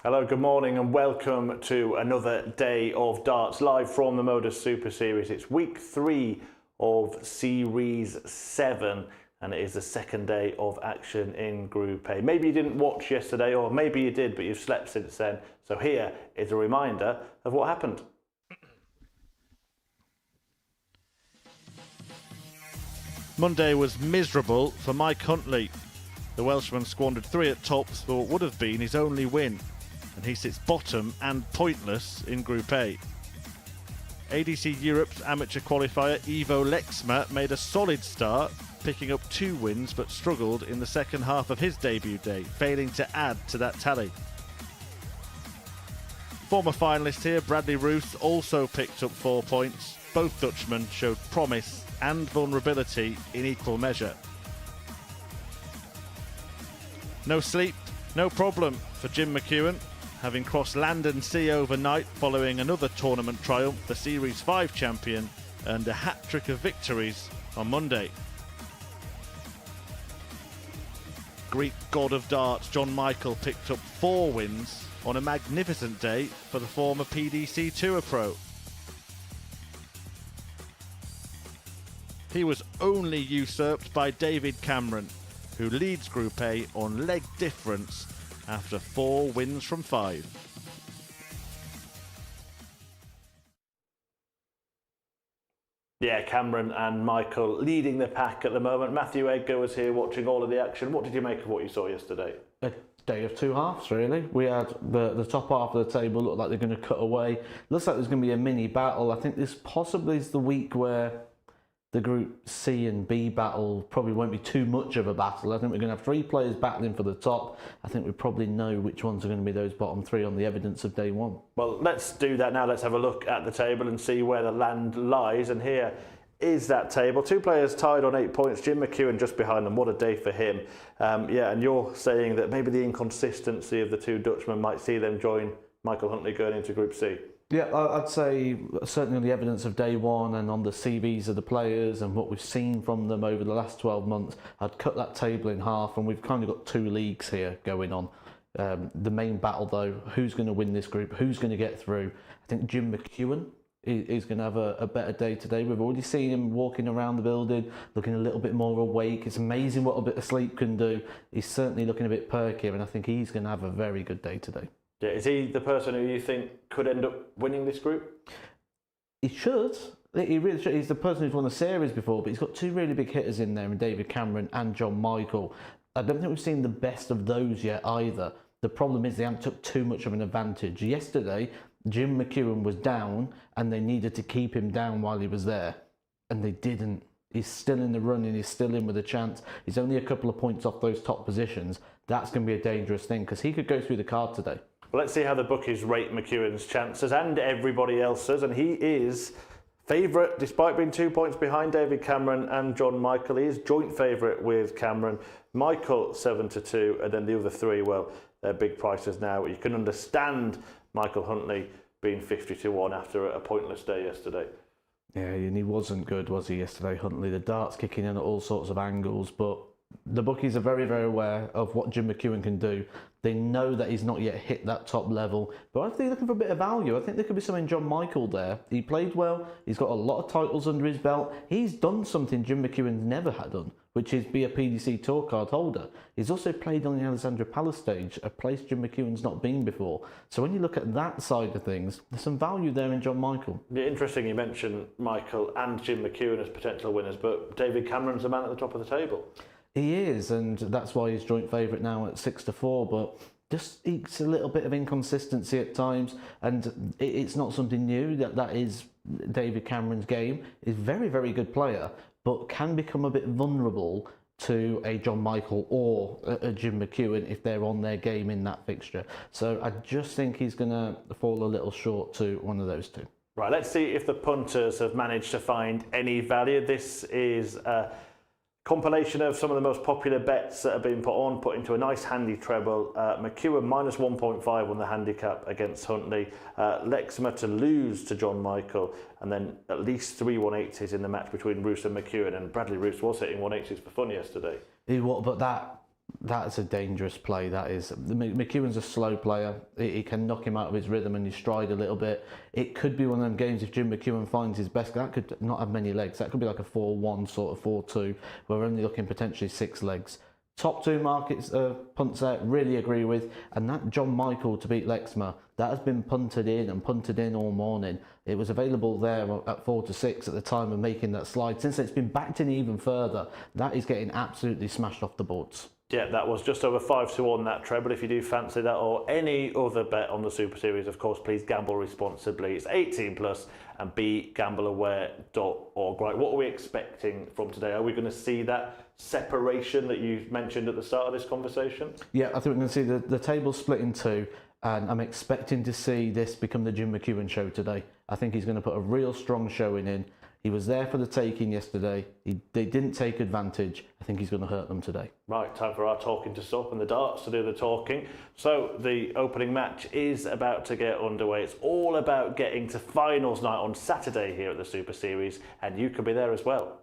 Hello, good morning and welcome to another day of darts live from the MODUS Super Series. It's week 3 of Series 7 and it is the second day of action in Group A. Maybe you didn't watch yesterday or maybe you did but you've slept since then. So here is a reminder of what happened. Monday was miserable for Mike Huntley. The Welshman squandered 3 at tops for what would have been his only win, and he sits bottom and pointless in Group A. ADC Europe's amateur qualifier Ivo Lexma made a solid start, picking up 2 wins but struggled in the second half of his debut day, failing to add to that tally. Former finalist here, Bradley Roose, also picked up 4 points. Both Dutchmen showed promise and vulnerability in equal measure. No sleep, no problem for Jim McEwan, having crossed land and sea overnight following another tournament triumph. The Series 5 champion earned a hat-trick of victories on Monday. Greek god of darts John Michael picked up 4 wins on a magnificent day for the former PDC Tour pro. He was only usurped by David Cameron, who leads Group A on leg difference after 4 wins from 5. Yeah, Cameron and Michael leading the pack at the moment. Matthew Edgar was here watching all of the action. What did you make of what you saw yesterday? A day of 2 halves, really. We had the top half of the table looked like they're going to cut away. Looks like there's going to be a mini battle. I think this possibly is the week where the Group C and B battle probably won't be too much of a battle. I think we're going to have 3 players battling for the top. I think we probably know which ones are going to be those bottom 3 on the evidence of day 1. Well, let's do that now. Let's have a look at the table and see where the land lies. And here is that table. 2 players tied on 8 points. Jim McEwan just behind them. What a day for him. Yeah, and you're saying that maybe the inconsistency of the 2 Dutchmen might see them join Michael Huntley going into Group C. Yeah, I'd say certainly on the evidence of day 1 and on the CVs of the players and what we've seen from them over the last 12 months, I'd cut that table in half, and we've kind of got 2 leagues here going on. The main battle though, who's going to win this group, who's going to get through? I think Jim McEwan is going to have a better day today. We've already seen him walking around the building, looking a little bit more awake. It's amazing what a bit of sleep can do. He's certainly looking a bit perkier, and I think he's going to have a very good day today. Yeah, is he the person who you think could end up winning this group? He should. He really should. He's the person who's won the series before, but he's got 2 really big hitters in there, in David Cameron and John Michael. I don't think we've seen the best of those yet either. The problem is they haven't took too much of an advantage. Yesterday, Jim McEwan was down and they needed to keep him down while he was there, and they didn't. He's still in the running, he's still in with a chance. He's only a couple of points off those top positions. That's going to be a dangerous thing because he could go through the card today. Well, let's see how the bookies rate McEwan's chances and everybody else's, and he is favourite despite being 2 points behind David Cameron and John Michael. He is joint favourite with Cameron. Michael 7-2, and then the other 3, well, they're big prices now. You can understand Michael Huntley being 50-1 after a pointless day yesterday. Yeah, and he wasn't good, was he, yesterday, Huntley? The darts kicking in at all sorts of angles, but the bookies are very, very aware of what Jim McEwan can do. They know that he's not yet hit that top level, but I think they're looking for a bit of value. I think there could be something John Michael there. He played well. He's got a lot of titles under his belt. He's done something Jim McEwan's never had done, which is be a PDC Tour card holder. He's also played on the Alexandra Palace stage, a place Jim McEwan's not been before. So when you look at that side of things, there's some value there in John Michael. Yeah, interesting you mentioned Michael and Jim McEwan as potential winners, but David Cameron's the man at the top of the table. He is, and that's why he's joint favourite now at 6-4, but just ekes a little bit of inconsistency at times, and it's not something new. That is David Cameron's game. He's a very, very good player, but can become a bit vulnerable to a John Michael or a Jim McEwan if they're on their game in that fixture. So I just think he's going to fall a little short to one of those 2. Right, let's see if the punters have managed to find any value. This is compilation of some of the most popular bets that have been put into a nice handy treble. McEwan minus 1.5 on the handicap against Huntley. Lexma to lose to John Michael, and then at least 3 180s in the match between Roose and McEwan. And Bradley Roose was hitting 180s for fun yesterday. But that That's a dangerous play, that is. McEwan's a slow player. He can knock him out of his rhythm and his stride a little bit. It could be one of them games if Jim McEwan finds his best. That could not have many legs. That could be like a 4-1 sort of 4-2. We're only looking potentially 6 legs. Top 2 markets punts out, really agree with. And that John Michael to beat Lexma, that has been punted in all morning. It was available there at 4-6 at the time of making that slide. Since it's been backed in even further, that is getting absolutely smashed off the boards. Yeah, that was just over 5-2 on that trade. But if you do fancy that or any other bet on the Super Series, of course, please gamble responsibly. It's 18 plus and begambleaware.org. Right, what are we expecting from today? Are we going to see that separation that you mentioned at the start of this conversation? Yeah, I think we're going to see the table split in 2. And I'm expecting to see this become the Jim McEwan show today. I think he's going to put a real strong showing in. He was there for the taking yesterday. They didn't take advantage. I think he's going to hurt them today. Right, time for our talking to stop and the darts to do the talking. So the opening match is about to get underway. It's all about getting to finals night on Saturday here at the Super Series, and you could be there as well.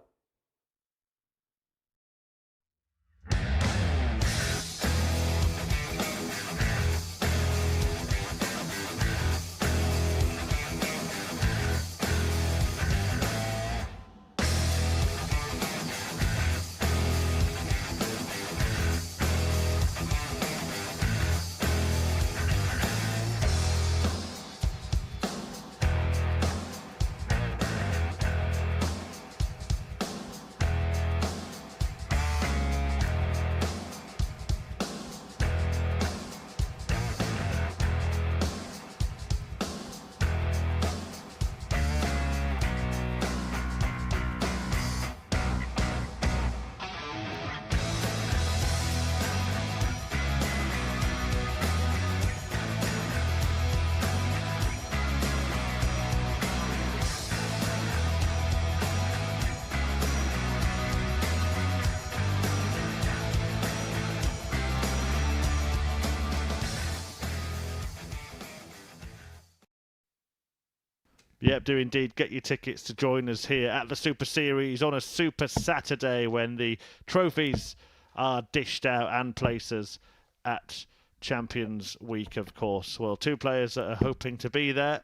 Yep, do indeed get your tickets to join us here at the Super Series on a Super Saturday when the trophies are dished out and places at Champions Week, of course. Well, 2 players that are hoping to be there,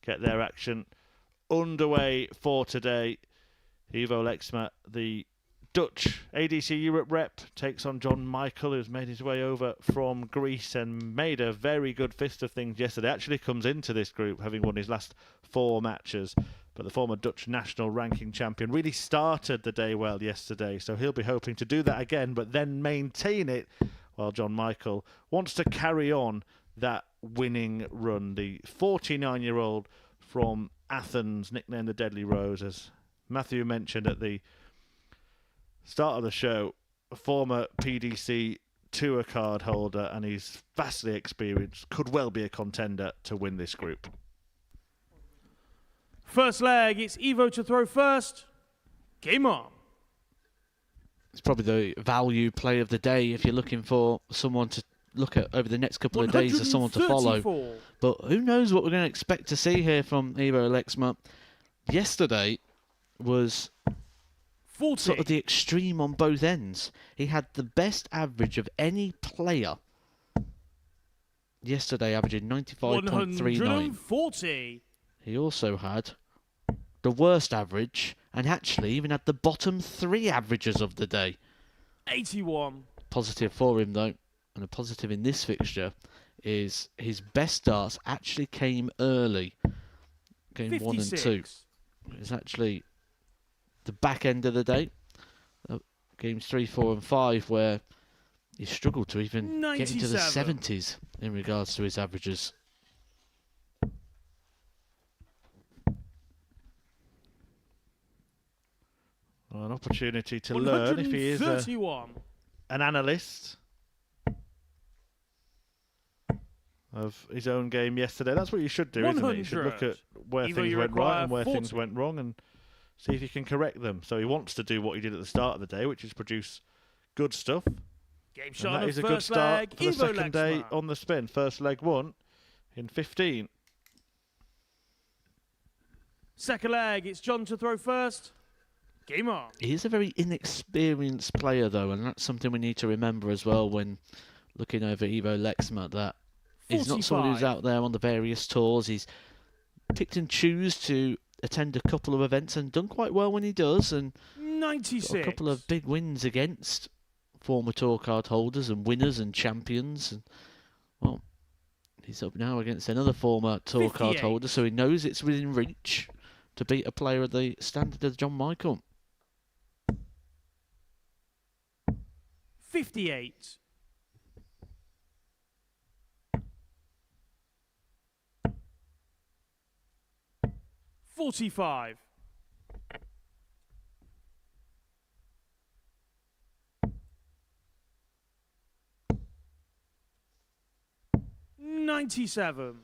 get their action underway for today. Ivo Lexma, the Dutch ADC Europe rep, takes on John Michael, who's made his way over from Greece and made a very good fist of things yesterday. Actually comes into this group having won his last 4 matches. But the former Dutch national ranking champion really started the day well yesterday, so he'll be hoping to do that again, but then maintain it, while John Michael wants to carry on that winning run. The 49-year-old from Athens, nicknamed the Deadly Rose, as Matthew mentioned at the start of the show, a former PDC tour card holder, and he's vastly experienced, could well be a contender to win this group. First leg, it's Ivo to throw first. Game on. It's probably the value play of the day if you're looking for someone to look at over the next couple of days as someone to follow. But who knows what we're going to expect to see here from Ivo Lexma. Yesterday was 40. Sort of the extreme on both ends. He had the best average of any player yesterday, averaging 95.39. 140. He also had the worst average and actually even had the bottom 3 averages of the day. 81. Positive for him though, and a positive in this fixture is his best darts actually came early. Game 56. 1 and 2. It's actually the back end of the day. Games 3, 4 and 5 where he struggled to even 97. get into the 70s in regards to his averages. Well, an opportunity to learn if he is an analyst of his own game yesterday. That's what you should do, isn't it? You should look at where things went right and where things went wrong and see if you can correct them. So he wants to do what he did at the start of the day, which is produce good stuff. Game shot and that is a good start for the second day on the spin. First leg won in 15. Second leg, it's John to throw first. Game on. He is a very inexperienced player, though, and that's something we need to remember as well when looking over Ivo Lexma, that he's not someone who's 45. out there on the various tours. He's picked and choose to attend a couple of events and done quite well when he does, and 96. got a couple of big wins against former tour card holders and winners and champions. And, well, he's up now against another former tour card 58. holder, so he knows it's within reach to beat a player of the standard of John Michael. 58. 45. 97.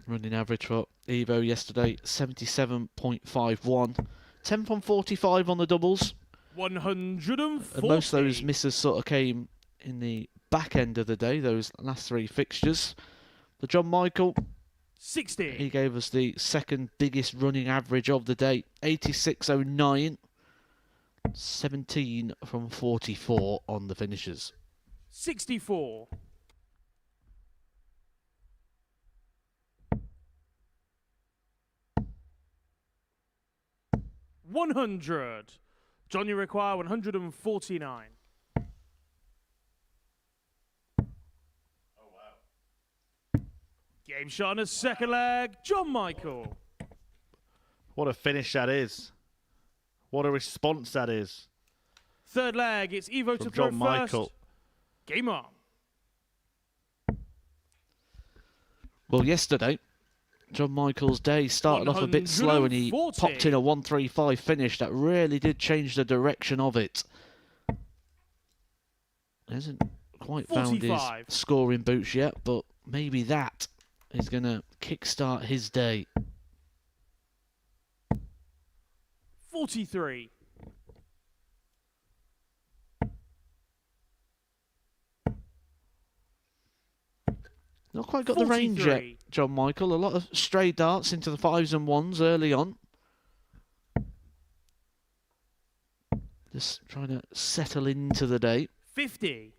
Running average for Evo yesterday, 77.51. 10 from 45 on the doubles. 140. And most of those misses sort of came in the back end of the day, those last three fixtures. The John Michael, 60. he gave us the second biggest running average of the day, 86.09. 17 from 44 on the finishes. 64. 100. John, you require 149. Game shot on a second leg. John Michael. What a finish that is. What a response that is. Third leg, it's Evo to From throw John first. Michael. Game on. Well, yesterday, John Michael's day started off a bit slow and he 140. popped in a 135 finish that really did change the direction of it. Hasn't quite found his 45. scoring boots yet, but maybe that is going to kickstart his day. 43. 'Not quite got the range yet, 43. John Michael. A lot of stray darts into the 5s and 1s early on. Just trying to settle into the day. 50.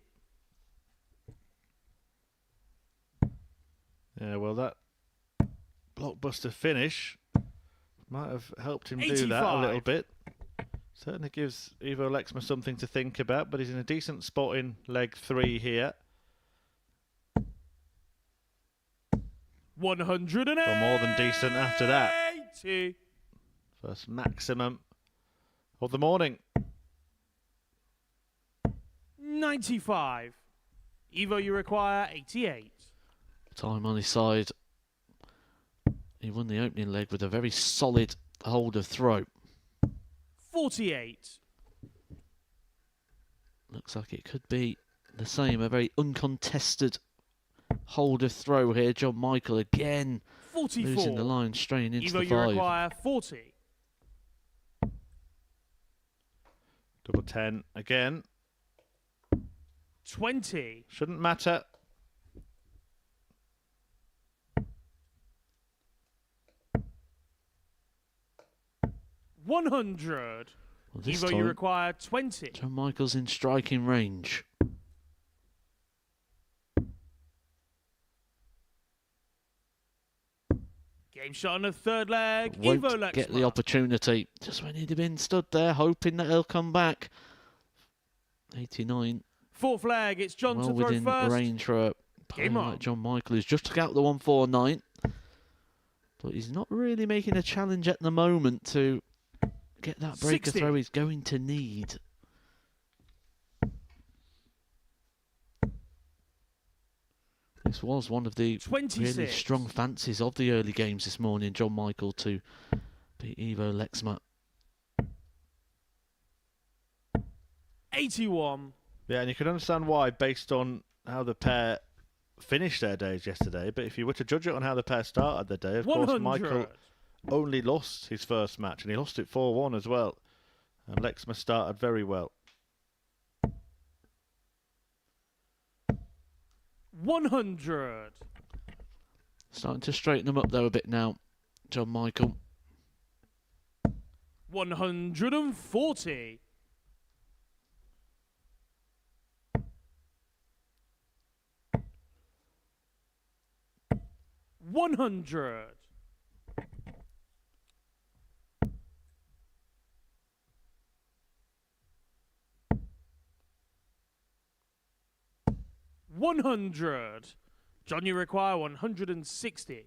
Yeah, well, that blockbuster finish might have helped him do that a little 85. bit. Certainly gives Ivo Lexma something to think about, but he's in a decent spot in leg 3 here. 180. Or more than decent after that. 80. First maximum of the morning. 95. Evo, you require 88. Time on his side. He won the opening leg with a very solid hold of throw. 48. Looks like it could be the same. A very uncontested hold of throw here. John Michael again 44. losing the line, straying into Evo, the you 5. require 40. Double 10 again. 20. Shouldn't matter. 100. Well, this Evo, you time, require 20. John Michael's in striking range. Game shot on the third leg. Won't Evo Lexma. get the opportunity. Just when he'd have been stood there hoping that he'll come back. 89. Fourth leg, it's John Well to throw within first. range for a player Game on. like John Michael, who's just took out the 149. But he's not really making a challenge at the moment to get that breaker 60. throw he's going to need. This was one of the 26. really strong fancies of the early games this morning, John Michael to beat Ivo Lexma. 81. Yeah, and you can understand why based on how the pair finished their days yesterday. But if you were to judge it on how the pair started the day, of 100. course, Michael only lost his first match, and he lost it 4-1 as well. And Lexma started very well. 100. Starting to straighten them up though a bit now, John Michael. 140. 100. 100. John, you require 160.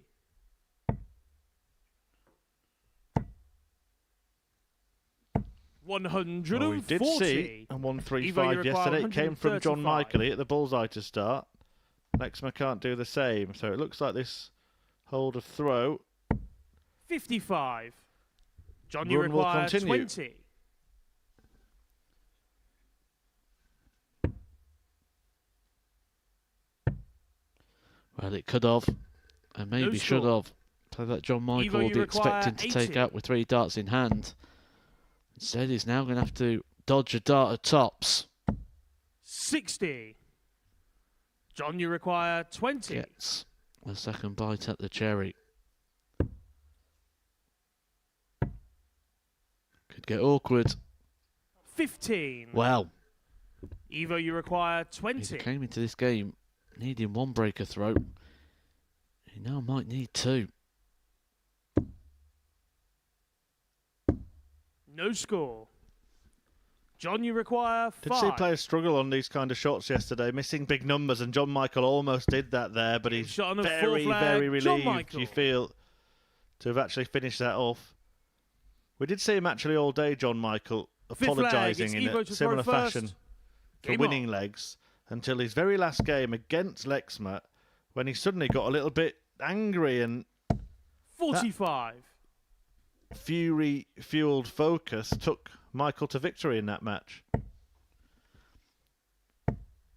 140. Oh, we did see a 135 yesterday. It came from John 135. Michaely at the bullseye to start. Lexma can't do the same, so it looks like this hold of throw 55. John, you run will require continue. 20. Well, it could have, and maybe No should score. have. Play that John Michael Evo, will you be require expecting to take 80. out with 3 darts in hand. Instead, he's now going to have to dodge a dart at tops. 60. John, you require 20. Gets a second bite at the cherry. Could get awkward. 15. Well, Evo, you require he 20. came into this game needing 1 breaker throw. He now might need 2. No score. John, you require 5. Did see players struggle on these kind of shots yesterday, missing big numbers, and John Michael almost did that there, but he's Shot on a very, fourth leg, very John relieved, Michael. you feel, to have actually finished that off. We did see him actually all day, John Michael, Fifth leg, apologising it's in Evo a to similar throw first. fashion for Game winning on. legs, until his very last game against Lexma, when he suddenly got a little bit angry and 45. fury-fueled focus took Michael to victory in that match.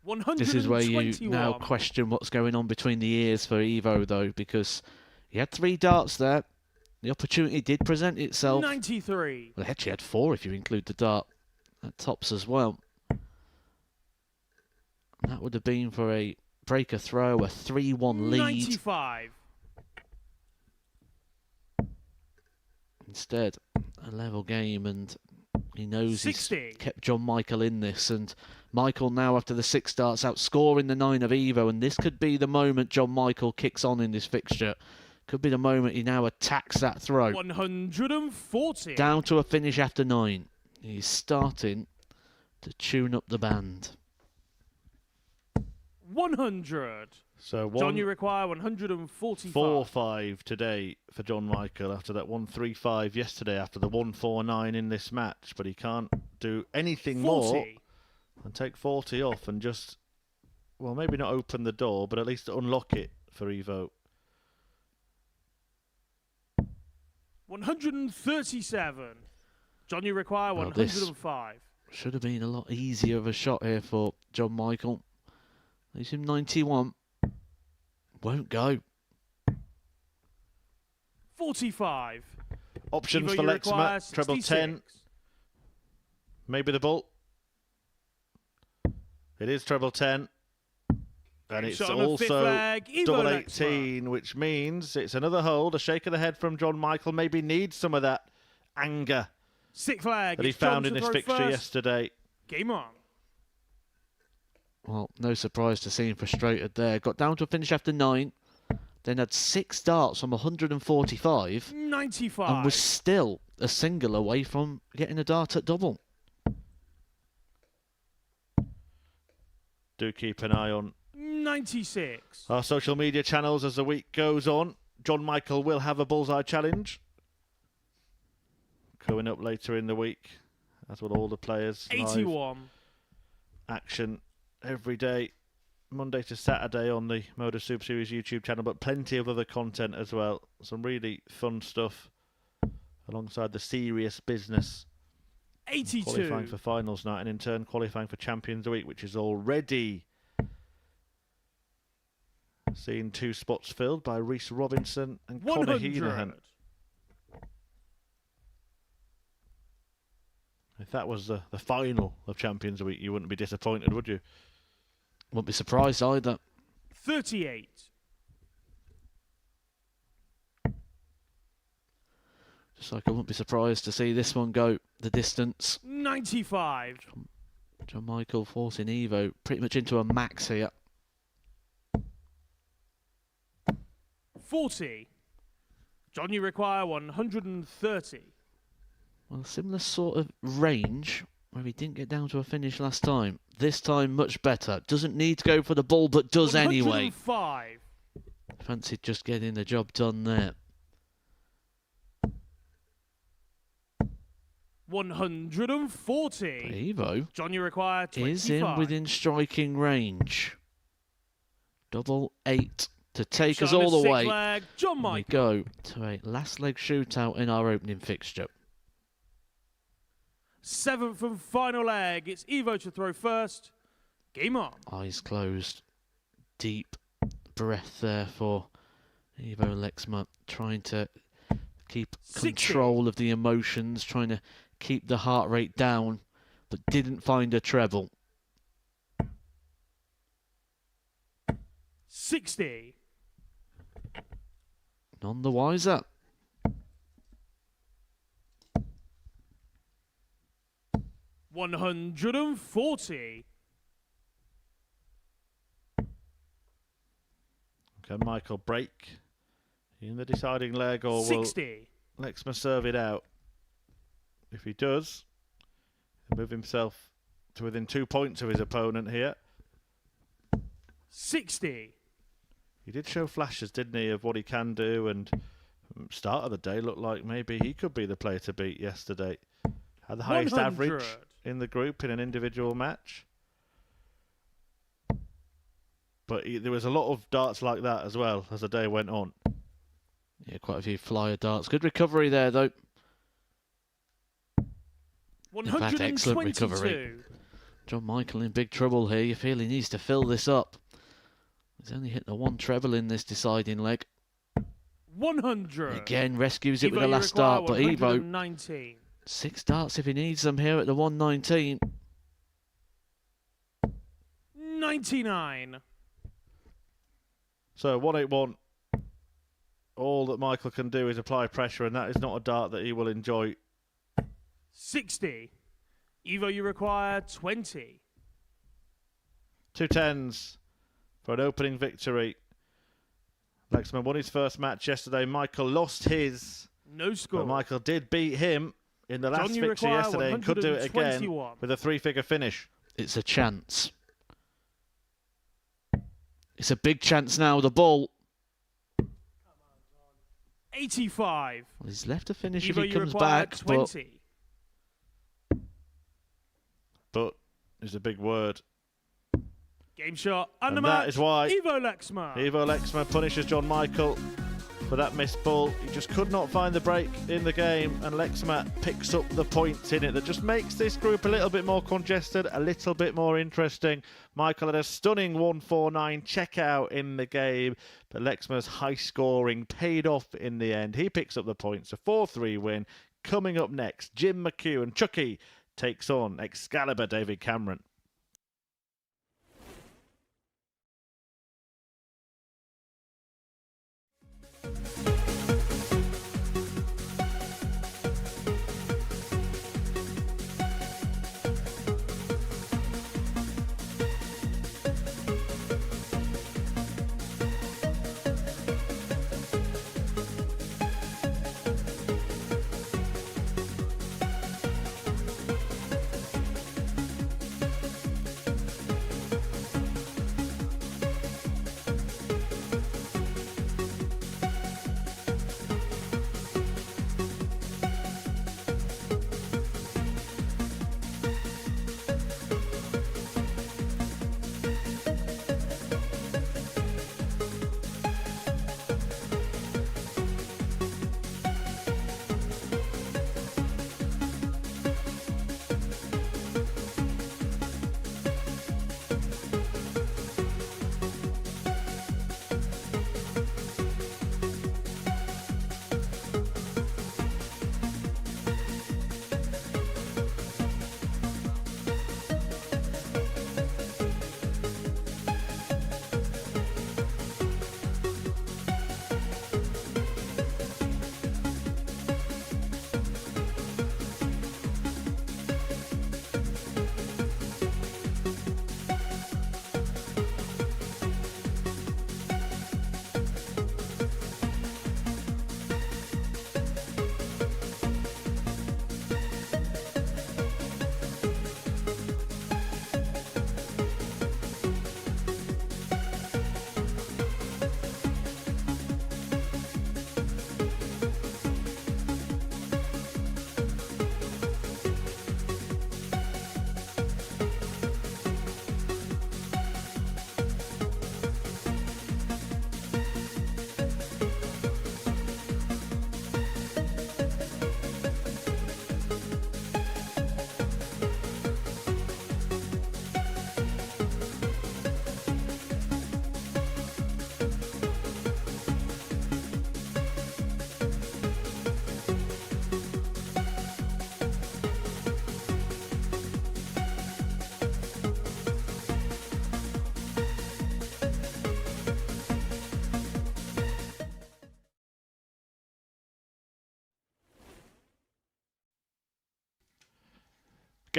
121. This is where you now question what's going on between the ears for Evo, though, because he had 3 darts there. The opportunity did present itself. 93. Well, he actually had 4 if you include the dart at tops as well. That would have been for a breaker throw, a 3-1 lead. 95. Instead, a level game, and he knows 60. he's kept John Michael in this, and Michael now, after the 6 darts, outscoring the 9 of Evo, and this could be the moment John Michael kicks on in this fixture. Could be the moment he now attacks that throw. 140. Down to a finish after 9. He's starting to tune up the band. 100. So John, you require 145. 4-5 today for John Michael after that 135 yesterday, after the 149 in this match, but he can't do anything 40. more and take 40 off and just, well, maybe not open the door, but at least unlock it for Evo. 137. John, you require Well, this 105. should have been a lot easier of a shot here for John Michael. He's in 91. Won't go. 45. Options Evo, for you require Lexma, treble 10, 66. maybe the bull. It is treble 10. And it's Shot on a fifth also leg, Evo double Lexma. 18, which means it's another hold. A shake of the head from John Michael. Maybe needs some of that anger Sixth flag. that he It's John found in to this throw fixture first. yesterday. Game on. Well, no surprise to see him frustrated there. Got down to a finish after 9. Then had 6 darts from 145. 95. And was still a single away from getting a dart at double. Do keep an eye on 96. our social media channels as the week goes on. John Michael will have a bullseye challenge coming up later in the week. That's what all the players live 81. action every day, Monday to Saturday on the MODUS Super Series YouTube channel, but plenty of other content as well. Some really fun stuff alongside the serious business. 82. Qualifying for finals night and in turn qualifying for Champions Week, which is already seeing 2 spots filled by Reese Robinson and Connor 100. Heenahan. If that was the final of Champions Week, you wouldn't be disappointed, would you? Won't be surprised either. 38. Just like I wouldn't be surprised to see this one go the distance. 95. John Michael forcing Evo pretty much into a max here. 40. John, you require 130. Well, similar sort of range where he didn't get down to a finish last time. This time much better. Doesn't need to go for the ball, but does anyway. 105. Fancied just getting the job done there. 140. Evo John, you require 25. is in within striking range. Double 8 to take us Shot on all his the way. sixth leg, John And we Michael. go to a last leg shootout in our opening fixture. 7th and final leg. It's Evo to throw first. Game on. Eyes closed. Deep breath there for Evo Lexma, trying to keep 60. control of the emotions, trying to keep the heart rate down, but didn't find a treble. 60. None the wiser. 140. Can Michael break in the deciding leg, or will 60. Lexma serve it out? If he does, he'll move himself to within 2 points of his opponent here. 60. He did show flashes, didn't he, of what he can do, and start of the day looked like maybe he could be the player to beat yesterday. Had the highest 100. average in the group in an individual match. But there was a lot of darts like that as well as the day went on. Yeah, quite a few flyer darts. Good recovery there, though. In fact, excellent recovery. John Michael in big trouble here. You feel he needs to fill this up. He's only hit the one treble in this deciding leg. 100. Again, rescues it Evo, with the you last require dart, but Evo, 119. 6 darts if he needs them here at the 119. 99. So 181. All that Michael can do is apply pressure, and that is not a dart that he will enjoy. 60. Evo, you require 20. 2 10s for an opening victory. Lexman won his first match yesterday. Michael lost his. No score. But Michael did beat him in the last John, you fixture require yesterday and could do it again 121. with a 3-figure finish. It's a chance. It's a big chance now, the ball. 85. Well, he's left to finish Evo, if he you comes require back, 20. But is a big word. Game shot and the And match. that is why Evo Lexma. Evo Lexma punishes John Michael for that missed ball. He just could not find the break in the game, and Lexma picks up the points in it. That just makes this group a little bit more congested, a little bit more interesting. Michael had a stunning 149 checkout in the game, but Lexma's high scoring paid off in the end. He picks up the points, a 4-3 win. Coming up next, Jim McEwan, Chucky, takes on Excalibur David Cameron.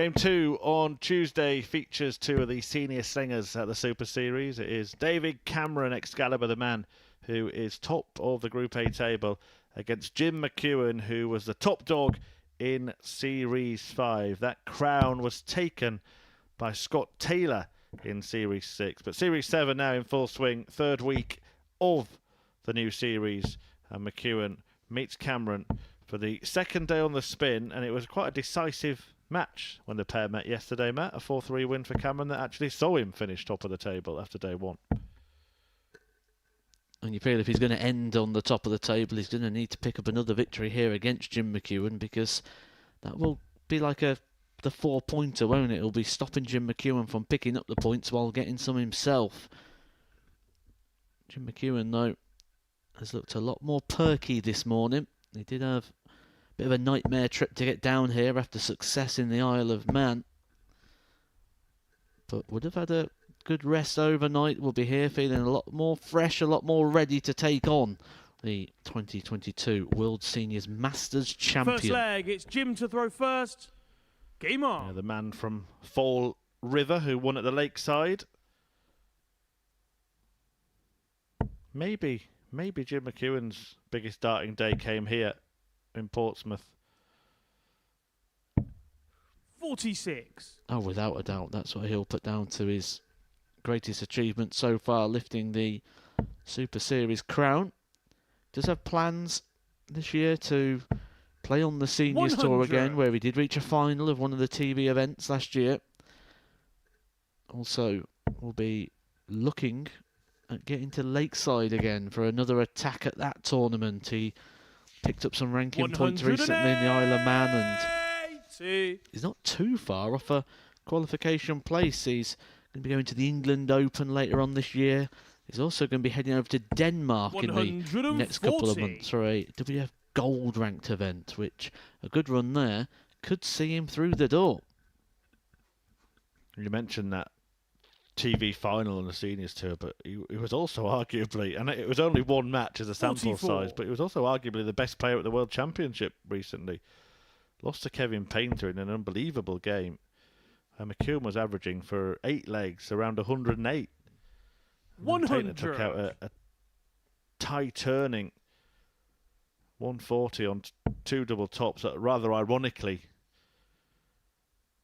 Game 2 on Tuesday features 2 of the senior slingers at the Super Series. It is David Cameron, Excalibur the man, who is top of the Group A table, against Jim McEwan, who was the top dog in Series 5. That crown was taken by Scott Taylor in Series 6. But Series 7 now in full swing, third week of the new series. And McEwan meets Cameron for the second day on the spin, and it was quite a decisive match when the pair met yesterday, Matt. A 4-3 win for Cameron that actually saw him finish top of the table after day 1. And you feel if he's going to end on the top of the table, he's going to need to pick up another victory here against Jim McEwan, because that will be like the 4-pointer, won't it? It'll be stopping Jim McEwan from picking up the points while getting some himself. Jim McEwan, though, has looked a lot more perky this morning. He did have bit of a nightmare trip to get down here after success in the Isle of Man, but would have had a good rest overnight. Will be here feeling a lot more fresh, a lot more ready to take on the 2022 World Seniors Masters champion. First leg, it's Jim to throw first. Game on. Yeah, the man from Fall River who won at the Lakeside. Maybe Jim McEwan's biggest darting day came here in Portsmouth. 46. Oh, without a doubt, that's what he'll put down to his greatest achievement so far, lifting the Super Series crown. Does have plans this year to play on the Seniors 100. Tour again, where he did reach a final of one of the TV events last year. Also, will be looking at getting to Lakeside again for another attack at that tournament. He picked up some ranking points recently in the Isle of Man, and he's not too far off a qualification place. He's going to be going to the England Open later on this year. He's also going to be heading over to Denmark in the next couple of months for a WF Gold ranked event, which a good run there could see him through the door. You mentioned that TV final on the Seniors Tour, but he was also arguably, and it was only one match as a sample 44. size, but he was also arguably the best player at the World Championship recently. Lost to Kevin Painter in an unbelievable game. And McEwan was averaging for 8 legs around 108. 100. Painter took out a tie turning 140 on 2 double tops. Rather ironically,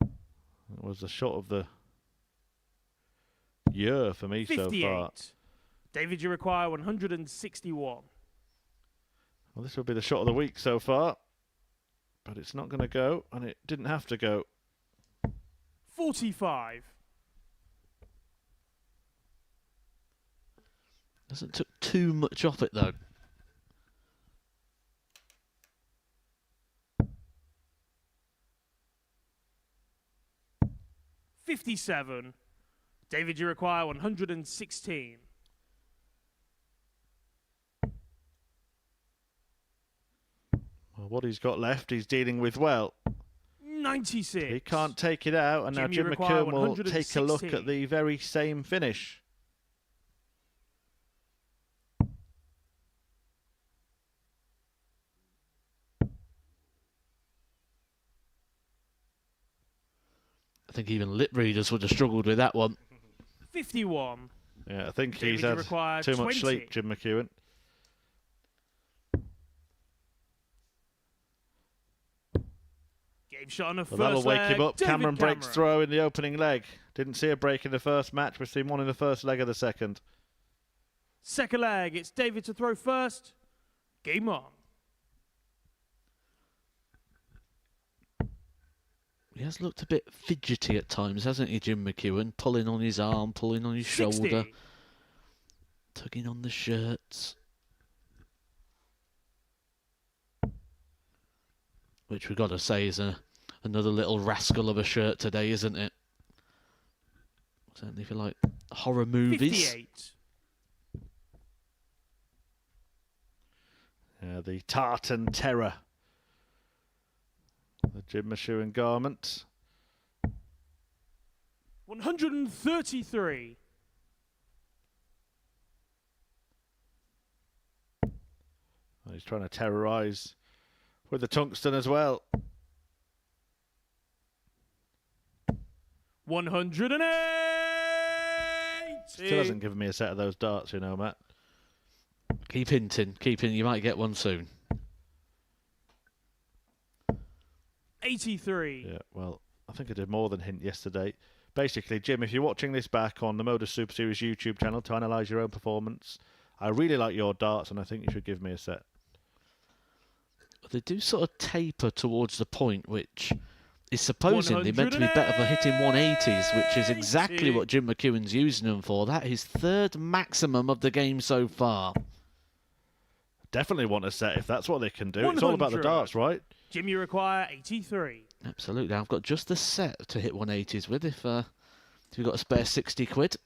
it was the shot of the year for me 58. so far. David, you require 161. Well, this will be the shot of the week so far, but it's not going to go, and it didn't have to go. 45. Doesn't took too much off it though. $57. David, you require 116. Well, what he's got left, he's dealing with well. 96. He can't take it out, and now Jim, you Jim require McEwan will take a look 116. at the very same finish. I think even lip readers would have struggled with that one. 51. Yeah, I think David, he's you had require too 20. much sleep, Jim McEwan. Game shot on the Well, first that'll wake leg. him up. David Cameron breaks Cameron. throw in the opening leg. Didn't see a break in the first match. We've seen one in the first leg of the second. Second leg, it's David to throw first. Game on. He has looked a bit fidgety at times, hasn't he, Jim McEwan? Pulling on his arm, pulling on his 60. shoulder, tugging on the shirts. Which we've got to say is another little rascal of a shirt today, isn't it? Certainly if you like horror movies. 58. Yeah, the tartan terror. The Jim McEwan garment. 133. He's trying to terrorise with the tungsten as well. 180. Still hasn't given me a set of those darts, you know, Matt. Keep hinting. You might get one soon. 83. Yeah, well, I think I did more than hint yesterday. Basically, Jim, if you're watching this back on the MODUS Super Series YouTube channel to analyse your own performance, I really like your darts and I think you should give me a set. They do sort of taper towards the point, which is supposedly meant to be better for hitting 180s, which is exactly what Jim McEwan's using them for. That is third maximum of the game so far. Definitely want a set if that's what they can do. 100. It's all about the darts, right? Jim, you require 83. Absolutely. I've got just the set to hit 180s with if you've got a spare 60 quid.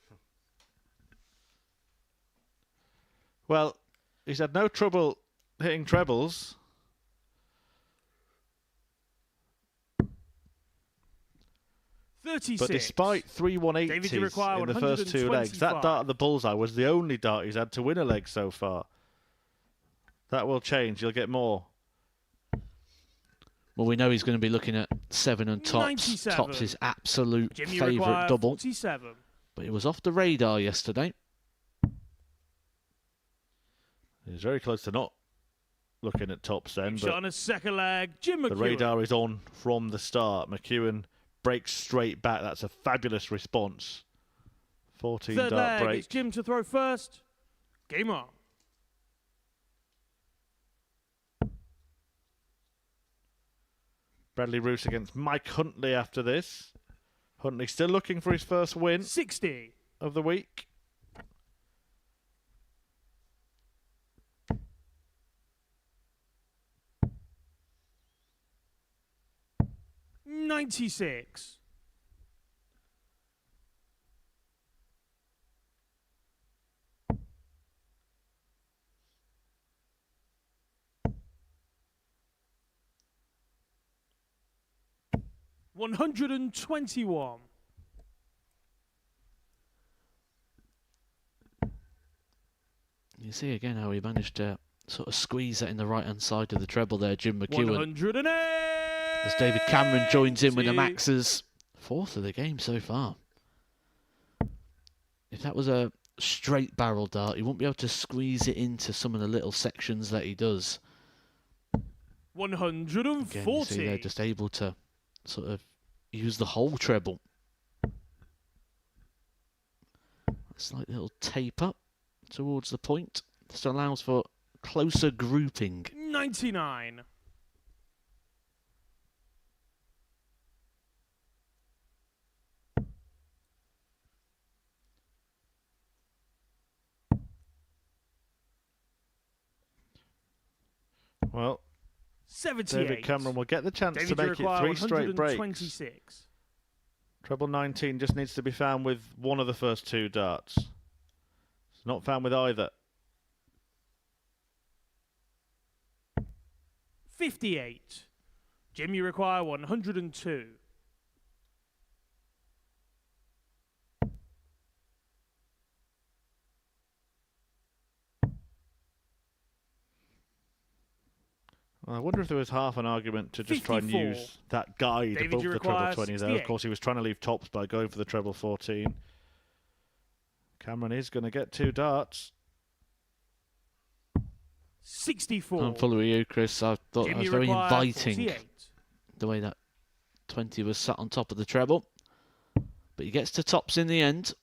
Well, he's had no trouble hitting trebles. But despite 3 180s in the first two legs, that dart at the bullseye was the only dart he's had to win a leg so far. That will change. You'll get more. Well, we know he's going to be looking at 7 and tops. 97. Tops his absolute favourite double. 47. But it was off the radar yesterday. He's very close to not looking at tops then. Shot on a second leg, Jim McEwan. The radar is on from the start. McEwan breaks straight back. That's a fabulous response. 14 Third dart leg, break. it's Jim to throw first. Game on. Bradley Roose against Mike Huntley after this. Huntley still looking for his first win 60 of the week. $96. $121. You see again how he managed to sort of squeeze that in the right-hand side of the treble there, Jim McEwan. 108. As David Cameron joins in with the maxes. Fourth of the game so far. If that was a straight barrel dart, he won't be able to squeeze it into some of the little sections that he does. 140. Again, you see they're just able to sort of use the whole treble. A slight little taper towards the point. This allows for closer grouping. 99. Well, 78. David Cameron will get the chance David, to make it 3 straight breaks. 126. Treble 19 just needs to be found with one of the first two darts. It's not found with either. 58. Jim, you require 102. I wonder if there was half an argument to just try and 54. use that guide David, above you the treble require 20 there. Of 68. course, he was trying to leave tops by going for the treble 14. Cameron is going to get 2 darts. 64. I'm full of you, Chris. I thought Jim, that was you very require inviting, 48. the way that 20 was sat on top of the treble. But he gets to tops in the end.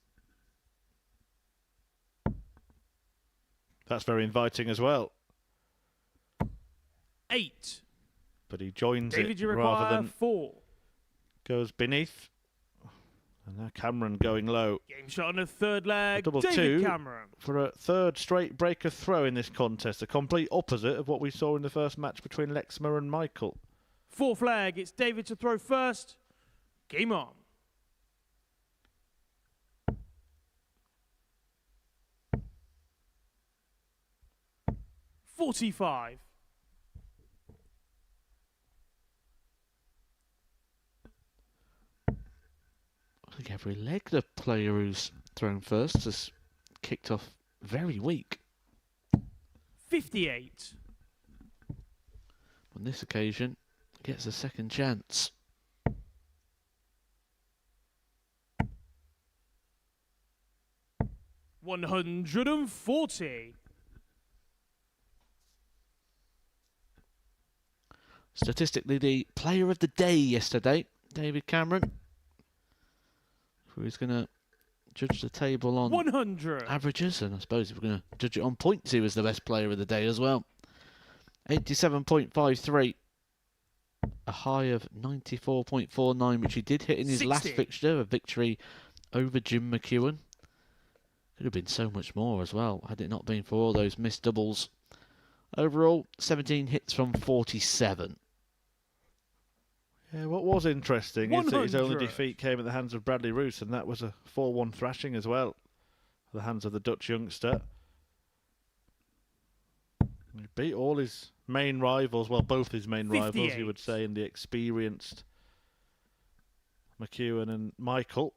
That's very inviting as well. 8. But he joins David, it you rather require than 4. goes beneath. And now Cameron going low. Game shot on a third leg. Double David 2 Cameron. for a third straight breaker throw in this contest. A complete opposite of what we saw in the first match between Lexma and Michael. Fourth leg, it's David to throw first. Game on. $45. I think every leg the player who's thrown first has kicked off very weak. 58. On this occasion, gets a second chance. 140. Statistically, the player of the day yesterday, David Cameron. Who's going to judge the table on 100. averages, and I suppose if we're going to judge it on points, he was the best player of the day as well. 87.53. A high of 94.49, which he did hit in his 60. last fixture, a victory over Jim McEwan. Could have been so much more as well, had it not been for all those missed doubles. Overall, 17 hits from 47. Yeah, what was interesting is that his only 100. defeat came at the hands of Bradley Roose, and that was a 4-1 thrashing as well, at the hands of the Dutch youngster. He beat all his main rivals, well, both his main rivals, you 58. would say, in the experienced McEwan and Michael.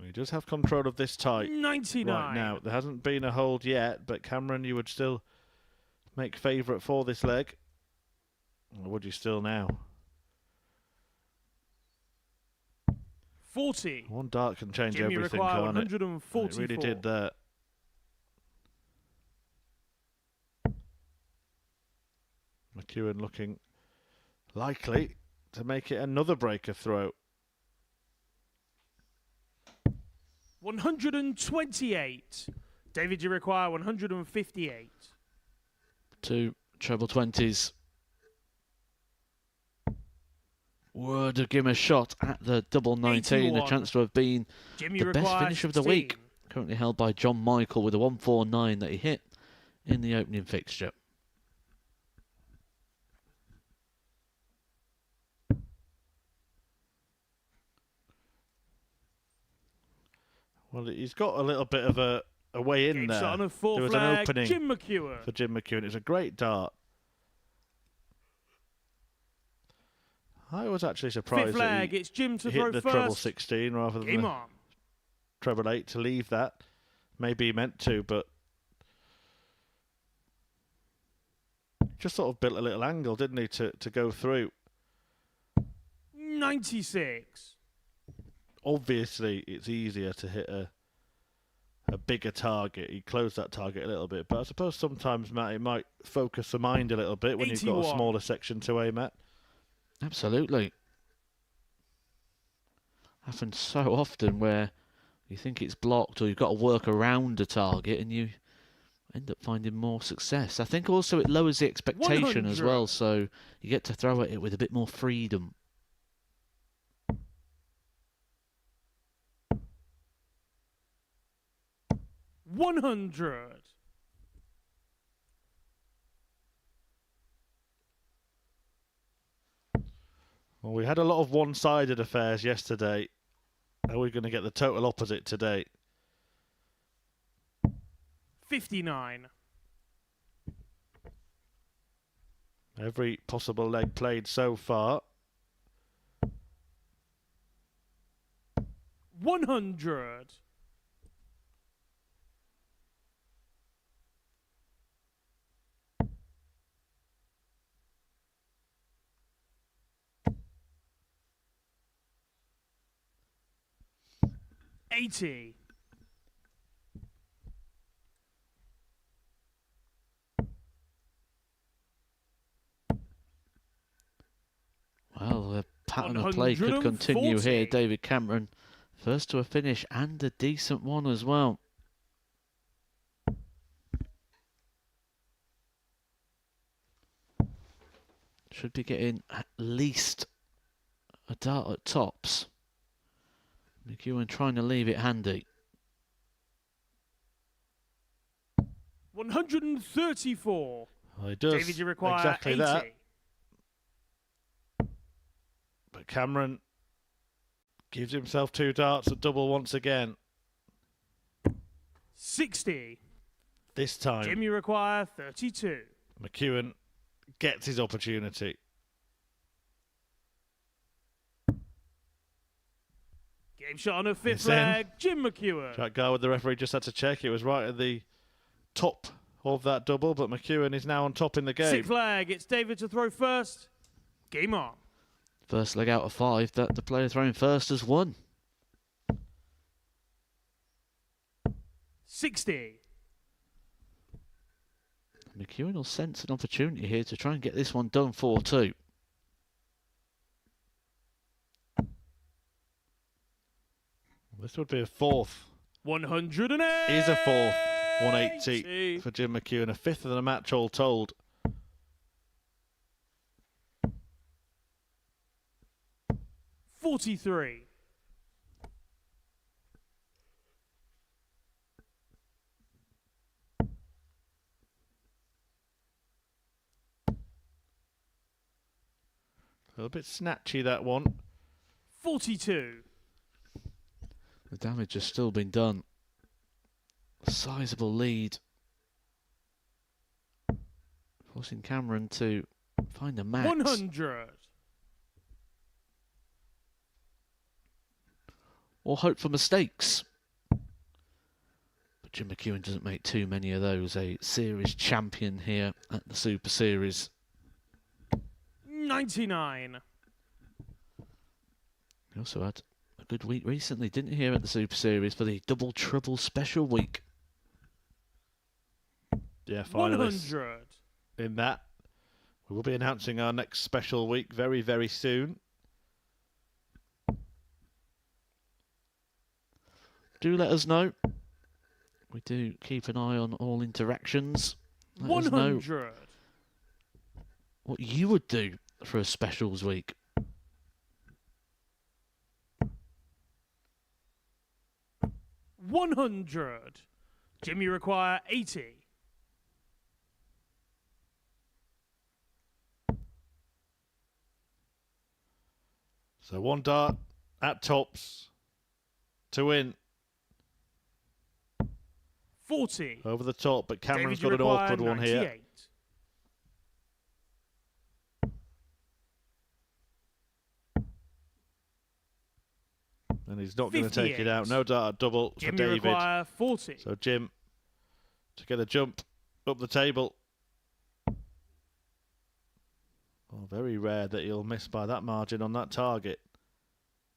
He does have control of this tie 99. right now. There hasn't been a hold yet, but Cameron, you would still make favourite for this leg. Or would you still now? 40. One dart can change Jimmy everything, require can't it? 144. It really did that. McEwan looking likely to make it another breaker throw. 128. David, you require 158. Two treble 20s. Would have given a shot at the double 19, 81. a chance to have been Jimmy the best requires finish of the 16. week. Currently held by John Michael with a 149 that he hit in the opening fixture. Well, he's got a little bit of a way in Game there. shot on a full There was flag. an opening Jim McEwan. for Jim McEwan. It was a great dart. I was actually surprised Fifth that flag. he It's Jim to hit throw the first. treble 16 rather than Game the on. treble 8 to leave that. Maybe he meant to, but just sort of built a little angle, didn't he, to go through. 96. Obviously, it's easier to hit a bigger target. He closed that target a little bit, but I suppose sometimes, Matt, it might focus the mind a little bit when you've got a 81. smaller section to aim at. Absolutely. Happens so often where you think it's blocked or you've got to work around a target and you end up finding more success. I think also it lowers the expectation as 100. well, so you get to throw at it with a bit more freedom. $100. Well, we had a lot of one-sided affairs yesterday. Are we going to get the total opposite today? 59. Every possible leg played so far. 100. $80. Well, the pattern of play could continue here. 140. David Cameron, first to a finish and a decent one as well. Should be getting at least a dart at tops. McEwan trying to leave it handy. 134. Well, he does David, you require exactly 80. that. But Cameron gives himself two darts at double once again. 60. This time, Jim, you require 32. McEwan gets his opportunity. Game shot on a fifth It's in. flag. Jim McEwan. That guy with the referee just had to check. It was right at the top of that double, but McEwan is now on top in the game. Sixth flag. It's David to throw first. Game on. First leg out of 5 that the player throwing first has won. 60. McEwan will sense an opportunity here to try and get this one done 4-2. This would be a fourth. 108. Is a fourth. 180 for Jim McEwan. A fifth of the match all told. $43. A little bit snatchy, that one. 42. The damage has still been done. A sizable lead. Forcing Cameron to find a max. 100. Or hope for mistakes. But Jim McEwan doesn't make too many of those. A series champion here at the Super Series. 99. He also had a good week recently, didn't he, here at the Super Series for the Double Trouble Special Week. Yeah, finalists 100. in that. We will be announcing our next special week very, very soon. Do let us know. We do keep an eye on all interactions. Let us know 100. what you would do for a specials week. $100. Jimmy require 80. So one dart at tops to win. 40. Over the top, but Cameron's David, got you an require awkward one here. 98. And he's not going to take it 58. out. No dart double for Jimmy David. require 40. So Jim to get a jump up the table. Oh, very rare that he'll miss by that margin on that target.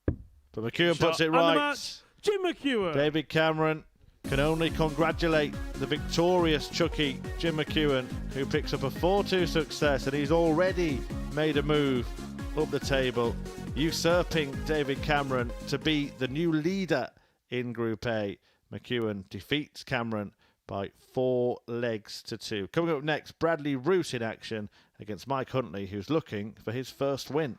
But McEwan Shot puts it and the right. match, Jim McEwan. David Cameron can only congratulate the victorious Chucky, Jim McEwan, who picks up a 4-2 success, and he's already made a move up the table, usurping David Cameron to be the new leader in Group A. McEwan defeats Cameron by 4 legs to 2. Coming up next, Bradley Roose in action against Mike Huntley, who's looking for his first win.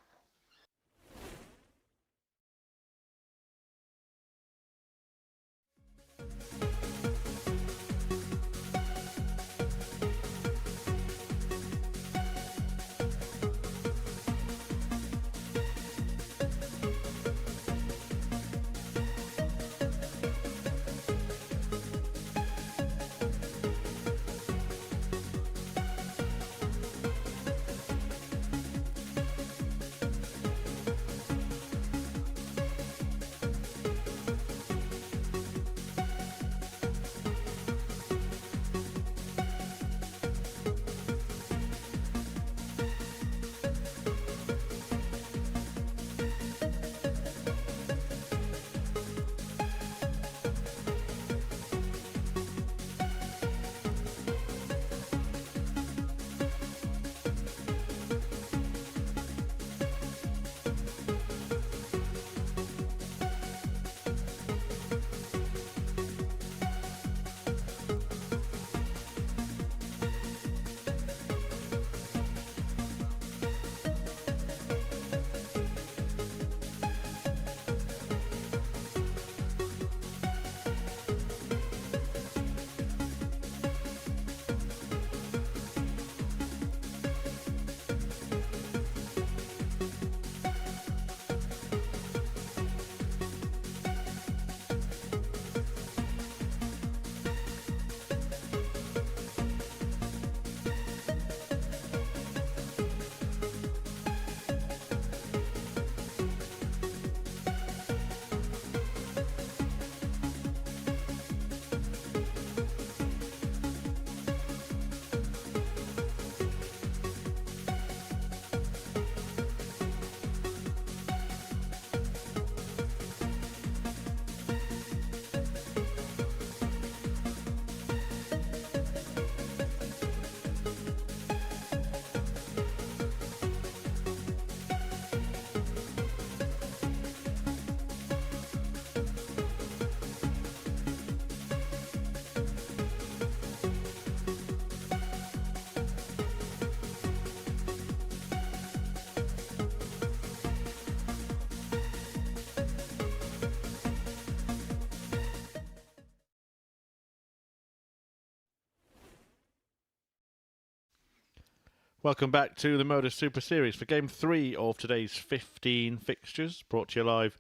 Welcome back to the MODUS Super Series for Game 3 of today's 15 fixtures, brought to you live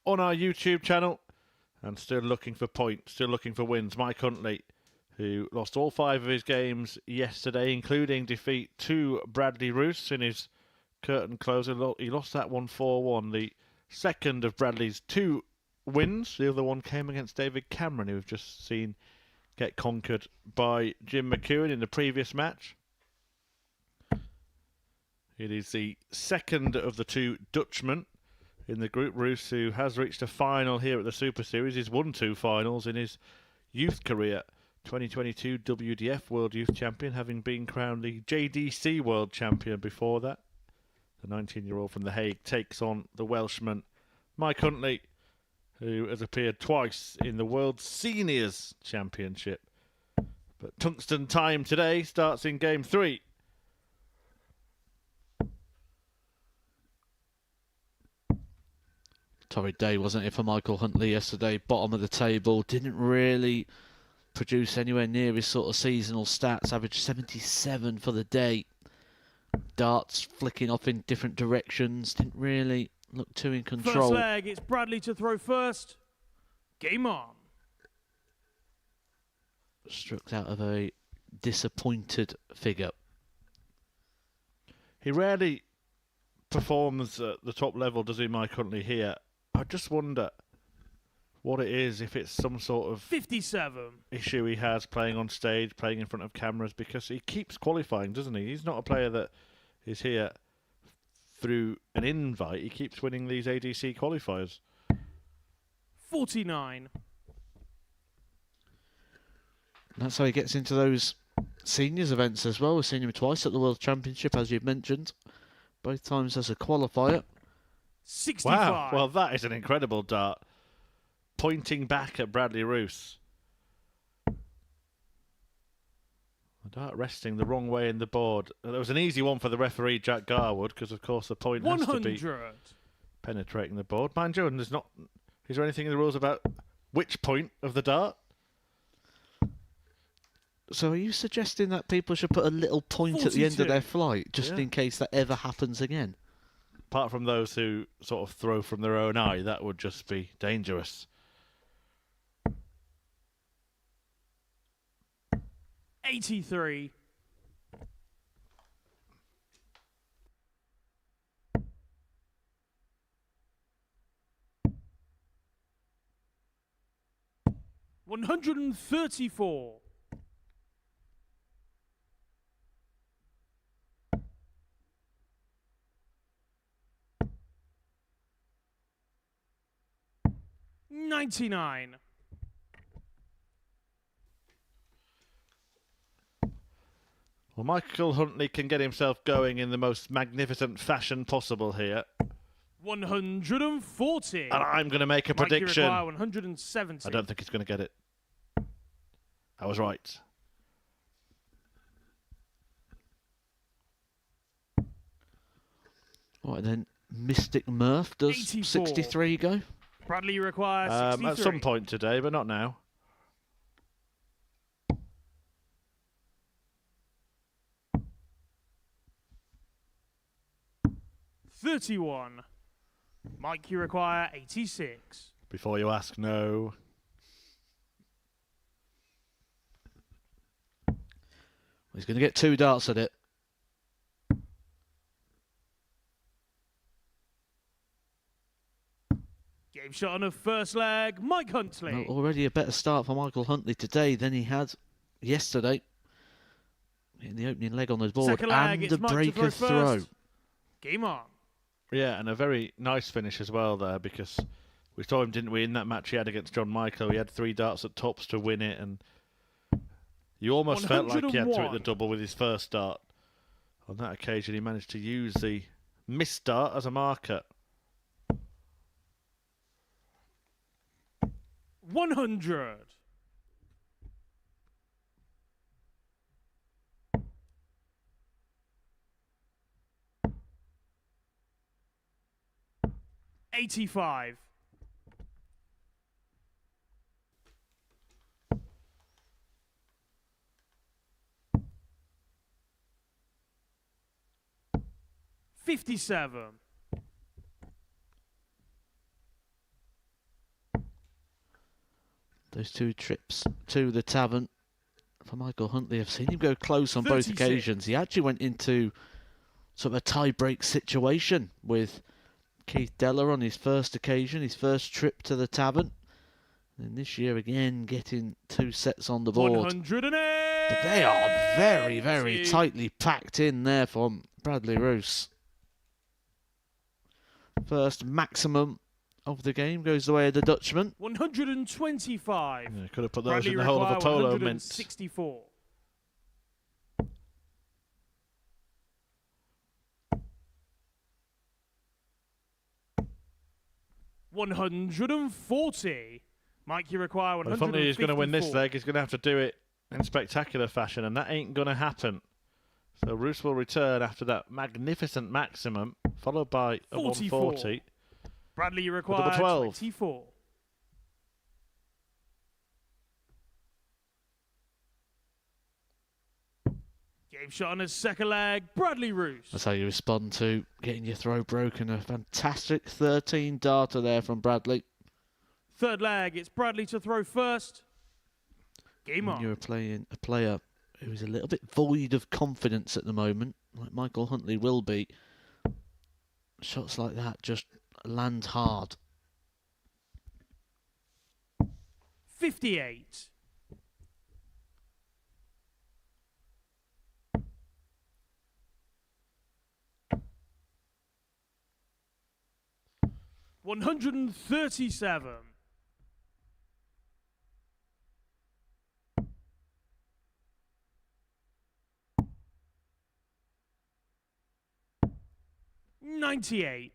on our YouTube channel. And still looking for points, still looking for wins. Mike Huntley, who lost all 5 of his games yesterday, including defeat to Bradley Roose in his curtain closer. He lost that one 4-1, the second of Bradley's 2 wins. The other one came against David Cameron, who we've just seen get conquered by Jim McEwan in the previous match. It is the second of the 2 Dutchmen in the group. Roose, who has reached a final here at the Super Series. He's won 2 finals in his youth career. 2022 WDF World Youth Champion, having been crowned the JDC World Champion before that. The 19-year-old from The Hague takes on the Welshman Mike Huntley, who has appeared twice in the World Seniors Championship. But tungsten time today starts in Game 3. Torrid day, wasn't it, for Michael Huntley yesterday? Bottom of the table, didn't really produce anywhere near his sort of seasonal stats. Averaged 77 for the day. Darts flicking off in different directions. Didn't really look too in control. First leg, it's Bradley to throw first. Game on. Struck out of a disappointed figure. He rarely performs at the top level, does he, Mike Huntley, here? I just wonder what it is, if it's some sort of 57 issue he has playing on stage, playing in front of cameras, because he keeps qualifying, doesn't he? He's not a player that is here through an invite. He keeps winning these ADC qualifiers. 49. That's how he gets into those seniors events as well. We've seen him twice at the World Championship, as you've mentioned. Both times as a qualifier. 65. Wow, well, that is an incredible dart. Pointing back at Bradley Roose. The dart resting the wrong way in the board. There was an easy one for the referee, Jack Garwood, because, of course, the point 100. has to be penetrating the board. Mind you, and is there anything in the rules about which point of the dart? So are you suggesting that people should put a little point at the end of their flight, just in case that ever happens again? Apart from those who sort of throw from their own eye, that would just be dangerous. 83. $134. 99. Well, Michael Huntley can get himself going in the most magnificent fashion possible here. 140. And I'm going to make a Mikey prediction. require 170. I don't think he's going to get it. I was right. Right then, Mystic Murph does 84. 63 go. Bradley requires 63. At some point today, but not now. 31. Mike, you require 86. Before you ask, no. He's going to get 2 darts at it. Game shot on the first leg, Mike Huntley. Well, already a better start for Michael Huntley today than he had yesterday. In the opening leg on the board. Second leg, and it's a Mike to breaker throw throw. first. Game on. Yeah, and a very nice finish as well there, because we saw him, didn't we, in that match he had against John Michael. He had 3 darts at tops to win it, and you almost felt like he had to hit the 101. double with his first dart. On that occasion, he managed to use the missed dart as a marker. 100. 85. 57. Those 2 trips to the tavern for Michael Huntley. I've seen him go close on both 36. occasions. He actually went into sort of a tie-break situation with Keith Deller on his first occasion, his first trip to the tavern. And this year again, getting 2 sets on the board. 108. But they are very, very tightly packed in there from Bradley Roose. First maximum of the game goes the way of the Dutchman. 125. Yeah, could have put those Bradley in the whole of a require polo mint. 164. $140. Mike, you require Well, if 154. Huntley is going to win this leg, he's going to have to do it in spectacular fashion, and that ain't going to happen. So Roose will return after that magnificent maximum, followed by a 44. 140. Bradley, you require double 12. 24. Game shot on his second leg. Bradley Roose. That's how you respond to getting your throw broken. A fantastic 13 darter there from Bradley. Third leg, it's Bradley to throw first. Game When on. you're playing a player who is a little bit void of confidence at the moment, like Michael Huntley will be, shots like that just land hard. 58. $137. $98.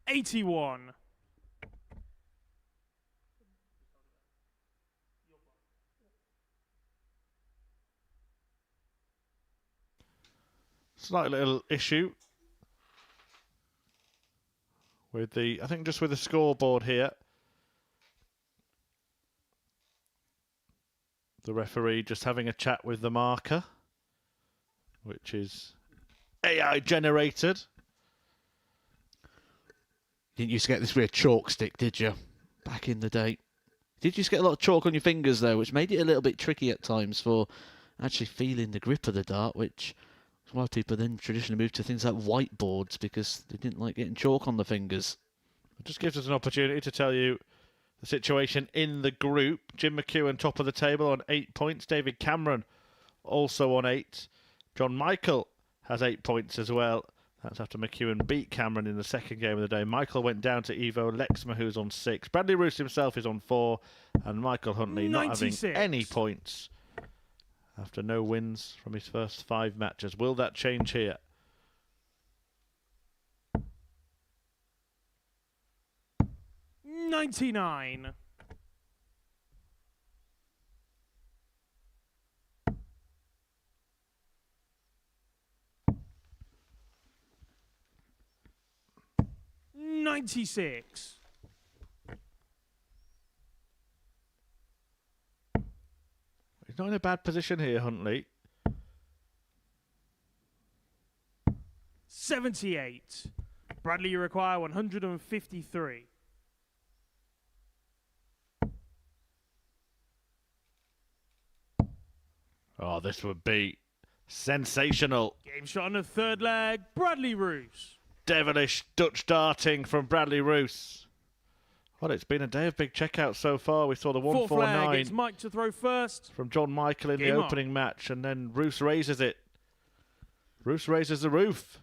$81. Slight little issue with the, I think just with the scoreboard here. The referee just having a chat with the marker, which is AI generated. Didn't used to get this with a chalk stick, did you? Back in the day. Did you just get a lot of chalk on your fingers, though, which made it a little bit tricky at times for actually feeling the grip of the dart, which is why people then traditionally moved to things like whiteboards, because they didn't like getting chalk on the fingers. It just gives us an opportunity to tell you the situation in the group. Jim McEwan top of the table on 8 points. David Cameron also on 8. John Michael has 8 points as well. That's after McEwan beat Cameron in the second game of the day. Michael went down to Evo Lexma, who's on 6. Bradley Roose himself is on 4. And Michael Huntley not having 96. any points after no wins from his first 5 matches. Will that change here? $99. $96. He's not in a bad position here, Huntley. 78. Bradley, you require 153. Oh, this would be sensational. Game shot on the third leg. Bradley Roose. Devilish Dutch darting from Bradley Roose. Well, it's been a day of big checkouts so far. We saw the Fourth leg, 149 it's Mike to throw first. from John Michael in the Game on. opening match, and then Roose raises it. Roose raises the roof.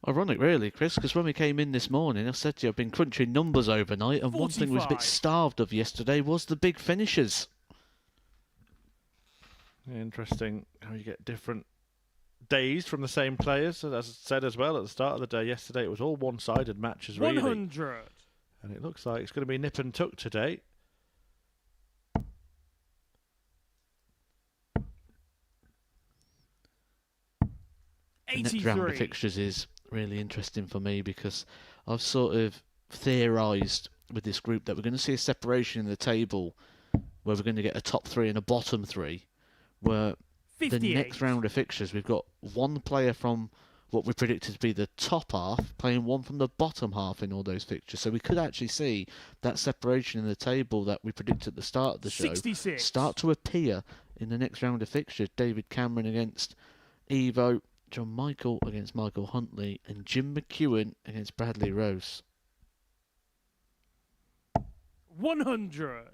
Ironic, really, Chris, because when we came in this morning, I said to you, I've been crunching numbers overnight, and one thing we was a bit 45. starved of yesterday was the big finishes. Interesting how you get different days from the same players. As I said as well at the start of the day yesterday, it was all one-sided matches, really. 100. And it looks like it's going to be nip and tuck today. The next round of 83. fixtures is really interesting for me because I've sort of theorised with this group that we're going to see a separation in the table where we're going to get a top 3 and a bottom 3, where 58. the next round of fixtures we've got one player from what we predicted to be the top half playing one from the bottom half in all those fixtures. So we could actually see that separation in the table that we predicted at the start of the show 66. start to appear in the next round of fixtures. David Cameron against Evo, John Michael against Michael Huntley, and Jim McEwan against Bradley Roose. 100.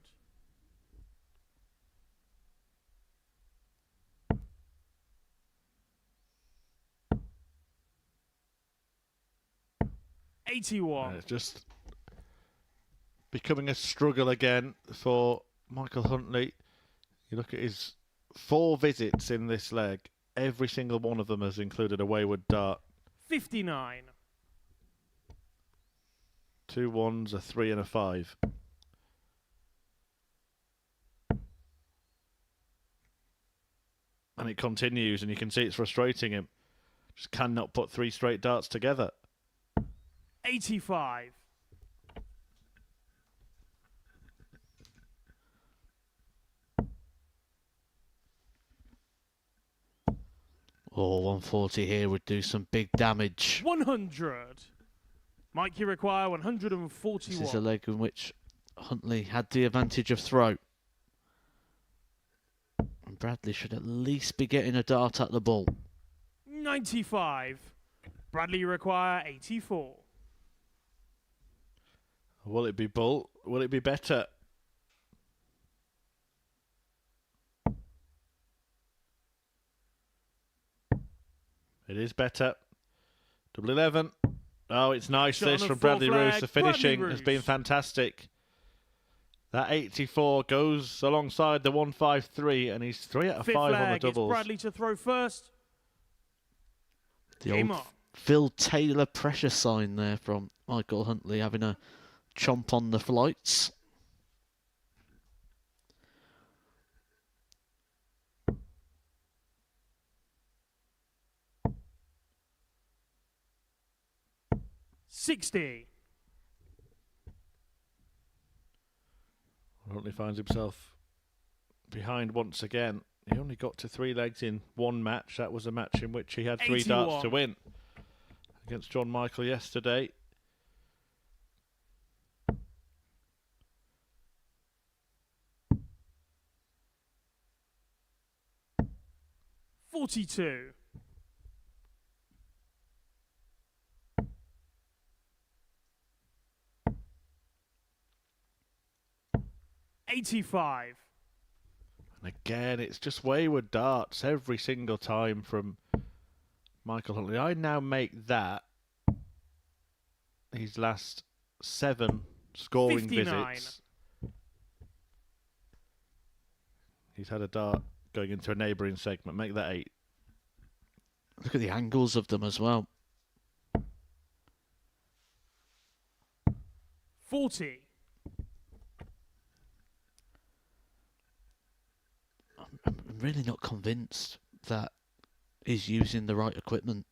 $81. It's just becoming a struggle again for Michael Huntley. You look at his 4 visits in this leg. Every single one of them has included a wayward dart. 59. 2 1s, a 3 and a 5. And it continues, and you can see it's frustrating him. Just cannot put 3 straight darts together. 85. Oh, 140 here would do some big damage. 100. Mike, you require 141. This is a leg in which Huntley had the advantage of throw. And Bradley should at least be getting a dart at the ball. 95. Bradley, you require 84. Will it be Bull? Will it be better? It is better. Double 11. Oh, it's nice Shot this on from a Bradley fourth Roose. leg. The finishing Bradley has been Roose. fantastic. That 84 goes alongside the 153, and he's 3 out of 5th 5 on the leg, it's doubles. Bradley to throw first. The Game old on. Phil Taylor pressure sign there from Michael Huntley, having a chomp on the flights. $60. Huntley finds himself behind once again. He only got to 3 legs in one match. That was a match in which he had 3 darts to 81. win against John Michael yesterday. $42. $85. And again, it's just wayward darts every single time from Michael Huntley. I now make that his last 7 scoring 59. visits. He's had a dart going into a neighbouring segment. Make that 8. Look at the angles of them as well. 40. I'm really not convinced that he's using the right equipment.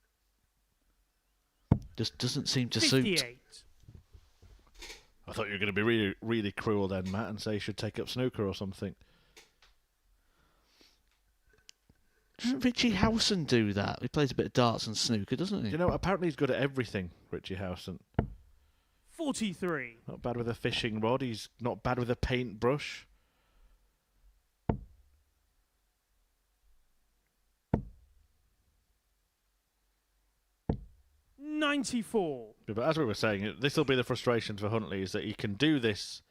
Just doesn't seem to suit. 58. I thought you were going to be really, really cruel then, Matt, and say he should take up snooker or something. Doesn't Richie Howson do that? He plays a bit of darts and snooker, doesn't he? You know, apparently he's good at everything, Richie Howson. 43. Not bad with a fishing rod. He's not bad with a paintbrush. $94. But as we were saying, this will be the frustration for Huntley, is that he can do this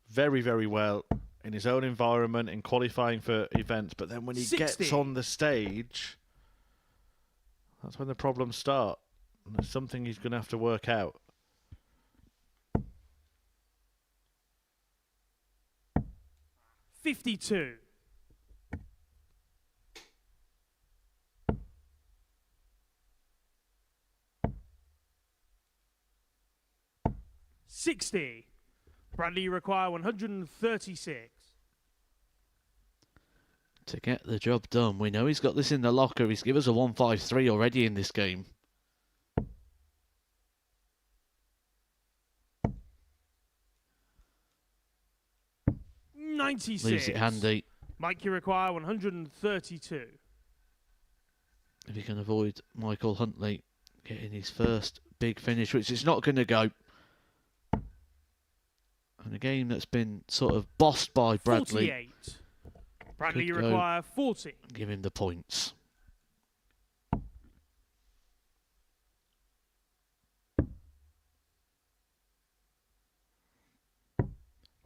very, very well in his own environment, in qualifying for events, but then when he 60. gets on the stage, that's when the problems start. And it's something he's going to have to work out. $52. $60. Bradley, you require 136. To get the job done. We know he's got this in the locker. He's given us a 153 already in this game. 96. Leaves it handy Mike, you require 132. if he can avoid Michael Huntley getting his first big finish, which is not going to go. And a game that's been sort of bossed by Bradley. 48. Bradley, you Could go. require 40. Give him the points.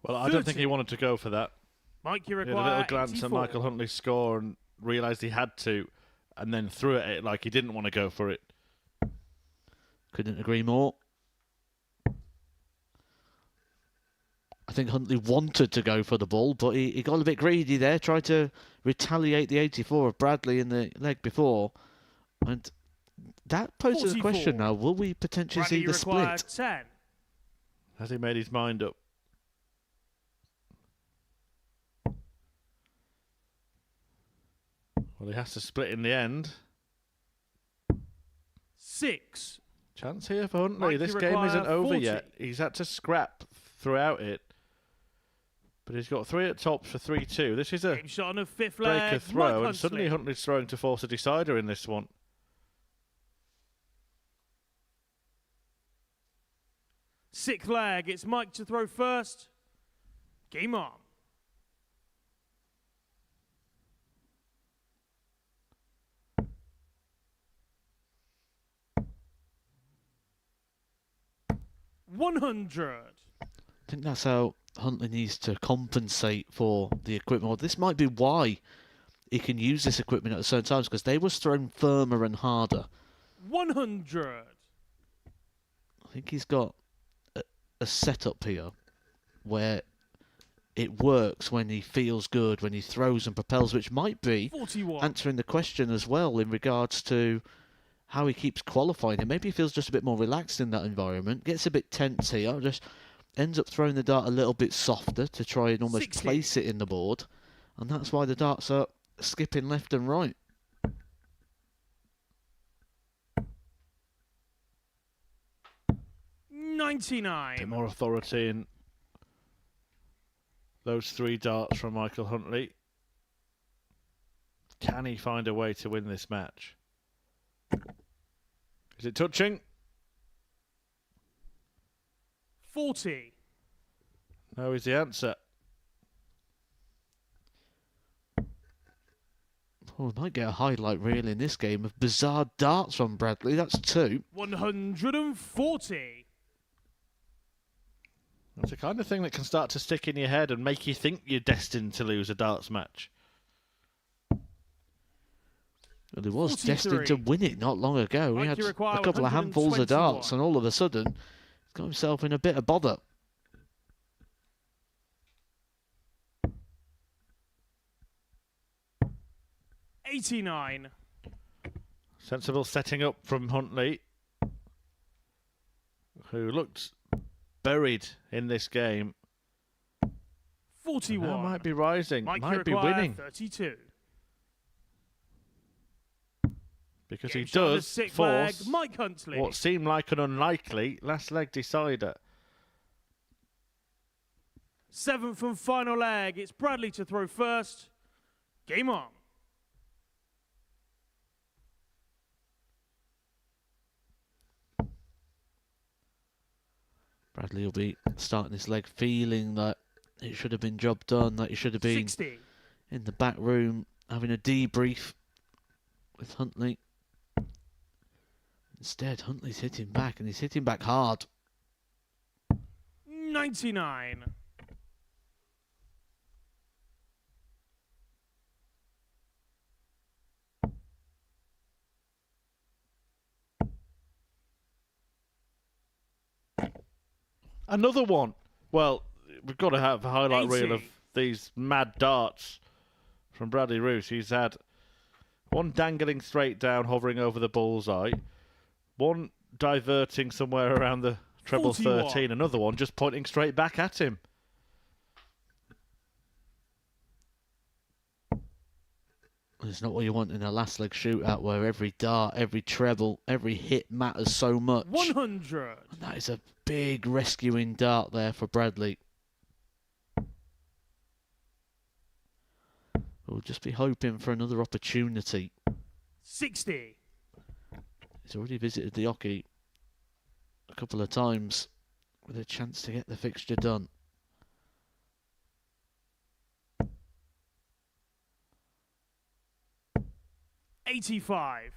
Well, I don't think 30. he wanted to go for that. Mike, you He had a require little glance 84. at Michael Huntley's score and realised he had to, and then threw at it like he didn't want to go for it. Couldn't agree more. I think Huntley wanted to go for the ball, but he got a bit greedy there, tried to retaliate the 84 of Bradley in the leg before. And that poses a 44. question now. Will we potentially Bradley, see you the require split? 10. Has he made his mind up? Well, he has to split in the end. 6. Chance here for Huntley. Mike, This you game require isn't over 40. yet. He's had to scrap throughout it. But he's got 3 at tops for 3-2. This is a Game shot on the fifth breaker leg. throw, Mike and suddenly Huntley. Huntley's throwing to force a decider in this one. Sixth leg. It's Mike to throw first. Game on. $100. I think that's how Huntley needs to compensate for the equipment. Well, this might be why he can use this equipment at certain times, because they was thrown firmer and harder. 100. I think he's got a setup here where it works when he feels good, when he throws and propels, which might be 41. answering the question as well in regards to how he keeps qualifying. And maybe he feels just a bit more relaxed in that environment, gets a bit tense here, just ends up throwing the dart a little bit softer to try and almost 60. place it in the board. And that's why the darts are skipping left and right. A 99. bit more authority in those 3 darts from Michael Huntley. Can he find a way to win this match? Is it touching? 40. No is the answer. Oh, we might get a highlight reel in this game of bizarre darts from Bradley. That's 2. 140. It's the kind of thing that can start to stick in your head and make you think you're destined to lose a darts match. Well, he was 43. destined to win it not long ago. He Mike, had you require a couple of handfuls of darts, 121. and all of a sudden, he's got himself in a bit of bother. $89. Sensible setting up from Huntley, who looked buried in this game. 41. Now might be rising, Mike, you might be require winning, 32. because Game he shot on the does sixth leg. force Mike Huntley. what seemed like an unlikely last leg decider. 7th and final leg. It's Bradley to throw first. Game on. Bradley will be starting this leg feeling that it should have been job done, that he should have been 60. in the back room having a debrief with Huntley. Instead, Huntley's hitting back, and he's hitting back hard. 99. Another one. Well, we've got to have a highlight reel 80. of these mad darts from Bradley Roose. He's had one dangling straight down, hovering over the bullseye. One diverting somewhere around the treble 41. 13. Another one just pointing straight back at him. It's not what you want in a last leg shootout where every dart, every treble, every hit matters so much. 100. And that is a big rescuing dart there for Bradley. we'll just be hoping for another opportunity. 60. He's already visited the hockey a couple of times with a chance to get the fixture done. $85. I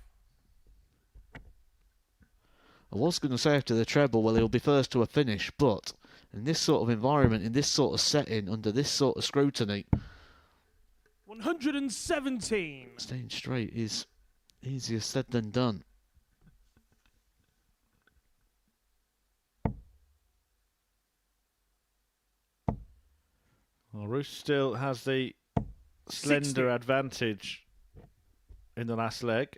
was going to say after the treble, well, he'll be first to a finish, but in this sort of environment, in this sort of setting, under this sort of scrutiny, 117. staying straight is easier said than done. Well, Roose still has the slender 60. advantage in the last leg.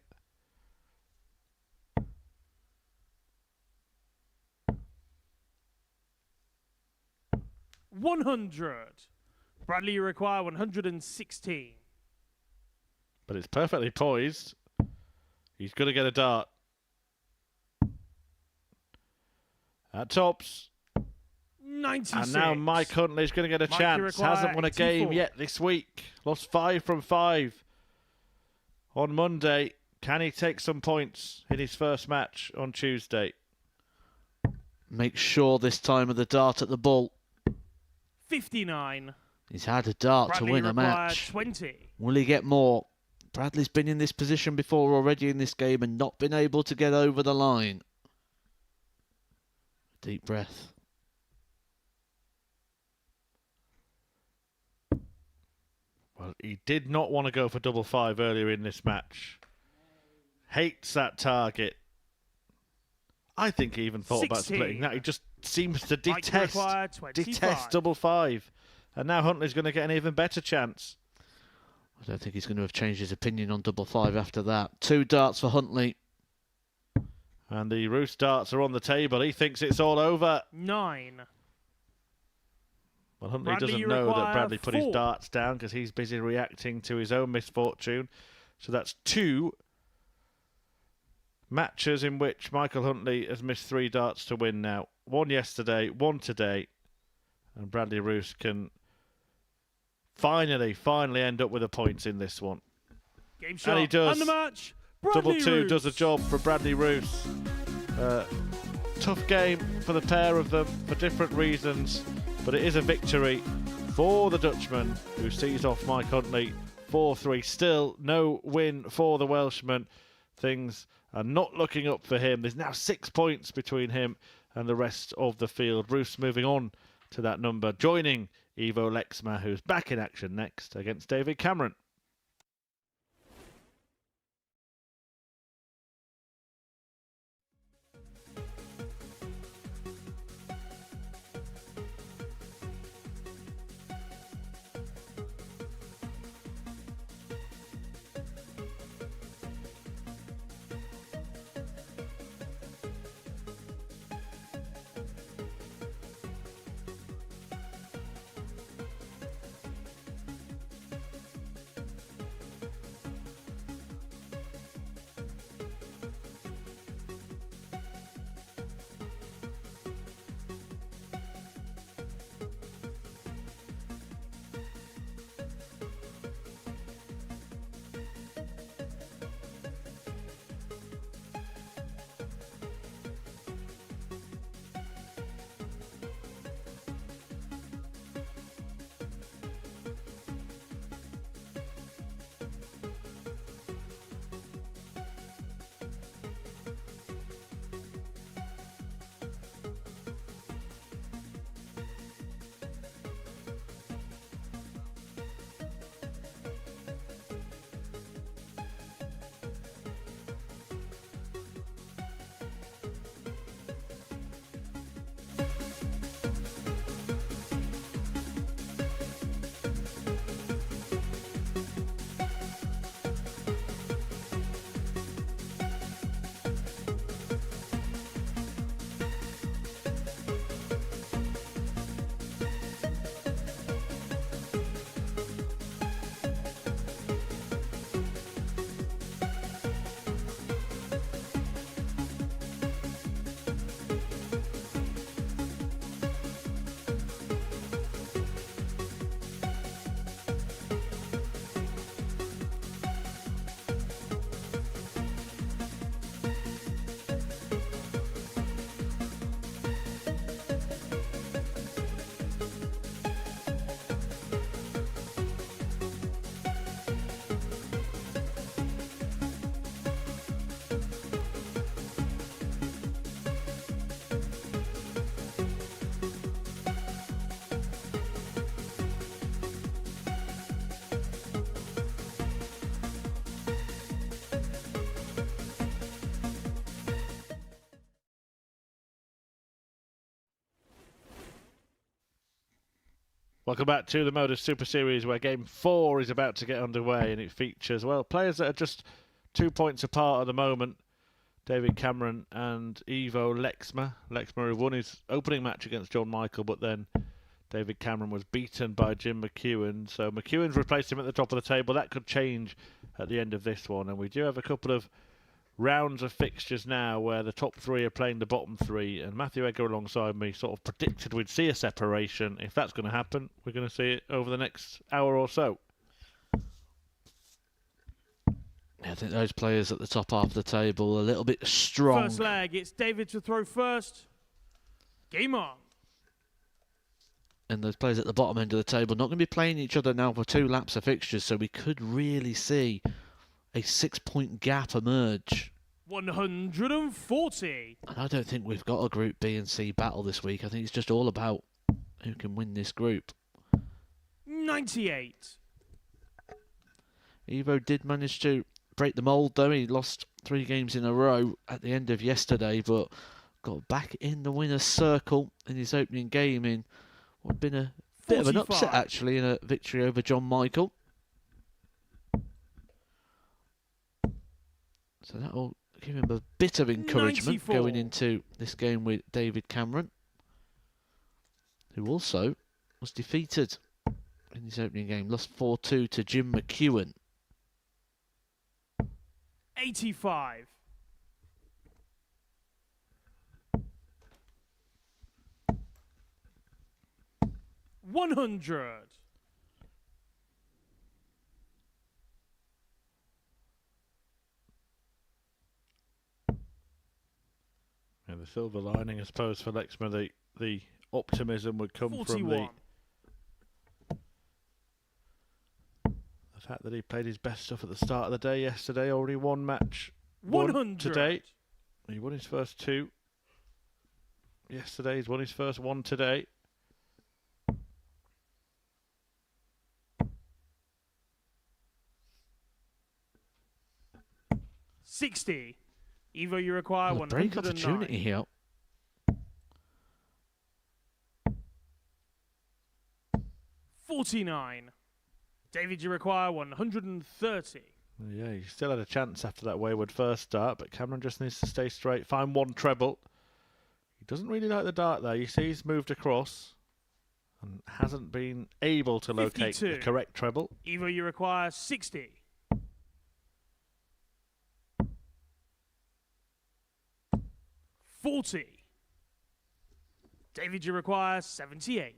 $100. Bradley, you require 116. But it's perfectly poised. He's going to get a dart. At tops. 96. And now Mike Huntley's going to get a Mike, you chance. require Hasn't won a game 84. yet this week. Lost 5 from 5 on Monday. Can he take some points in his first match on Tuesday? Make sure this time of the dart at the ball. 59. He's had a dart Bradley, to win you a require match. 20. Will he get more? Bradley's been in this position before already in this game and not been able to get over the line. Deep breath. Well, he did not want to go for double 5 earlier in this match. Hates that target. I think he even thought about 16. splitting that. He just seems to Mike, you detest require 25. double 5. And now Huntley's going to get an even better chance. I don't think he's going to have changed his opinion on double 5 after that. 2 darts for Huntley. And the Roose darts are on the table. He thinks it's all over. 9. Well, Huntley Bradley, doesn't you know that require Bradley put his 4. darts down because he's busy reacting to his own misfortune. So that's 2 matches in which Michael Huntley has missed 3 darts to win now. 1 yesterday, 1 today. And Bradley Roose can finally end up with the points in this one. Game shot. And he does. And the match. Double Bradley 2 Roose. does the job for Bradley Roose. Tough game for the pair of them for different reasons, but it is a victory for the Dutchman who sees off Mike Huntley 4-3. Still no win for the Welshman. Things are not looking up for him. There's now 6 points between him and the rest of the field. Roose moving on to that number, joining Ivo Lexma, who's back in action next against David Cameron. Welcome back to the MODUS Super Series, where Game 4 is about to get underway, and it features, well, players that are just 2 points apart at the moment. David Cameron and Ivo Lexma. Lexma, who won his opening match against John Michael, but then David Cameron was beaten by Jim McEwan. So McEwan's replaced him at the top of the table. That could change at the end of this one. And we do have a couple of rounds of fixtures now where the top three are playing the bottom three, and Matthew Egger alongside me sort of predicted we'd see a separation. If that's going to happen, we're going to see it over the next hour or so. I think those players at the top half of the table are a little bit strong. First leg, it's David to throw first. Game on. And those players at the bottom end of the table not going to be playing each other now for 2 laps of fixtures, so we could really see a 6-point gap emerge. 140. And I don't think we've got a Group B and C battle this week. I think it's just all about who can win this group. 98. Ivo did manage to break the mould, though. He lost 3 games in a row at the end of yesterday, but got back in the winner's circle in his opening game in what had been a bit of an upset, actually, in a victory over John Michael. So that will give him a bit of encouragement 94. going into this game with David Cameron, who also was defeated in his opening game. Lost 4-2 to Jim McEwan. 85. 100. And the silver lining, I suppose, for Lexma, the optimism would come 41. from the fact that he played his best stuff at the start of the day yesterday. Already one match 100 today. He won his first 2 yesterday. He's won his first 1 today. $60. Ivo, you require Well, a break 109. opportunity here. $49. David, you require 130. Yeah, he still had a chance after that wayward first start, but Cameron just needs to stay straight, find 1 treble. He doesn't really like the dart there. You see he's moved across and hasn't been able to locate 52. the correct treble. Ivo, you require 60. $40. David, you require 78.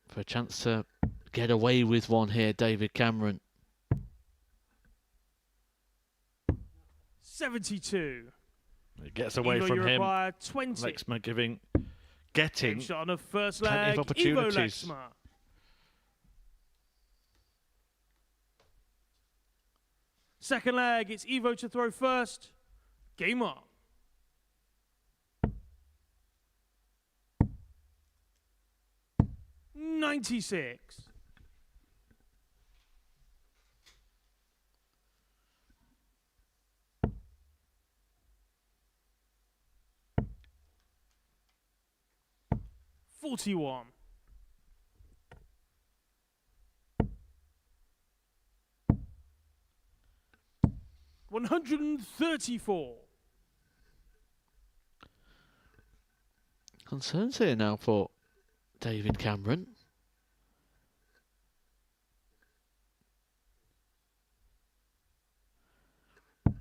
For a chance to get away with one here, David Cameron. 72. It gets away Ivo, from you him. require 20. Lexma getting Game shot on the first plenty leg. of opportunities. Ivo Lexma. Second leg, it's Ivo to throw first. Game on. $96. $41. $134. Concerns here now for David Cameron.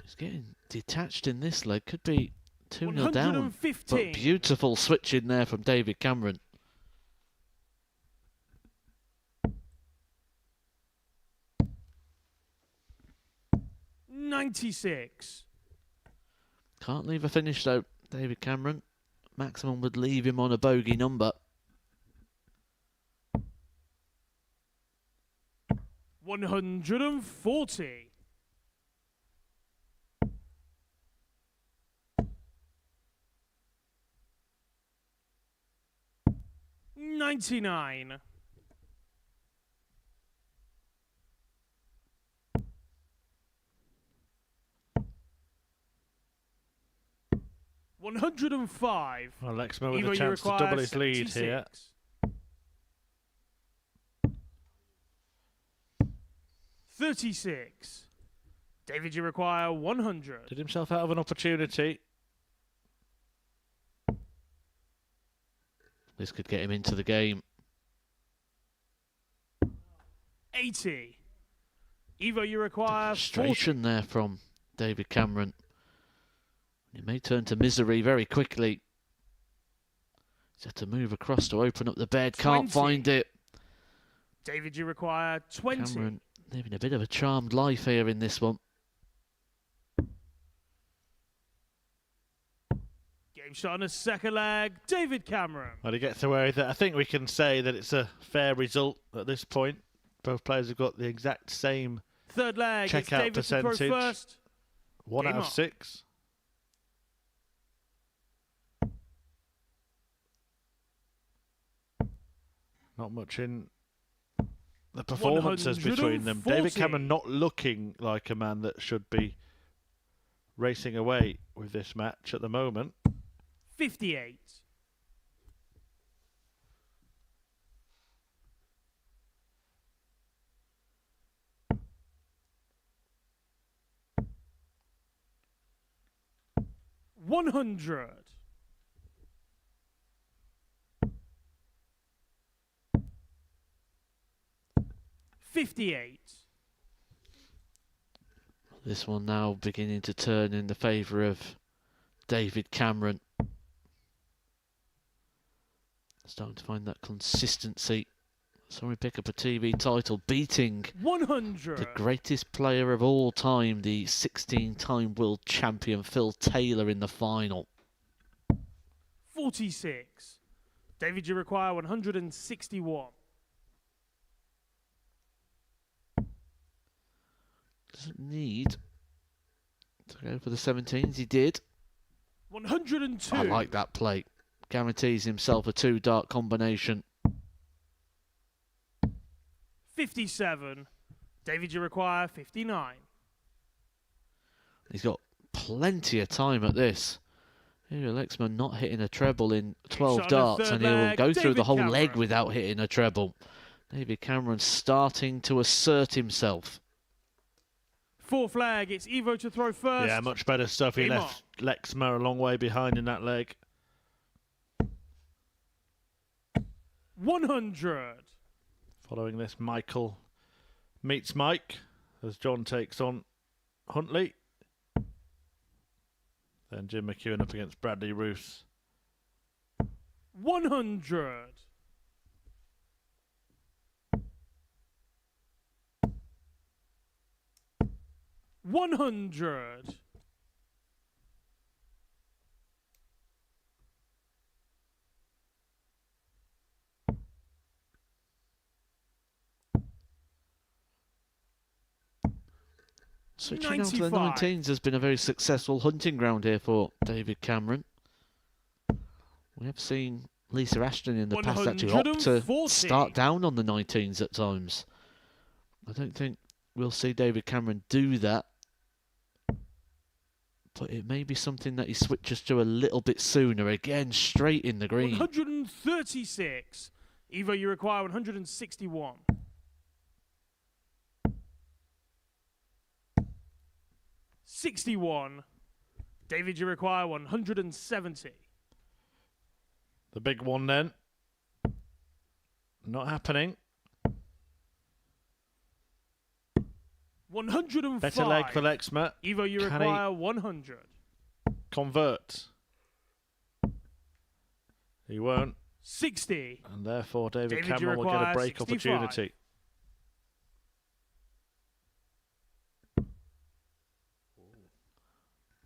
He's getting detached in this leg. Could be 2-0 down. 115. But beautiful switch in there from David Cameron. $96. Can't leave a finish though, David Cameron. Maximum would leave him on a bogey number. 140. $99. 105. Well, Lexma with Evo, a you chance to require double his lead 76. here. 36. David, you require 100. Did himself out of an opportunity. This could get him into the game. 80. Evo, you require 40. Frustration there from David Cameron. It may turn to misery very quickly. He's had to move across to open up the bed. 20. Can't find it. David, you require 20. Cameron living a bit of a charmed life here in this one. Game shot on a second leg. David Cameron. Well, he gets away with it. I think we can say that it's a fair result at this point. Both players have got the exact same Third leg. It's checkout David to throw percentage. first. 1 Game out of on. 6. Not much in the performances between them. 140. David Cameron not looking like a man that should be racing away with this match at the moment. 58. $100. 58. This one now beginning to turn in the favour of David Cameron. Starting to find that consistency. So we pick up a TV title, beating 100. the greatest player of all time, the 16-time world champion Phil Taylor in the final. 46. David, you require 161. Doesn't need to go for the 17s. He did. 102. I like that play. Guarantees himself a 2-dart combination. 57. David, you require 59. He's got plenty of time at this. Here, Lexma not hitting a treble in 12 shot on the darts, third and he will leg. go through the David whole leg Cameron. without hitting a treble. David Cameron starting to assert himself. Fourth leg, it's Evo to throw first. Yeah, much better stuff. He Game left Lexma a long way behind in that leg. 100. Following this, Michael meets Mike as John takes on Huntley. Then Jim McEwan up against Bradley Roose. 100. 100. Switching out to the 95. 19s has been a very successful hunting ground here for David Cameron. We have seen Lisa Ashton in the past actually opt to 140. start down on the 19s at times. I don't think we'll see David Cameron do that. But it may be something that he switches to a little bit sooner. Again, straight in the green. 136. Evo, you require 161. 61. David, you require 170. The big one then. Not happening. 105. Better leg for Lexma. Evo, you Can he require 100. convert? He won't. 60. And therefore David David, you Cameron will get a require break 65. opportunity.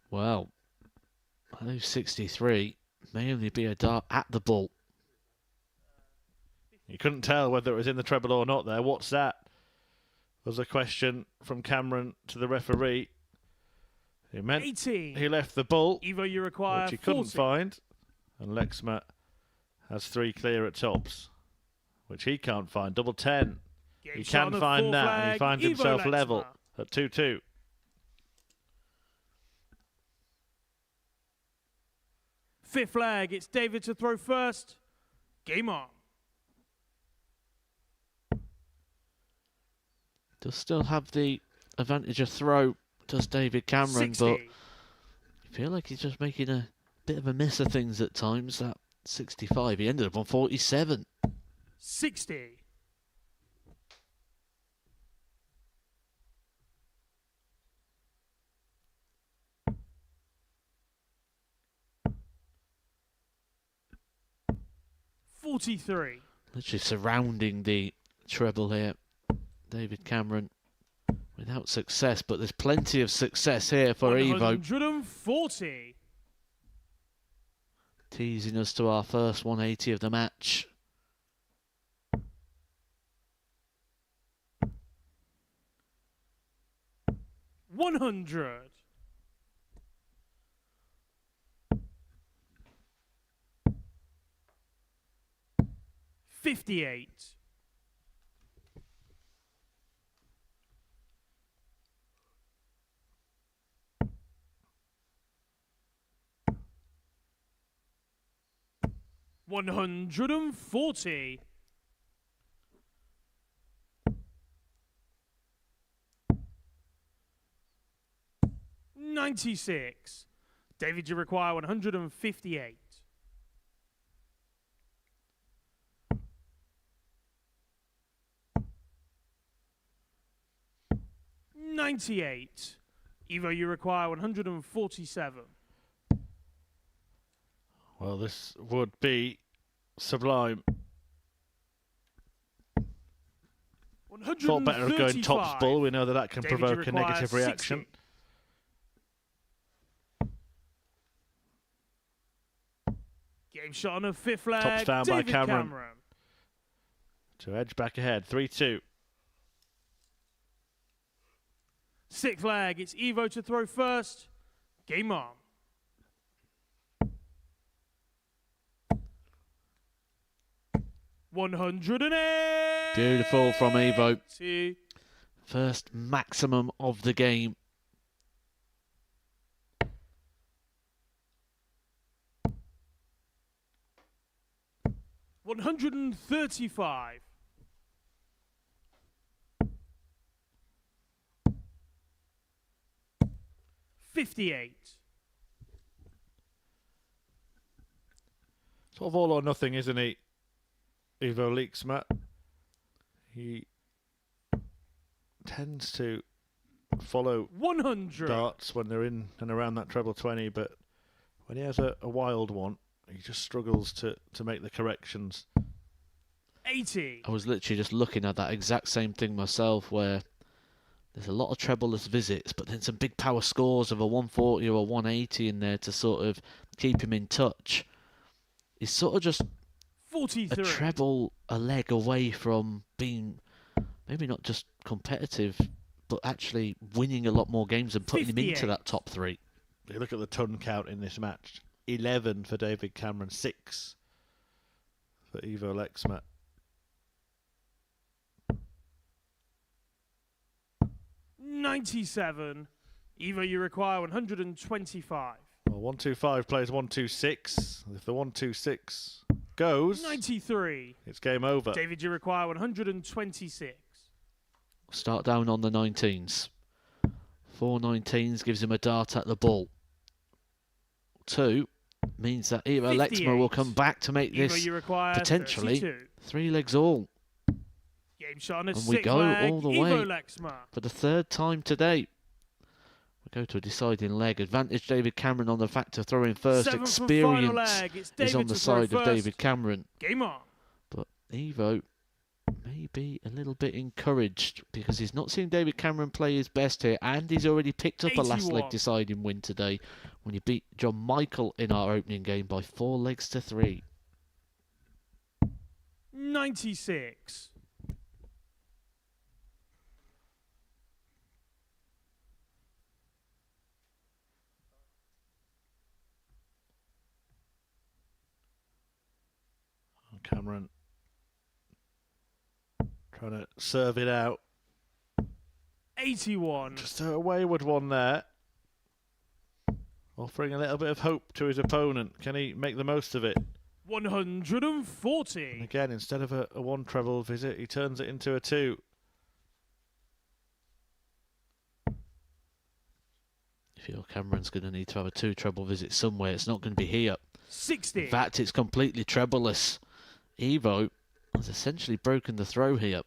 Well, I know 63 may only be a dart at the ball. You couldn't tell whether it was in the treble or not there. What's that? Was a question from Cameron to the referee. It meant 80. he left the ball, Evo, you require which he couldn't 40. find. And Lexma has 3 clear at tops, which he can't find. Double 10. Game He shot on can the find fourth that, and he leg. finds Evo himself Lexma. level at 2-2. Fifth leg, it's David to throw first. Game on. Does still have the advantage of throw, does David Cameron, 60. but I feel like he's just making a bit of a mess of things at times. That 65, he ended up on 47. 60. $43. Literally surrounding the treble here. David Cameron without success, but there's plenty of success here for Evo. 140. Teasing us to our first 180 of the match. $100. $58. $140. $96. David, you require 158. $98. Evo, you require 147. Well, this would be sublime. Thought better of going tops bull. We know that that can David, provoke a negative 60. reaction. Game shot on a fifth leg. Tops found by David Cameron. To edge back ahead, 3-2. Sixth leg, it's Evo to throw first. Game on. $108. Beautiful from Evo. First maximum of the game. $135. $58. Sort of all or nothing, isn't he? Evo Lexma. He tends to follow 100. darts when they're in and around that treble 20, but when he has a wild one, he just struggles to make the corrections. 80. I was literally just looking at that exact same thing myself, where there's a lot of trebleless visits, but then some big power scores of a 140 or a 180 in there to sort of keep him in touch. He's sort of just 43. a treble a leg away from being maybe not just competitive, but actually winning a lot more games and putting him into 58. that top three. You look at the ton count in this match. 11 for David Cameron, 6 for Evo Lexma. $97. Evo, you require 125. Well, 125 plays 126. If the 126 goes, 93. it's game over. David, you require 126. Start down on the 19s. 4 19s gives him a dart at the ball. 2 means that Evo Lexma will come back to make Evo, this you require potentially 32. 3 legs all. Game shot on a And we sixth go leg. all the Evo way. Lexma. For the 3rd time today. We go to a deciding leg. Advantage David Cameron on the fact of throwing first. Seventh and final Experience leg. It's is David on the to throw side of first. David Cameron. Game on. But Evo may be a little bit encouraged because he's not seen David Cameron play his best here, and he's already picked up a last 81. leg deciding win today when he beat John Michael in our opening game by 4 legs to 3. 96. Cameron trying to serve it out. 81. Just a wayward one there. offering a little bit of hope to his opponent. Can he make the most of it? 140. And again, instead of a one treble visit, he turns it into a two. I feel Cameron's going to need to have a two treble visit somewhere. It's not going to be here. 60. In fact, it's completely trebleless. Evo has essentially broken the throw here.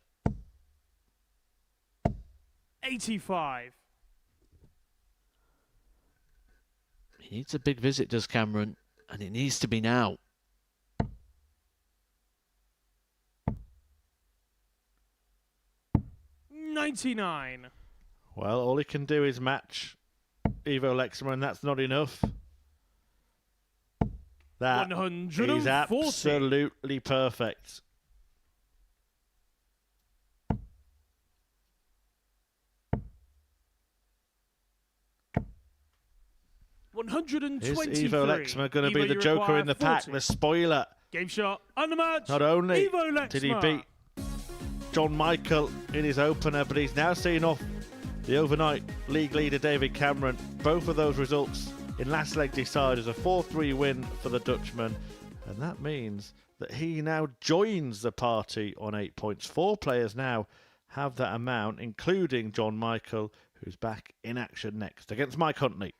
85. He needs a big visit, does Cameron, and it needs to be now. $99. Well, all he can do is match Evo Lexma, and that's not enough. That 140. is absolutely perfect. Is 123. Evo Lexma going to be Evo, the you joker require in the pack, 40. the spoiler? Game shot. Undermatch. Not only Evo Lexma. did he beat John Michael in his opener, but he's now seen off the overnight league leader David Cameron. Both of those results in last leg deciders, a 4-3 win for the Dutchman, and that means that he now joins the party on 8 points. 4 players now have that amount, including John Michael, who's back in action next against Mike Huntley.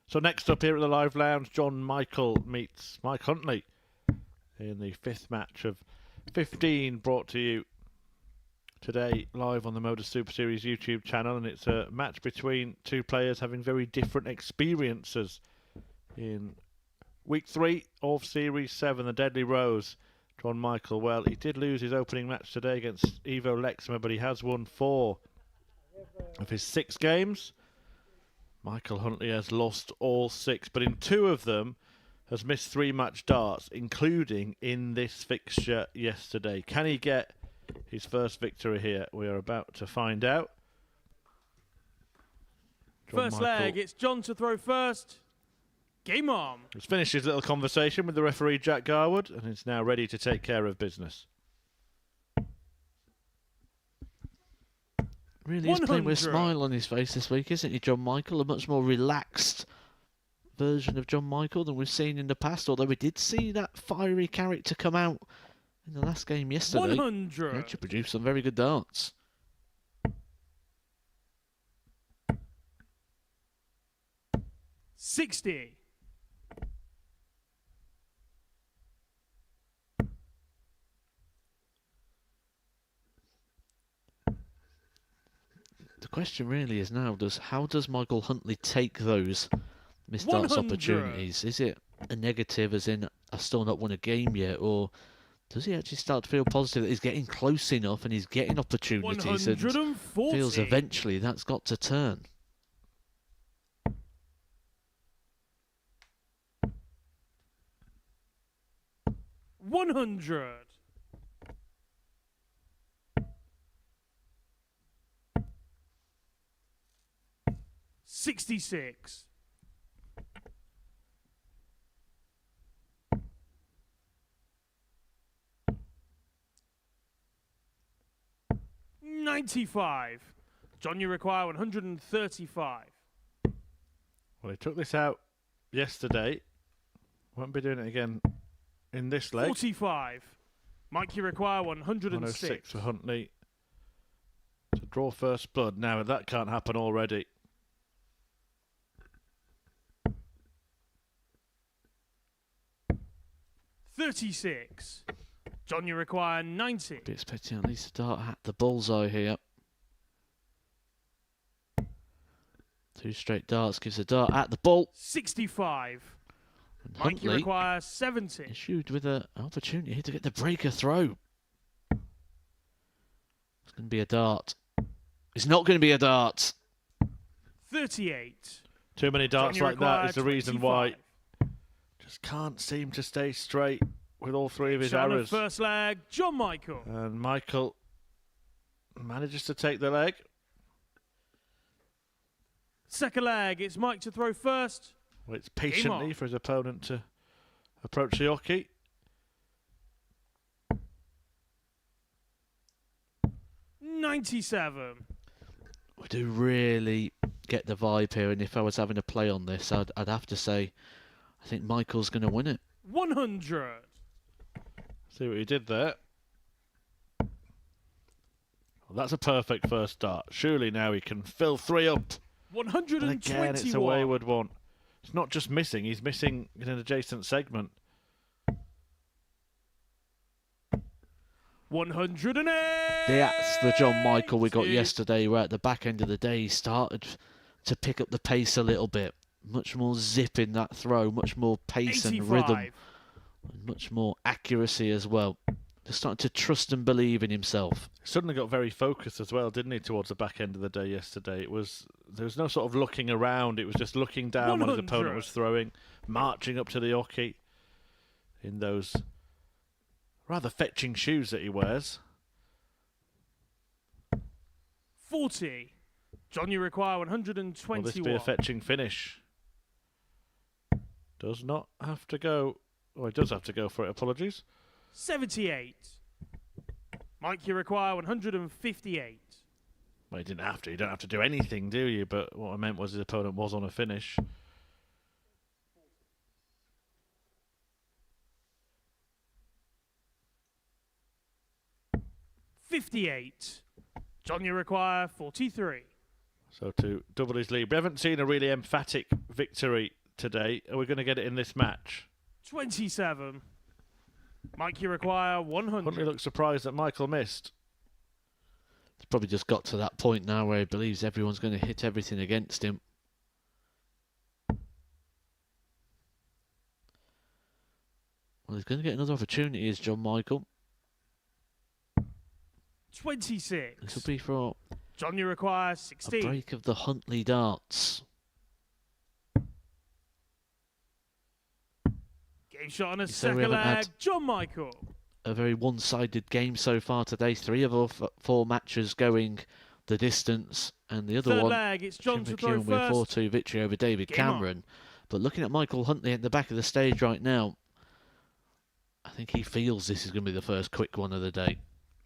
So next up here at the Live Lounge, John Michael meets Mike Huntley in the 5th match of 15 brought to you today live on the MODUS Super Series YouTube channel, and it's a match between two players having very different experiences in week 3 of Series 7, the Deadly Rose. John Michael, well, he did lose his opening match today against Evo Lexma, but he has won 4 of his 6 games. Michael Huntley has lost all 6, but in 2 of them has missed 3 match darts, including in this fixture yesterday. Can he get his first victory here? We are about to find out. First leg, it's John to throw first. Game on. He's finished his little conversation with the referee, Jack Garwood, and is now ready to take care of business. Really is playing with a 100. smile on his face this week, isn't he, John Michael? A much more relaxed version of John Michael than we've seen in the past, although we did see that fiery character come out in the last game yesterday. 100. He actually produced some very good darts. $60. The question really is now, how does Michael Huntley take those missed darts 100. opportunities? Is it a negative, as in, I've still not won a game yet, or does he actually start to feel positive that he's getting close enough and he's getting opportunities and 140. feels eventually that's got to turn? $100. $66. $95. John, you require 135. Well, he took this out yesterday. Won't be doing it again in this leg. 45. Mike, you require 106. 106 for Huntley to draw first blood. Now, that can't happen already. $36. John, you require 90. Be expecting at least a dart at the bullseye here. 2 straight darts gives a dart at the ball. 65. And Mike, you Huntley require 70. issued with an opportunity here to get the breaker throw. It's going to be a dart. It's not going to be a dart. 38. Too many darts John, you like that require is the reason why 25. just can't seem to stay straight with all 3 of his Shot on the arrows. first leg, John Michael. And Michael manages to take the leg. Second leg, it's Mike to throw first. Waits patiently for his opponent to approach the hockey. $97. We do really get the vibe here, and if I was having a play on this, I'd have to say I think Michael's going to win it. 100. See what he did there. Well, that's a perfect first dart. Surely now he can fill 3 up. 121. And again, it's a wayward one. It's not just missing, he's missing in an adjacent segment. 108. That's the John Michael we got yesterday, where at the back end of the day he started to pick up the pace a little bit. Much more zip in that throw, much more pace 85. and rhythm, and much more accuracy as well. Just starting to trust and believe in himself. Suddenly got very focused as well, didn't he, towards the back end of the day yesterday. There was no sort of looking around, it was just looking down when his 100. opponent was throwing, marching up to the hockey in those rather fetching shoes that he wears. 40. John, you require 121. Will this be a fetching finish? Does not have to go. Oh, he does have to go for it, apologies. 78. Mike, you require 158. Well, he didn't have to. You don't have to do anything, do you? But what I meant was his opponent was on a finish. $58. John, you require 43. So to double his lead. We haven't seen a really emphatic victory today. Are we going to get it in this match? 27. Mike, you require 100. Huntley looks surprised that Michael missed. He's probably just got to that point now where he believes everyone's going to hit everything against him. Well, he's going to get another opportunity, is John Michael. 26. This will be for John, you require a 16. break of the Huntley darts. Game shot on a So we second haven't leg, had John Michael. A very one-sided game so far today. 3 of our 4 matches going the distance, and the other Third one, leg, it's John Jim to throw McEwan with a first. 4-2 victory over David Game on. Cameron. But looking at Michael Huntley at the back of the stage right now, I think he feels this is going to be the first quick one of the day.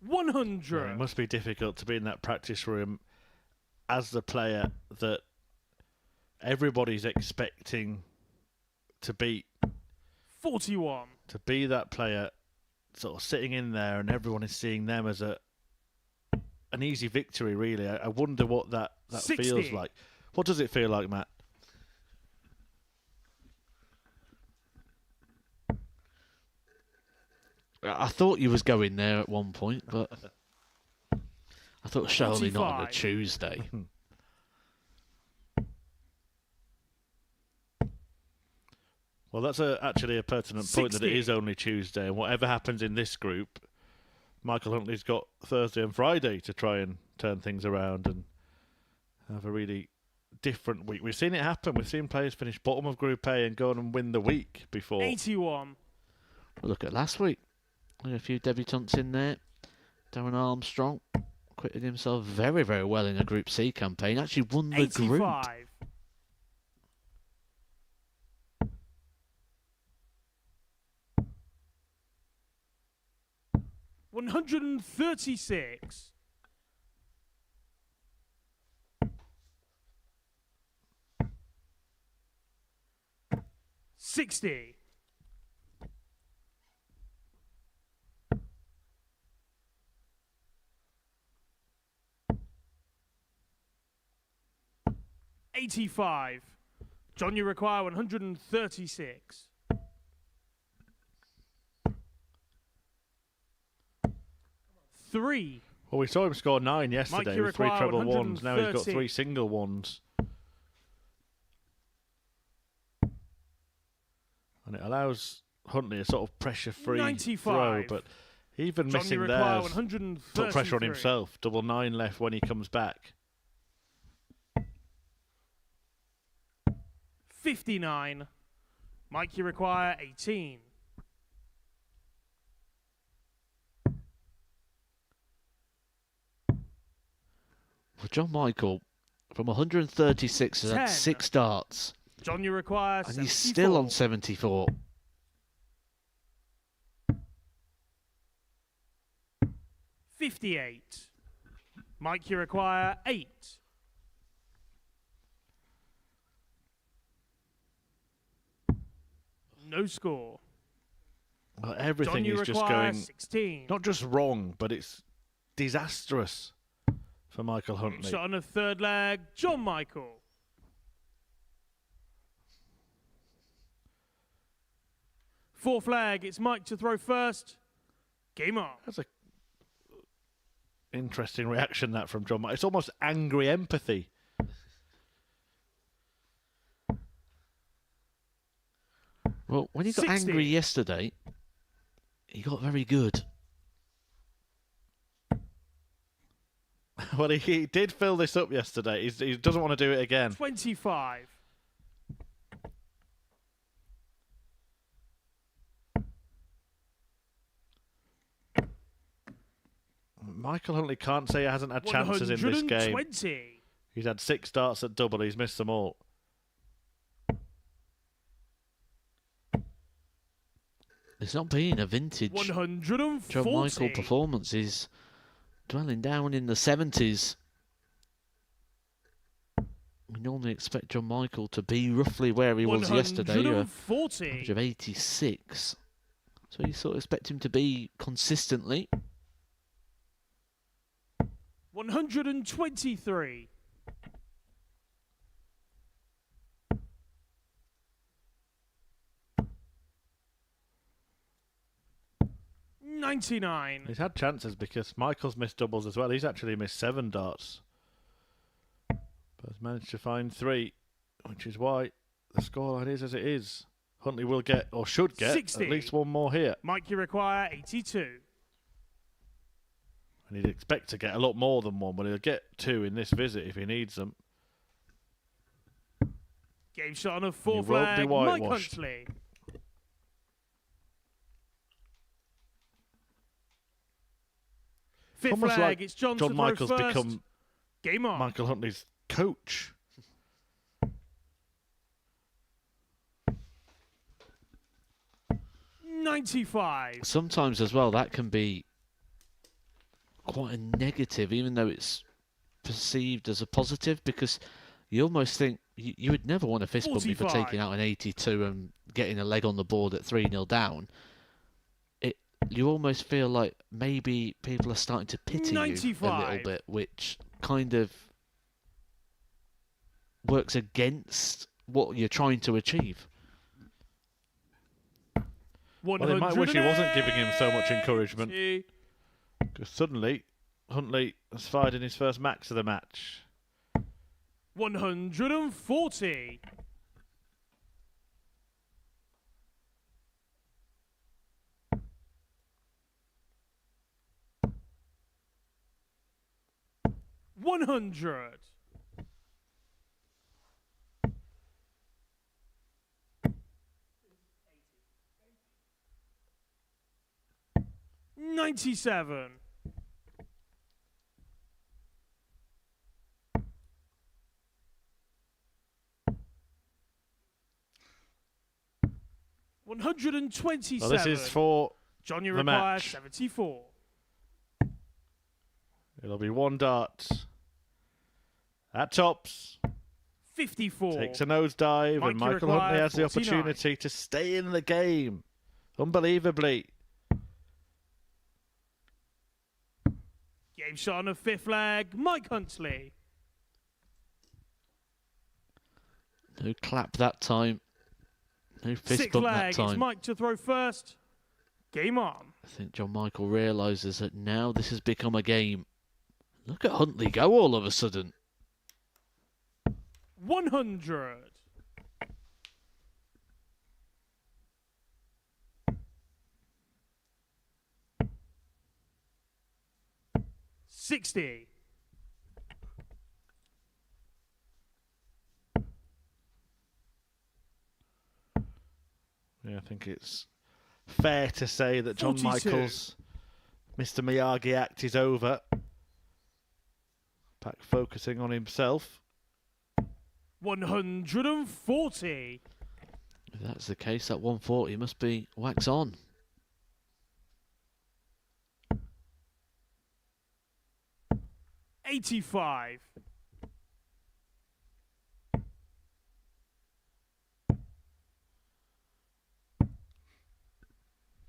100. Yeah, it must be difficult to be in that practice room as the player that everybody's expecting to beat. 41. To be that player sort of sitting in there and everyone is seeing them as an easy victory, really. I wonder what that 60. feels like. What does it feel like, Matt? I thought you was going there at one point, but I thought surely not on a 45. Tuesday. Well, that's actually a pertinent point that it 60. is only Tuesday, and whatever happens in this group, Michael Huntley's got Thursday and Friday to try and turn things around and have a really different week. We've seen it happen. We've seen players finish bottom of Group A and go on and win the week before. 81. Well, look at last week. There were a few debutants in there. Darren Armstrong acquitted himself very, very well in a Group C campaign. Actually won the group. 85. $136. 60. 85. John, you require 136. Three. Well, we saw him score 9 yesterday you with 3 require treble ones. Now he's got 130. 3 single ones. And it allows Huntley a sort of pressure-free 95. throw, but even John, you missing require theirs 133. put pressure on himself. Double 9 left when he comes back. 59. Mike, you require 18. Well, John Michael, from 136, has had 10. 6 starts. John, you require And 74. he's still on 74. 58. Mike, you require 8. No score. Well, everything John, you is just require going 16. not just wrong, but it's disastrous for Michael Huntley. Shot on a third leg. John Michael. Fourth leg. It's Mike to throw first. Game on. That's a interesting reaction that from John. It's almost angry empathy. Well, when he got 60. angry yesterday, he got very good. Well, he did fill this up yesterday. He doesn't want to do it again. 25. Michael Huntley can't say he hasn't had chances in this game. 120. He's had 6 starts at double. He's missed them all. It's not been a vintage 140. John Michael performance. He's dwelling down in the 70s. We normally expect John Michael to be roughly where he was yesterday, a 140. average of 86. So you sort of expect him to be consistently. 123. 99. He's had chances because Michael's missed doubles as well. He's actually missed 7 darts. But has managed to find 3, which is why the scoreline is as it is. Huntley will get, or should get, 60. at least one more here. Mike, you require 82. And he'd expect to get a lot more than 1, but he'll get 2 in this visit if he needs them. Game shot on a fourth won't be leg. Mike whitewashed. Huntley. Fifth Almost leg. like It's John John to throw Michael's first. become Game on. Michael Huntley's coach. 95. Sometimes as well, that can be quite a negative, even though it's perceived as a positive, because you almost think you would never want to fist bump me for 45. taking out an 82 and getting a leg on the board at 3-0 down. You almost feel like maybe people are starting to pity 95. you a little bit, which kind of works against what you're trying to achieve. Well, they might wish he wasn't giving him so much encouragement, because suddenly Huntley has fired in his first max of the match. 140. 100. 97. 127. Well, this is for John, you the require match. 74. It'll be one dart. At tops, 54. takes a nosedive, Mike, and you Michael Huntley require has the 49. opportunity to stay in the game. Unbelievably. Game shot on the fifth leg, Mike Huntley. No clap that time. No fist Sixth bump leg, that it's time. Mike to throw first. Game on. I think John Michael realises that now this has become a game. Look at Huntley go all of a sudden. 100. 60. Yeah, I think it's fair to say that John 42. Michael's Mr. Miyagi act is over. Back focusing on himself. 140. If that's the case, that 140 must be wax on. 85.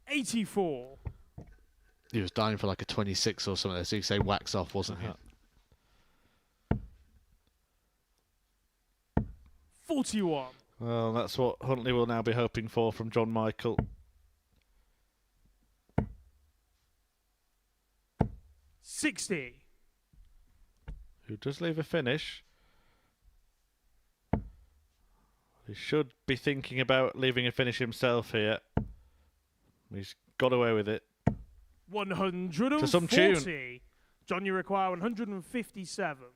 84. He was dying for like a 26 or something, so you say wax off, wasn't he? 41. Well, that's what Huntley will now be hoping for from John Michael. 60. Who does leave a finish. He should be thinking about leaving a finish himself here. He's got away with it. 140. To some tune. John, you require 157.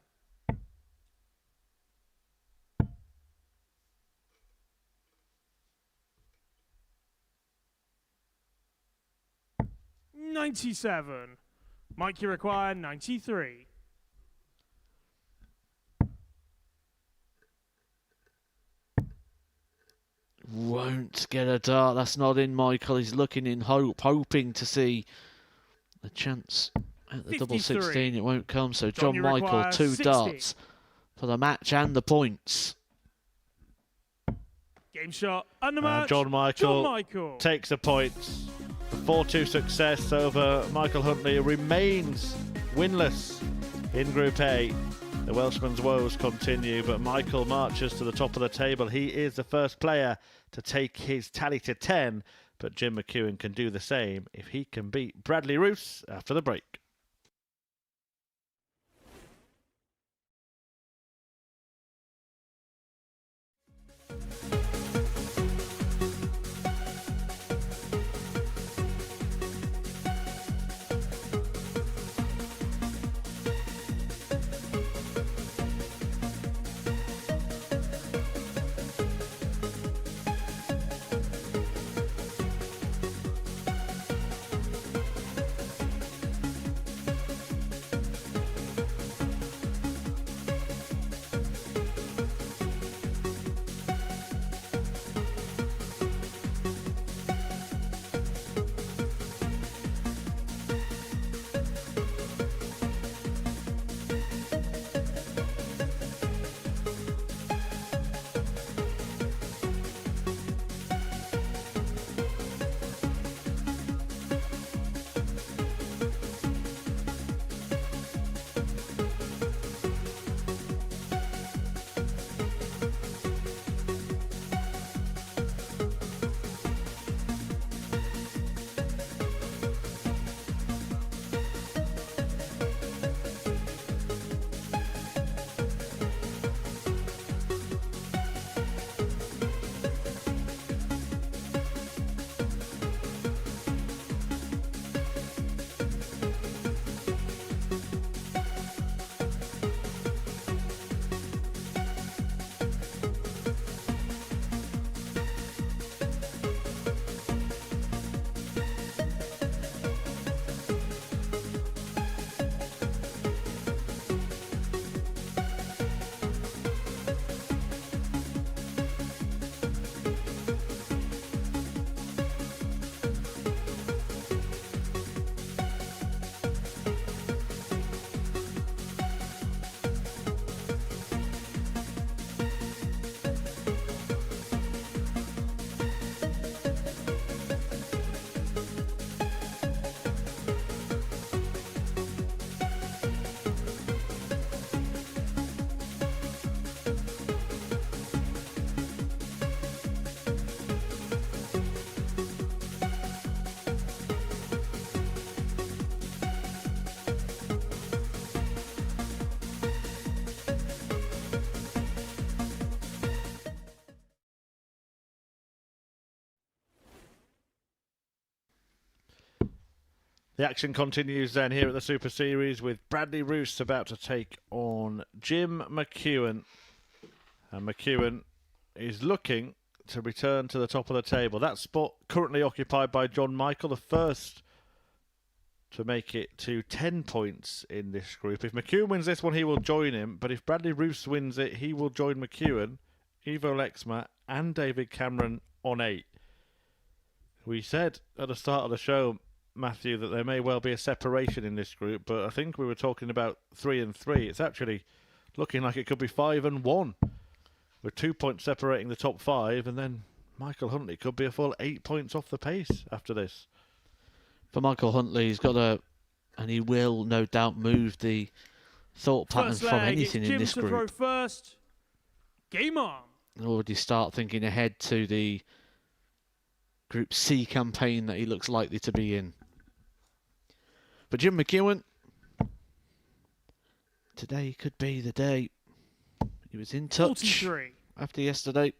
97. Mike, you require 93. Won't get a dart. That's not in, Michael. He's looking in hope, hoping to see a chance at the double 53. 16. It won't come. So John, John you Michael, require 2 60. darts for the match and the points. Game shot and the And match. John Michael Michael. takes the points. The 4-2 success over Michael Huntley remains winless in Group A. The Welshman's woes continue, but Michael marches to the top of the table. He is the first player to take his tally to 10, but Jim McEwan can do the same if he can beat Bradley Roose after the break. The action continues then here at the Super Series with Bradley Roose about to take on Jim McEwan. And McEwan is looking to return to the top of the table. That spot currently occupied by John Michael, the first to make it to 10 points in this group. If McEwan wins this one, he will join him. But if Bradley Roose wins it, he will join McEwan, Ivo Lexma and David Cameron on 8. We said at the start of the show, Matthew, that there may well be a separation in this group, but I think we were talking about 3 and 3. It's actually looking like it could be 5 and 1, with 2 points separating the top 5, and then Michael Huntley could be a full 8 points off the pace after this. For Michael Huntley, he's got to, and he will no doubt move the thought pattern First from leg, anything it's in Jim this to throw group. first. Game on. Already start thinking ahead to the Group C campaign that he looks likely to be in. But Jim McEwan, today could be the day. He was in touch 43. after yesterday.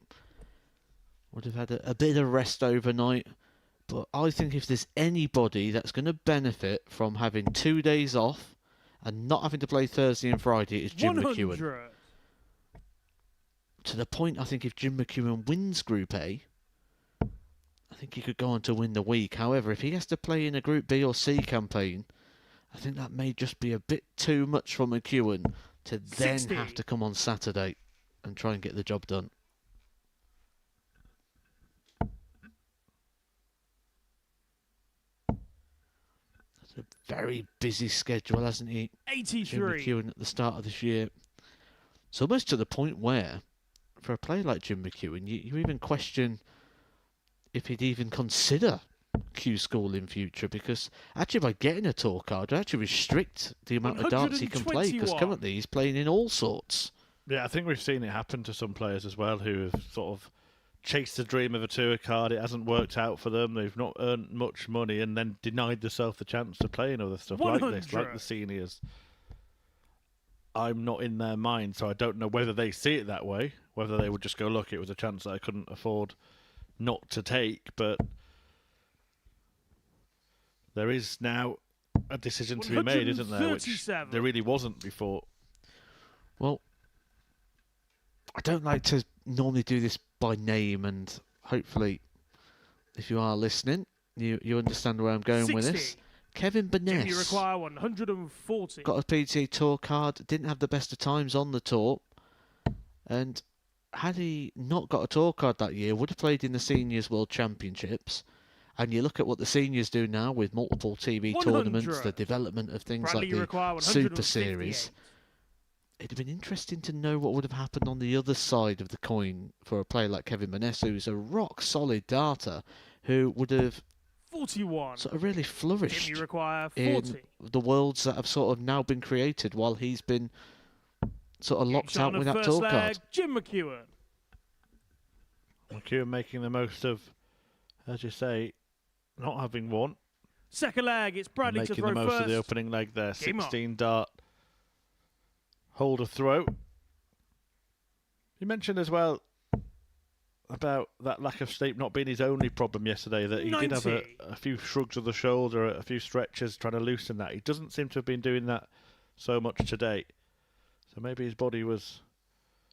Would have had a bit of rest overnight. But I think if there's anybody that's going to benefit from having 2 days off and not having to play Thursday and Friday, it's Jim 100. McEwan. To the point, I think if Jim McEwan wins Group A, I think he could go on to win the week. However, if he has to play in a Group B or C campaign, I think that may just be a bit too much for McEwan to then 60. have to come on Saturday and try and get the job done. That's a very busy schedule, hasn't he? 83. Jim McEwan at the start of this year. It's almost to the point where, for a player like Jim McEwan, you even question if he'd even consider Q School in future, because actually by getting a tour card, it actually restrict the amount of darts he can play, because 121. currently he's playing in all sorts. Yeah, I think we've seen it happen to some players as well who have sort of chased the dream of a tour card. It hasn't worked out for them. They've not earned much money and then denied themselves the chance to play in other stuff like this, like 100. the seniors. I'm not in their mind, so I don't know whether they see it that way, whether they would just go, look, it was a chance that I couldn't afford not to take, but there is now a decision to be made, isn't there, which 137. there really wasn't before. Well, I don't like to normally do this by name, and hopefully, if you are listening, you understand where I'm going with 60. this. Kevin Jimmy Burness require 140. got a PTA Tour card, didn't have the best of times on the tour, and had he not got a tour card that year, would have played in the Seniors World Championships. And you look at what the seniors do now with multiple TV 100. tournaments, the development of things Bradley like require the Super 158. Series. It'd have been interesting to know what would have happened on the other side of the coin for a player like Kevin Burness, who's a rock-solid darter, who would have 41. sort of really flourished Jimmy require 40. in the worlds that have sort of now been created while he's been sort of locked out Shot on with the that first tour leg, card. Jim McEwan. McEwan making the most of, as you say, not having won. Second leg, it's Bradley to Making throw the most first. of the opening leg there. Game on. 16 dart. Hold a throw. You mentioned as well about that lack of sleep not being his only problem yesterday, that he did have 90. a few shrugs of the shoulder, a few stretches trying to loosen that. He doesn't seem to have been doing that so much today. So maybe his body was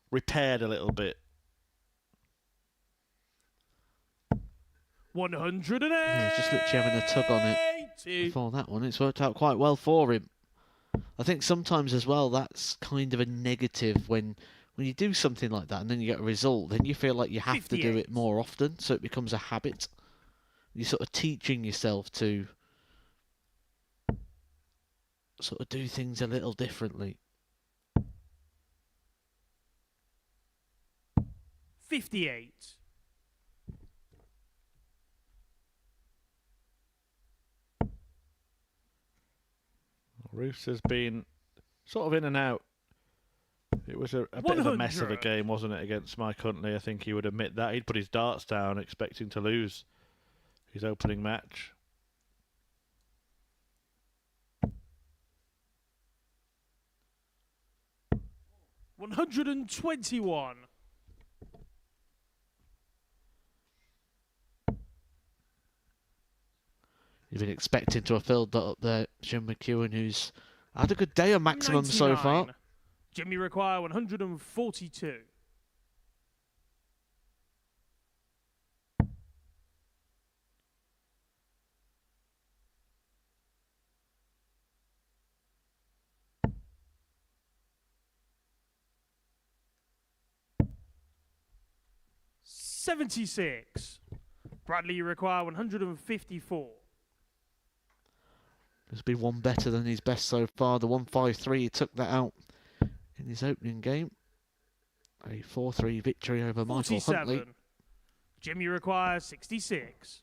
repaired a little bit. 108. Yeah, just literally having a tug on it before that one. It's worked out quite well for him. I think sometimes as well that's kind of a negative when you do something like that and then you get a result, then you feel like you have to do 58. it more often, so it becomes a habit. You're sort of teaching yourself to sort of do things a little differently. 58. Roose has been sort of in and out. It was a bit of a mess of a 100. game, wasn't it, against Mike Huntley? I think he would admit that. He'd put his darts down expecting to lose his opening match. $121. You've been expecting to have filled that up there. Jim McEwan, who's had a good day of maximum so far. 99. Jimmy require 142. $76. Bradley, you require 154. There's been one better than his best so far. The 153, he took that out in his opening game. A 4-3 victory over Michael 47. Huntley. Jimmy requires 66.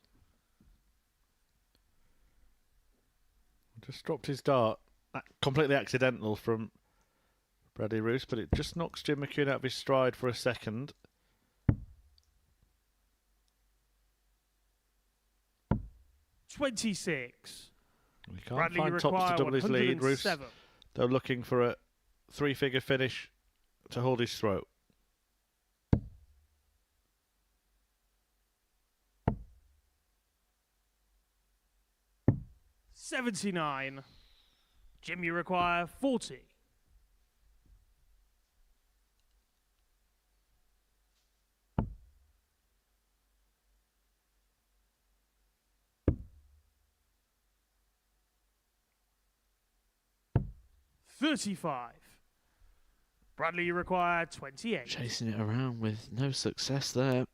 Just dropped his dart. Completely accidental from Bradley Roose, but it just knocks Jim McEwan out of his stride for a second. 26. We can't Bradley, you find tops to require double his lead. Roose, 107. they're looking for a 3-figure finish to hold his throat. $79. Jim, you require 40. $35. Bradley, you require 28. Chasing it around with no success there.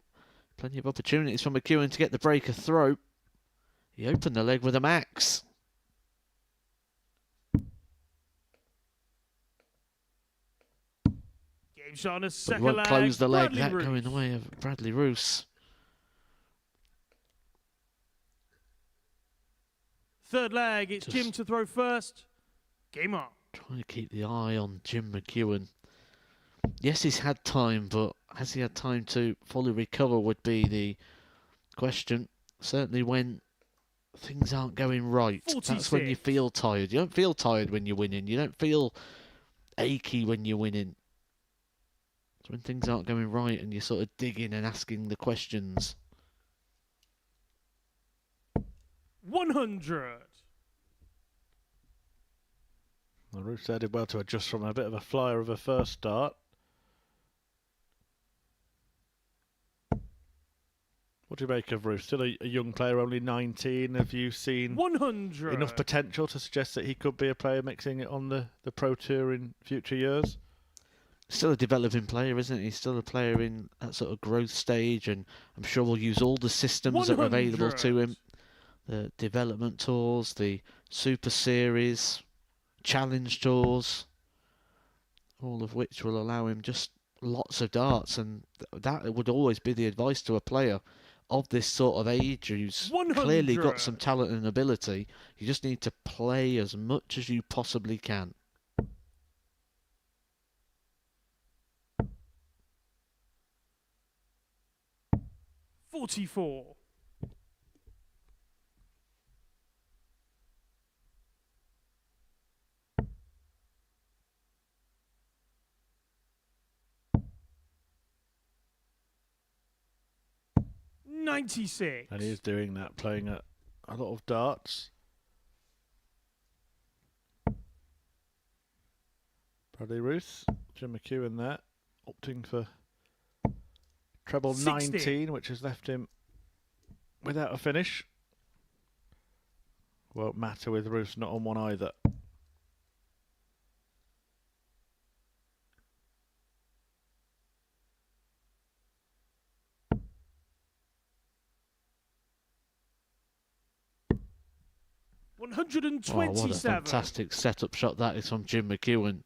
Plenty of opportunities for McEwan to get the breaker throw. He opened the leg with a max. Game shot on a But he second won't leg. close the leg. Bradley That Roose. going the way of Bradley Roose. Third leg, it's Just- Jim to throw first. Game on. Trying to keep the eye on Jim McEwan. Yes, he's had time, but has he had time to fully recover would be the question. Certainly when things aren't going right. That's when you 46. feel tired. You don't feel tired when you're winning. You don't feel achy when you're winning. It's when things aren't going right and you're sort of digging and asking the questions. 100. Well, Roose there did well to adjust from a bit of a flyer of a first start. What do you make of Roose? Still a young player, only 19. Have you seen 100. enough potential to suggest that he could be a player mixing it on the Pro Tour in future years? Still a developing player, isn't he? He's still a player in that sort of growth stage, and I'm sure we'll use all the systems that are available to him. The development tours, the Super Series, Challenge tours, all of which will allow him just lots of darts, and that would always be the advice to a player of this sort of age who's clearly got 100. some talent and ability. You just need to play as much as you possibly can. $44. $96. And he is doing that, playing a lot of darts. Bradley Roose, Jim McEwan there, opting for treble 60. 19, which has left him without a finish. Won't matter with Roose not on one either. Oh, what a 127. fantastic setup shot that is from Jim McEwan.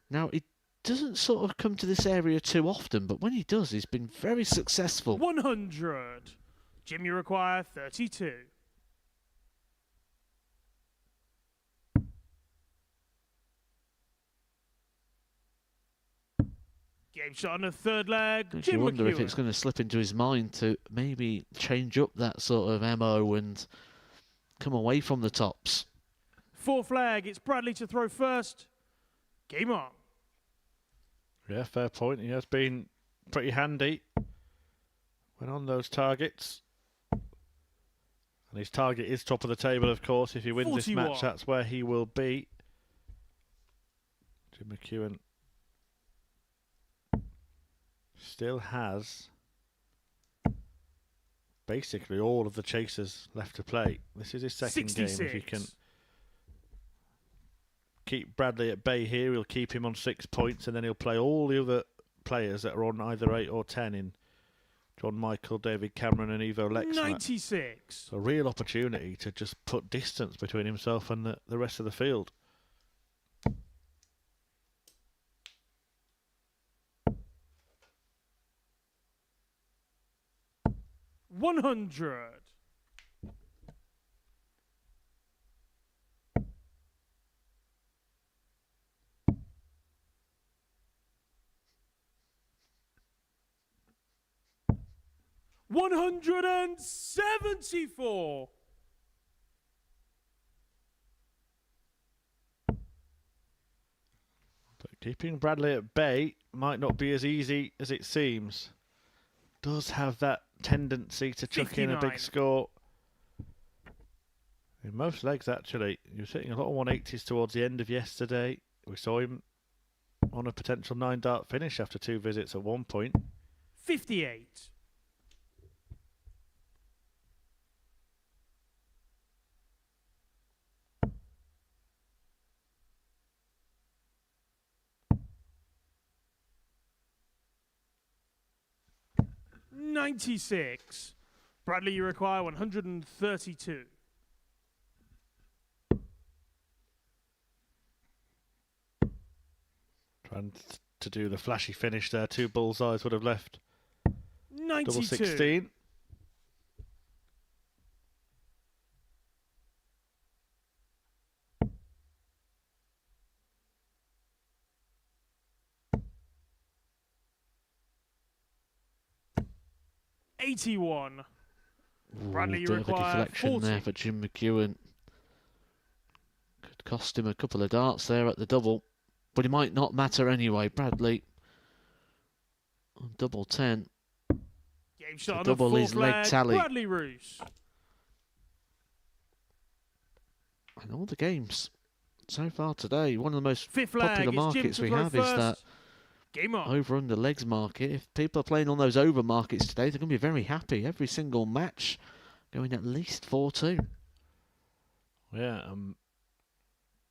Now, he doesn't sort of come to this area too often, but when he does, he's been very successful. 100. Jim, you require 32. Game shot on the third leg. You Jim wonder if McEwan. it's going to slip into his mind to maybe change up that sort of MO and come away from the tops. Fourth leg, it's Bradley to throw first. Game on. Yeah, fair point. He has been pretty handy when on those targets. And his target is top of the table, of course. If he wins this 41. match, that's where he will be. Jim McEwan still has basically all of the chasers left to play. This is his second 66. game. If he can keep Bradley at bay here, he'll keep him on 6 points, and then he'll play all the other players that are on either 8 or 10 in John Michael, David Cameron and Ivo Lexma. 96. A real opportunity to just put distance between himself and the rest of the field. $100. $174. But keeping Bradley at bay might not be as easy as it seems. Does have that tendency to chuck in a 59. big score. In most legs, actually. He was hitting a lot of 180s towards the end of yesterday. We saw him on a potential 9-dart finish after 2 visits at one point. 58. $96. Bradley, you require 132. Trying to do the flashy finish there. 2 bullseyes would have left. 92. Double 16. $81. Bradley, you Bit of a require deflection 40. there for Jim McEwan. Could cost him a couple of darts there at the double, but it might not matter anyway. Bradley on double 10. Game shot on double the his fourth leg leg. tally. Bradley Roose. And all the games so far today, one of the most Fifth popular leg. It's Jim markets to we throw have is first. that Game on. over under legs market. If people are playing on those over markets today, they're going to be very happy. Every single match going at least 4-2. Yeah,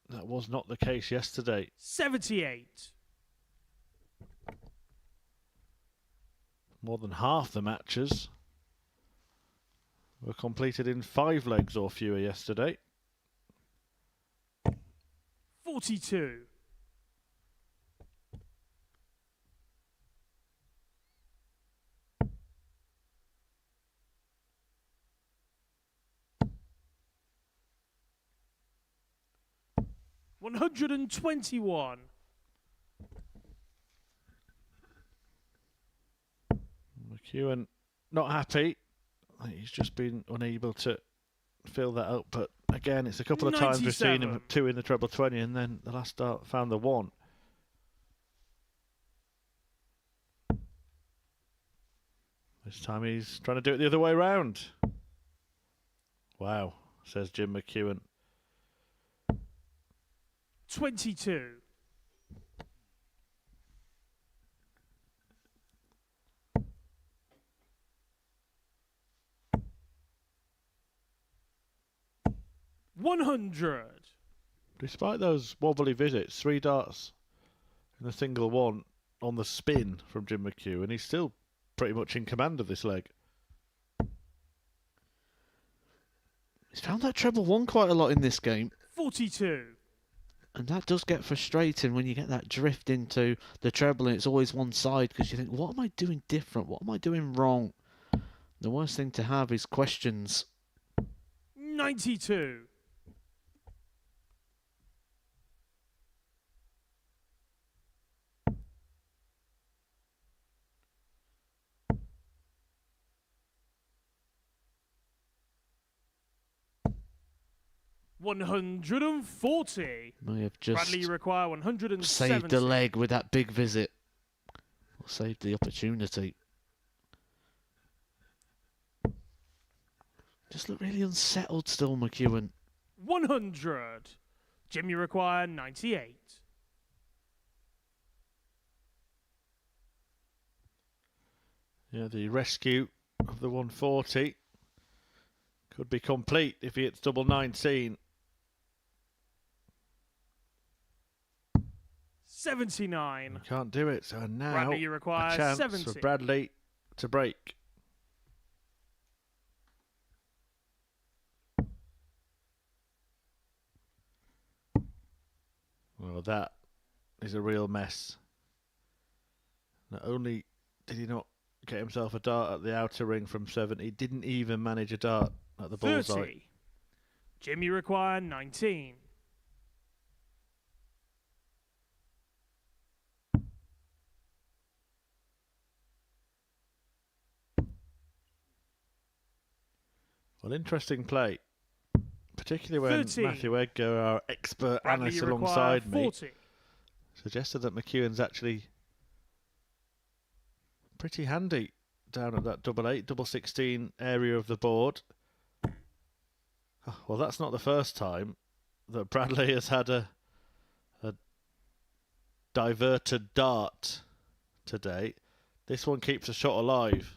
that was not the case yesterday. 78. More than half the matches were completed in 5 legs or fewer yesterday. 42. $121. McEwan not happy. He's just been unable to fill that up. But again, it's a couple of times we've seen him 97. 2 in the treble 20, and then the last start found the 1. This time he's trying to do it the other way round. Wow, says Jim McEwan. 22. $100. Despite those wobbly visits, 3 darts in a single 1 on the spin from Jim McEwan, he's still pretty much in command of this leg. He's found that treble 1 quite a lot in this game. 42. And that does get frustrating when you get that drift into the treble and it's always one side, because you think, what am I doing different? What am I doing wrong? The worst thing to have is questions. 92. $140. May have just Bradley, you require 170. saved the leg with that big visit. Or saved the opportunity. Just look really unsettled still, McEwan. 100. Jim, you require 98. Yeah, the rescue of the 140 could be complete if he hits double 19. 79. He can't do it, so now Bradley, you a require chance 70. for Bradley to break. Well, that is a real mess. Not only did he not get himself a dart at the outer ring from 70, he didn't even manage a dart at the bullseye. 30. Jim, you require 19. Well, interesting play, particularly when 13. Matthew Edgar, our expert Bradley, analyst you require alongside me, 40. suggested that McEwan's actually pretty handy down at that double 8, double 16 area of the board. Well, that's not the first time that Bradley has had a diverted dart today. This one keeps a shot alive.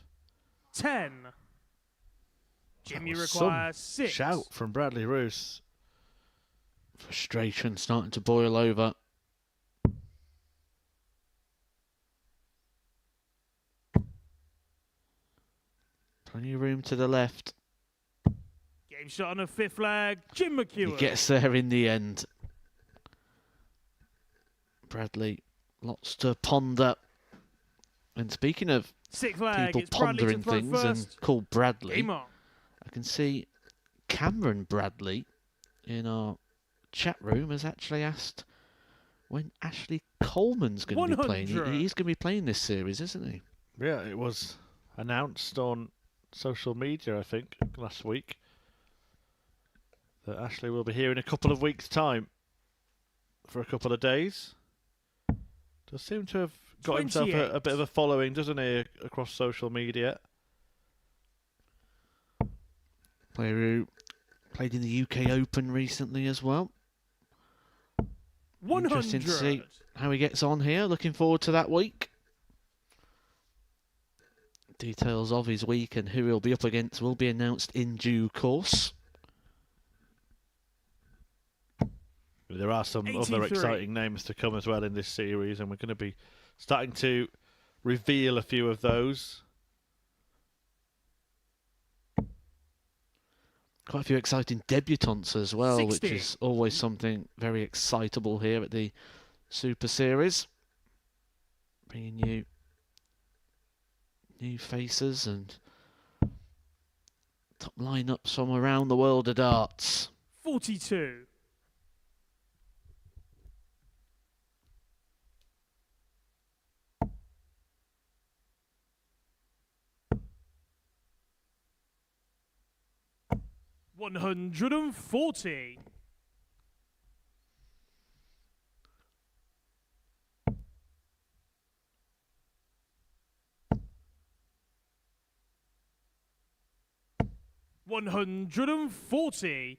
10. Jim, That you was require some 6. shout from Bradley Roose. Frustration starting to boil over. Plenty of room to the left. Game shot on the 5th leg. Jim McEwan. He gets there in the end. Bradley, lots to ponder. And speaking of 6th leg. people It's Bradley pondering to throw things first. and called Bradley, Game on. I can see Cameron Bradley in our chat room has actually asked when Ashley Coleman's going to be playing. 100. He's going to be playing this series, isn't he? Yeah, it was announced on social media, I think, last week, that Ashley will be here in a couple of weeks' time for a couple of days. Does seem to have got himself a 28. bit of a following, doesn't he, across social media? Player who played in the UK Open recently as well. 100. Interesting to see how he gets on here. Looking forward to that week. Details of his week and who he'll be up against will be announced in due course. There are some other 83. exciting names to come as well in this series, and we're going to be starting to reveal a few of those. Quite a few exciting debutants as well, 60. which is always something very excitable here at the Super Series. Bringing you new faces and top lineups from around the world of darts. 42. $140. $140.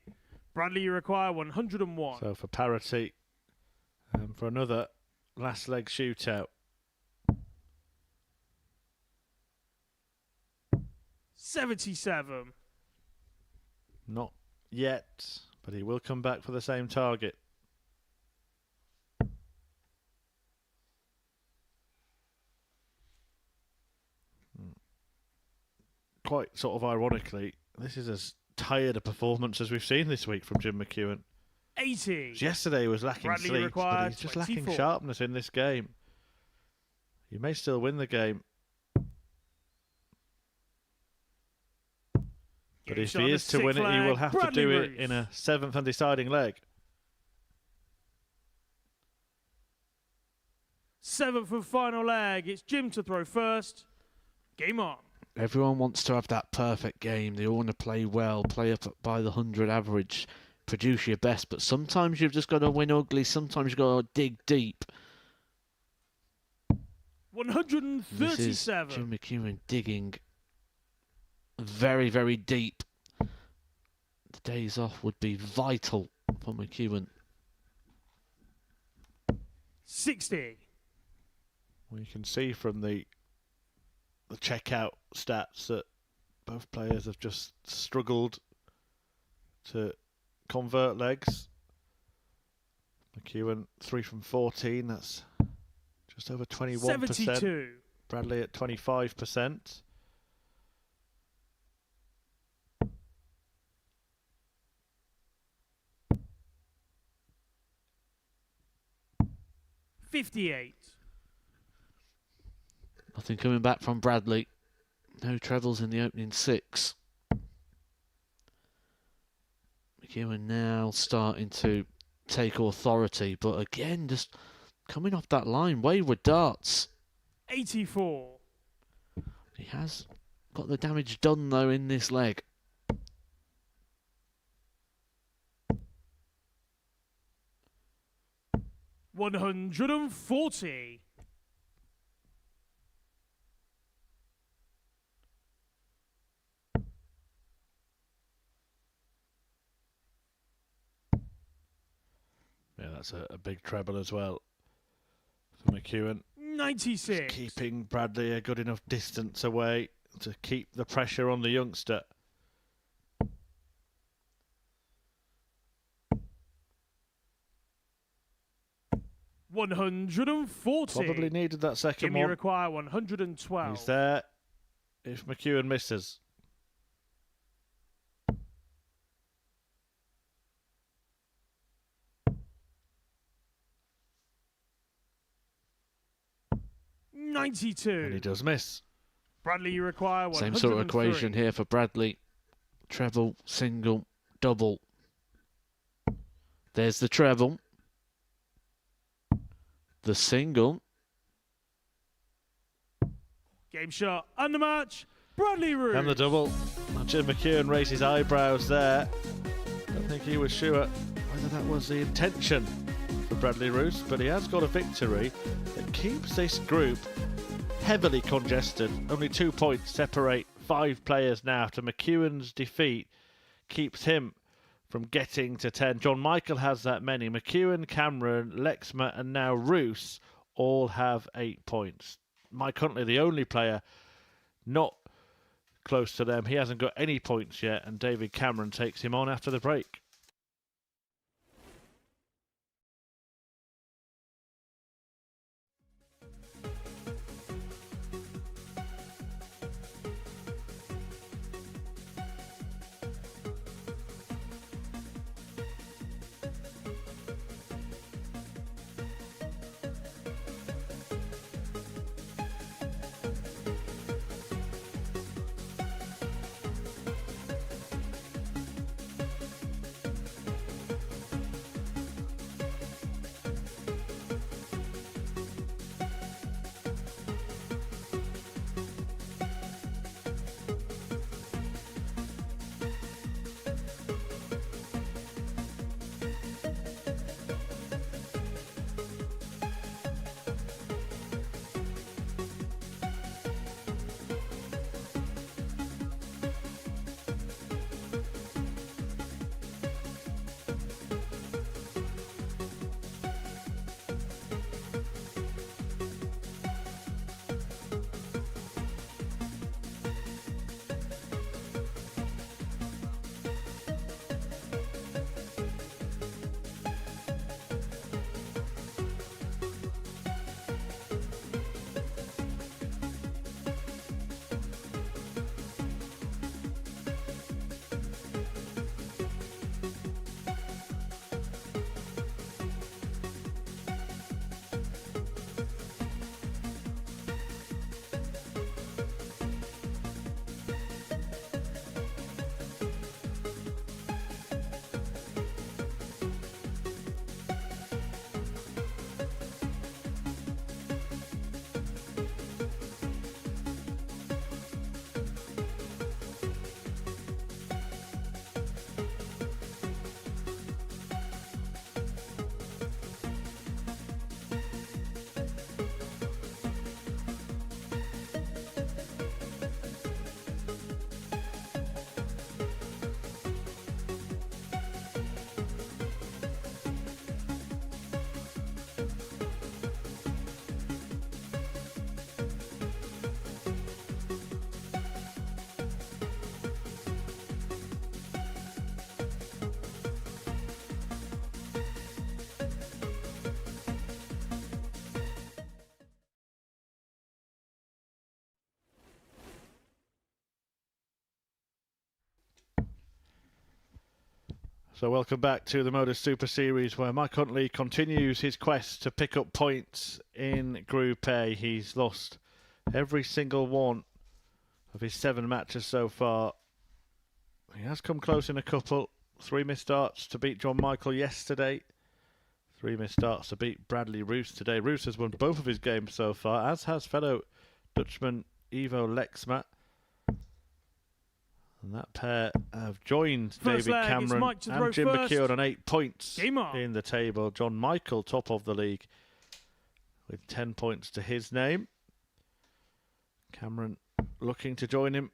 Bradley, you require 101. So for parity, for another last leg shootout. 77. Not yet, but he will come back for the same target. Quite sort of ironically, this is as tired a performance as we've seen this week from Jim McEwan. 80. Yesterday was lacking Bradley sleep, but requires he's just 24. lacking sharpness in this game. You may still win the game, but Game if shot he on is the to win sixth it, he will leg. have Bradley to do it Roose. in a 7th and deciding leg. 7th and final leg. It's Jim to throw first. Game on. Everyone wants to have that perfect game. They all want to play well, play up by the 100 average, produce your best. But sometimes you've just got to win ugly. Sometimes you've got to dig deep. This is 137. Jim McEwan digging very, very deep The days off would be vital for McEwan. 60. We can see from the checkout stats that both players have just struggled to convert legs. McEwan 3 from 14, that's just over 21%. 72. Bradley at 25%. $58. Nothing coming back from Bradley. No trebles in the opening 6. McEwan now starting to take authority, but again, just coming off that line, wayward darts. 84. He has got the damage done though in this leg. $140. Yeah, that's a big treble as well for McEwan. 96. Just keeping Bradley a good enough distance away to keep the pressure on the youngster. $140. Probably needed that second Gimme one. require 112. He's there if McEwan misses. And he 92. does miss. Bradley, you require 103. Same sort of equation here for Bradley. Treble, single, double. There's the treble. The single. Game shot and the match. Bradley Roose. And the double. Jim McEwan raised his eyebrows there. Don't think he was sure whether that was the intention for Bradley Roose, but he has got a victory that keeps this group heavily congested. Only 2 points separate 5 players now to McEwan's defeat. Keeps him from getting to 10. John Michael has that many. McEwan, Cameron, Lexma and now Roose all have 8 points. Mike Huntley, the only player not close to them. He hasn't got any points yet, and David Cameron takes him on after the break. So welcome back to the MODUS Super Series, where Mike Huntley continues his quest to pick up points in Group A. He's lost every single one of his 7 matches so far. He has come close in a couple. 3 missed starts to beat John Michael yesterday. 3 missed starts to beat Bradley Roose today. Roose has won both of his games so far, as has fellow Dutchman Ivo Lexma. And that pair have joined David Cameron and Jim McEwan on 8 points in the table. John Michael, top of the league, with 10 points to his name. Cameron looking to join him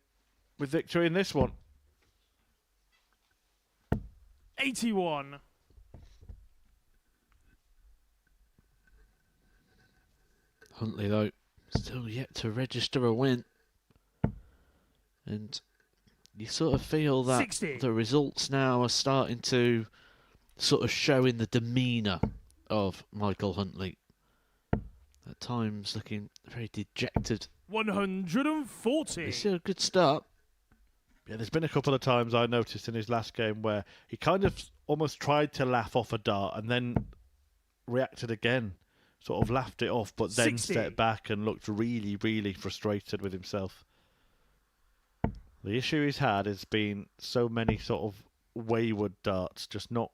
with victory in this one. 81. Huntley, though, still yet to register a win. And you sort of feel that 60. The results now are starting to sort of show in the demeanour of Michael Huntley. At times looking very dejected. 140. It's still a good start. Yeah, there's been a couple of times I noticed in his last game where he kind of almost tried to laugh off a dart and then reacted again. Sort of laughed it off, but then 60. stepped back and looked really, really frustrated with himself. The issue he's had has been so many sort of wayward darts, just not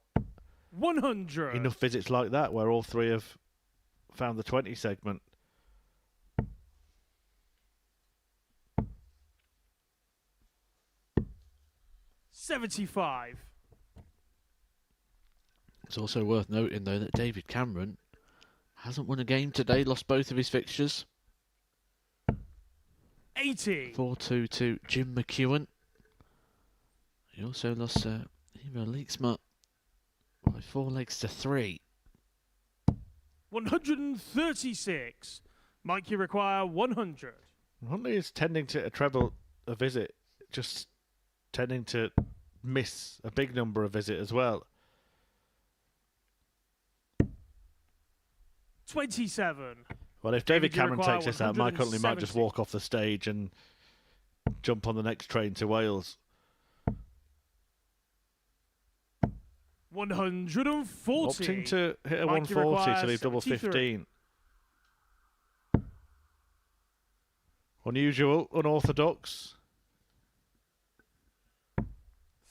100. enough visits like that where all 3 have found the 20 segment. $75. It's also worth noting, though, that David Cameron hasn't won a game today, lost both of his fixtures. 80. 4-2 to Jim McEwan. He also lost Ivo Lexma by 4 legs to 3. 136. Mike, you require 100. Huntley is tending to treble a visit, just tending to miss a big number of visit as well. 27. Well, if David you Cameron require takes this out, Mike Huntley might just 170. walk off the stage and jump on the next train to Wales. 140. Opting to hit a Mike, you 140 require to leave double 73. 15. Unusual, unorthodox.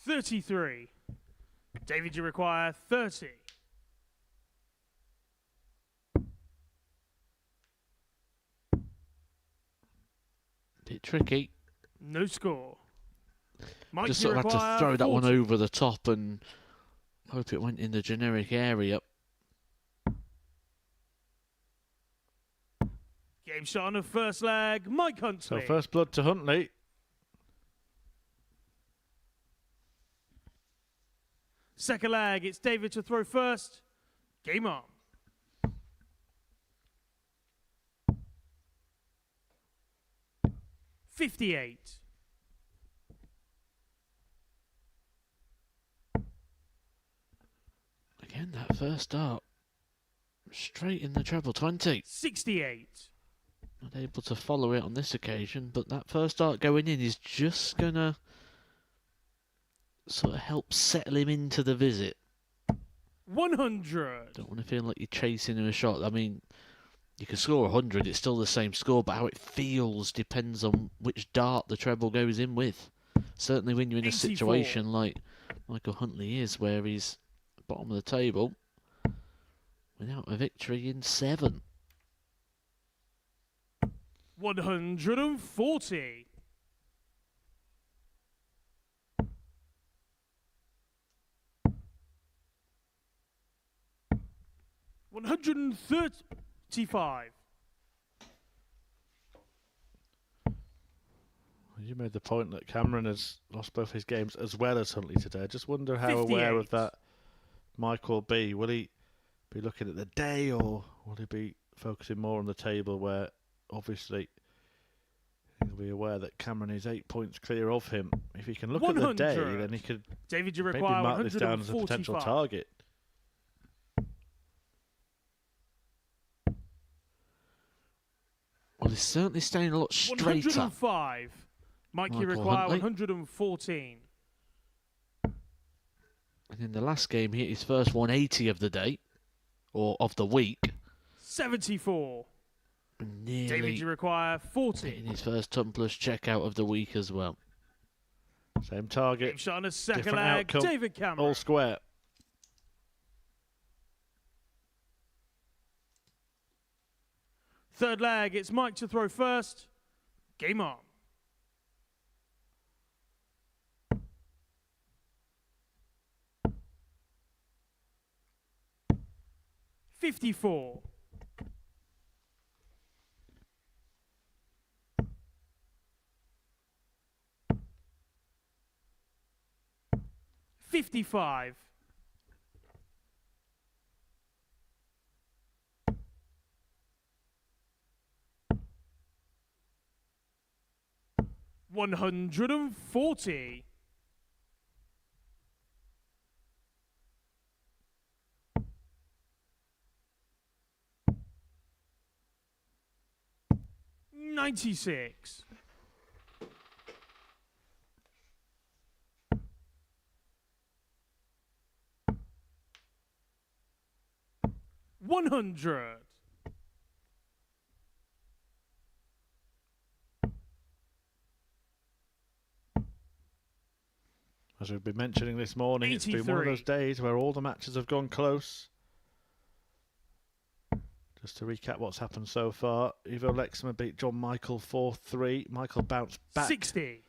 33. David, you require 30. Bit tricky. No score. Mike, Just you sort of had to require throw that one 40. over the top and hope it went in the generic area. Game shot on the first leg. Mike Huntley. So first blood to Huntley. Second leg, it's David to throw first. Game on. $58. Again, that first dart. Straight in the treble 20. 68. Not able to follow it on this occasion, but that first dart going in is just going to sort of help settle him into the visit. 100. Don't want to feel like you're chasing him a shot. I mean, you can score 100, it's still the same score, but how it feels depends on which dart the treble goes in with. Certainly when you're in a 84. situation like Michael Huntley is, where he's bottom of the table without a victory in 7. 140. $135. You made the point that Cameron has lost both his games as well as Huntley today. I just wonder how aware of 58. that Mike will be. Will he be looking at the day, or will he be focusing more on the table, where obviously he'll be aware that Cameron is 8 points clear of him. If he can look at the day, 100. then he could David, you maybe require mark this down as a potential 145. target. Well, he's certainly staying a lot straighter. 105. Mike, you Michael require Huntley. 114. And in the last game, he hit his first 180 of the day, or of the week. 74. Nearly David, you require 40. hitting his first tumblers checkout of the week as well. Same target, Game shot on a second different leg. outcome, David Cameron. all square. Third leg, it's Mike to throw first. Game on. $54. $55. $140. $96. $100. As we've been mentioning this morning, it's been one of 83. those days where all the matches have gone close. Just to recap what's happened so far, Ivo Lexma beat John Michael 4-3. Michael bounced back 60.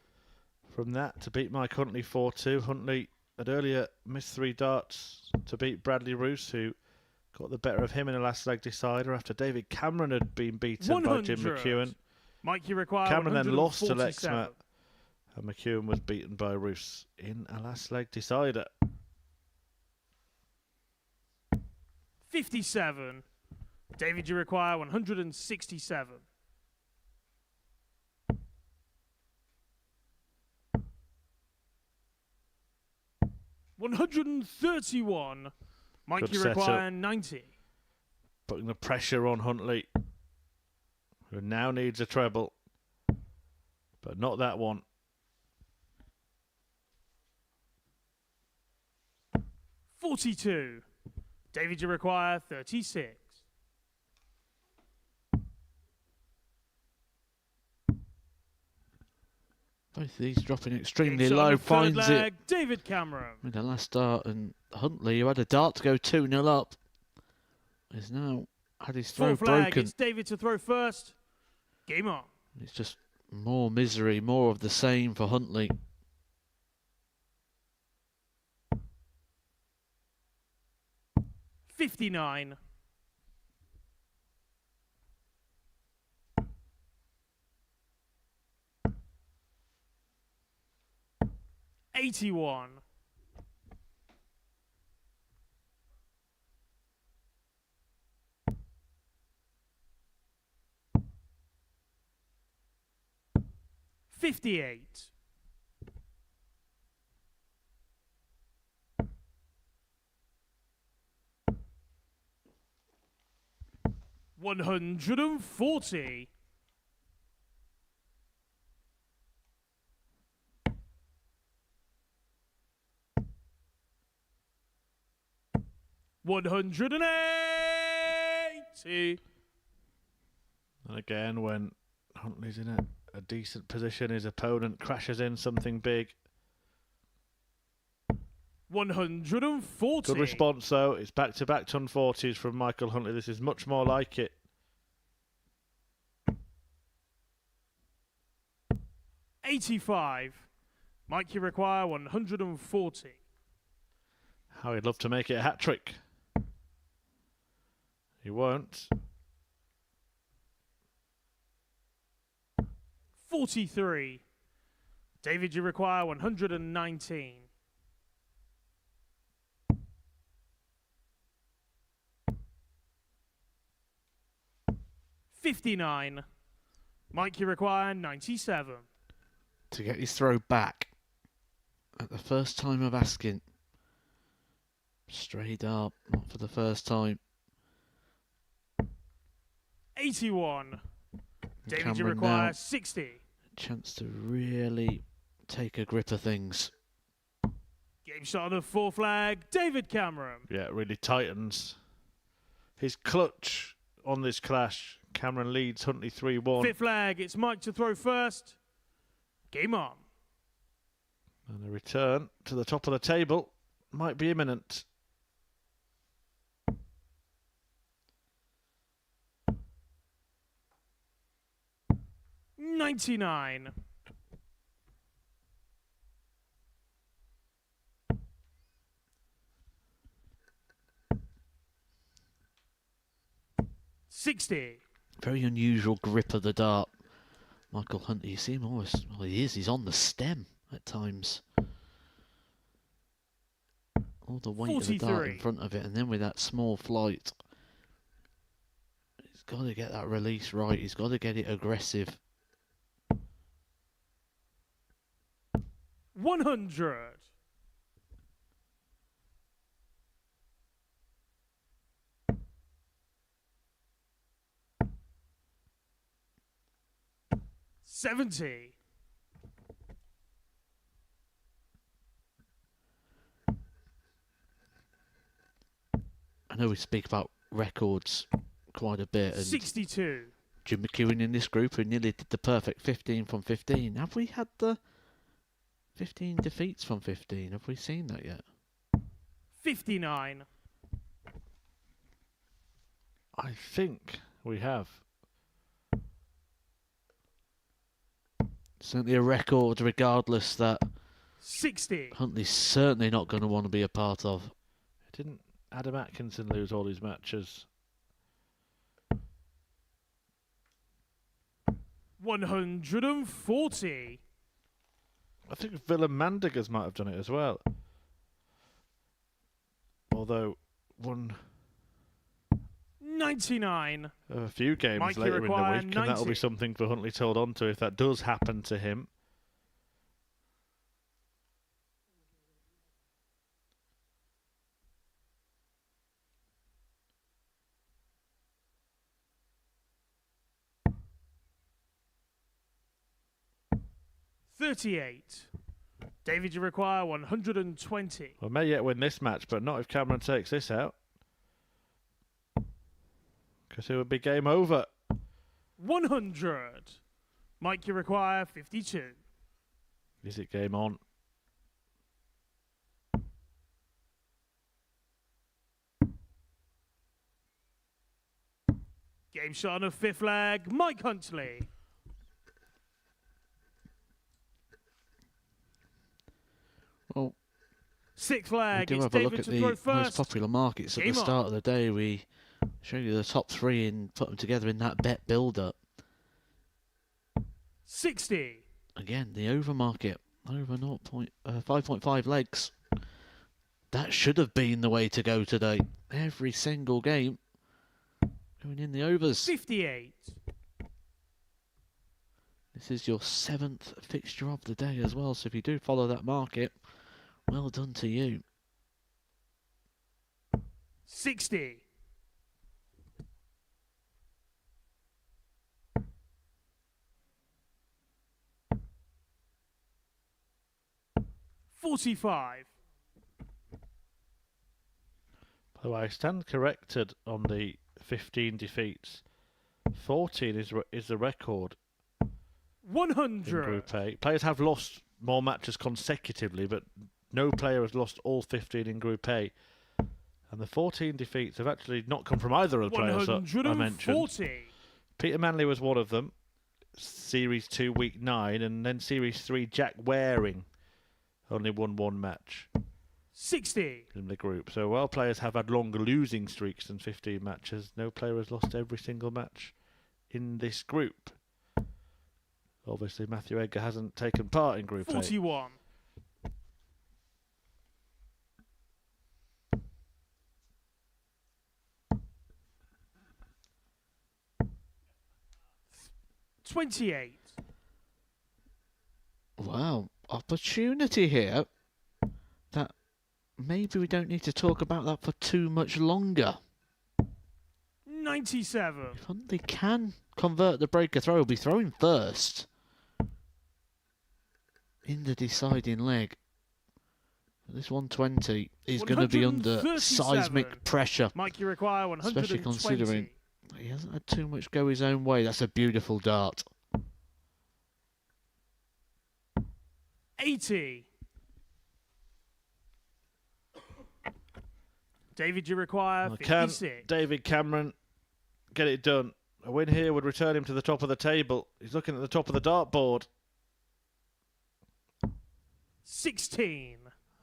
from that to beat Mike Huntley 4-2. Huntley had earlier missed 3 darts to beat Bradley Roose, who got the better of him in a last leg decider after David Cameron had been beaten by Jim 100. McEwan. Mike, you require Cameron then lost to 147. Lexma, and McEwan was beaten by Roose in a last leg decider. 57. David, you require 167. $131. Mike, Good you setup. require 90. Putting the pressure on Huntley, who now needs a treble, but not that one. 42. David, you require 36. Both of these dropping extremely Game shot on low. the third Finds leg, it David Cameron. in the last start, and Huntley, who had a dart to go 2-0 up, is now had his throw Fourth leg, broken. it's David to throw first. Game on. It's just more misery, more of the same for Huntley. $59. $81. $58. $140. $180. And again, when Huntley's in a decent position, his opponent crashes in something big. 140. Good response, though. It's back-to-back ton 40s from Michael Huntley. This is much more like it. $85. Mike, you require 140. How he'd love to make it a hat-trick. He won't. 43. David, you require 119. $59. Mike, you require 97. To get his throw back at the first time of asking. Straight up, not for the first time. 81. David, you Cameron require now, 60. chance to really take a grip of things. Game shot on the fourth flag, David Cameron. Yeah, it really tightens his clutch on this clash. Cameron leads Huntley 3-1. Fifth flag, it's Mike to throw first. Game on. And a return to the top of the table might be imminent. $99. $60. Very unusual grip of the dart. Michael Huntley, you see him almost, well, he is, he's on the stem at times. All the weight of the dart 43. in front of it, and then with that small flight, he's got to get that release right, he's got to get it aggressive. 100. $70. I know we speak about records quite a bit, and 62. Jim McEwan in this group who nearly did the perfect 15 from 15. Have we had the 15 defeats from 15? Have we seen that yet? 59. I think we have. Certainly a record, regardless, that 60. Huntley's certainly not going to want to be a part of. Didn't Adam Atkinson lose all his matches? 140. I think Willem Mandegers might have done it as well. Although, won 99. a few games Mike, you later in the require week, and that'll 90. be something for Huntley to hold on to if that does happen to him. $38. David, you require 120. We may yet win this match, but not if Cameron takes this out. Because it would be game over. 100. Mike, you require 52. Is it game on? Game shot on the fifth flag, Mike Huntley. Well, Sixth we flag, do it's have a David look at to the throw most first. popular markets at the Game on. start of the day. We show you the top three and put them together in that bet build-up. 60. Again, the over market, over 5.5 legs. That should have been the way to go today. Every single game going in the overs. 58. This is your 7th fixture of the day as well, so if you do follow that market, well done to you. 60. $45. By the way, I stand corrected on the 15 defeats. 14 is the record in 100. Group A. Players have lost more matches consecutively, but no player has lost all 15 in Group A. And the 14 defeats have actually not come from either of the players that I mentioned. 140. Peter Manley was one of them. Series 2, Week 9, and then Series 3, Jack Waring only won one match 60. in the group. So while players have had longer losing streaks than 15 matches, no player has lost every single match in this group. Obviously, Matthew Edgar hasn't taken part in Group A. 41. $28. Wow, opportunity here that maybe we don't need to talk about that for too much longer. 97. If Huntley can convert the breaker throw, he'll be throwing first in the deciding leg. This 120 is going to be under 137. seismic pressure, Mike, you require 120. especially considering he hasn't had too much go his own way. That's a beautiful dart. 80. David, you require Well, can 56. David Cameron get it done? A win here would return him to the top of the table. He's looking at the top of the dartboard. 16.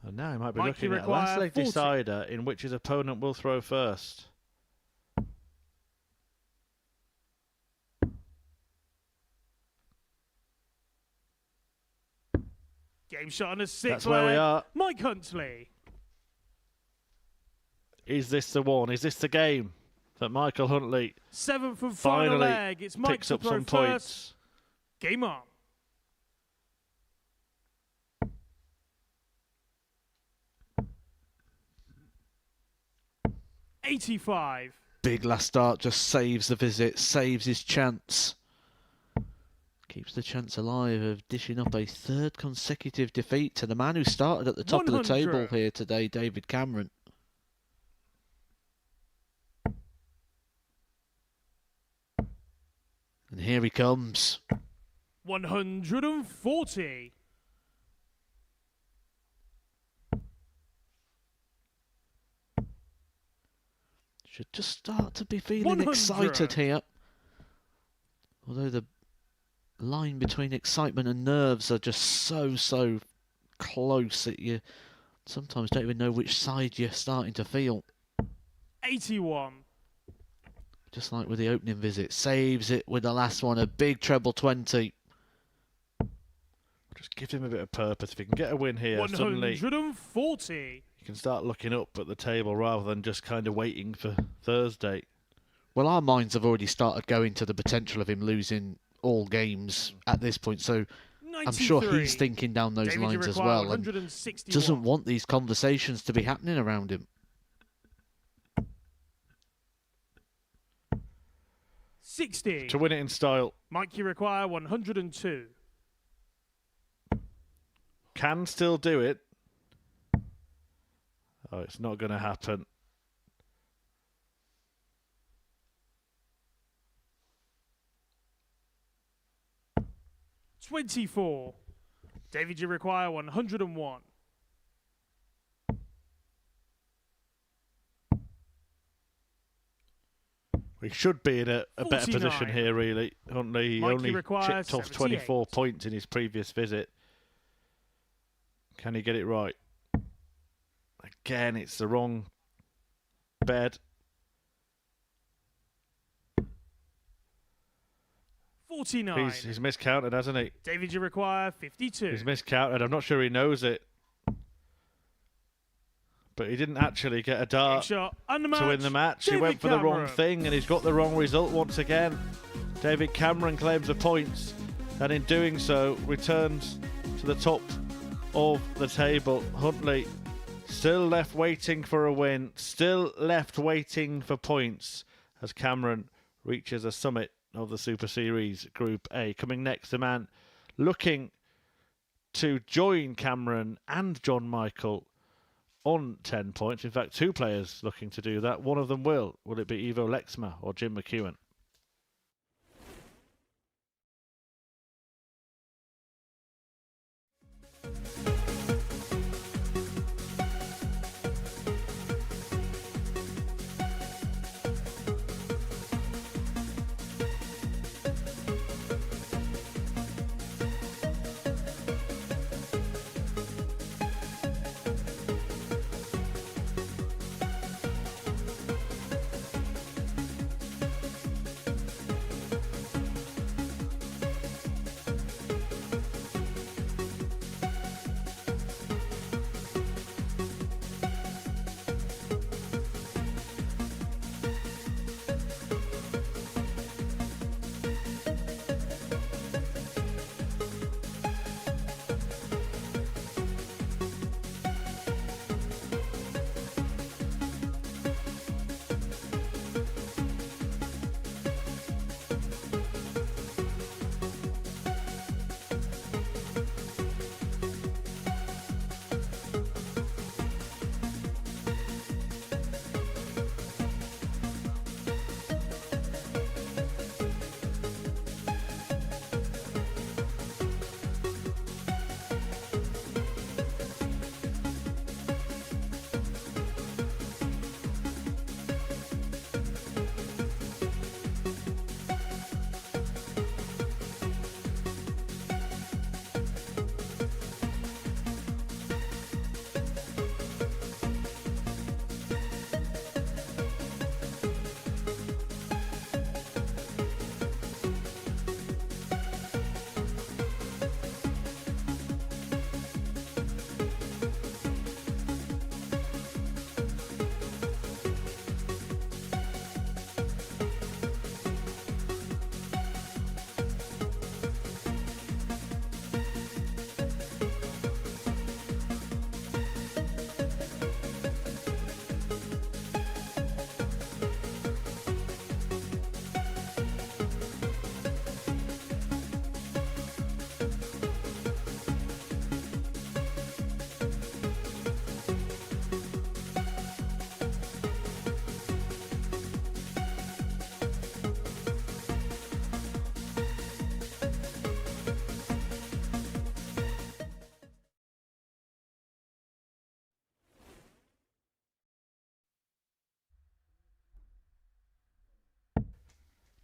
And now he might be Mike, you looking at a require last leg 40. decider in which his opponent will throw first. Game shot on a 6 That's where we are. Mike Huntley. Is this the one? Is this the game that Michael Huntley 7th and final finally leg. It's Mike picks to up throw some first. points? Game on. $85. Big last dart just saves the visit, saves his chance. Keeps the chance alive of dishing up a third consecutive defeat to the man who started at the top of the table 100. here today, David Cameron. And here he comes. 140. Should just start to be feeling 100. excited here. Although the line between excitement and nerves are just so close that you sometimes don't even know which side you're starting to feel. 81. Just like with the opening visit. Saves it with the last one. A big treble 20. Just give him a bit of purpose. If he can get a win here, suddenly 140. you can start looking up at the table rather than just kind of waiting for Thursday. Well, our minds have already started going to the potential of him losing all games at this point. So 93. I'm sure he's thinking down those David, you lines as require well. And 161. doesn't want these conversations to be happening around him. 60. To win it in style, Mike, you require 102. can still do it. Oh, it's not going to happen. $24. David, you require 101. We should be in a better 49. position here, really. Huntley he Mikey only requires chipped off 24 78. points in his previous visit. Can he get it right? Again, it's the wrong bed. 49. He's miscounted, hasn't he? David, you require 52. He's miscounted. I'm not sure he knows it. But he didn't actually get a Game dart shot and the match. to win the match. He David went for the wrong Cameron. thing and he's got the wrong result once again. David Cameron claims the points and in doing so returns to the top of the table. Huntley still left waiting for a win, still left waiting for points as Cameron reaches the summit of the Super Series Group A. Coming next, the man looking to join Cameron and John Michael on 10 points. In fact, two players looking to do that. One of them will. Will it be Ivo Lexma or Jim McEwan?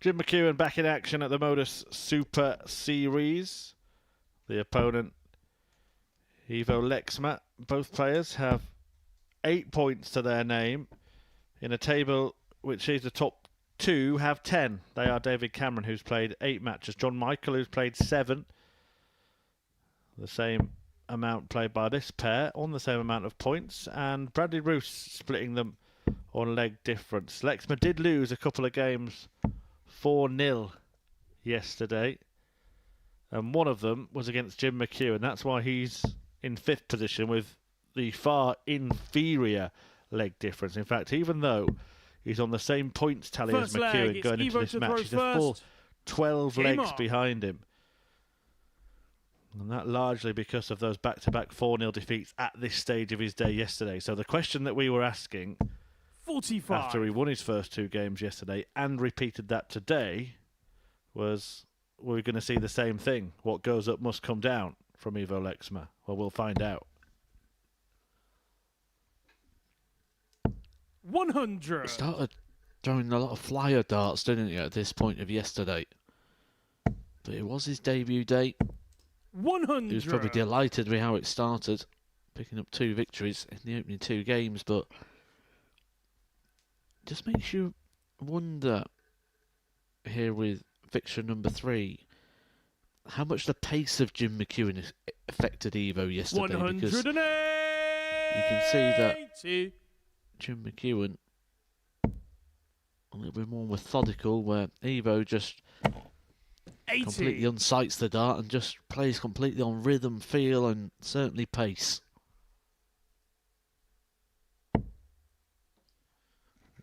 Jim McEwan back in action at the MODUS Super Series. The opponent, Ivo Lexma. Both players have 8 points to their name in a table which sees the top two have 10. They are David Cameron, who's played 8 matches, John Michael, who's played 7. The same amount played by this pair on the same amount of points, and Bradley Roose splitting them on leg difference. Lexma did lose a couple of games 4-0 yesterday, and one of them was against Jim McEwan. That's why he's in 5th position with the far inferior leg difference. In fact, even though he's on the same points tally First as McEwan leg, going into Ivo this to match, throw he's a full first. 12 Game legs on. behind him. And that largely because of those back-to-back 4-0 defeats at this stage of his day yesterday. So the question that we were asking 45. after he won his first 2 games yesterday and repeated that today was, were we going to see the same thing? What goes up must come down from Ivo Lexma. Well, we'll find out. 100. He started throwing a lot of flyer darts, didn't he, at this point of yesterday? But it was his debut day. 100. He was probably delighted with how it started, picking up 2 victories in the opening 2 games, but just makes you wonder here with fixture number 3 how much the pace of Jim McEwan affected Ivo yesterday, because 180. you can see that Jim McEwan a little bit more methodical, where Ivo just 80. completely unsights the dart and just plays completely on rhythm, feel, and certainly pace.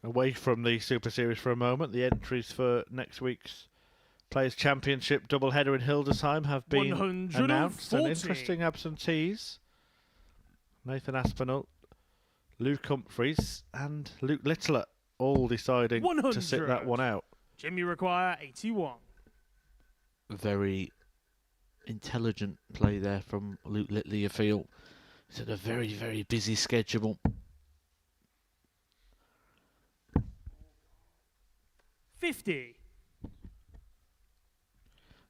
Away from the Super Series for a moment, the entries for next week's Players' Championship doubleheader in Hildesheim have been 140. announced, and interesting absentees. Nathan Aspinall, Luke Humphreys and Luke Littler all deciding to sit that 100. one out. Jimmy require 81. Very intelligent play there from Luke Littler, you feel. He's had a very, very busy schedule. 50.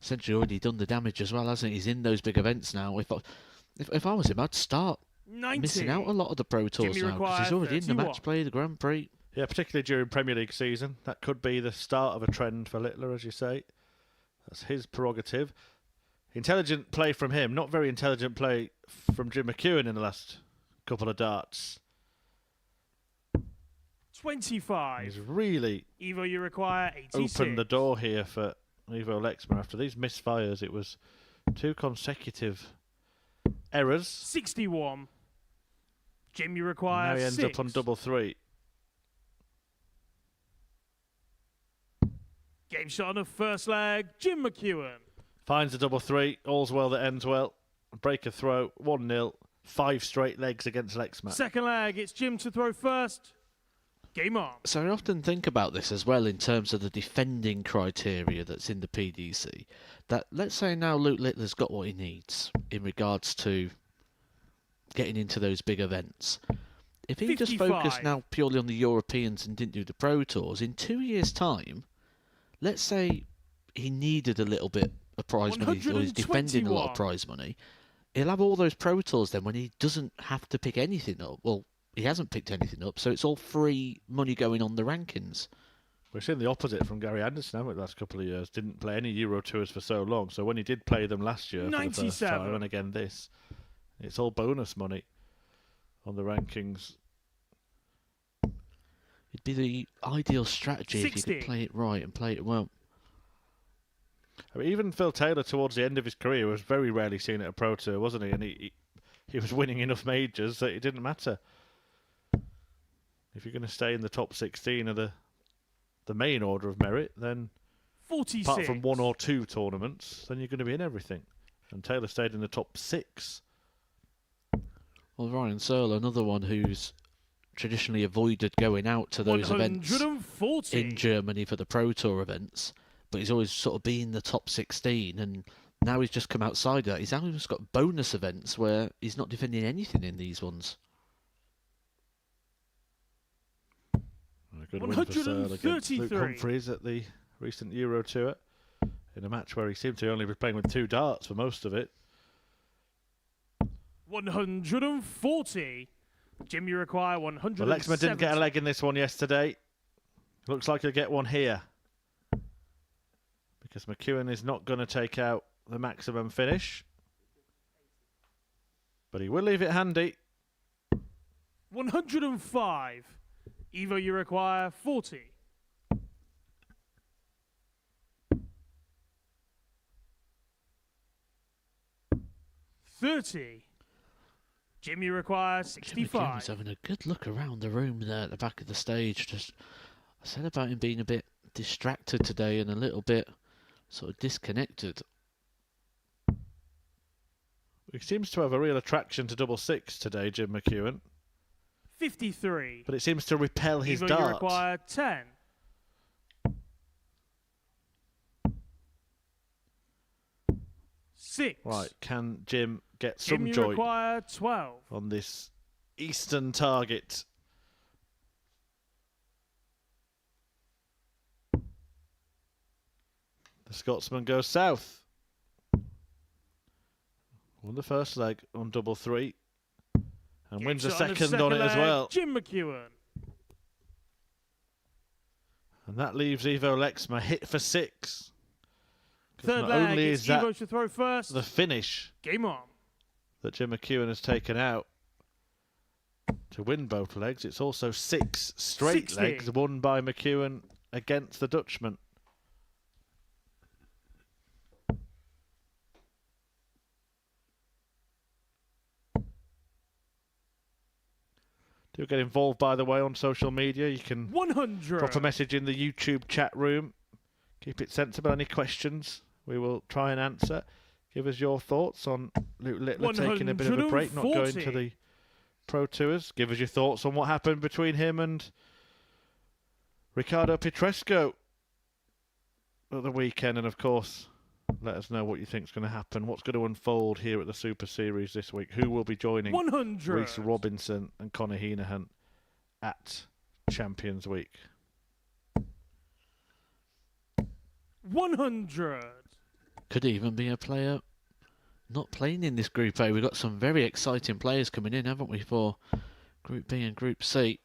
Essentially already done the damage as well, hasn't he? He's in those big events now. If I was him, I'd start 90. missing out a lot of the Pro Tours Jimmy now, because he's required already in the 31. match play, the Grand Prix. Yeah, particularly during Premier League season. That could be the start of a trend for Littler, as you say. That's his prerogative. Intelligent play from him. Not very intelligent play from Jim McEwan in the last couple of darts. 25. He's really Evo, you require 86. opened the door here for Ivo Lexma. After these misfires, it was 2 consecutive errors. 61. Jim, you Now require he ends 6. up on double 3. Game shot on the first leg. Jim McEwan. Finds a double 3. All's well that ends well. Break a throw. 1-0. 5 straight legs against Lexma. Second leg, it's Jim to throw first. Game on. So I often think about this as well in terms of the defending criteria that's in the PDC. That, let's say now Luke Littler's got what he needs in regards to getting into those big events. If he just 55. focused now purely on the Europeans and didn't do the Pro Tours, in 2 years' time, let's say he needed a little bit of prize money, or he's defending a lot of 121. prize money, he'll have all those Pro Tours then when he doesn't have to pick anything up. Well, he hasn't picked anything up, so it's all free money going on the rankings. We've seen the opposite from Gary Anderson, haven't we, the last couple of years? Didn't play any Euro Tours for so long, so when he did play them last year for the first 97. time, and again this, it's all bonus money on the rankings. It'd be the ideal strategy if you 60. could play it right and play it well. I mean, even Phil Taylor, towards the end of his career, was very rarely seen at a Pro Tour, wasn't he? And he was winning enough majors that it didn't matter. If you're going to stay in the top 16 of the main order of merit, then 46. apart from 1 or 2 tournaments, then you're going to be in everything. And Taylor stayed in the top 6. Well, Ryan Searle, another one who's traditionally avoided going out to those events 140. in Germany for the Pro Tour events, but he's always sort of been the top 16, and now he's just come outside of that. He's almost got bonus events where he's not defending anything in these ones. A good win for Searle against Luke 133. Humphreys at the recent Euro Tour, in a match where he seemed to only be playing with 2 darts for most of it. 140. Jim, you require 170. Well, Lexma didn't get a leg in this one yesterday. Looks like he'll get one here. Because McEwan is not going to take out the maximum finish. But he will leave it handy. 105. Evo, you require 40. $30. Jim, you require 65. Jim McEwan's having a good look around the room there at the back of the stage. Just, I said about him being a bit distracted today and a little bit sort of disconnected. He seems to have a real attraction to double 6 today, Jim McEwan. 53. But it seems to repel his Evo, dart. you require 10. Six. Right, can Jim get Jim, some you joy require 12. on this eastern target? The Scotsman goes south. Won the first leg on double 3. And wins the Gets on second on it as leg, well. Jim McEwan. And that leaves Ivo Lexma hit for 6. 'Cause Third not leg, only it's is that Evo to throw first. the finish Game on. that Jim McEwan has taken out to win both legs, it's also 6 straight 60. legs won by McEwan against the Dutchman. Do get involved, by the way, on social media. You can 100. drop a message in the YouTube chat room. Keep it sensible. Any questions, we will try and answer. Give us your thoughts on Luke Littler taking a bit of a break, not going to the Pro Tours. Give us your thoughts on what happened between him and Ricardo Petresco at the weekend. And, of course, let us know what you think is going to happen. What's going to unfold here at the Super Series this week? Who will be joining 100. Reece Robinson and Conor Heenahan at Champions Week? 100. Could even be a player not playing in this Group A. We've got some very exciting players coming in, haven't we, for Group B and Group C.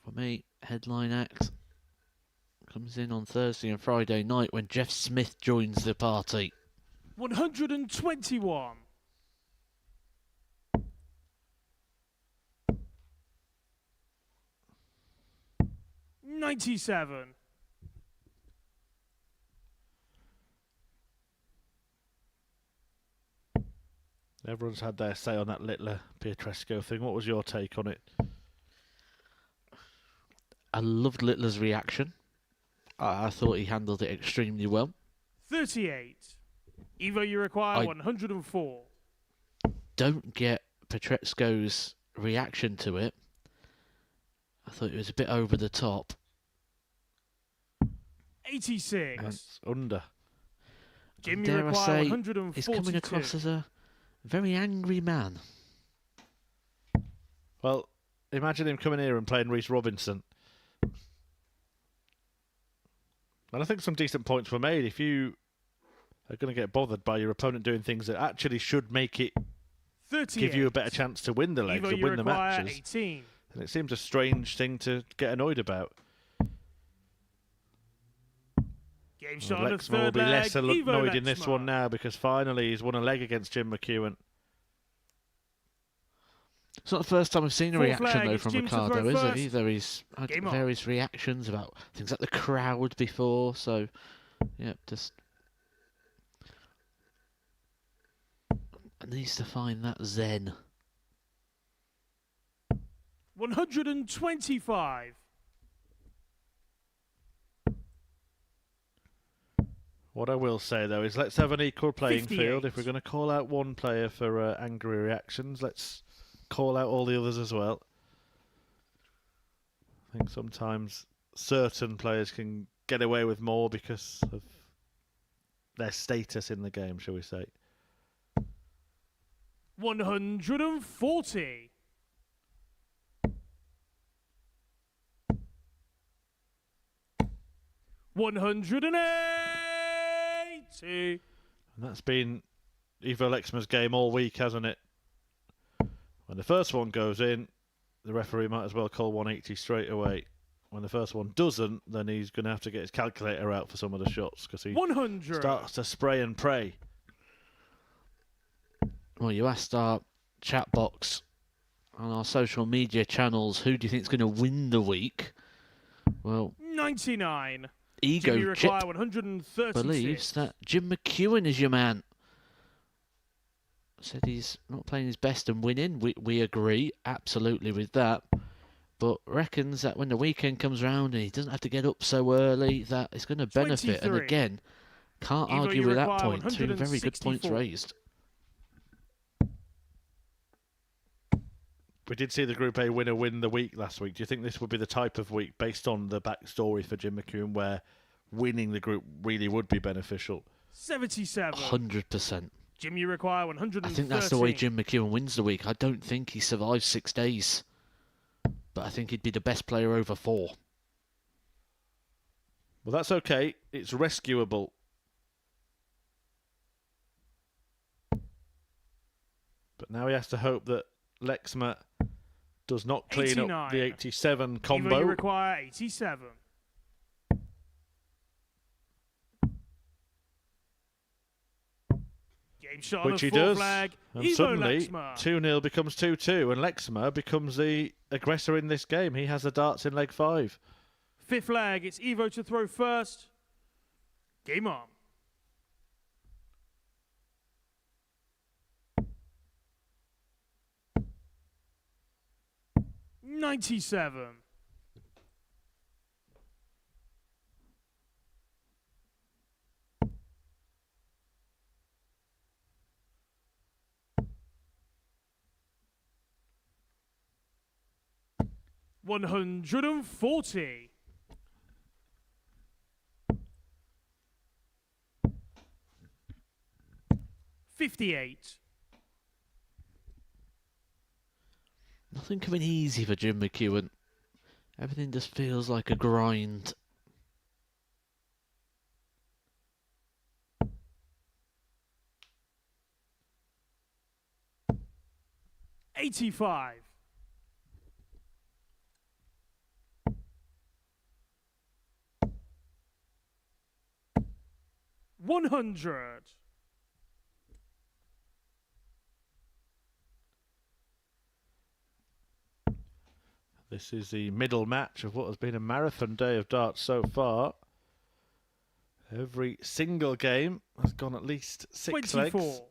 For me, headline act comes in on Thursday and Friday night when Jeff Smith joins the party. 121. 97. Everyone's had their say on that Littler Pietrasco thing. What was your take on it? I loved Littler's reaction. I thought he handled it extremely well. 38. Evo, you require I 104. Don't get Petresco's reaction to it. I thought it was a bit over the top. 86. And it's under. Jim, you Dare I require say, 142. he's coming across as a very angry man. Well, imagine him coming here and playing Reece Robinson. And I think some decent points were made. If you are going to get bothered by your opponent doing things that actually should make it 38. give you a better chance to win the legs Evo, and you win the require matches, 18. then it seems a strange thing to get annoyed about. Game Well, shot on the Lexma will third be leg. less Evo annoyed in this Lexma. one now because finally he's won a leg against Jim McEwan. It's not the first time we've seen a Fourth reaction, leg, though, it's from Jim to Ricardo, throw is it? first. Either he's had Game on. various reactions about things like the crowd before, so, yeah, just needs to find that zen. 125. What I will say, though, is let's have an equal playing 58. field. If we're going to call out one player for angry reactions, let's call out all the others as well. I think sometimes certain players can get away with more because of their status in the game, shall we say. 140. 180. And that's been Ivo Lexma's game all week, hasn't it? When the first one goes in, the referee might as well call 180 straight away. When the first one doesn't, then he's going to have to get his calculator out for some of the shots because he 100. starts to spray and pray. Well, you asked our chat box on our social media channels, who do you think is going to win the week? Well, 99. Ego Jimmy Chip require 136. believes that Jim McEwan is your man. Said he's not playing his best and winning. We agree absolutely with that. But reckons that when the weekend comes round and he doesn't have to get up so early, that it's going to benefit. 23. And again, can't Evo, argue you with that require point. Two very good points 164. raised. We did see the Group A winner win the week last week. Do you think this would be the type of week, based on the backstory for Jim McEwan, where winning the group really would be beneficial? 77. 100%. Jimmy require 113. I think that's the way Jim McEwan wins the week. I don't think he survives 6 days. But I think he'd be the best player over 4. Well, that's okay. It's rescuable. But now he has to hope that Lexma does not clean 89. up the 87 Evo, combo. you require 87. Game shot on Which a he full does. flag. And Evo suddenly, Lexma. 2-0 becomes 2-2, and Lexma becomes the aggressor in this game. He has the darts in leg 5. Fifth flag. It's Evo to throw first. Game on. $97. $140. $58. Nothing coming easy for Jim McEwan. Everything just feels like a grind. $85. $100. This is the middle match of what has been a marathon day of darts so far. Every single game has gone at least 6 legs. 24.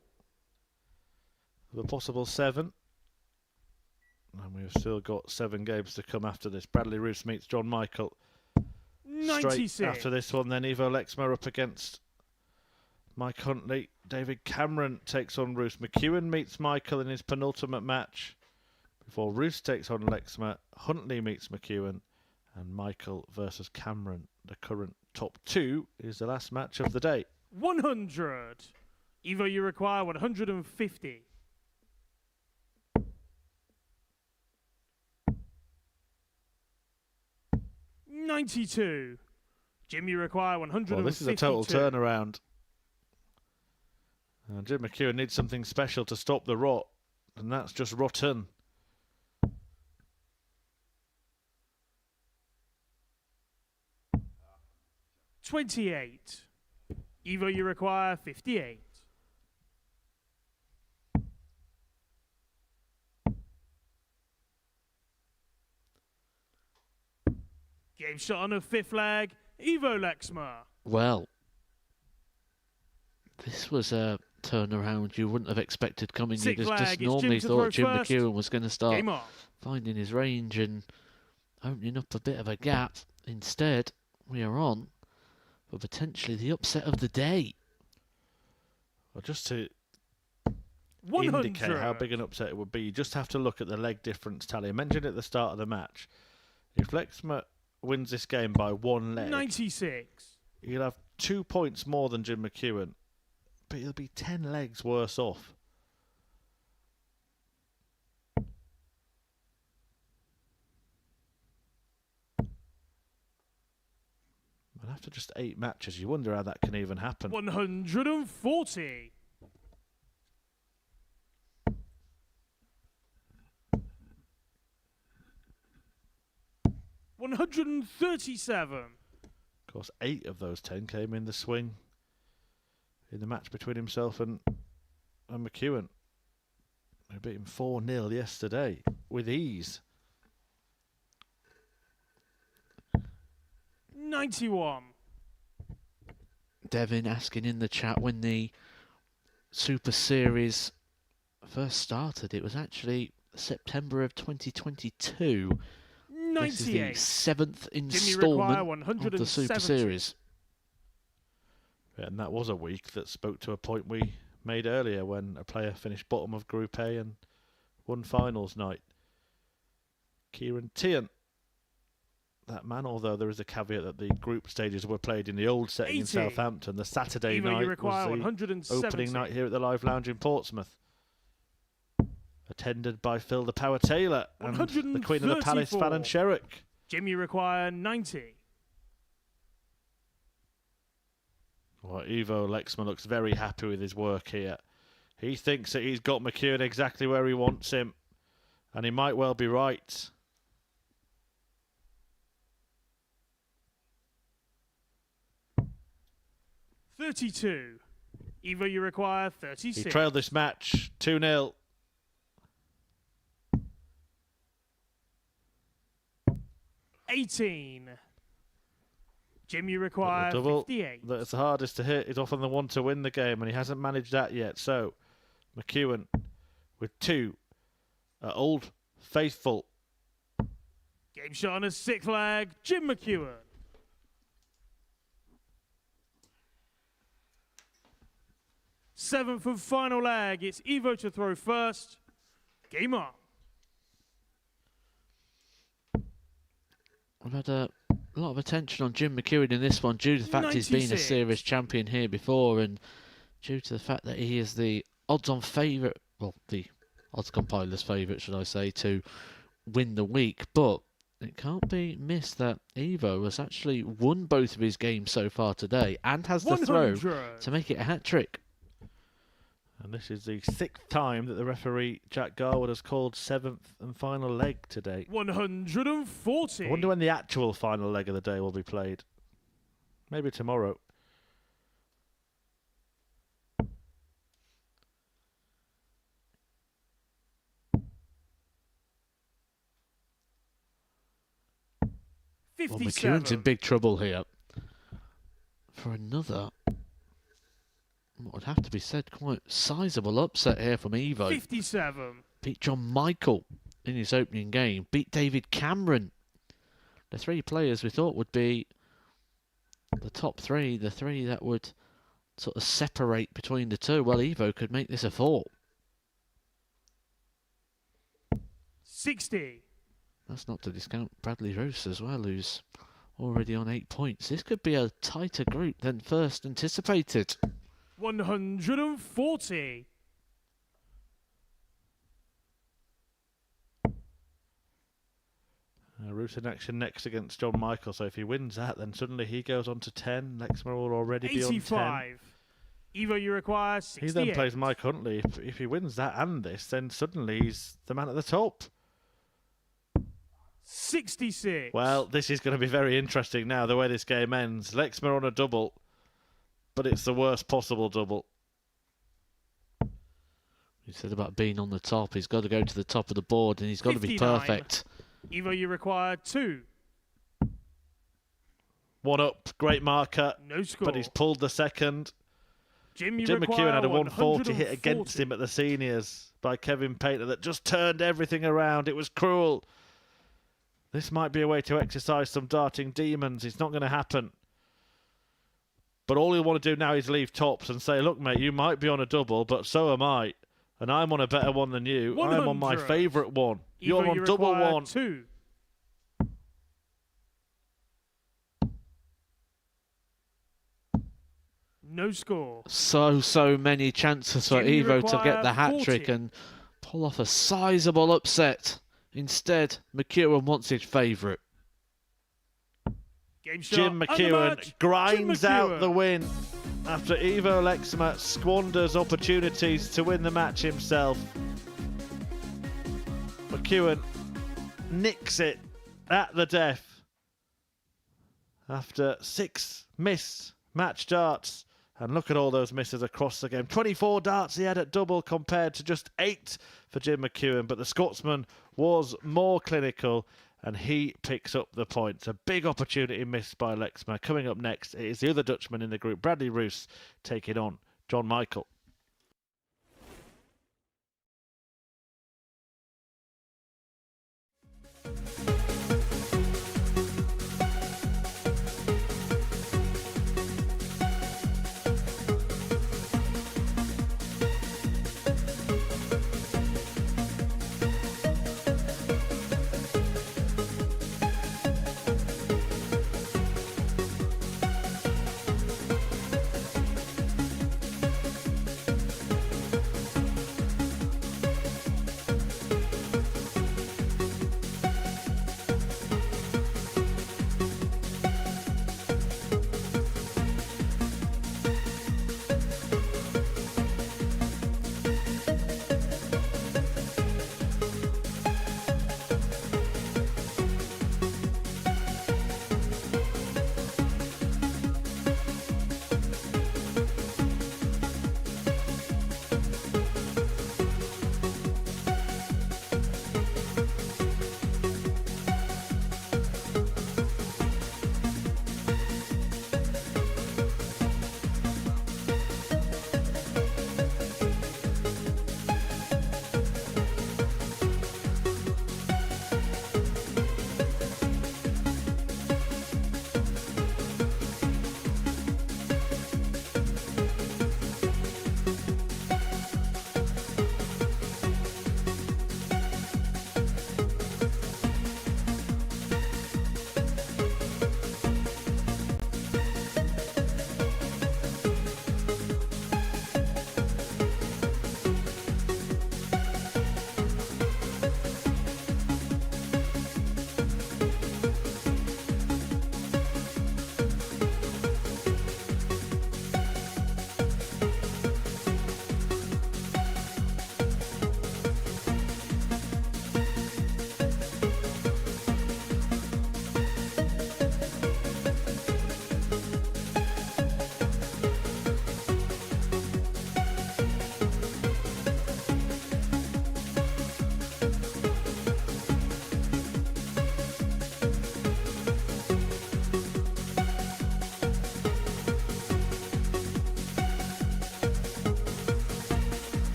With a possible 7. And we've still got 7 games to come after this. Bradley Roose meets John Michael. 96. Straight after this one, then Ivo Lexma up against Mike Huntley. David Cameron takes on Roose. McEwan meets Michael in his penultimate match. Before Roose takes on Lexma, Huntley meets McEwan, and Michael versus Cameron. The current top 2 is the last match of the day. 100. Evo, you require 150. $92. Jim, you require 152. Well, this is a total turnaround. Jim McEwan needs something special to stop the rot, and that's just rotten. $28. Evo, you require 58. Game shot on a fifth leg. Evo Lexma. Well, this was a turnaround you wouldn't have expected coming. You Sixth just flag, it's normally Jim to thought throw Jim first. McEwan was going to start Game on. finding his range and opening up a bit of a gap. Instead, we are on for potentially the upset of the day. Well, just to 100. indicate how big an upset it would be, you just have to look at the leg difference tally. I mentioned at the start of the match, if Lexma wins this game by 1 leg, 96. he'll have 2 points more than Jim McEwan, but he'll be 10 legs worse off. I'll After just 8 matches, you wonder how that can even happen. 140. $137. Of course, 8 of those 10 came in the swing in the match between himself and McEwan, who beat him 4-0 yesterday with ease. 91. Devin asking in the chat when the Super Series first started. It was actually September of 2022. 98. This is the 7th Jimmy require instalment of the Super 170. Series. Yeah, and that was a week that spoke to a point we made earlier when a player finished bottom of Group A and won finals night. Kieran Tian, that man, although there is a caveat that the group stages were played in the old setting 80. in Southampton. The Saturday Evo, you night require was the 170. opening night here at the Live Lounge in Portsmouth. Attended by Phil the Power Taylor and the Queen of the Palace, 134. Fallon Sherrick. Jimmy require 90. Well, Ivo Lexma looks very happy with his work here. He thinks that he's got McEwan exactly where he wants him, and he might well be right. $32. Evo, you require 36. He trailed this match 2-0. $18. Jimmy But require the double 58. that's the hardest to hit is often the one to win the game, and he hasn't managed that yet. So, McEwan with 2 at Old Faithful. Game shot on a 6th leg. Jim McEwan. Seventh and final leg. It's Evo to throw first. Game on. I've had a lot of attention on Jim McEwan in this one due to the fact he's been a 96. series champion here before, and due to the fact that he is the odds-on favourite, well, the odds compiler's favourite, should I say, to win the week. But it can't be missed that Evo has actually won both of his games so far today and has the throw 100. to make it a hat-trick. And this is the 6th time that the referee, Jack Garwood, has called 7th and final leg today. 140. I wonder when the actual final leg of the day will be played. Maybe tomorrow. Well, 57. McEwan's in big trouble here. For another, what would have to be said, quite sizable upset here from Evo. 57. Beat John Michael in his opening game. Beat David Cameron. The 3 players we thought would be the top 3, the 3 that would sort of separate between the 2. Well, Evo could make this a 4. 60. That's not to discount Bradley Roose as well, who's already on 8 points. This could be a tighter group than first anticipated. 140. Roose in action next against John Michael, so if he wins that, then suddenly he goes on to 10. Lexma will already be on 10. 85. Evo, you require 68. He then plays Mike Huntley. If he wins that and this, then suddenly he's the man at the top. 66. Well, this is going to be very interesting now, the way this game ends. Lexma on a double, but it's the worst possible double. He said about being on the top. He's got to go to the top of the board and he's got to be 59. perfect. Evo, you require 2. 1 up, great marker, No score. but he's pulled the second. Jim McEwan had a 140 hit 140. against him at the seniors by Kevin Painter that just turned everything around. It was cruel. This might be a way to exercise some darting demons. It's not going to happen. But all he'll want to do now is leave tops and say, look, mate, you might be on a double, but so am I. And I'm on a better one than you. 100. I'm on my favourite one. Evo, You're on you double require one. 2. No score. So many chances for Jimmy Evo to get the require hat-trick 40. and pull off a sizable upset. Instead, McEwan wants his favourite. Game start. Jim And the McEwan match, grinds Jim out McEwan. the win after Ivo Lexma squanders opportunities to win the match himself. McEwan nicks it at the death after 6 missed match darts. And look at all those misses across the game. 24 darts he had at double compared to just 8 for Jim McEwan. But the Scotsman was more clinical and he picks up the points. A big opportunity missed by Lexma. Coming up next is the other Dutchman in the group, Bradley Roose, taking on John Michael.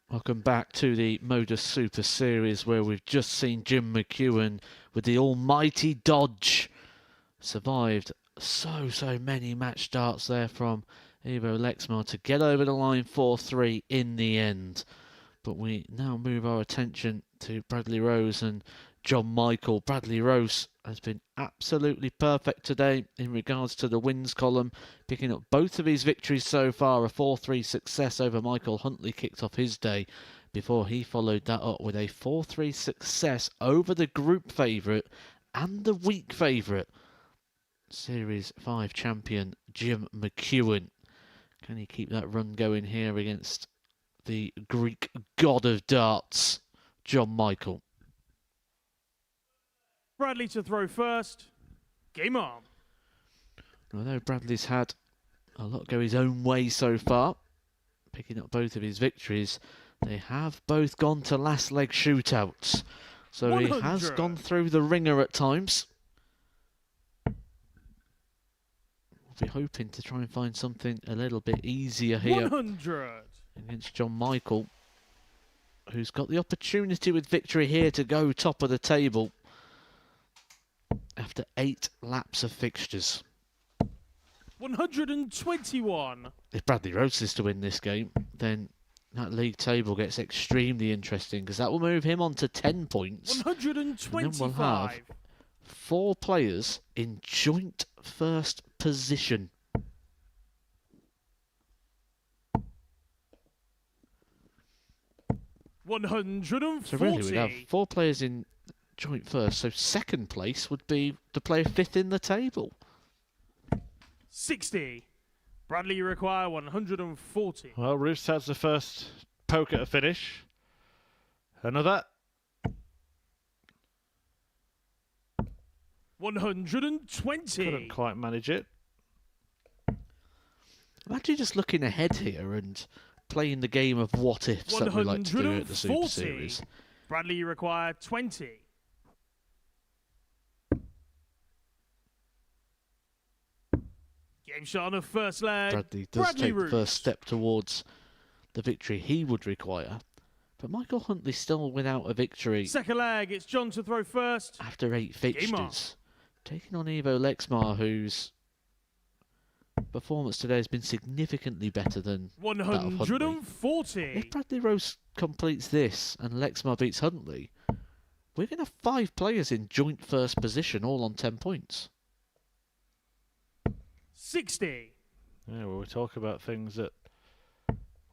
Welcome back to the MODUS Super Series, where we've just seen Jim McEwan with the almighty dodge. Survived so many match starts there from Ivo Lexma to get over the line 4-3 in the end. But we now move our attention to Bradley Roose and John Michael. Bradley Roose has been absolutely perfect today in regards to the wins column, picking up both of his victories so far. A 4-3 success over Michael Huntley kicked off his day, before he followed that up with a 4-3 success over the group favourite and the week favourite, Series 5 champion Jim McEwan. Can he keep that run going here against the Greek god of darts, John Michael? Bradley to throw first. Game on. Although Bradley's had a lot go his own way so far, picking up both of his victories, they have both gone to last leg shootouts. So 100. he has gone through the ringer at times. We'll be hoping to try and find something a little bit easier here 100. against John Michael, who's got the opportunity with victory here to go top of the table after 8 laps of fixtures. 121. If Bradley Roose is to win this game, then that league table gets extremely interesting, because that will move him on to 10 points. 125. And then we'll have 4 players in joint first position. 140. So really, we'd have 4 players in joint first. So second place would be the player 5th in the table. 60. Bradley, you require 140. Well, Roose has the first poke at a finish. Another. 120. Couldn't quite manage it. I'm actually just looking ahead here and playing the game of what ifs that we like to do at the Super 140. Series. Bradley, you require 20. Game shot on the first leg. Bradley does Bradley take the Roose. first step towards the victory he would require. But Michael Huntley still without a victory Second leg, it's John to throw first. after 8 on. fixtures. Taking on Evo Lexma, whose performance today has been significantly better than that of Huntley. 140. If Bradley Roose completes this and Lexma beats Huntley, we're going to have 5 players in joint first position, all on 10 points. 60. Yeah, well, we talk about things that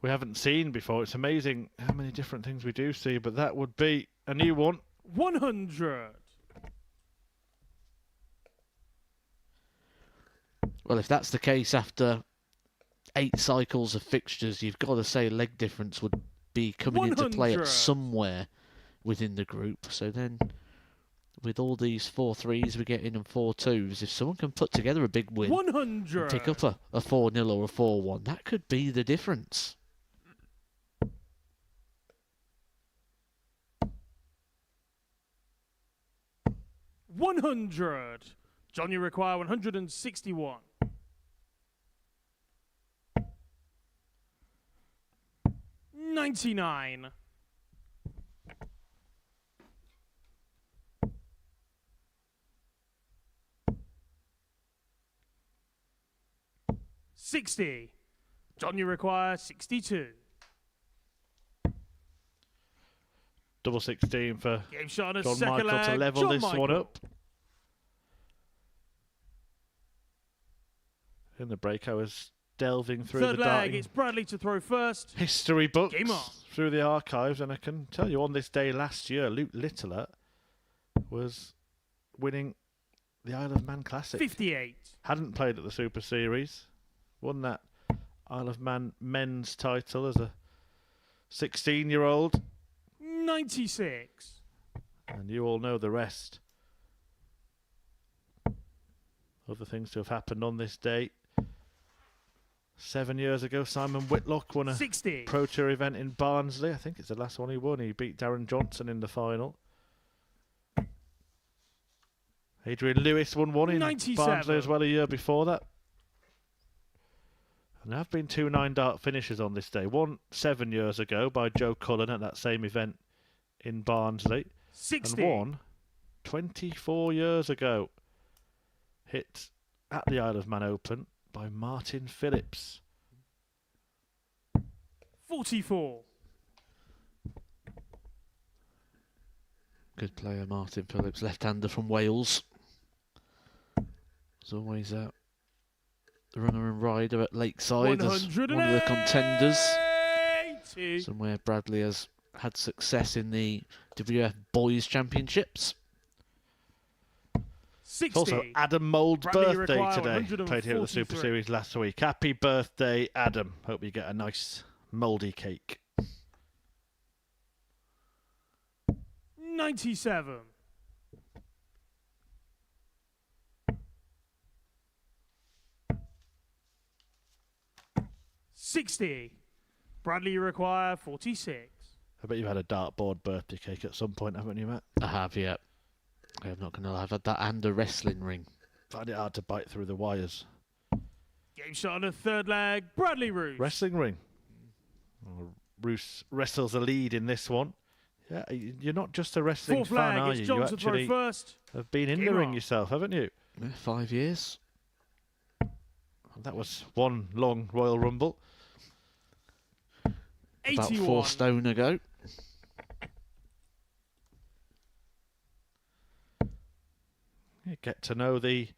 we haven't seen before. It's amazing how many different things we do see, but that would be a new one. 100. Well, if that's the case after 8 cycles of fixtures, you've got to say leg difference would be coming into play 100. at somewhere within the group. So then, with all these 4 3s we get in and 4 2s, if someone can put together a big win, 100. pick up a 4-0 or a 4-1, that could be the difference. $100. John, you require 161. 99. 60. John, you require 62. Double 16 for Game shot on a John second Michael leg. to level John this one Michael. up. In the break, I was delving through Third the leg, darting it's Bradley to throw first. history books, Game on. through the archives, and I can tell you on this day last year, Luke Littler was winning the Isle of Man Classic. 58. Hadn't played at the Super Series, won that Isle of Man men's title as a 16-year-old, 96. and you all know the rest. Other things to have happened on this day. 7 years ago, Simon Whitlock won a 60. Pro Tour event in Barnsley. I think it's the last one he won. He beat Darren Johnson in the final. Adrian Lewis won one in 97. Barnsley as well a year before that. And there have been 2 9-dart finishes on this day. One 7 years ago by Joe Cullen at that same event in Barnsley. 60. And one 24 years ago, hit at the Isle of Man Open by Martin Phillips. 44. Good player, Martin Phillips, left-hander from Wales. As always, the runner and rider at Lakeside as one of the contenders. 180. Somewhere Bradley has had success in the WF Boys Championships. It's 60. also Adam Mould's Bradley, you birthday require today. Played here at the Super 143. Series last week. Happy birthday, Adam. Hope you get a nice mouldy cake. 97. 60. Bradley, you require 46. I bet you've had a dartboard birthday cake at some point, haven't you, Matt? I have, yeah. I'm not going to lie, I've had that and a wrestling ring. Find it hard to bite through the wires. Game shot on the third leg. Bradley Roose. Wrestling ring. Oh, Roose wrestles a lead in this one. Yeah, you're not just a wrestling Fourth fan, leg. are It's you? John You to throw actually first. have been in Game the ring on. yourself, haven't you? Yeah, 5 years. That was one long Royal Rumble. About 81. 4 stone ago. You get to know the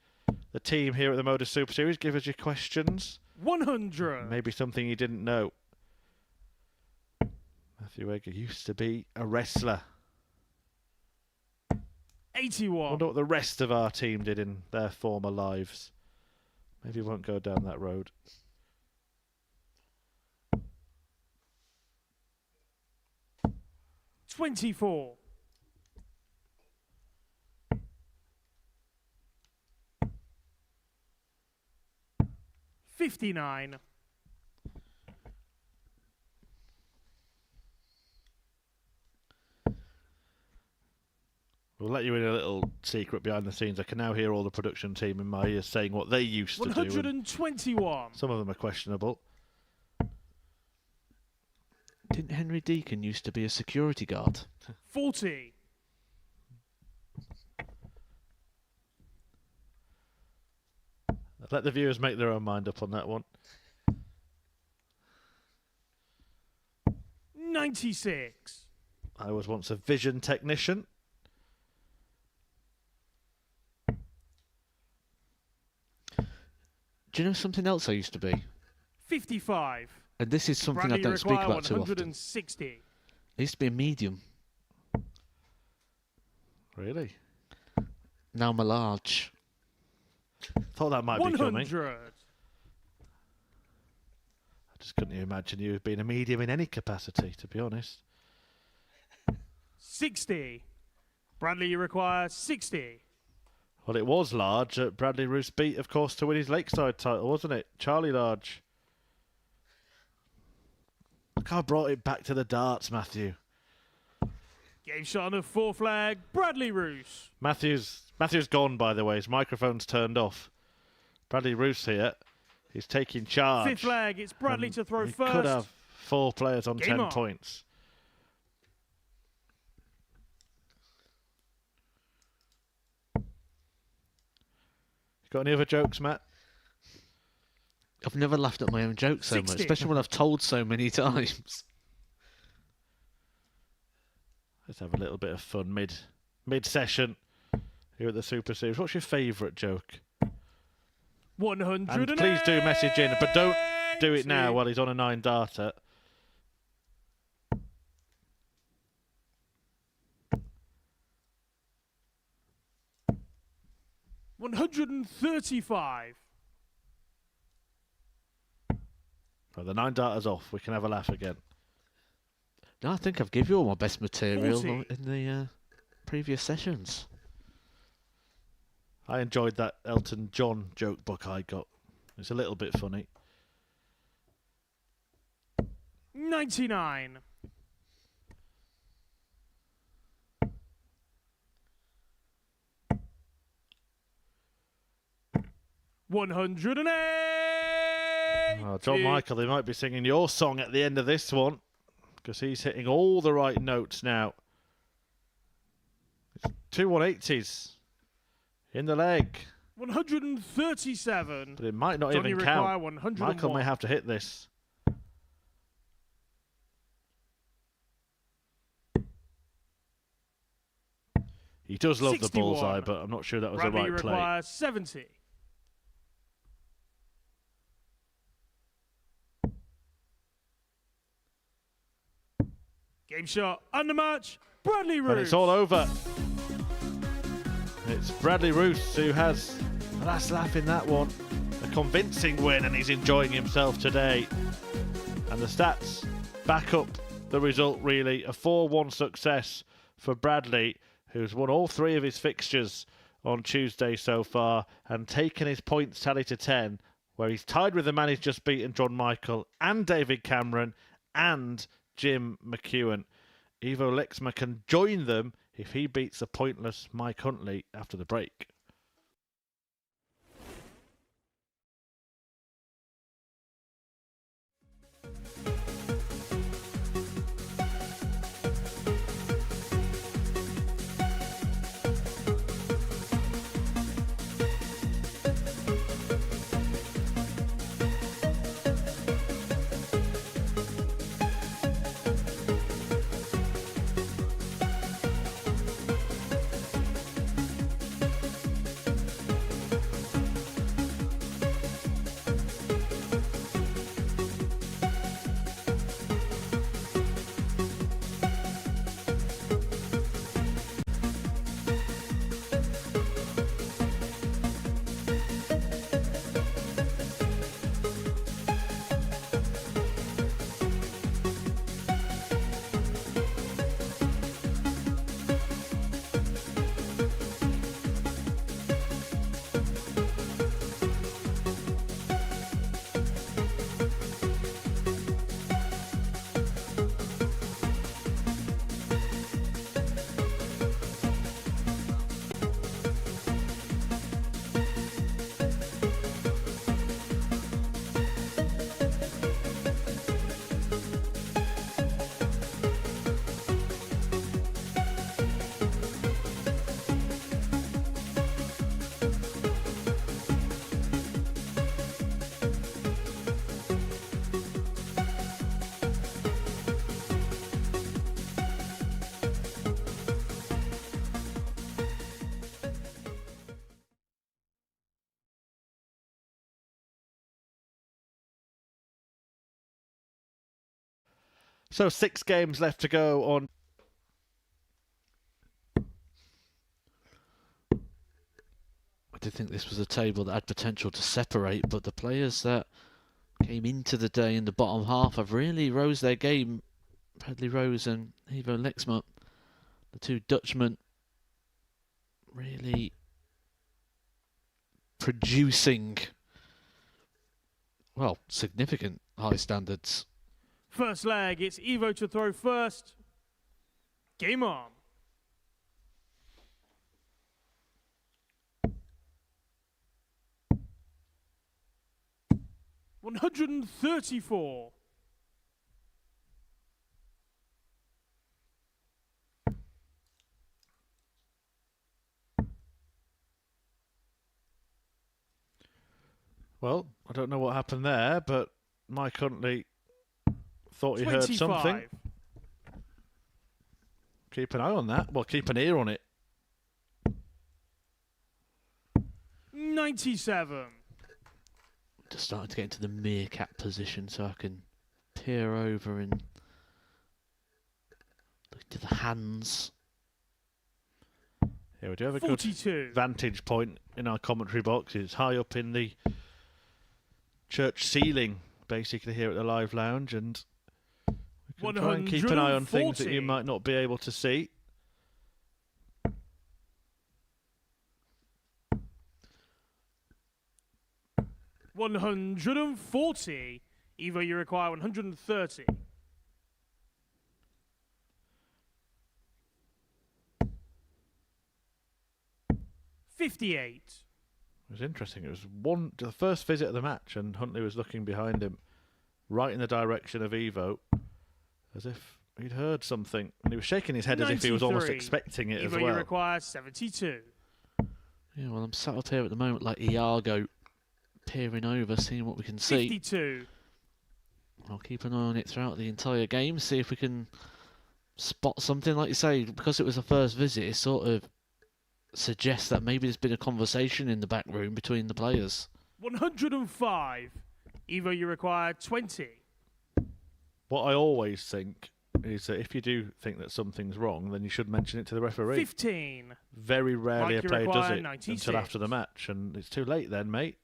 team here at the MODUS Super Series. Give us your questions. 100. Maybe something you didn't know. A Matthew Egger used to be a wrestler. 81. Wonder what the rest of our team did in their former lives. Maybe we won't go down that road. $24. $59. We'll let you in a little secret behind the scenes. I can now hear all the production team in my ears saying what they used to do. 121. Some of them are questionable. Didn't Henry Deacon used to be a security guard? 40. Let the viewers make their own mind up on that one. 96. I was once a vision technician. Do you know something else I used to be? 55. And this is something Bradley I don't speak require about too often. 160. I used to be a medium. Really? Now I'm a large. Thought that might be coming. 100. I just couldn't imagine you being a medium in any capacity, to be honest. 60. Bradley, you require 60. Well, it was Large that Bradley Roose beat, of course, to win his Lakeside title, wasn't it? Charlie Large. Look, I brought it back to the darts, Matthew. Game shot on the fourth flag. Bradley Roose. Matthew's gone, by the way. His microphone's turned off. Bradley Roose here. He's taking charge. Fifth flag. It's Bradley And to throw he first. could have 4 players on Game 10 on. points. Got any other jokes, Matt? I've never laughed at my own jokes so 60. much, especially when I've told so many times. Let's have a little bit of fun mid-session here at the Super Series. What's your favourite joke? 100. And please do message in, but don't do it now while he's on a 9 darter. $135. Well, the 9 darter's off. We can have a laugh again. No, I think I've given you all my best material 40. in the previous sessions. I enjoyed that Elton John joke book I got. It's a little bit funny. 99. $108. Oh, John Michael, they might be singing your song at the end of this one because he's hitting all the right notes now. It's 2 180s in the leg, 137. but it might not Johnny even require count. 101. Michael may have to hit this. He does love 61. the bullseye, but I'm not sure that was Bradley the right play. requires 70. Game shot, undermatch, Bradley Roose. And it's all over. It's Bradley Roose who has the last laugh in that one. A convincing win, and he's enjoying himself today. And the stats back up the result, really. A 4-1 success for Bradley, who's won all 3 of his fixtures on Tuesday so far and taken his points tally to 10, where he's tied with the man he's just beaten, John Michael, and David Cameron, and Jim McEwan. Ivo Lexma can join them if he beats the pointless Mike Huntley after the break. So 6 games left to go on. I did think this was a table that had potential to separate, but the players that came into the day in the bottom half have really rose their game. Bradley Roose and Ivo Lexma, the two Dutchmen, really producing, well, significant high standards. First leg, it's Ivo to throw first. Game on. $134. Well, I don't know what happened there, but Mike Huntley thought he heard 25. something. Keep an eye on that. Well, keep an ear on it. 97. Just starting to get into the meerkat position so I can peer over and look to the hands. Yeah, we do have a 42. good vantage point in our commentary box. It's high up in the church ceiling, basically, here at the Live Lounge, and we can try and keep an eye on things that you might not be able to see. $140. Ivo, you require 130. $58. It was interesting. It was the first visit of the match, and Huntley was looking behind him, right in the direction of Ivo, as if he'd heard something, and he was shaking his head as if he was almost 93. expecting it Ivo, as you well. require 72. Yeah, well, I'm sat up here at the moment like Iago, peering over, seeing what we can see. 52. I'll keep an eye on it throughout the entire game, see if we can spot something. Like you say, because it was a first visit, it sort of suggests that maybe there's been a conversation in the back room between the players. 105. Ivo, you require 20. What I always think is that if you do think that something's wrong, then you should mention it to the referee. 15. Very rarely Mike, a you player does require it 96. until after the match, and it's too late then, mate.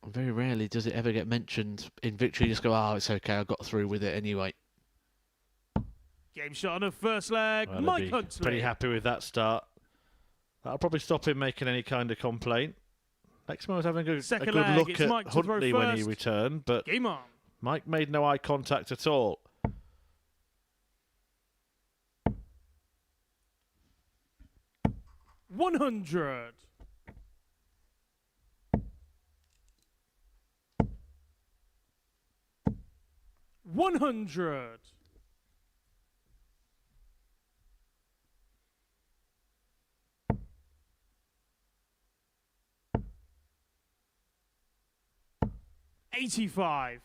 Very rarely does it ever get mentioned in victory. You just go, oh, it's okay, I got through with it anyway. Game shot on the first leg. Well, Mike they'd be Huntley. pretty happy with that start. That'll probably stop him making any kind of complaint. Lexma was having a Second good leg, look it's at Mike to throw Huntley when he first. returned, but Game on. Mike made no eye contact at all. $100. $100. $85.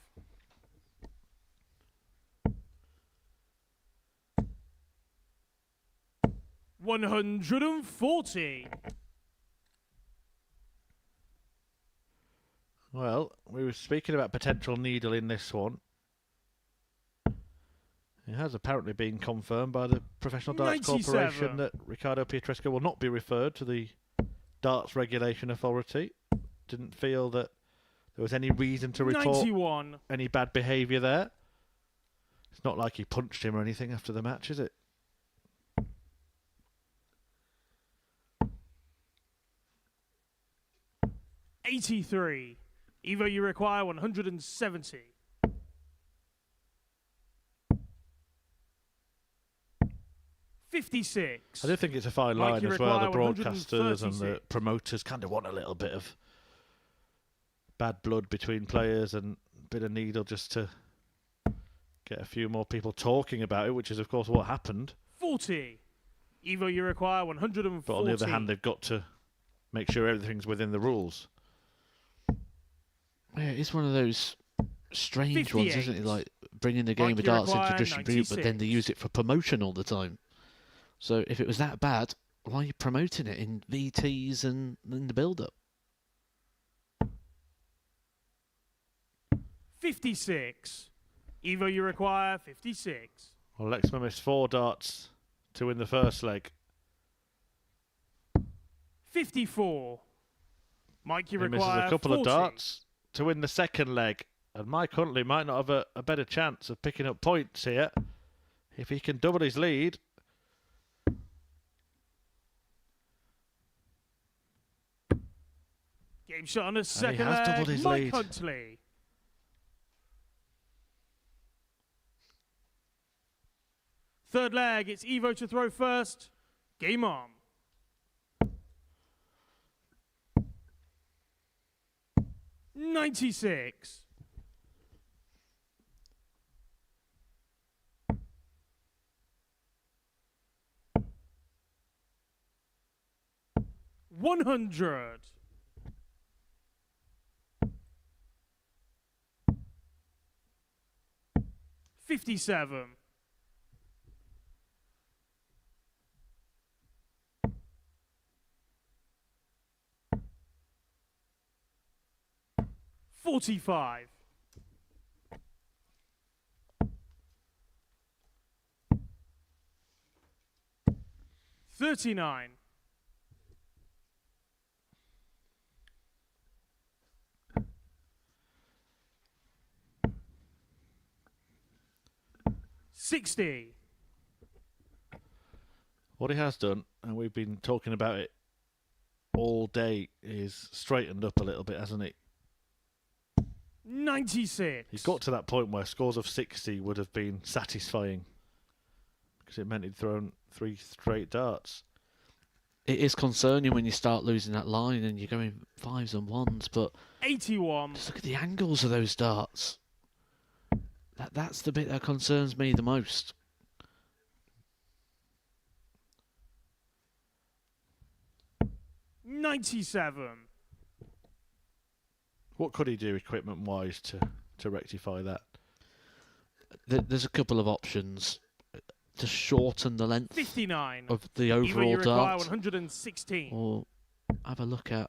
$140. Well, we were speaking about potential needle in this one. It has apparently been confirmed by the Professional Darts 97. Corporation that Ricardo Pietrusca will not be referred to the Darts Regulation Authority. Didn't feel that there was any reason to report 91. any bad behaviour there. It's not like he punched him or anything after the match, is it? $83. Ivo, you require 170. $56. I do think it's a fine Mike, line you as well. The require broadcasters and the 136. promoters kind of want a little bit of bad blood between players and a bit of needle just to get a few more people talking about it, which is, of course, what happened. 40. Ivo, you require 140. But on the other hand, they've got to make sure everything's within the rules. Yeah, it's one of those strange ones, isn't it? 58. Like bringing the game Mike, of you darts into require distribute, but then they 96. use it for promotion all the time. So if it was that bad, why are you promoting it in VTs and in the build-up? 56. Evo, you require 56. Well, Lexma missed 4 darts to win the first leg. 54. Mike, you He misses require a couple 40. of darts to win the second leg. And Mike Huntley might not have a better chance of picking up points here if he can double his lead. Game shot on the second has leg. doubled his Mike lead. Huntley. Third leg, it's Evo to throw first. Game on. $96. $100. $57. $45. $39. $60. What he has done, and we've been talking about it all day, is straightened up a little bit, hasn't he? 96. He got to that point where scores of 60 would have been satisfying because it meant he'd thrown 3 straight darts. It is concerning when you start losing that line and you're going 5s and 1s, but 81. just look at the angles of those darts. That's the bit that concerns me the most. $97. What could he do equipment-wise to rectify that? There's a couple of options to shorten the length 59. of the Evo, overall you require dart, 116. or have a look at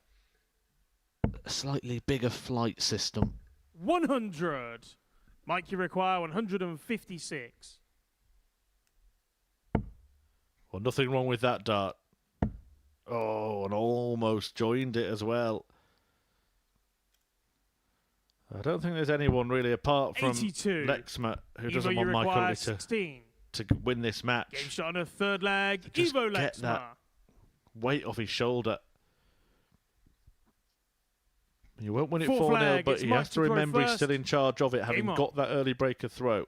a slightly bigger flight system. 100. Mike, you require 156. Well, nothing wrong with that dart. Oh, and almost joined it as well. I don't think there's anyone really apart from 82. Lexma who Evo, doesn't you want Mike require Huntley 16. to win this match. Game shot on a third leg. Just Evo get Lexma. that weight off his shoulder. You won't win it Fourth 4-0, leg, but it's he Mike has to to throw remember he's first. still in charge of it, having Game on. got that early breaker throw.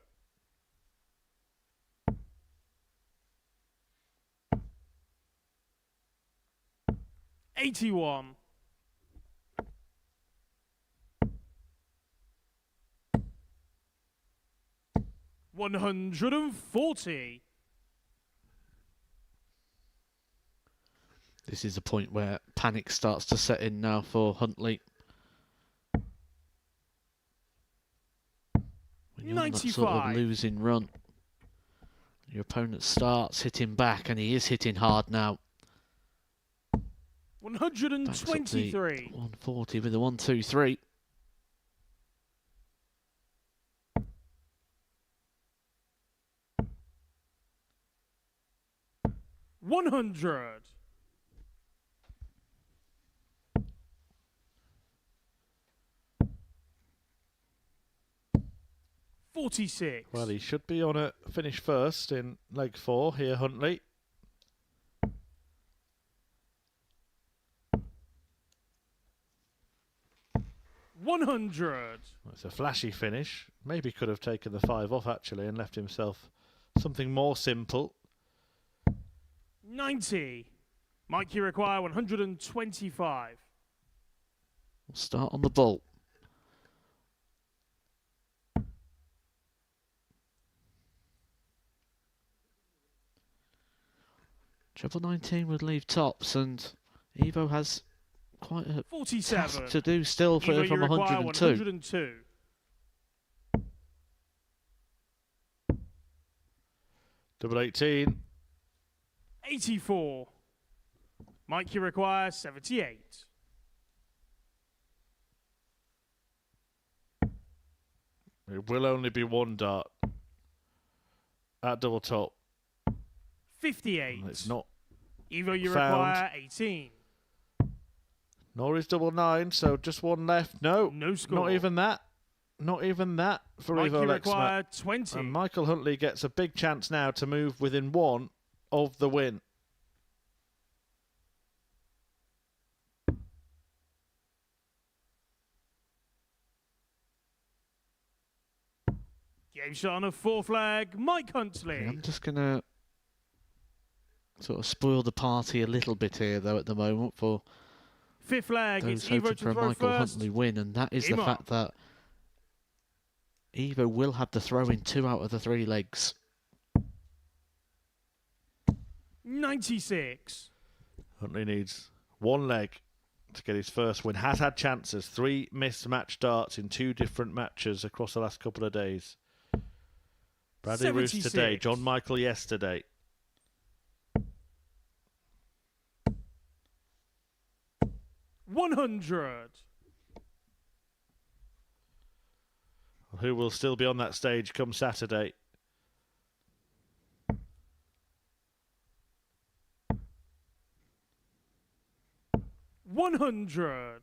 $81. $140. This is a point where panic starts to set in now for Huntley. When you're on that sort of 95. losing run, your opponent starts hitting back, and he is hitting hard now. Backs up the 123. 140 with a 1-2-3. $100. $46. Well, he should be on a finish first in leg 4 here, Huntley. $100. It's a flashy finish. Maybe could have taken the 5 off actually and left himself something more simple. 90. Mike, you require 125. We'll start on the ball. Treble 19 would leave tops, and Evo has quite a 47. task to do still for, Evo, you from require 102. 102. Double 18. 84. Mike, you require 78. It will only be one dart at double top. 58. It's not Evo, you found. require 18. Nor is double 9, so just one left. No, No score. not even that. Not even that for Mike, Evo you Lexma. require 20. And Michael Huntley gets a big chance now to move within one of the win. Game shot on a 4 flag, Mike Huntley. I'm just going to sort of spoil the party a little bit here, though, at the moment for 5th flag, those it's Evo hoping to for a throw Michael first. Huntley win, and that is Game the on. fact that Evo will have the throw in 2 out of the 3 legs. 96. Huntley needs one leg to get his first win. Has had chances. 3 missed match darts in 2 different matches across the last couple of days. Bradley Roose today. 76. John Michael yesterday. $100. Who will still be on that stage come Saturday. $100.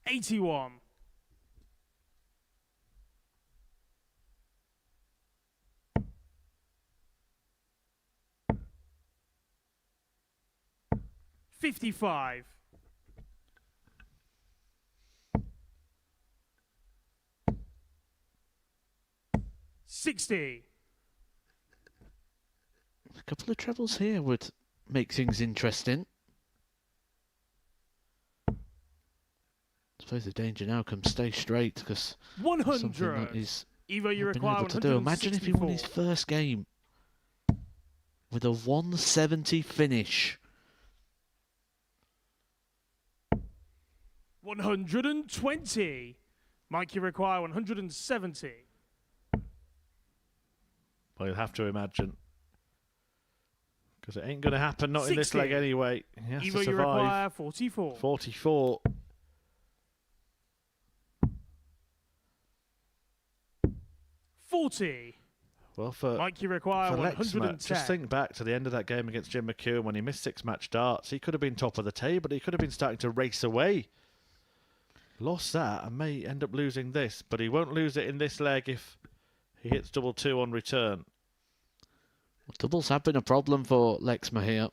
$81. $55. $60. A couple of trebles here would make things interesting. I suppose the danger now comes stay straight, because something that 100. is Evo, you not been require able to do. Imagine if he won his 164. first game with a 170 finish. 120. Mike, you require 170. Well, you'll have to imagine. Because it ain't going to happen, not in this 60. leg anyway. He has Evo, to you survive. require 44. 44. $40. Well, for Mike, you require For 110. Lexma, just think back to the end of that game against Jim McEwan when he missed 6 match darts. He could have been top of the table. He could have been starting to race away. Lost that and may end up losing this, but he won't lose it in this leg if he hits double 2 on return. Well, doubles have been a problem for Lexma here.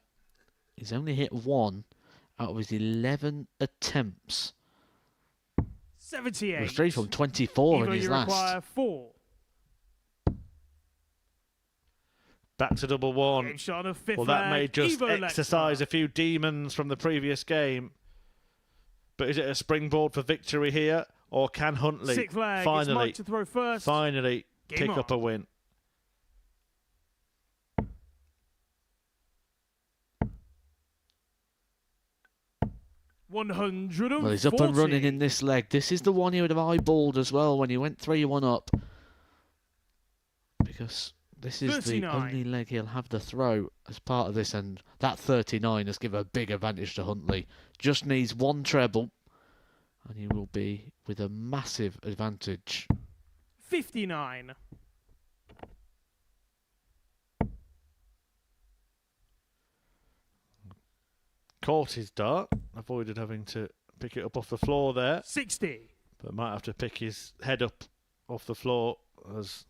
He's only hit 1 out of his 11 attempts. 78. With 3 from 24 in Evo, his you last. require 4. Back to double 1. Game shot on a 5th Well, that may flag, just Evo exercise Lexma. a few demons from the previous game. But is it a springboard for victory here? Or can Huntley 6th flag, it's finally Mike to throw first. pick Game up on. a win? $140. Well, he's up and running in this leg. This is the one he would have eyeballed as well when he went 3-1 up. Because this is 39. the only leg he'll have to throw as part of this, and that 39 has given a big advantage to Huntley. Just needs 1 treble, and he will be with a massive advantage. 59. Caught his dart. Avoided having to pick it up off the floor there. 60. But might have to pick his head up off the floor, as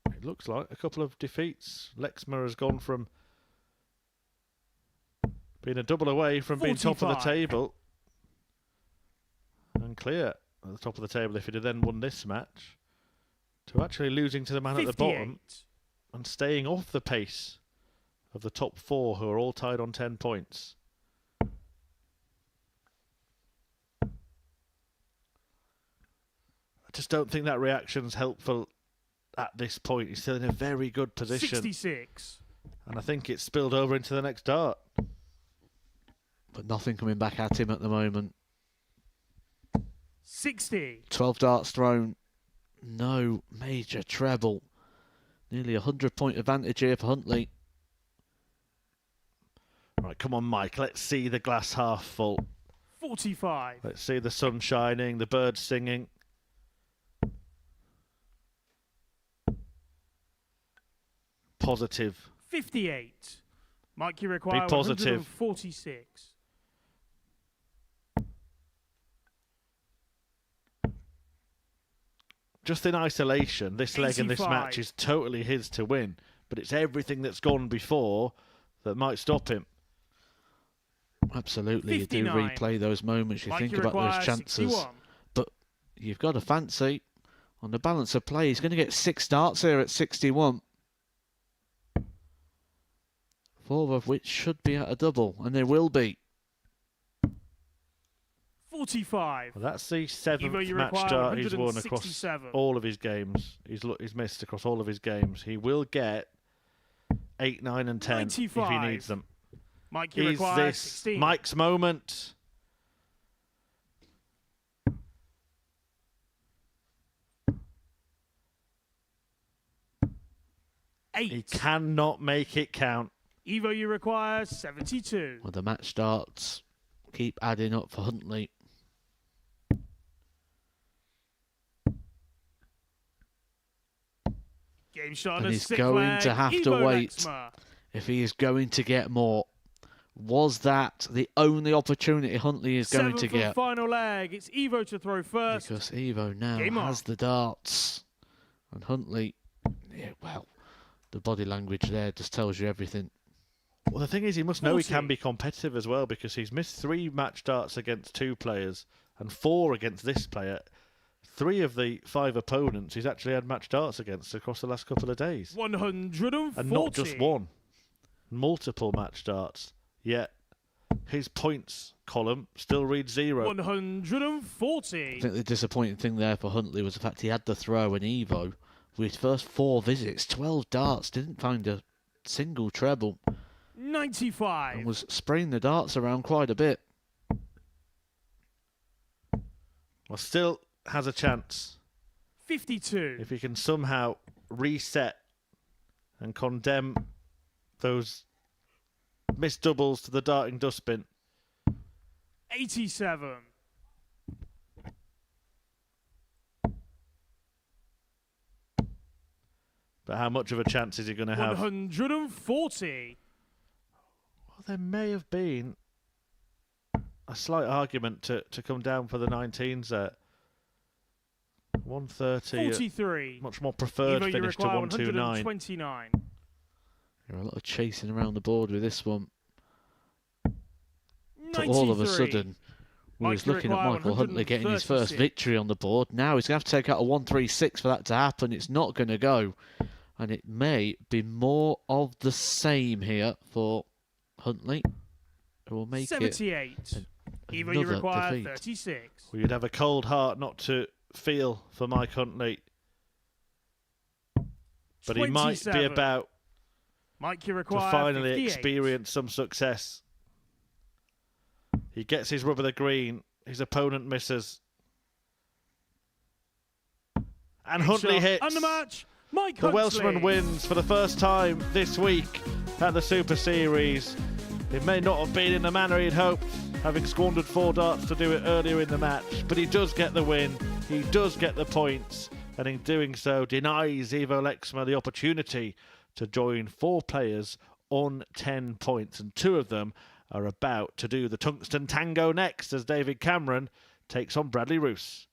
it looks like a couple of defeats. Lexma has gone from being a double away from being top of the 45. table and clear at the top of the table if he'd have then won this match, to actually losing to the man 58. at the bottom and staying off the pace of the top 4, who are all tied on 10 points. I just don't think that reaction's helpful at this point. He's still in a very good position. 66. And I think it's spilled over into the next dart. But nothing coming back at him at the moment. 60. 12 darts thrown. No major treble. Nearly a 100-point advantage here for Huntley. Right, come on, Mike. Let's see the glass half full. 45. Let's see the sun shining, the birds singing. Positive. 58. Mike, you require Be positive. 146. Just in isolation, this leg in this 85. match is totally his to win. But it's everything that's gone before that might stop him. Absolutely, 59. you do replay those moments, you Mike, think you about require those chances. 61. But you've got to fancy on the balance of play. He's going to get 6 starts here at 61. 4 of which should be at a double, and they will be. 45. Well, that's the 7th Evo, you match require start he's won across 167. all of his games. He's missed across all of his games. He will get 8, 9 and 10 if he 95. needs them. Mike, you Is require this 16. Mike's moment? He 8. cannot make it count. Evo, you require 72. Well, the match starts keep adding up for Huntley. Game shot on And the he's 6th going leg. to have to Evo wait. Lexma. If he is going to get more. Was that the only opportunity Huntley is going 7th to and get? final leg. It's Evo to throw first. Because Evo now Game on. has the darts. And Huntley, yeah, well, the body language there just tells you everything. Well, the thing is, he must know he 40. can be competitive as well, because he's missed 3 match starts against 2 players and 4 against this player. 3 of the 5 opponents he's actually had match starts against across the last couple of days. 140. And not just one. Multiple match starts. Yet his points column still reads 0. 140. I think the disappointing thing there for Huntley was the fact he had the throw and Evo. With his first 4 visits, 12 darts, didn't find a single treble. 95. And was spraying the darts around quite a bit. Well, still has a chance 52. if he can somehow reset and condemn those missed doubles to the darting dustbin. 87. But how much of a chance is he going to have? 140. Well, there may have been a slight argument to come down for the 19s there. 130. 43. Much more preferred Evo, you finish to require 129. 129. There are a lot of chasing around the board with this one. But 93. all of a sudden, we Mike, was you looking at require Michael Huntley getting his first 136. victory on the board. Now he's going to have to take out a 136 for that to happen. It's not going to go. And it may be more of the same here for Huntley, who will make 78. it Evo, you another require defeat. 36. Well, you'd have a cold heart not to feel for Mike Huntley. But he might be 27. about Mike, you to require finally 58. experience some success. He gets his rub of the green. His opponent misses. And Huntley Shot hits. And the match, Mike The Huntley. Welshman wins for the first time this week at the Super Series. It may not have been in the manner he'd hoped, having squandered 4 darts to do it earlier in the match, but he does get the win, he does get the points, and in doing so denies Ivo Lexma the opportunity to join 4 players on 10 points, and 2 of them are about to do the Tungsten Tango next as David Cameron takes on Bradley Roose.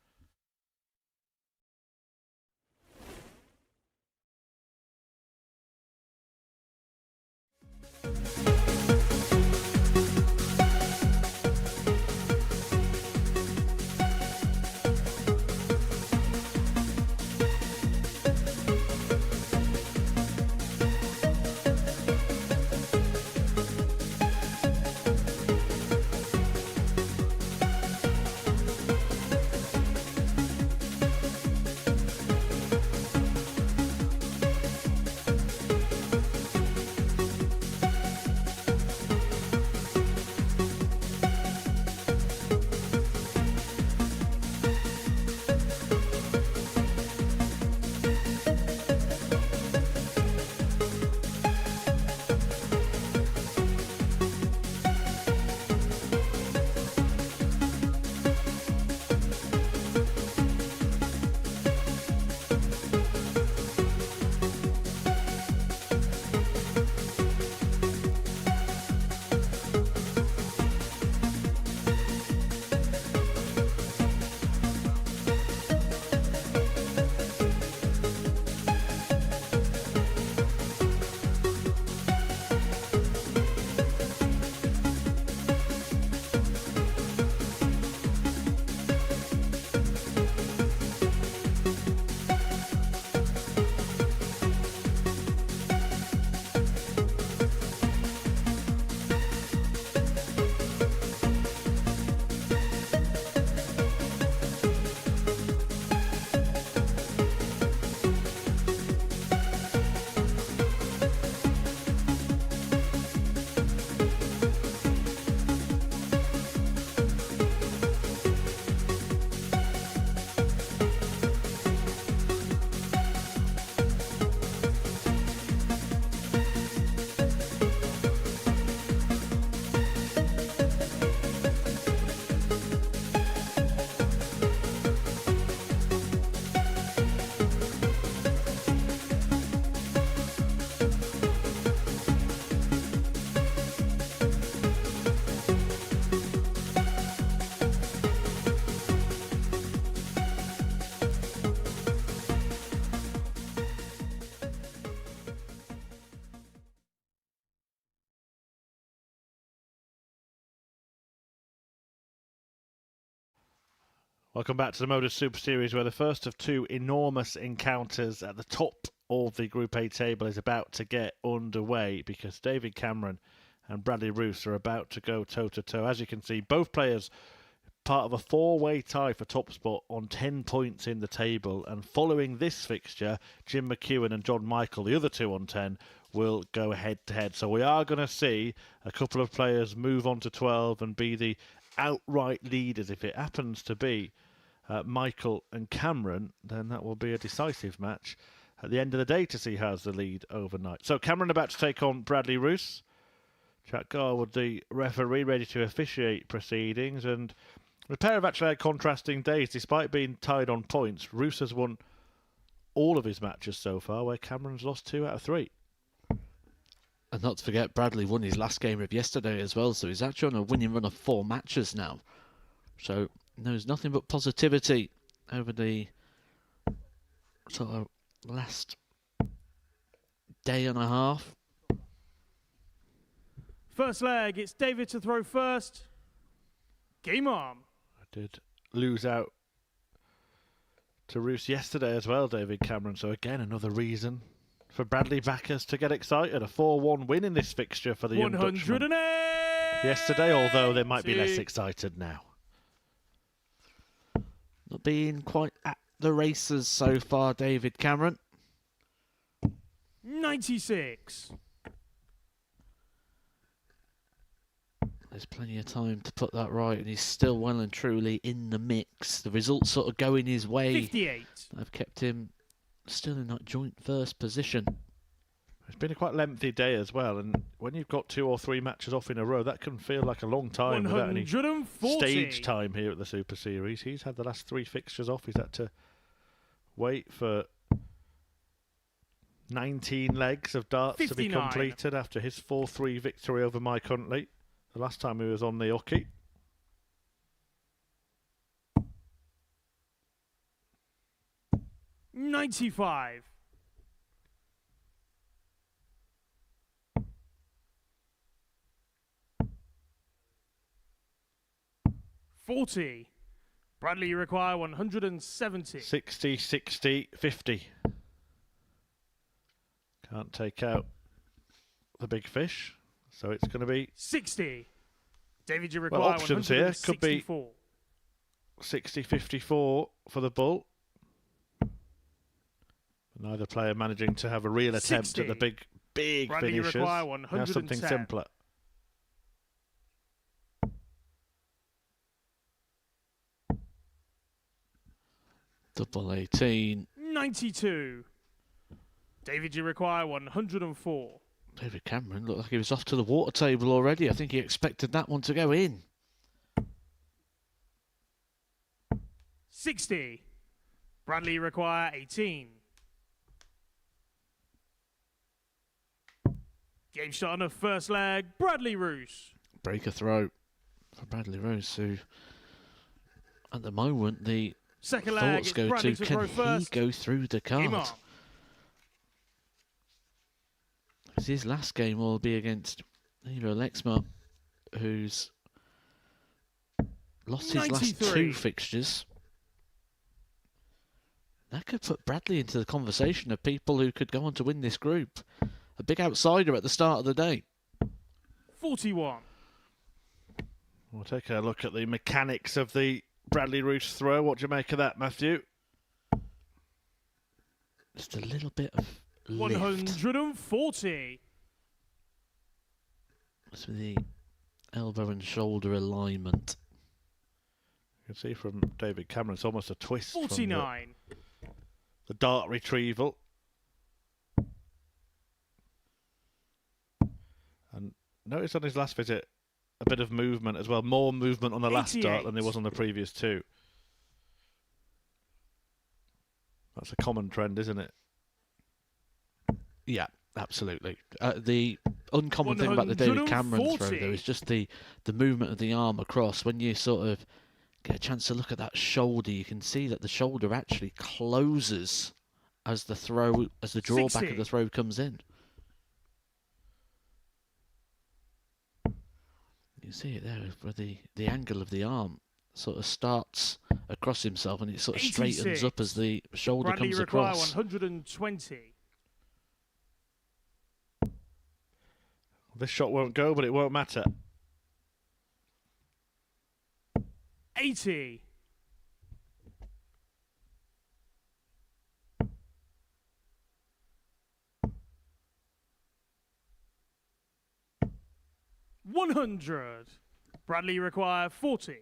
Welcome back to the MODUS Super Series, where the first of two enormous encounters at the top of the Group A table is about to get underway, because David Cameron and Bradley Roose are about to go toe-to-toe. As you can see, both players part of a four-way tie for top spot on 10 points in the table, and following this fixture, Jim McEwan and John Michael, the other two on 10, will go head-to-head. So we are going to see a couple of players move on to 12 and be the outright leaders. If it happens to be Michael and Cameron, then that will be a decisive match at the end of the day to see who has the lead overnight. So Cameron about to take on Bradley Roose. Jack Garwood, the referee, ready to officiate proceedings, and the pair have actually had contrasting days. Despite being tied on points, Roose has won all of his matches so far, where Cameron's lost 2 out of 3. And not to forget, Bradley won his last game of yesterday as well, so he's actually on a winning run of 4 matches now. So there's nothing but positivity over the sort of last day and a half. First leg, it's David to throw first. Game on. I did lose out to Roose yesterday as well, David Cameron. So again, another reason for Bradley backers to get excited. A 4-1 win in this fixture for the young Dutchman yesterday, although they might be less excited now. Not being quite at the races so far, David Cameron. 96. There's plenty of time to put that right, and he's still well and truly in the mix. The results sort of going his way. 58. I've kept him still in that joint first position. It's been a quite lengthy day as well, and when you've got 2 or 3 matches off in a row, that can feel like a long time without any 140. stage time here at the Super Series. He's had the last 3 fixtures off. He's had to wait for 19 legs of darts 59. to be completed after his 4-3 victory over Mike Huntley the last time he was on the hockey. $95. 40. Bradley, you require 170. 60, 60, 50. Can't take out the big fish, so it's going to be 60. David, you require well, options here. Could be 164. 60, 54 for the bull. Neither player managing to have a real attempt 60. at the big Bradley, you finishes. require Now 110. something simpler. Double 18. 92. David, you require 104. David Cameron looked like he was off to the water table already. I think he expected that one to go in. 60. Bradley, you require 18. Game shot on the first leg. Bradley Roose. Break a throw for Bradley Roose, who at the moment the Second leg, thoughts it's go Bradley to, to can throw he first. go through the Game card? on. His last game will be against either Lexma, who's lost his last 93. 2 fixtures. That could put Bradley into the conversation of people who could go on to win this group. A big outsider at the start of the day. 41. We'll take a look at the mechanics of the Bradley Roose throw. What do you make of that, Matthew? Just a little bit of lift. 140. That's with the elbow and shoulder alignment. You can see from David Cameron, it's almost a twist. 49. From the dart retrieval. And notice on his last visit, a bit of movement as well. More movement on the last 88. dart than there was on the previous 2. That's a common trend, isn't it? Yeah, absolutely. The uncommon thing about the David Cameron throw, 140. though, is just the movement of the arm across. When you sort of get a chance to look at that shoulder, you can see that the shoulder actually closes as the drawback 60. of the throw comes in. You see it there for the angle of the arm sort of starts across himself and it sort of 86. straightens up as the shoulder Bradley comes require across. 120. This shot won't go, but it won't matter. 80. $100. Bradley require 40.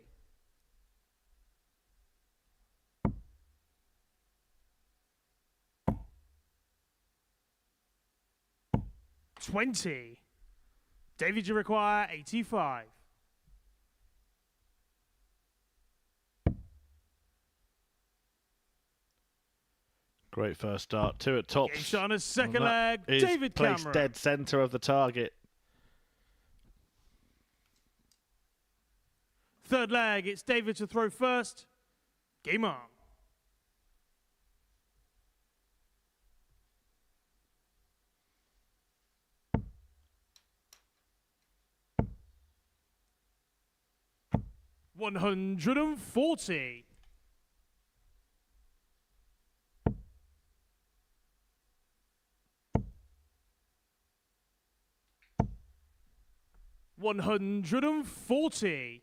$20. David, you require 85. Great first start. 2 at tops. Game shot on a second And leg. that is David placed Cameron. dead centre of the target. Third leg, it's David to throw first. Game on. $140. $140.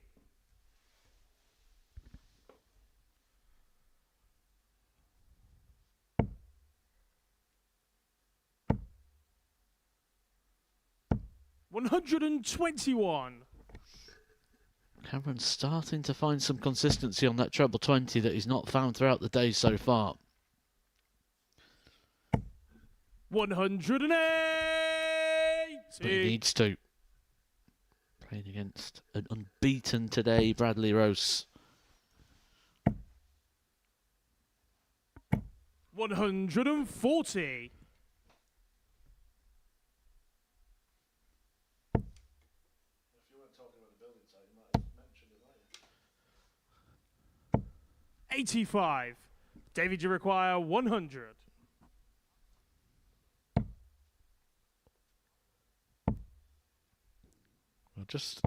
$121. Cameron's starting to find some consistency on that treble 20 that he's not found throughout the day so far. 180. But he needs to. Playing against an unbeaten today, Bradley Roose. 140. $85. David, you require 100. Just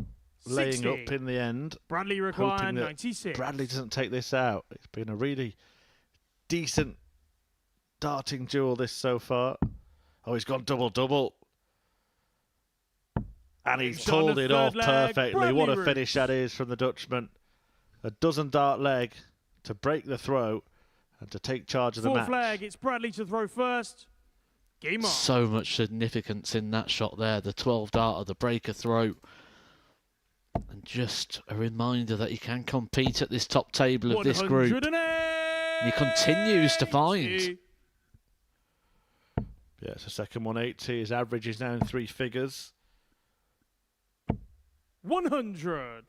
laying 60. up in the end. Bradley require hoping that 96. Bradley doesn't take this out. It's been a really decent darting duel this so far. Oh, he's gone double-double. And he's Shot on pulled the it third off leg, perfectly. Bradley What a Roose. finish that is from the Dutchman. A dozen dart leg to break the throw and to take charge of the Fourth match. leg, it's Bradley to throw first. Game on. So much significance in that shot there. The 12 darter, the breaker throw. And just a reminder that he can compete at this top table of this group. 180. And he continues to find. Yeah, it's a second 180. His average is now in 3 figures. 100.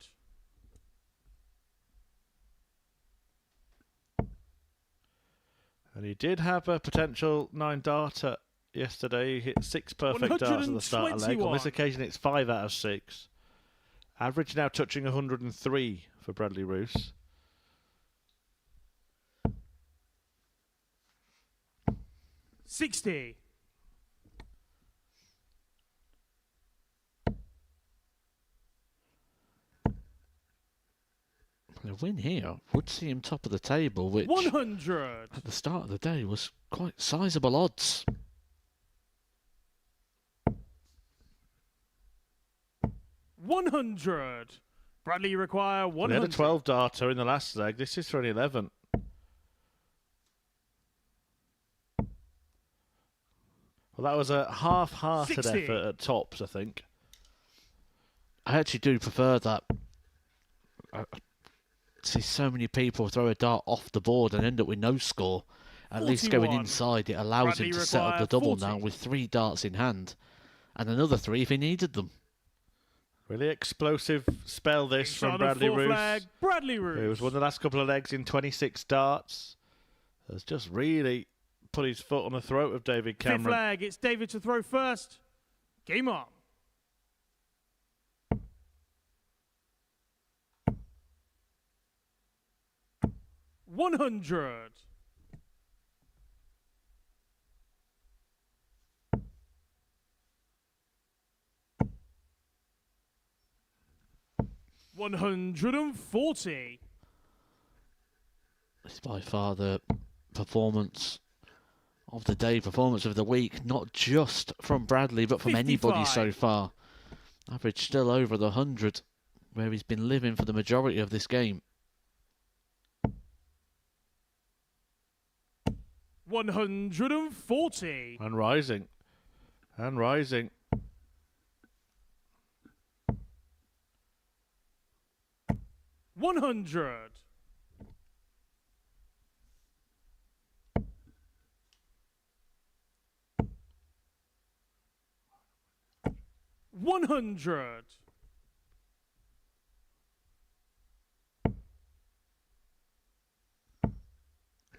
And he did have a potential 9 darter yesterday. He hit 6 perfect darts at the start of the leg. On this 121. occasion, it's 5 out of 6. Average now touching 103 for Bradley Roose. $60. A win here would see him top of the table, which 100. at the start of the day was quite sizable odds. $100. Bradley, you require He had 100. a 12 darter in the last leg. This is for an 11. Well, that was a half-hearted 60. effort at tops, I think. I actually do prefer that. I see so many people throw a dart off the board and end up with no score. At least going 41. inside, it allows Bradley him to set up require the double 40. now with 3 darts in hand. And another 3 if he needed them. Really explosive spell this Shot from on the Bradley fourth Roose. leg, Bradley Roose. Who was won the last couple of legs in 26 darts. Has just really put his foot on the throat of David Fifth Cameron. leg, it's David to throw first. Game on. $100. $140. It's by far the performance of the day, performance of the week, not just from Bradley, but from anybody 55. so far. Average still over the 100, where he's been living for the majority of this game. 140. And rising. And rising. 100. 100.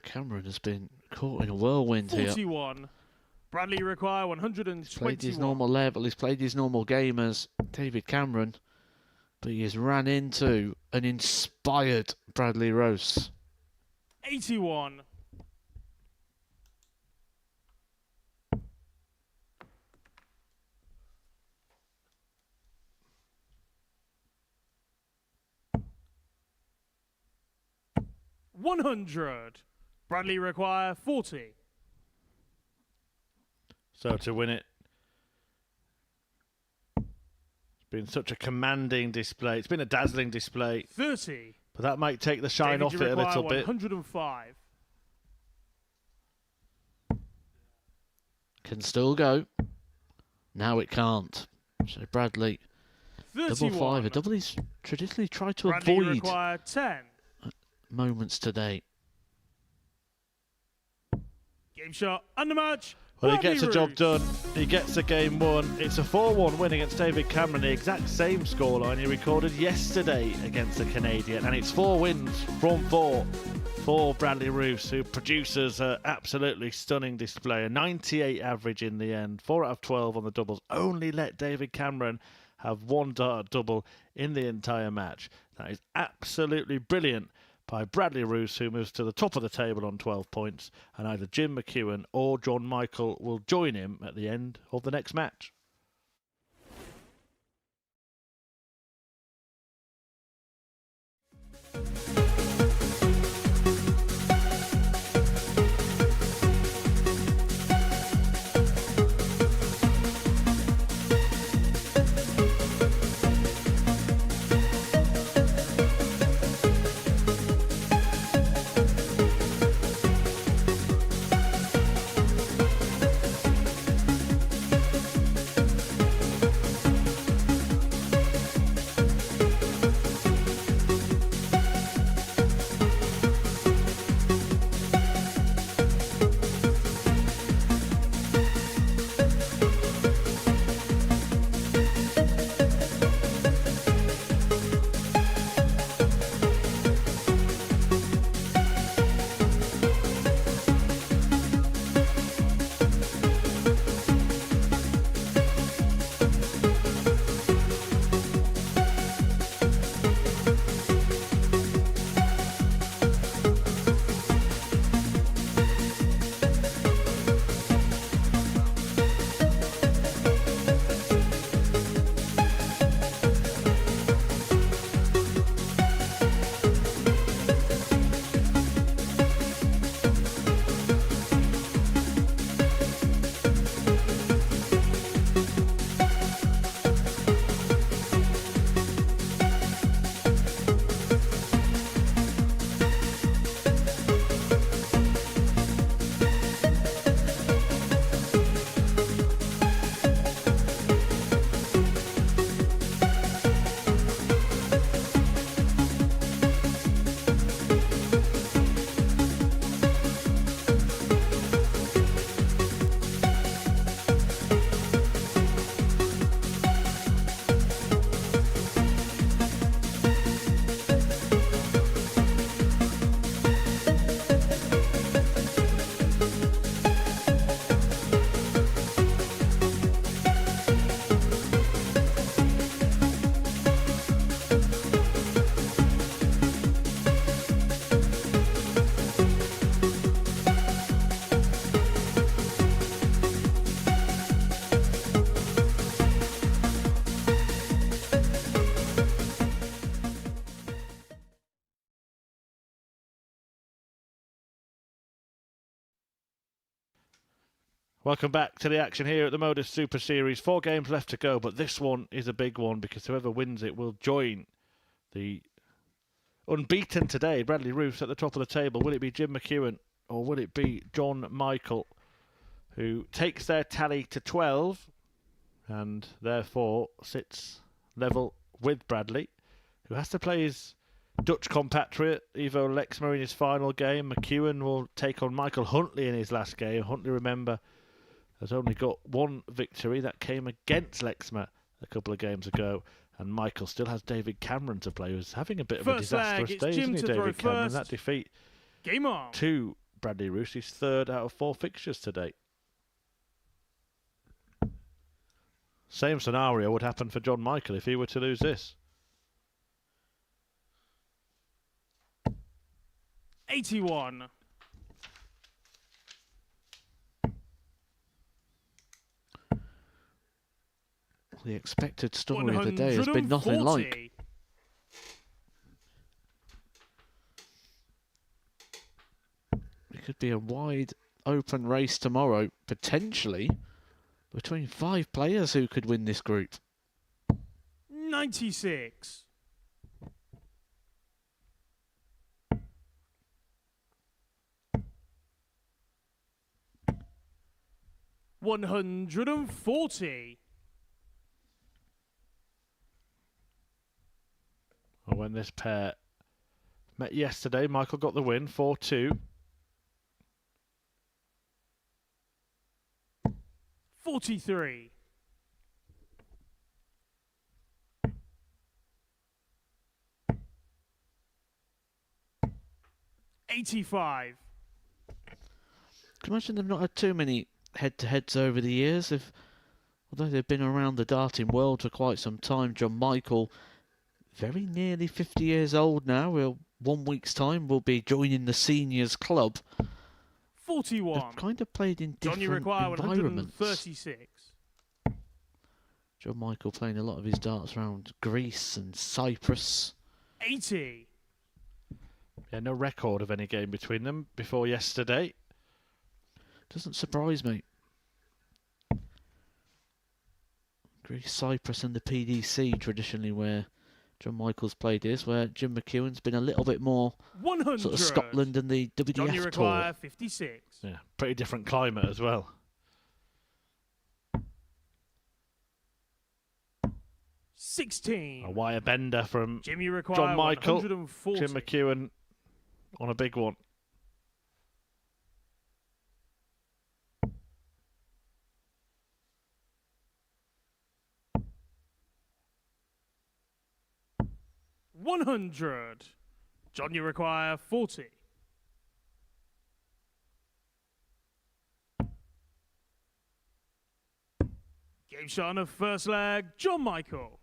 Cameron has been caught in a whirlwind here. 41. Bradley require 121. He's played his normal level, he's played his normal game as David Cameron, but he has ran into an inspired Bradley Roose. 81. 100. Bradley require 40. So to win it, it's been such a commanding display. It's been a dazzling display, 30. but that might take the shine David, off you it a require little bit. 105. Can still go. Now it can't. So Bradley, 31. double five. A double he's traditionally tried to Bradley avoid require 10. moments today. Game shot and the match. Well, he Bradley gets the job Roose. done. He gets the game won. It's a 4-1 win against David Cameron, the exact same scoreline he recorded yesterday against the Canadian. And it's 4 wins from 4 for Bradley Roose, who produces an absolutely stunning display. A 98 average in the end, 4 out of 12 on the doubles. Only let David Cameron have 1 dart double in the entire match. That is absolutely brilliant by Bradley Roose, who moves to the top of the table on 12 points, and either Jim McEwan or John Michael will join him at the end of the next match. Welcome back to the action here at the MODUS Super Series. 4 games left to go, but this one is a big one because whoever wins it will join the unbeaten today, Bradley Roose, at the top of the table. Will it be Jim McEwan or will it be John Michael, who takes their tally to 12 and therefore sits level with Bradley, who has to play his Dutch compatriot Ivo Lexma in his final game. McEwan will take on Michael Huntley in his last game. Huntley, remember, has only got one victory. That came against Lexma a couple of games ago. And Michael still has David Cameron to play, who's having a bit of a disastrous day, isn't he, David Cameron? That defeat Game on. to Bradley Roose, his 3rd out of 4 fixtures to date. Same scenario would happen for John Michael if he were to lose this. 81. The expected story of the day has been nothing like. It could be a wide open race tomorrow, potentially between 5 players who could win this group. 96. 140. Well, when this pair met yesterday, Michael got the win, 4-2. 43. 85. Can you imagine they've not had too many head-to-heads over the years? Although they've been around the darting world for quite some time. John Michael, very nearly 50 years old now. 1 week's time will be joining the seniors club. 41. They've kind of played in John, you different require environments. 136. John Michael playing a lot of his darts around Greece and Cyprus. 80. Yeah, no record of any game between them before yesterday. Doesn't surprise me. Greece, Cyprus and the PDC traditionally where John Michael's played his, where Jim McEwan's been a little bit more 100. sort of Scotland and the John, you WDF require tour. 56. Yeah, pretty different climate as well. 16. A wire bender from Jim, you require John Michael. 140. Jim McEwan on a big one. $100. John, you require 40. Game shot on the first leg, John Michael.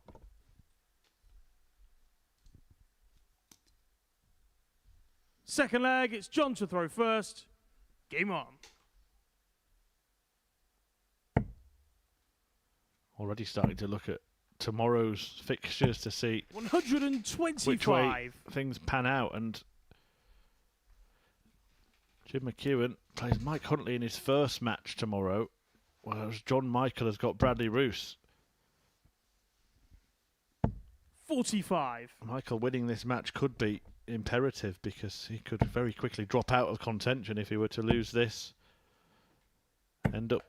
Second leg, it's John to throw first. Game on. Already starting to look at tomorrow's fixtures to see 125. which way things pan out. And Jim McEwan plays Mike Huntley in his first match tomorrow, whereas John Michael has got Bradley Roose. 45. Michael winning this match could be imperative because he could very quickly drop out of contention if he were to lose this. End up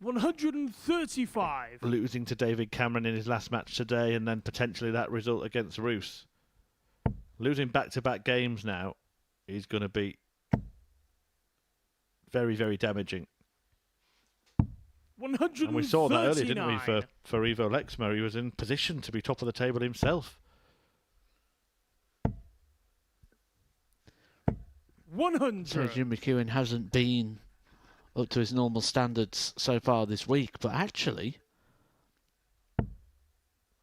135. losing to David Cameron in his last match today, and then potentially that result against Roose. Losing back-to-back games now is going to be very, very damaging. 139. And we saw that earlier, didn't we, for Ivo Lexma? He was in position to be top of the table himself. 100. So Jim McEwan hasn't been up to his normal standards so far this week, but actually,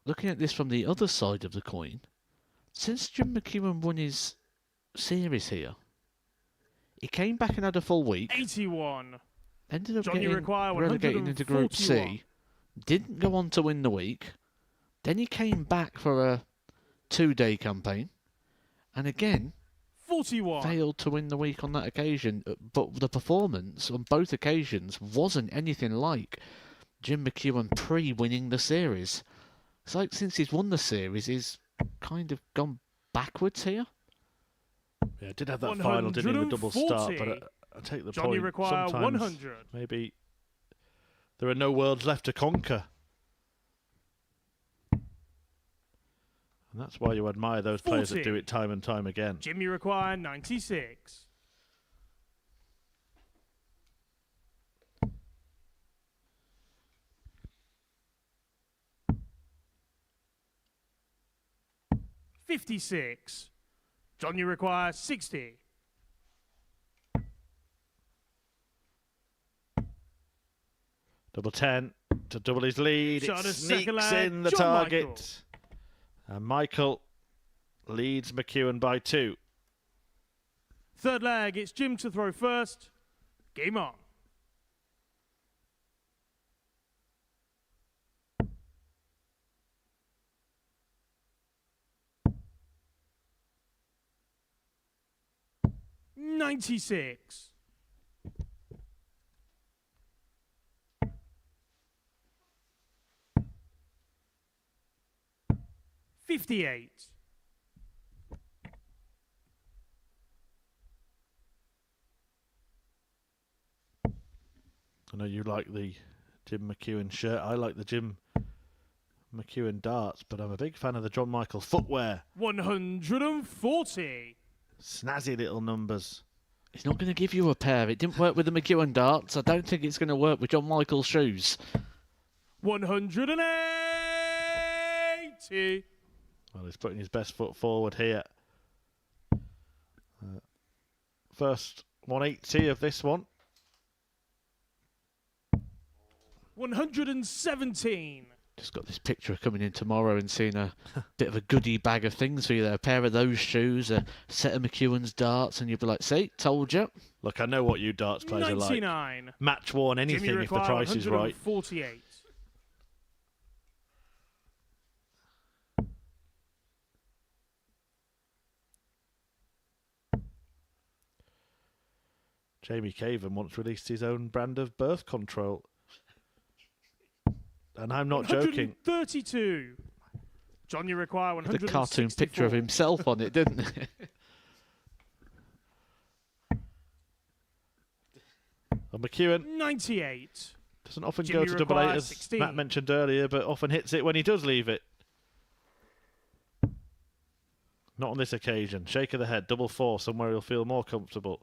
looking at this from the other side of the coin, since Jim McEwan won his series here, he came back and had a full week. 81. Ended up John, you getting require relegated into Group 141. C. Didn't go on to win the week. Then he came back for a 2-day campaign. And again, 41. failed to win the week on that occasion, but the performance on both occasions wasn't anything like Jim McEwan pre-winning the series. It's like since he's won the series, he's kind of gone backwards here. Yeah, did have that final, didn't he, the double start, 140. but I take the Johnny point. require Sometimes 100. maybe there are no worlds left to conquer. And that's why you admire those players that 40. do it time and time again. Jimmy require 96. $56. John, you require 60. Double 10 to double his lead. Shot It a second sneaks leg. in the John target. Michael. And Michael leads McEwan by 2. Third leg, it's Jim to throw first. Game on. $96. $58. I know you like the Jim McEwan shirt. I like the Jim McEwan darts, but I'm a big fan of the John Michael footwear. 140. Snazzy little numbers. He's not going to give you a pair. It didn't work with the McEwan darts. I don't think it's going to work with John Michael's shoes. 180. Well, he's putting his best foot forward here. First 180 of this one. 117. Just got this picture of coming in tomorrow and seeing a bit of a goodie bag of things for you there. A pair of those shoes, a set of McEwan's darts, and you'll be like, see, told you. Look, I know what you darts players are like. 99. Match worn anything Jimmy if the require price is right. 148. Jamie Caven once released his own brand of birth control. And I'm not joking. 132. John, you require The 164. cartoon picture of himself on it, didn't it? Well, McEwan 98. doesn't often Jimmy go to double eight, requires as 16. Matt mentioned earlier, but often hits it when he does leave it. Not on this occasion. Shake of the head, double 4, somewhere he'll feel more comfortable.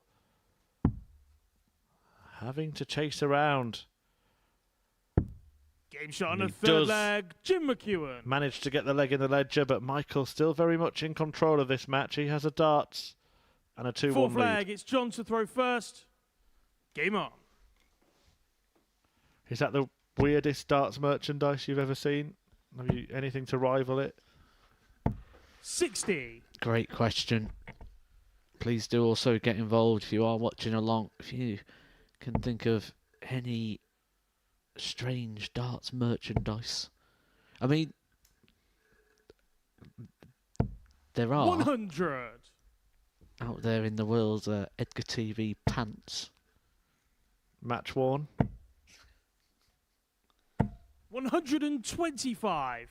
Having to chase around. Game shot on And a he third does leg. Jim McEwan. Managed to get the leg in the ledger, but Michael still very much in control of this match. He has a darts and a 2-1 Fourth lead. leg, it's John to throw first. Game on. Is that the weirdest darts merchandise you've ever seen? Have you anything to rival it? 60. Great question. Please do also get involved if you are watching along. If you can think of any strange darts merchandise. I mean, there are 100. out there in the world Edgar TV pants. Match worn. 125.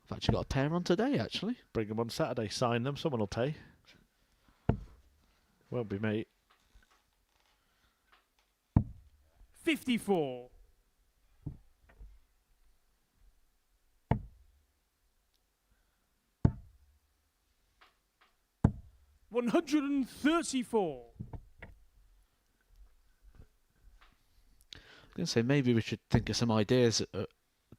I've actually got a pair on today, actually. Bring them on Saturday. Sign them. Someone will pay. Won't be me. 54. $134. I was going to say maybe we should think of some ideas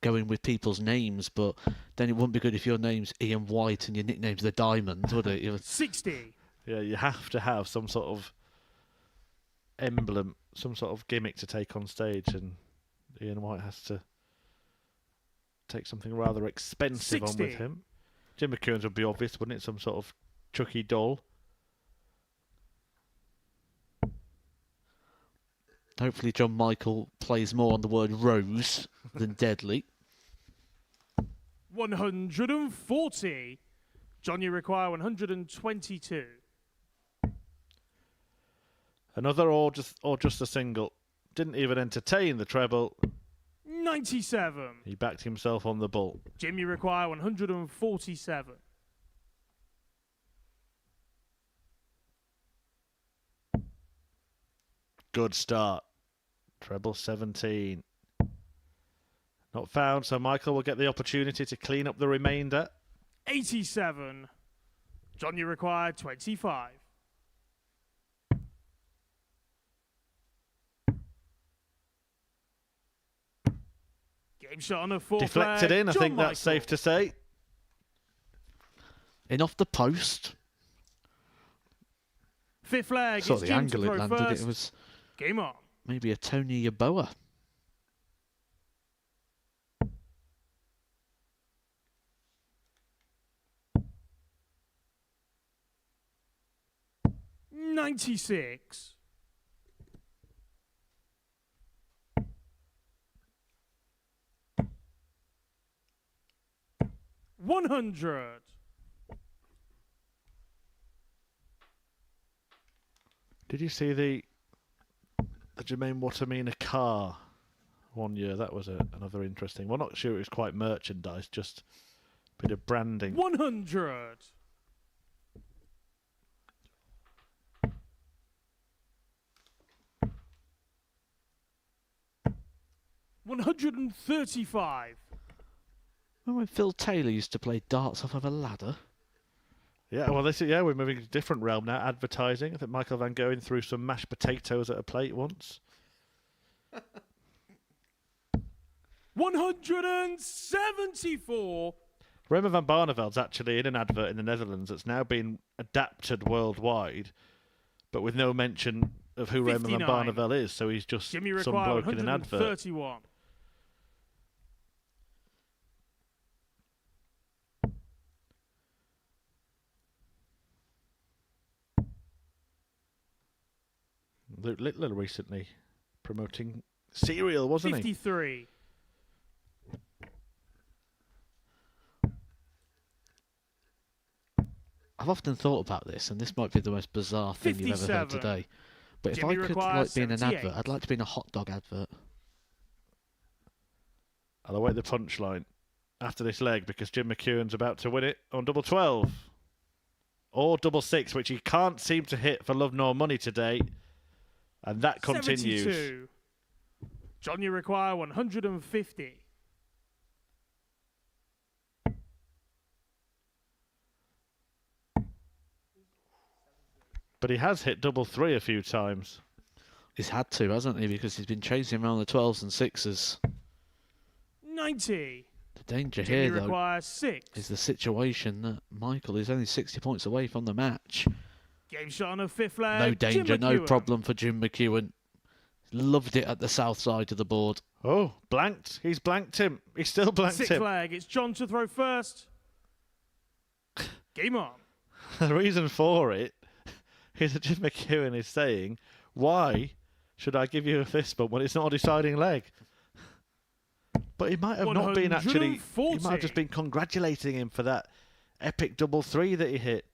going with people's names, but then it wouldn't be good if your name's Ian White and your nickname's the Diamond, would it? 60. Yeah, you have to have some sort of emblem, some sort of gimmick to take on stage, and Ian White has to take something rather expensive on 60. with him. Jim McEwan's would be obvious, wouldn't it? Some sort of Chucky doll. Hopefully John Michael plays more on the word Roose than Deadly. 140. John, you require 122. Another or just a single. Didn't even entertain the treble. 97. He backed himself on the ball. Jim, you require 147. Good start. Treble 17. Not found, so Michael will get the opportunity to clean up the remainder. 87. John, you require 25. Game shot on a fourth Deflected leg. in, I John think that's Michael. safe to say. In off the post. Fifth leg. Saw It's the Jim angle to it throw landed. first. It was Game on. maybe a Tony Yeboah. $96. $100. Did you see the Jermaine Watermina car one year? That was another interesting. Well, not sure it was quite merchandise, just a bit of branding. 100. $135. Remember when Phil Taylor used to play darts off of a ladder? Yeah, well, we're moving to a different realm now. Advertising. I think Michael Van Gogh threw some mashed potatoes at a plate once. 174. Raymond van Barneveld's actually in an advert in the Netherlands that's now been adapted worldwide, but with no mention of who Raymond van 59. Barneveld is. So he's just Jimmy some require bloke in an advert. 131. Luke Littler recently promoting cereal, wasn't he? 53. I've often thought about this, and this might be the most bizarre thing you've ever heard 57. today. But Jimmy if I could requires be in an 78. advert, I'd like to be in a hot dog advert. I'll await the punchline after this leg because Jim McEwan's about to win it on double 12 or double 6, which he can't seem to hit for love nor money today. And that continues. 72. John, you require 150. But he has hit double 3 a few times. He's had to, hasn't he? Because he's been chasing around the 12s and 6s. 90. The danger Jimmy here, though, requires 6. is the situation that Michael is only 60 points away from the match. Game shot on a fifth leg. No danger, Jim no McEwan. problem for Jim McEwan. Loved it at the south side of the board. Oh, blanked. He's blanked him. He still blanked Sixth him. leg. It's John to throw first. Game on. The reason for it is that Jim McEwan is saying, why should I give you a fist bump when it's not a deciding leg? But he might have not been actually. He 140. might have just been congratulating him for that epic double 3 that he hit.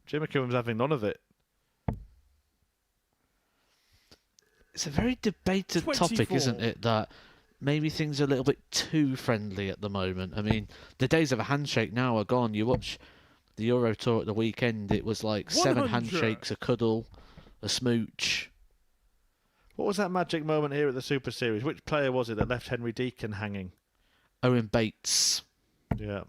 Jim McEwan's having none of it. It's a very debated topic, 24. isn't it? That maybe things are a little bit too friendly at the moment. I mean, the days of a handshake now are gone. You watch the Euro Tour at the weekend, it was like 7 100. handshakes, a cuddle, a smooch. What was that magic moment here at the Super Series? Which player was it that left Henry Deacon hanging? Owen Bates. Yeah.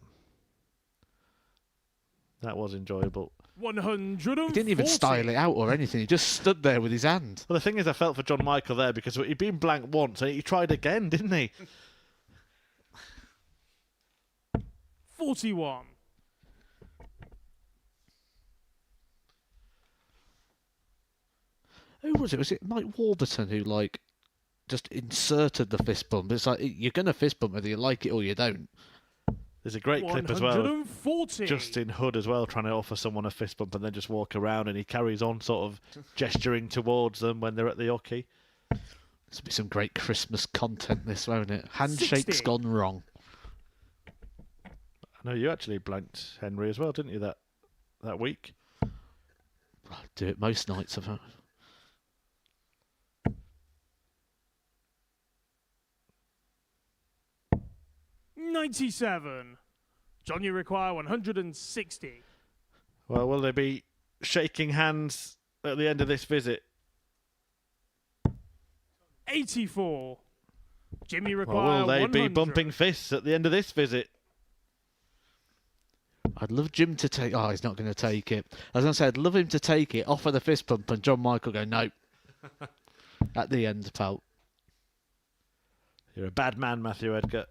That was enjoyable. 140. He didn't even style it out or anything. He just stood there with his hand. Well, the thing is, I felt for John Michael there because he'd been blank once and he tried again, didn't he? 41. Who was it? Was it Mike Warburton who, like, just inserted the fist bump? It's like, you're going to fist bump whether you like it or you don't. There's a great clip as well. 140. Justin Hood as well, trying to offer someone a fist bump and then just walk around, and he carries on sort of gesturing towards them when they're at the hockey. This will be some great Christmas content, this, won't it? Handshake's 60. gone wrong. I know you actually blanked Henry as well, didn't you, that week? I do it most nights. I've 97. John, you require 160. Well, will they be shaking hands at the end of this visit? 84. Jim, you Or require will they 100. be bumping fists at the end of this visit? I'd love Jim to take... Oh, he's not going to take it. As I said, I'd love him to take it, offer the fist pump, and John Michael go, no. At the end, pal. You're a bad man, Matthew Edgar.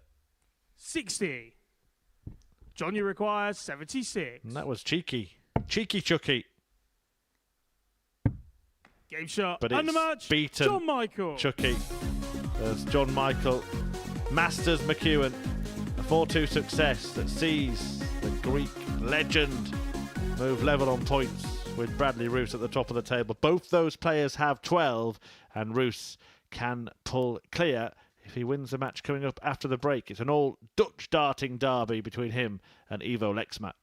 60. John, you require 76. And that was cheeky. Cheeky Chucky. Game shot. But And the it's match. beaten John Michael. Chucky. As John Michael masters McEwan. A 4-2 success that sees the Greek legend move level on points with Bradley Roose at the top of the table. Both those players have 12, and Roose can pull clear if he wins the match coming up after the break. It's an all Dutch darting derby between him and Ivo Lexma.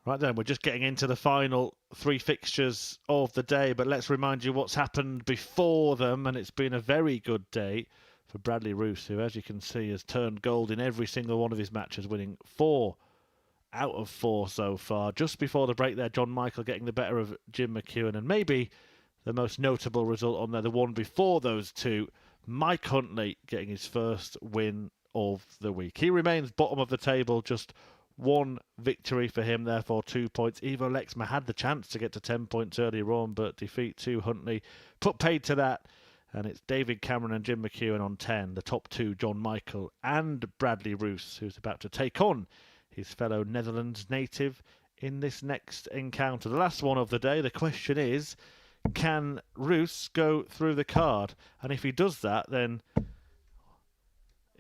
Right then, we're just getting into the final three fixtures of the day, but let's remind you what's happened before them, and it's been a very good day for Bradley Roose, who, as you can see, has turned gold in every single one of his matches, winning 4 out of 4 so far. Just before the break there, John Michael getting the better of Jim McEwan, and maybe the most notable result on there, the one before those two, Mike Huntley getting his first win of the week. He remains bottom of the table, just 1 victory for him, therefore 2 points. Ivo Lexma had the chance to get to 10 points earlier on, but defeat to Huntley put paid to that. And it's David Cameron and Jim McEwan on 10. The top 2, John Michael and Bradley Roose, who's about to take on his fellow Netherlands native in this next encounter. The last one of the day. The question is, can Roose go through the card? And if he does that, then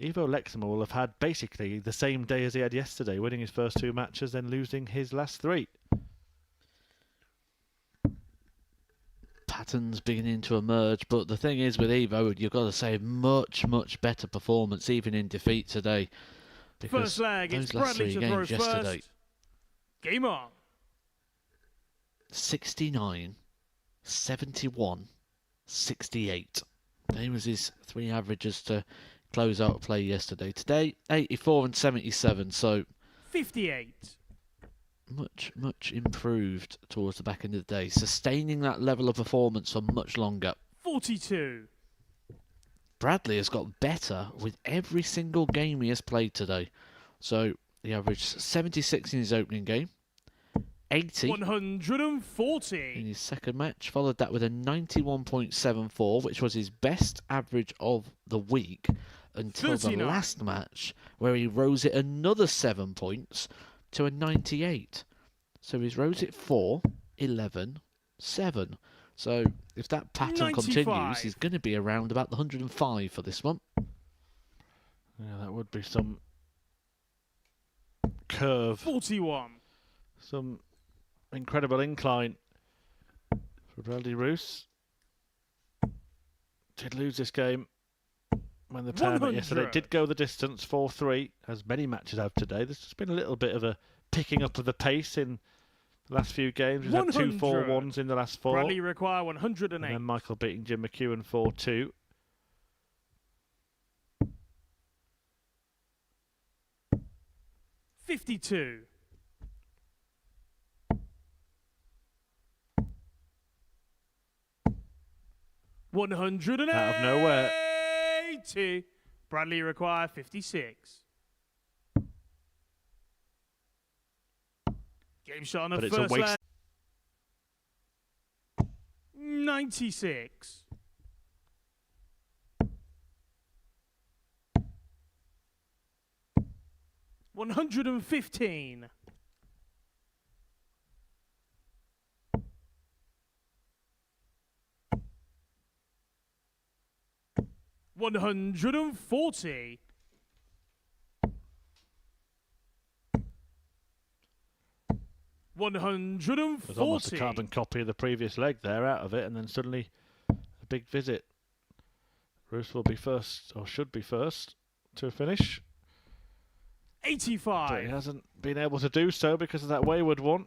Ivo Lexma will have had basically the same day as he had yesterday, winning his first 2 matches, then losing his last 3. Patterns beginning to emerge, but the thing is with Evo, you've got to say much, much better performance even in defeat today. Because First leg, it's those last Bradley 3 to throw games yesterday, first. Game on. 69, 71, 68. They was his 3 averages to close out play yesterday. Today, 84 and 77, so 58. much, much improved towards the back end of the day. Sustaining that level of performance for much longer. 42. Bradley has got better with every single game he has played today. So he averaged 76 in his opening game, 80 in 140. his second match, followed that with a 91.74, which was his best average of the week until 39. the last match, where he rose it another 7 points to a 98. So he's rose it 4, 11, 7. So if that pattern 95. continues, he's going to be around about the 105 for this one. Yeah, that would be some curve, 41. some incredible incline for Bradley Roose. Did lose this game when the time 100. yesterday did go the distance, 4-3, as many matches have today. There's just been a little bit of a picking up of the pace in the last few games. We've had 2 100. 4-1s in the last 4. Bradley require And 108. then Michael beating Jim McEwan 4-2. $52. $180. Out of nowhere. Bradley require 56. Game shot on the But it's a first waste. leg. 96. $115. $140. It was almost a carbon copy of the previous leg there, out of it, and then suddenly a big visit. Roose will be first, or should be first, to a finish. But he 85. hasn't been able to do so because of that wayward one.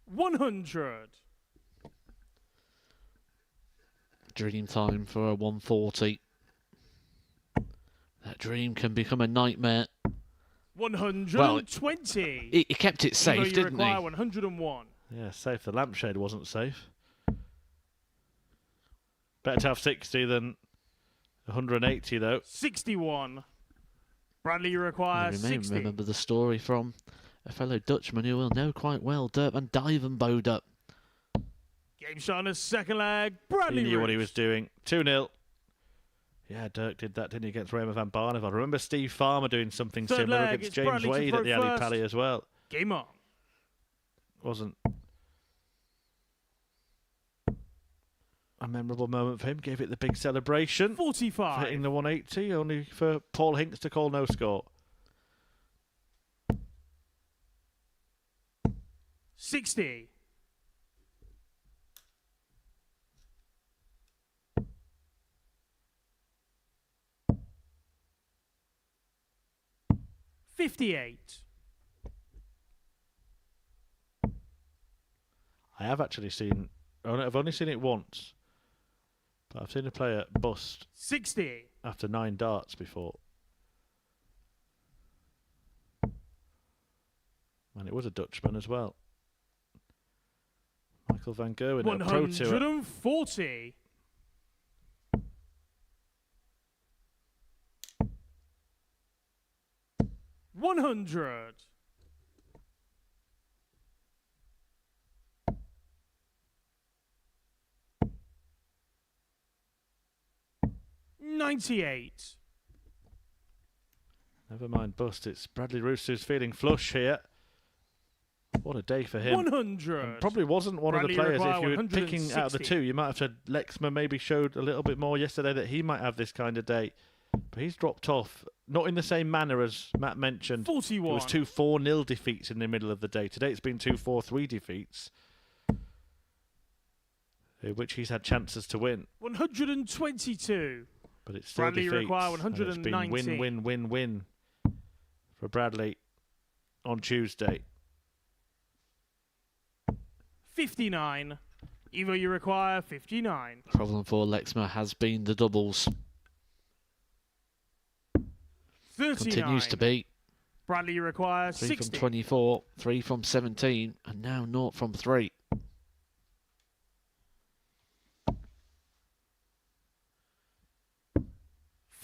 100. Dream time for a 140. That dream can become a nightmare. 120. He kept it Although safe, you didn't require he? 101. Yeah, safe. The lampshade wasn't safe. Better to have 60 than 180, though. 61. Bradley, you You require may 60. remember the story from a fellow Dutchman who will know quite well, Dirk van Dijvenbode. Game shot on the second leg. Bradley He knew what he Roose. was doing. 2-0. Yeah, Dirk did that, didn't he, against Raymond van Barneveld. I remember Steve Farmer doing something Third similar leg, against it's James Bradley to Wade throw at the Ali first. Pali as well. Game on. Wasn't a memorable moment for him. Gave it the big celebration. For 45. hitting the 180, only for Paul Hinks to call no score. 60. $58. I have actually seen, I've only seen it once, but I've seen a player bust 60. after 9 darts before. And it was a Dutchman as well. Michael van Gerwen, a pro tour. 140. $100. $98. Never mind bust, it's Bradley Roose who's feeling flush here. What a day for him. 100. And probably wasn't one Bradley of the players. require If you were picking out of the 160. two, you might have said Lexma maybe showed a little bit more yesterday that he might have this kind of day. But he's dropped off, not in the same manner as Matt mentioned. 41. It was 2 4-0 defeats in the middle of the day. Today it's been 2 4-3 defeats, which he's had chances to win. 122. But it's still Bradley defeats. require And it's been 119. win for Bradley on Tuesday. 59. Evo, you require 59. Problem for Lexma has been the doubles. 39. Continues to be. Bradley, you require 3 60. from 24, 3 from 17, and now 0 from 3.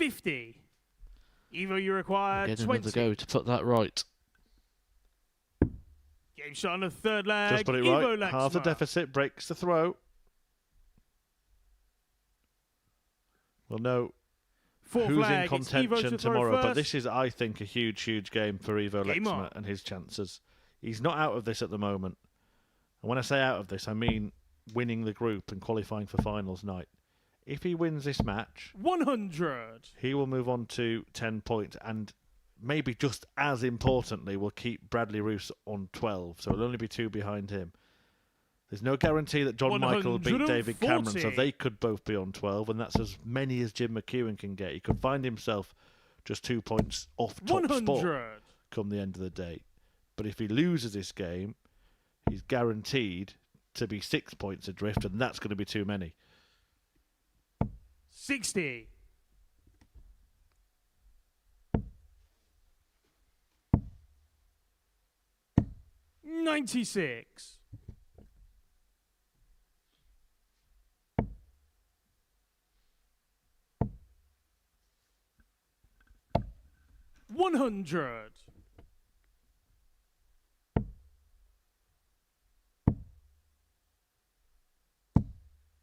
$50. Evo, you require Get 20. another go to put that right. Game shot on the third leg. Just put it Evo right. Half the Lexma. deficit, breaks the throw. Well, no. Fourth Who's leg, in it's Evo to contention throw tomorrow? But first. this is, I think, a huge game for Evo Game on. Lexma and his chances. He's not out of this at the moment. And when I say out of this, I mean winning the group and qualifying for finals night. If he wins this match, 100. he will move on to 10 points and maybe just as importantly will keep Bradley Roose on 12. So it'll only be 2 behind him. There's no guarantee that John Michael will beat David Cameron, so 140. they could both be on 12, and that's as many as Jim McEwan can get. He could find himself just 2 points off top 100. spot come the end of the day. But if he loses this game, he's guaranteed to be 6 points adrift, and that's going to be too many. 60. $96. $100.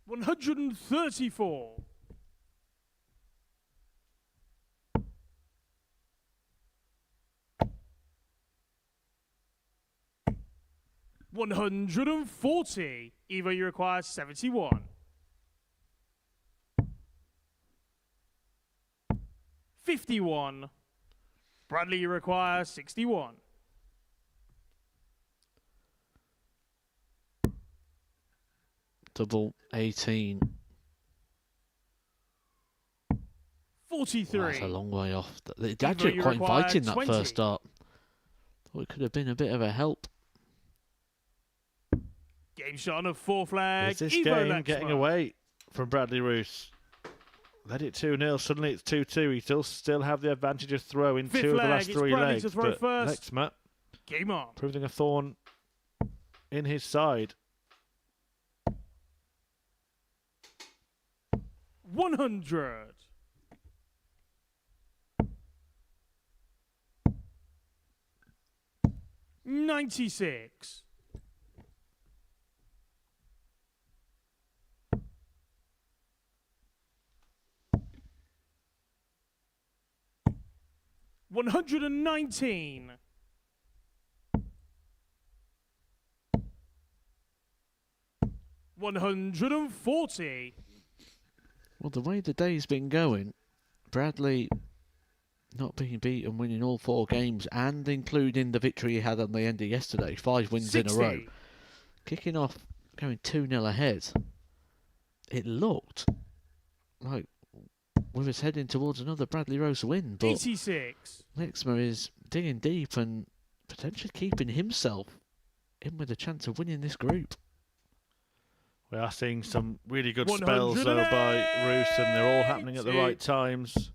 $134. $140. Evo, you require 71. 51. Bradley, you require 61. Double 18. 43. That's a long way off. They Evo, actually you quite require inviting that 20. first start. Thought it could have been a bit of a help. Game shot on a fourth flag. Is this Evo game Lexma. getting away from Bradley Roose? Led it 2-0. Suddenly it's 2-2. He still have the advantage of throw in Fifth 2 of the leg, last it's 3 Bradley legs. to throw But first. Lexma Game on. proving a thorn in his side. 100. $96. $119. $140. Well, the way the day's been going, Bradley not being beaten, winning all 4 games, and including the victory he had on the end of yesterday, 5 wins 60. in a row. Kicking off, going 2-0 ahead. It looked like we was heading towards another Bradley Roose win, but 86. Lexma is digging deep and potentially keeping himself in with a chance of winning this group. We are seeing some really good spells though by Roose, and they're all happening at the right times.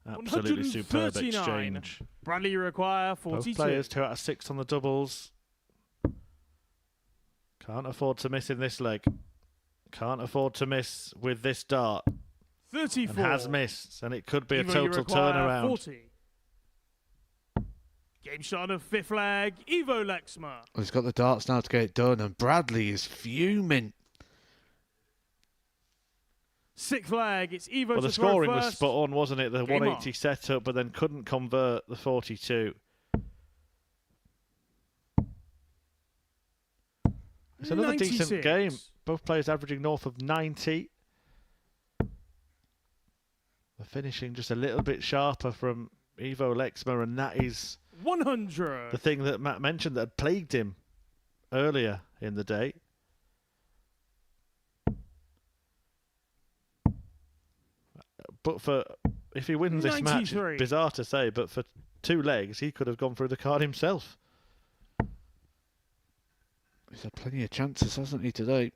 Absolutely superb 139. exchange. Bradley, you require 42. Both players 2 out of 6 on the doubles. Can't afford to miss in this leg. Can't afford to miss with this dart. 34. And has missed, and it could be a Evo, you total require turnaround. 40. Game shot of fifth flag. Evo Lexma. Well, he's got the darts now to get it done, and Bradley is fuming. Sixth leg, it's Evo Well, to the throw scoring was first. spot on, wasn't it? The Game 180 on. setup, but then couldn't convert the 42. It's another 96. decent game. Both players averaging north of 90. The finishing just a little bit sharper from Ivo Lexma, and that is 100. the thing that Matt mentioned that had plagued him earlier in the day. But if he wins this match, 93. it's bizarre to say, but for 2 legs, he could have gone through the card himself. He's had plenty of chances, hasn't he, today?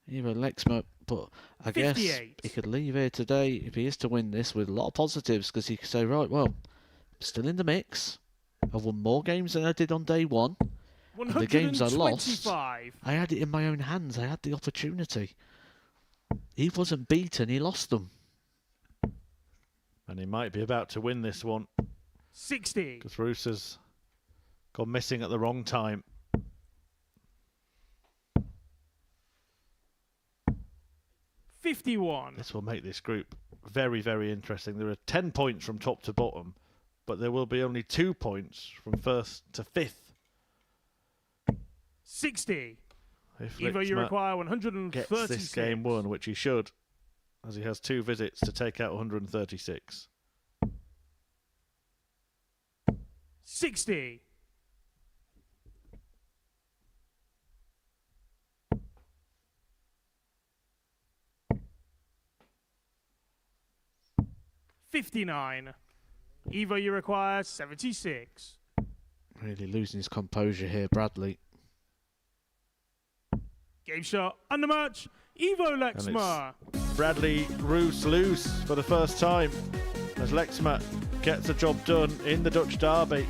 Even Lexma, but I guess 58. he could leave here today if he is to win this with a lot of positives, because he could say, right, well, I'm still in the mix. I've won more games than I did on day one. And the games I lost, 125. I had it in my own hands. I had the opportunity. He wasn't beaten, he lost them. And he might be about to win this one, 60. because Roose has gone missing at the wrong time. 51. This will make this group very, very interesting. There are 10 points from top to bottom, but there will be only 2 points from first to fifth. 60. If Evo, you Lexma require 136. gets this game won, which he should, as he has 2 visits to take out 136. 60. 59. Evo, you require 76. Really losing his composure here, Bradley. Game shot, undermatch, Evo Lexma. Bradley Roose loose for the first time as Lexma gets the job done in the Dutch Derby,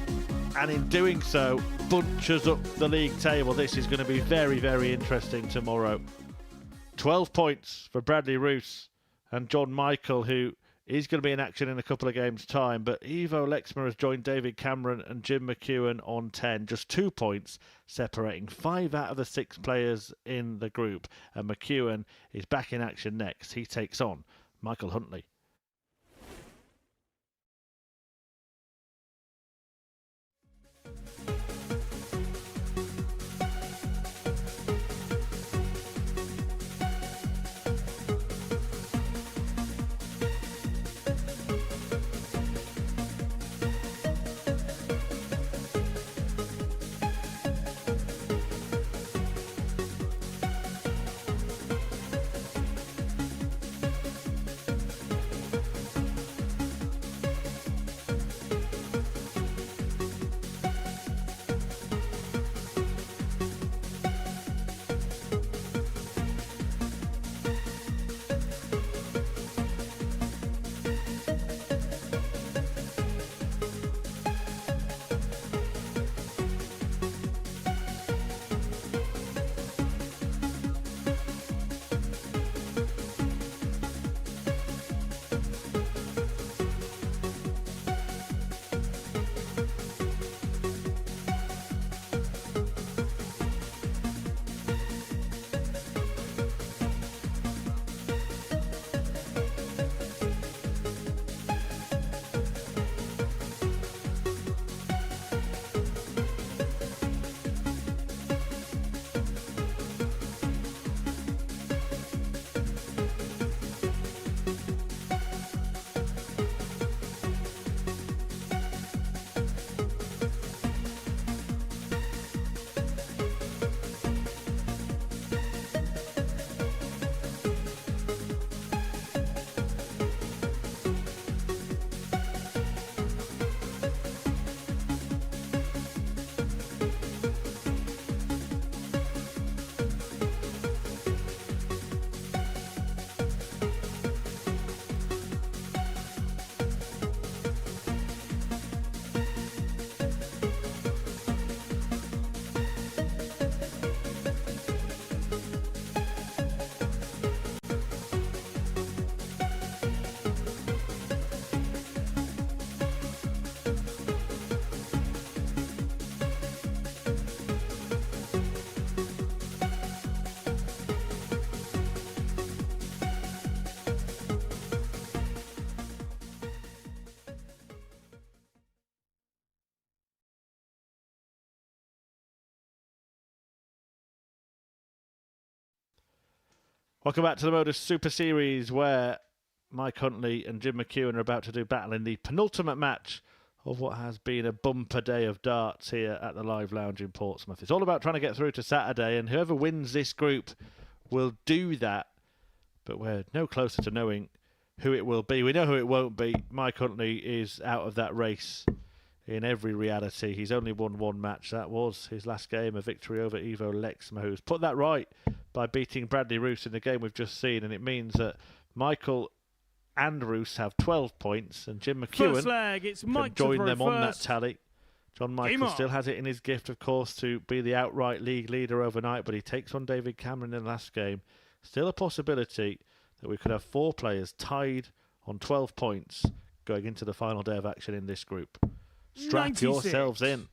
and in doing so bunches up the league table. This is going to be very, very interesting tomorrow. 12 points for Bradley Roose and John Michael, who is going to be in action in a couple of games' time, but Ivo Lexma has joined David Cameron and Jim McEwan on 10. Just 2 points separating 5 out of the 6 players in the group, and McEwan is back in action next. He takes on Michael Huntley. Welcome back to the MODUS Super Series, where Mike Huntley and Jim McEwan are about to do battle in the penultimate match of what has been a bumper day of darts here at the Live Lounge in Portsmouth. It's all about trying to get through to Saturday, and whoever wins this group will do that. But we're no closer to knowing who it will be. We know who it won't be. Mike Huntley is out of that race in every reality. He's only won one match. That was his last game, a victory over Ivo Lexma, who's put that right by beating Bradley Roose in the game we've just seen. And it means that Michael and Roose have 12 points, and Jim McEwan can join them on that tally. John Michael still has it in his gift, of course, to be the outright league leader overnight, but he takes on David Cameron in the last game. Still a possibility that we could have 4 players tied on 12 points going into the final day of action in this group. Strap 96. yourselves in.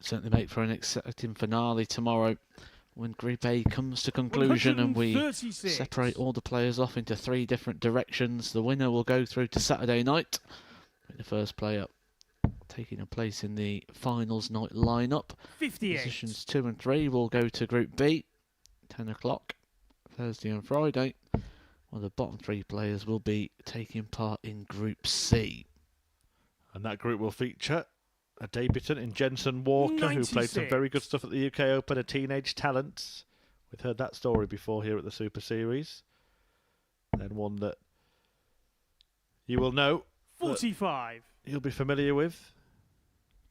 Certainly make for an exciting finale tomorrow when Group A comes to conclusion and we separate all the players off into 3 different directions. The winner will go through to Saturday night, with the first player taking a place in the finals night lineup. 58. Positions 2 and 3 will go to Group B, 10 o'clock, Thursday and Friday, while the bottom 3 players will be taking part in Group C. And that group will feature a debutant in Jensen Walker, 96. who played some very good stuff at the UK Open, a teenage talent. We've heard that story before here at the Super Series. Then one that you will know, 45. you'll be familiar with.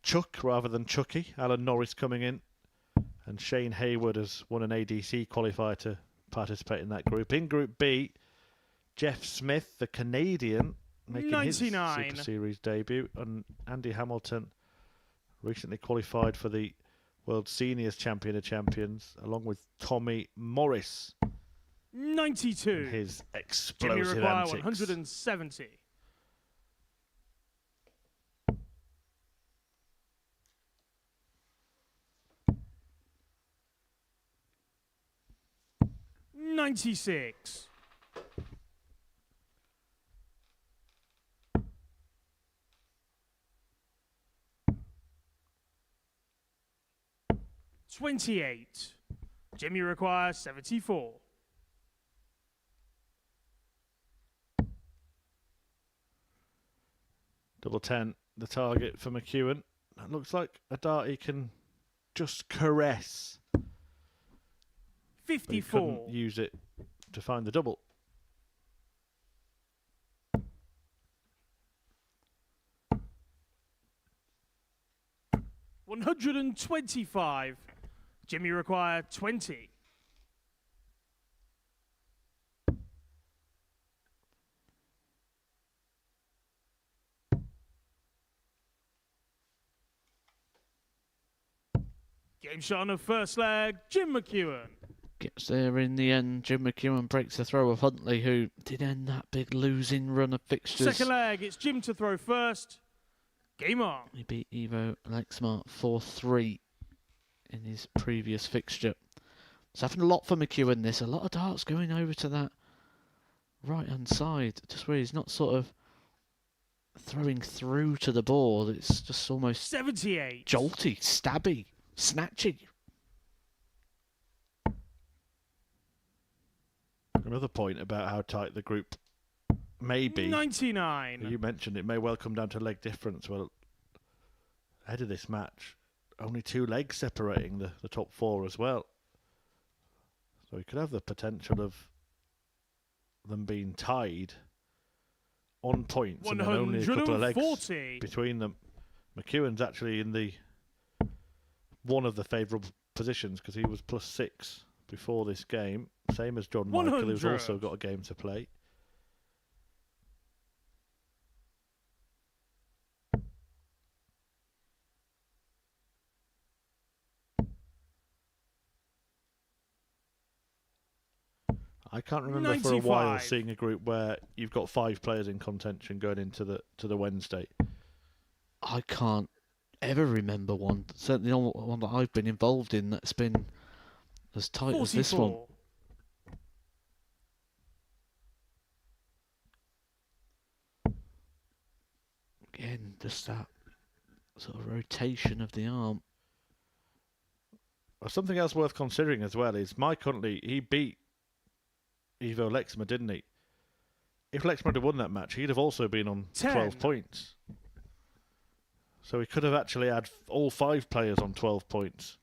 Chuck rather than Chucky. Alan Norris coming in. And Shane Hayward has won an ADC qualifier to participate in that group. In Group B, Jeff Smith, the Canadian, making 99. his Super Series debut. And Andy Hamilton recently qualified for the World Seniors Champion of Champions, along with Tommy Morris. 92. And his Jimmy explosive require antics. 170. $96. $28. Jimmy requires 74. Double 10, the target for McEwan. That looks like a dart he can just caress. But he 54. couldn't use it to find the double. $125. Jimmy required 20. Game shot on the first leg, Jim McEwan. Gets there in the end. Jim McEwan breaks the throw of Huntley, who did end that big losing run of fixtures. Second leg, it's Jim to throw first. Game on. He beat Ivo Lexma 4-3 in his previous fixture. It's happened a lot for McEwan this. A lot of darts going over to that right-hand side, just where he's not sort of throwing through to the board. It's just almost 78. jolty, stabby, snatchy. Another point about how tight the group may be. 99. You mentioned it may well come down to leg difference. Well, ahead of this match, only 2 legs separating the top 4 as well. So we could have the potential of them being tied on points and then only a couple of legs 140. between them. McEwan's actually in the one of the favourable positions because he was +6 before this game, same as John Michael, who's 100. also got a game to play. I can't remember for a while 95. seeing a group where you've got 5 players in contention going into the Wednesday. I can't ever remember one, certainly not one that I've been involved in, that's been as tight as this one. 44. Again, just that sort of rotation of the arm. Well, something else worth considering as well is Mike Huntley, he beat Ivo Lexma, didn't he? If Lexma had won that match, he'd have also been on 12 points. So he could have actually had all 5 players on 12 points.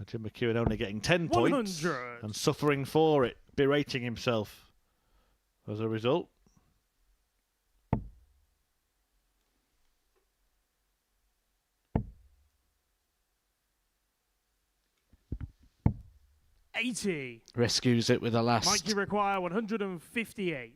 Jim McEwan only getting 10 points 100. and suffering for it, berating himself as a result. $80. Rescues it with a last. Mike, you require 158.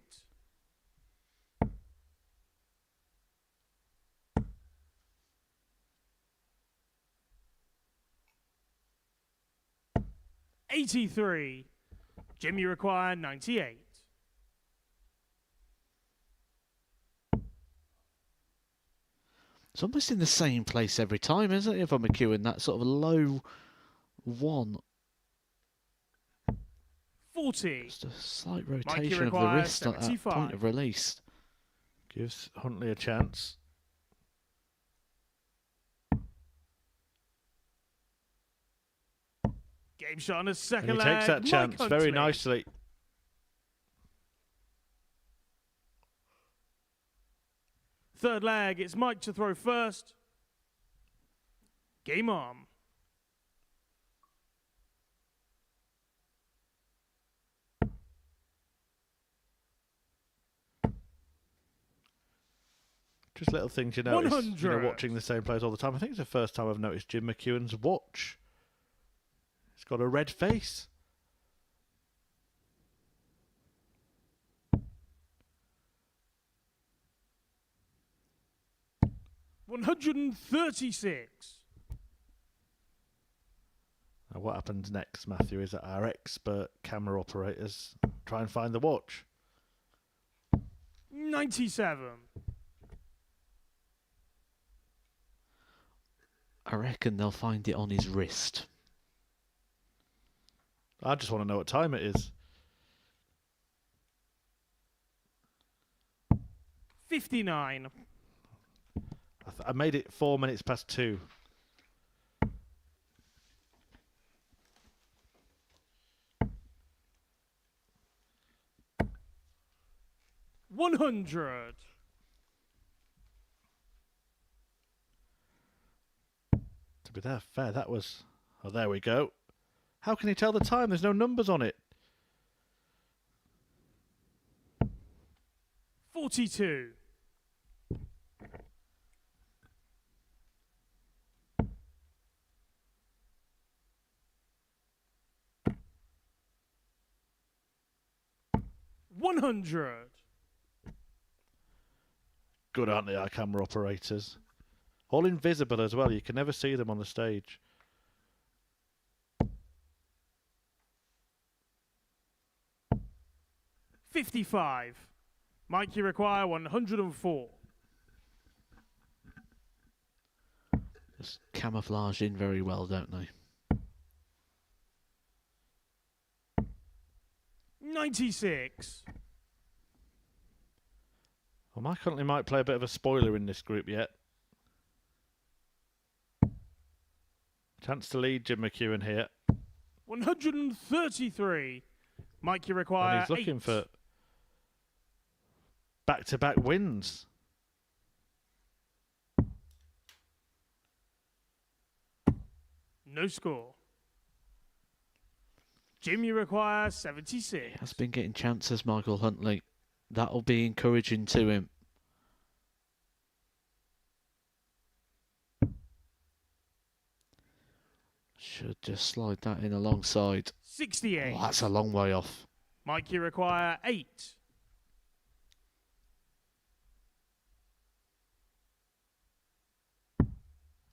$83. Jim, you require 98. It's almost in the same place every time, isn't it, for McEwan? That sort of low one. 40. Just a slight Mikey rotation of the requires wrist at that 75. point of release. Gives Huntley a chance. Game shot on a And second he leg. takes that Mike chance very Huntley. nicely. Third leg, it's Mike to throw first. Game on. Just little things you notice, 100. watching the same players all the time. I think it's the first time I've noticed Jim McEwan's watch. It's got a red face. $136. Now what happens next, Matthew, is that our expert camera operators try and find the watch. 97. I reckon they'll find it on his wrist. I just want to know what time it is. 59. I made it 4 minutes past 2. $100. To be fair, that was... Oh, there we go. How can he tell the time? There's no numbers on it. 42. $100. Good, aren't they, our camera operators? All invisible as well. You can never see them on the stage. $55. Mike, you require 104. Just camouflaged in very well, don't they? 96. Well, Mike Huntley might play a bit of a spoiler in this group yet. Chance to lead Jim McEwan here. 133. Mike, you require And he's looking 8. for back-to-back wins. No score. Jim, you require 76. Has been getting chances, Michael Huntley. That'll be encouraging to him. Should just slide that in alongside. 68. Oh, that's a long way off. Mike, you require 8.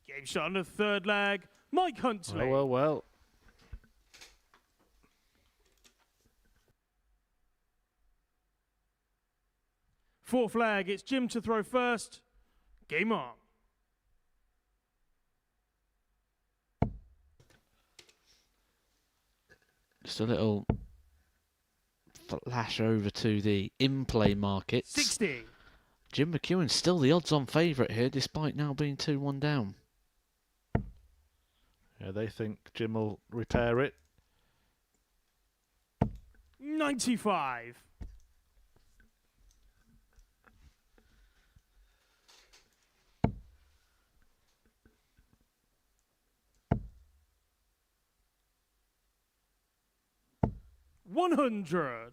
Game shot on the third leg. Mike Huntley. Well. Fourth leg, it's Jim to throw first. Game on. Just a little flash over to the in-play markets. 60. Jim McEwan's still the odds-on favourite here, despite now being 2-1 down. Yeah, they think Jim will repair it. 95. $100.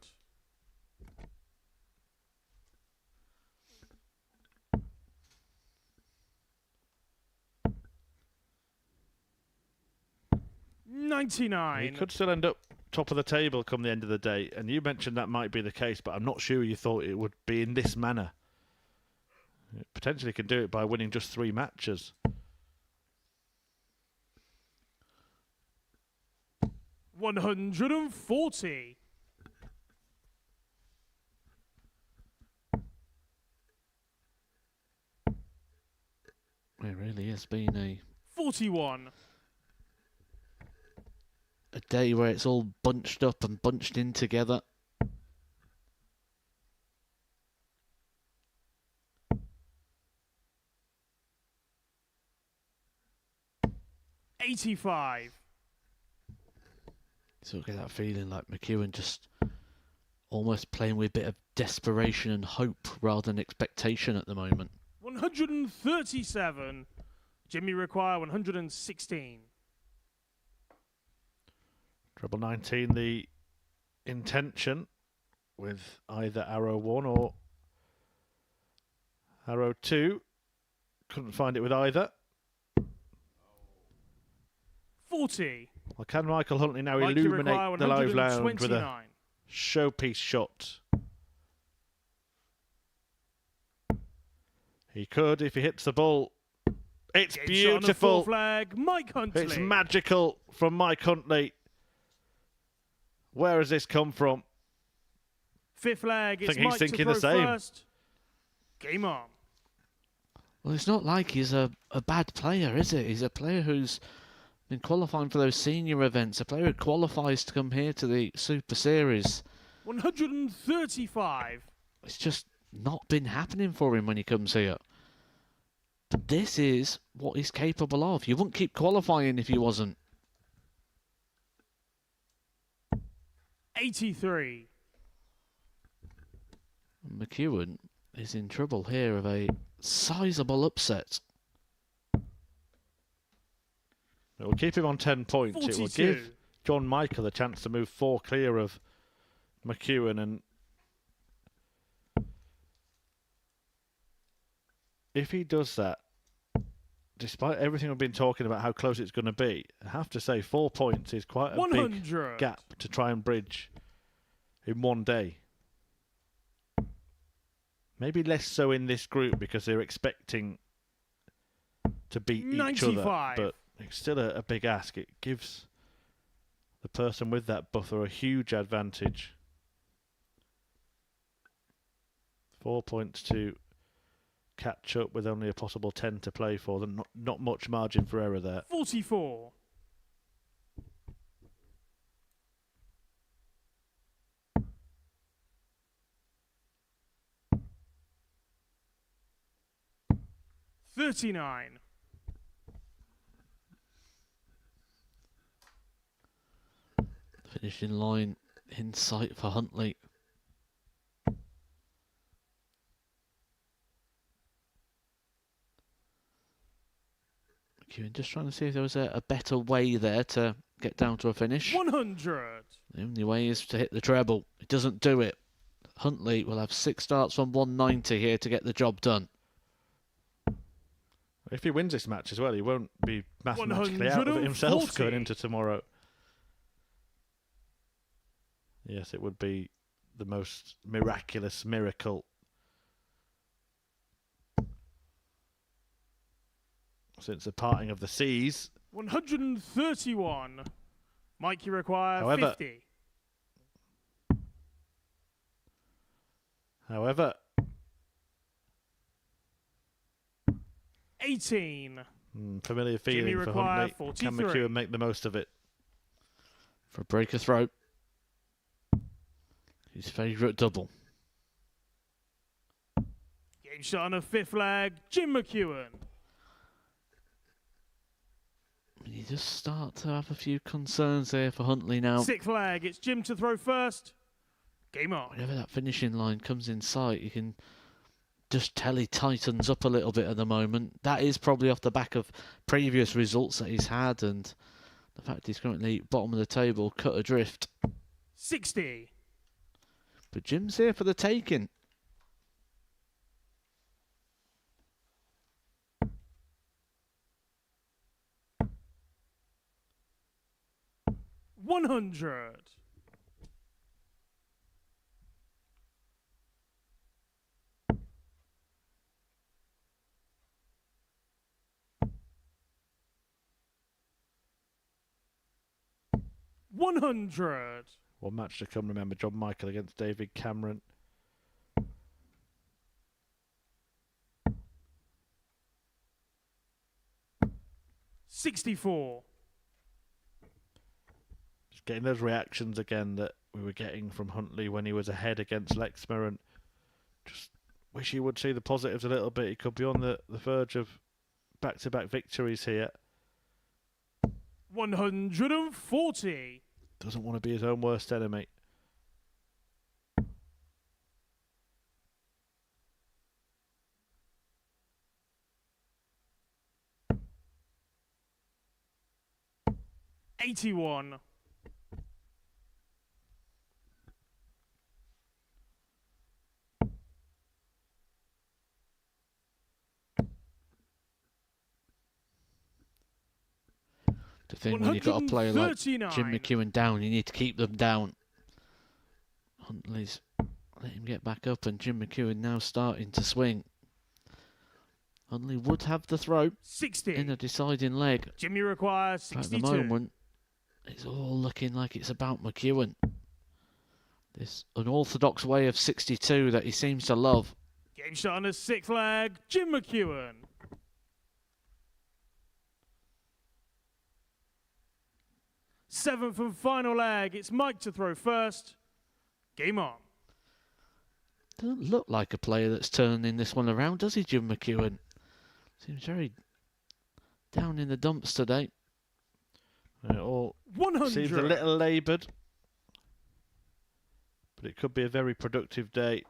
He 99. could still end up top of the table come the end of the day, and you mentioned that might be the case, but I'm not sure you thought it would be in this manner. It potentially can do it by winning just 3 matches. $140. It really has been a 41. day where it's all bunched up and bunched in together. $85. So get that feeling like McEwan just almost playing with a bit of desperation and hope rather than expectation at the moment. 137. Jimmy require 116. Treble 19, the intention with either arrow 1 or arrow 2. Couldn't find it with either. 40. Well, can Michael Huntley now Mikey require illuminate the live lounge with a 129. showpiece shot? He could if he hits the ball. It's Game shot on the full beautiful. flag. Mike Huntley. It's magical from Mike Huntley. Where has this come from? Fifth flag. It's think he's Mike thinking to the throw same. first. Game on. Well, it's not like he's a bad player, is it? He's a player who's been qualifying for those senior events, a player who qualifies to come here to the Super Series. 135. It's just not been happening for him when he comes here. But this is what he's capable of. You wouldn't keep qualifying if he wasn't. 83. McEwan is in trouble here of a sizable upset. It will keep him on 10 points. 42. It will give John Michael a chance to move 4 clear of McEwan, and if he does that, despite everything we've been talking about how close it's going to be, I have to say 4 points is quite a 100. big gap to try and bridge in one day. Maybe less so in this group because they're expecting to beat each other, 95. but it's still a big ask. It gives the person with that buffer a huge advantage. 4 points to catch up with only a possible 10 to play for them. Not much margin for error there. 44. $39. Finishing line in sight for Huntley. McEwan just trying to see if there was a better way there to get down to a finish. 100. The only way is to hit the treble. It doesn't do it. Huntley will have 6 starts from 190 here to get the job done. If he wins this match as well, he won't be mathematically out of it himself 140. going into tomorrow. Yes, it would be the most miraculous miracle since the parting of the seas. 131. Mike, you require However- 50. However, 18. familiar feeling for require Huntley. Can 43. McEwan make the most of it? For a breaker throw. His favourite double. Game Game shot on the 5th leg, Jim McEwan. You just start to have a few concerns there for Huntley now. 6th leg, it's Jim to throw first. Game on. Whenever that finishing line comes in sight, you can just tell he tightens up a little bit at the moment. That is probably off the back of previous results that he's had and the fact he's currently bottom of the table, cut adrift. 60. But Jim's here for the taking. $100. $100. One match to come, remember, John Michael against David Cameron. $64. Just getting those reactions again that we were getting from Huntley when he was ahead against Lexma, and just wish he would see the positives a little bit. He could be on the verge of back-to-back victories here. 140. Doesn't want to be his own worst enemy. $81. The thing when you've got a player like Jim McEwan down, you need to keep them down. Huntley's let him get back up, and Jim McEwan now starting to swing. Huntley would have the throw 60 in the deciding leg. Jimmy requires But 62. at the moment, it's all looking like it's about McEwan. This unorthodox way of 62 that he seems to love. Game shot on the 6th leg, Jim McEwan. Seventh and final leg, it's Mike to throw first. Game on. Doesn't look like a player that's turning this one around, does he, Jim McEwan? Seems very down in the dumps today. It all 100. seems a little laboured, but it could be a very productive day.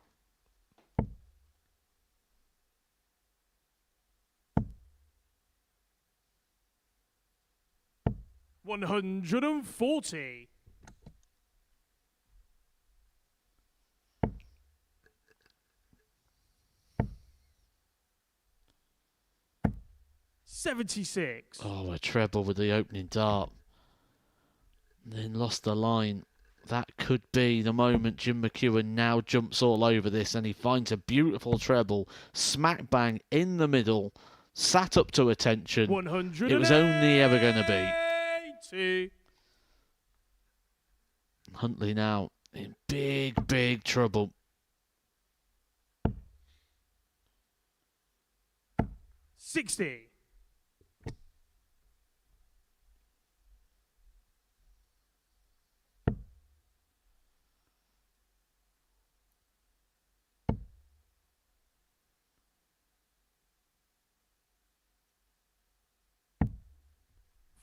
$140. $76. Oh, a treble with the opening dart. Then lost the line. That could be the moment Jim McEwan now jumps all over this, and he finds a beautiful treble smack bang in the middle, sat up to attention. 100. It was only ever going to be. Huntley now in big, big trouble. $60.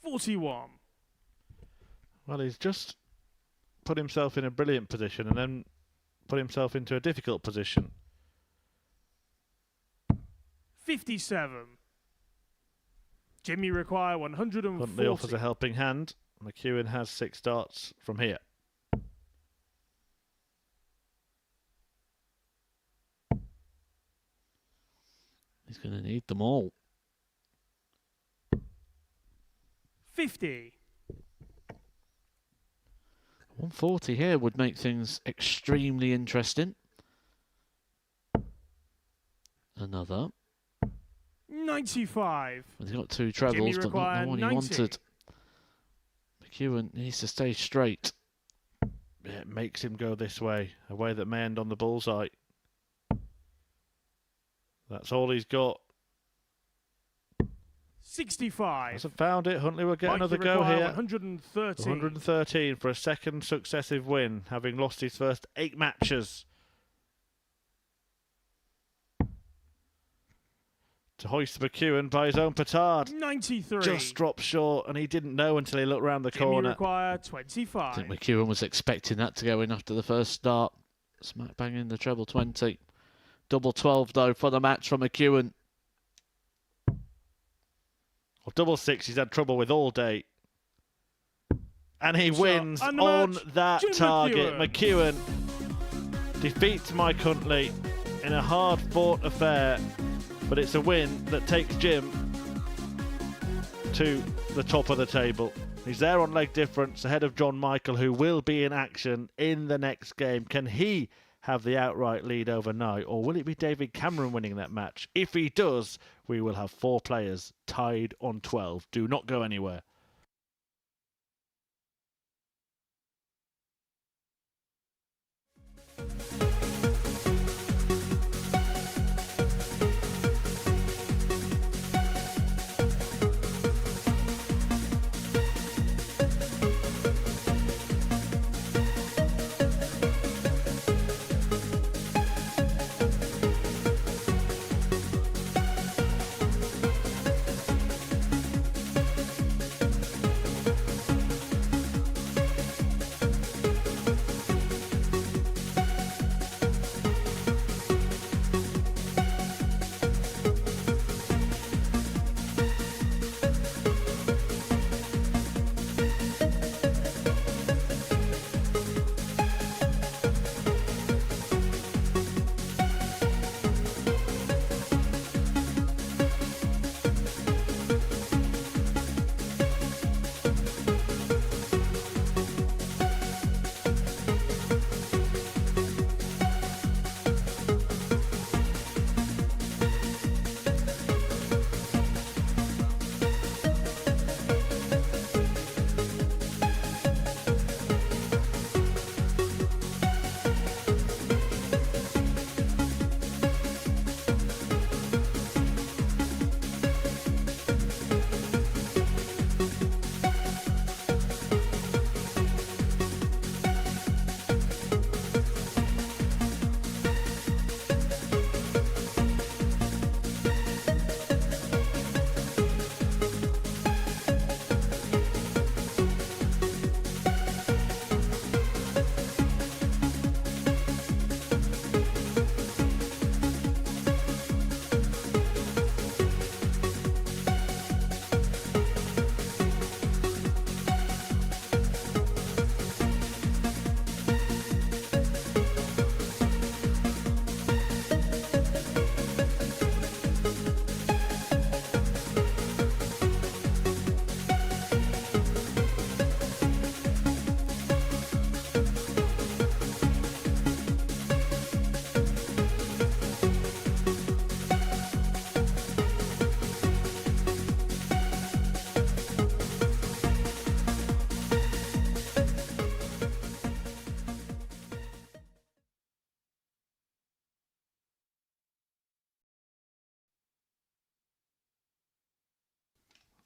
$41. Well, he's just put himself in a brilliant position and then put himself into a difficult position. 57. Jimmy require 140. Huntley offers a helping hand. McEwan has 6 darts from here. He's going to need them all. 50. 140 here would make things extremely interesting. Another. 95. He's got 2 trebles, but not the one he 90. wanted. McEwan needs to stay straight. Yeah, it makes him go this way, a way that may end on the bullseye. That's all he's got. 65. Hasn't found it. Huntley will get Mikey another go require here. 130. 113 for a second successive win, having lost his first 8 matches. to hoist McEwan by his own petard. 93. Just dropped short, and he didn't know until he looked round the Jimmy corner. require I 25. think McEwan was expecting that to go in after the first start. Smack bang in the treble 20. Double 12 though for the match from McEwan. Well, double six he's had trouble with all day. And he So, wins and the on match, that Jim target. McEwan. McEwan defeats Mike Huntley in a hard-fought affair, but it's a win that takes Jim to the top of the table. He's there on leg difference ahead of John Michael, who will be in action in the next game. Can he have the outright lead overnight, or will it be David Cameron winning that match? If he does, we will have 4 players tied on 12. Do not go anywhere.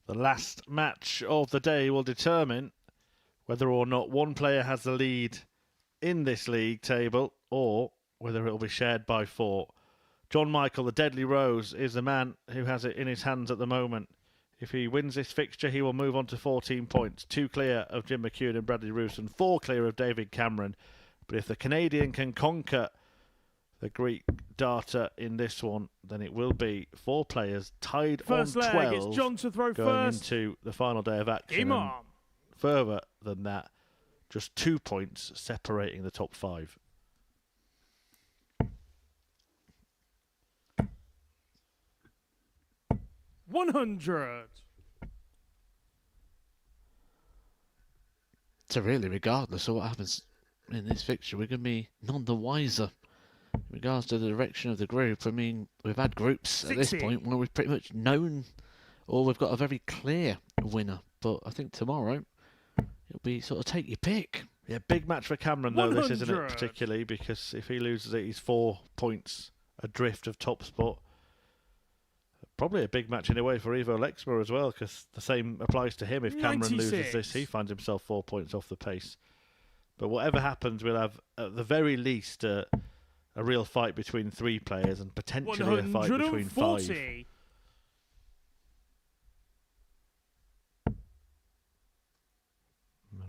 The last match of the day will determine whether or not one player has the lead in this league table or whether it will be shared by 4. John Michael, the Deadly Rose, is the man who has it in his hands at the moment. If he wins this fixture, he will move on to 14 points, 2 clear of Jim McEwan and Bradley Roose and 4 clear of David Cameron. But if the Canadian can conquer the Greek darter in this one, then it will be 4 players tied First on leg, 12 it's John to throw going first. into the final day of action. Game And on. further than that, just 2 points separating the top 5. $100. So really, regardless of what happens in this fixture, we're going to be none the wiser in regards to the direction of the group. I mean, we've had groups at this 60. point where we've pretty much known, or we've got a very clear winner. But I think tomorrow it'll be sort of take your pick. Yeah, big match for Cameron, though, this, isn't it, 100. particularly, because if he loses it, he's 4 points adrift of top spot. Probably a big match in a way for Ivo Lexma as well, because the same applies to him. If Cameron loses 96. this, he finds himself 4 points off the pace. But whatever happens, we'll have, at the very least, a real fight between 3 players and potentially a fight between 5. 140.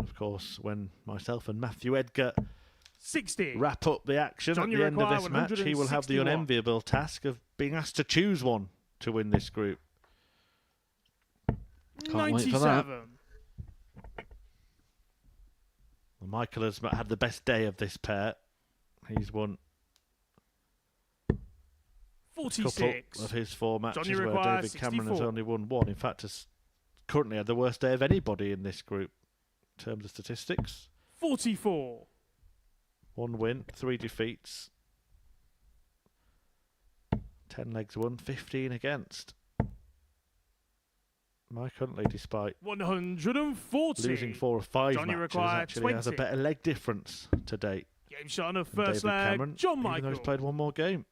of course, when myself and Matthew Edgar 60. wrap up the action John, at you the end of require this match, he will have the 161. unenviable task of being asked to choose one to win this group. Can't wait for that. 97. Well, Michael has had the best day of this pair. He's won a couple 46. of his 4 matches Johnny where requires David Cameron 64. has only won 1. In fact, has currently had the worst day of anybody in this group in terms of statistics. 44. 1 win, 3 defeats, 10 legs won, 15 against. Mike Huntley, despite 140. losing 4 of 5 Johnny matches, required actually has a 20. better leg difference to date Game shot on the than first David leg. Cameron, John even though Michael. he's played 1 more game.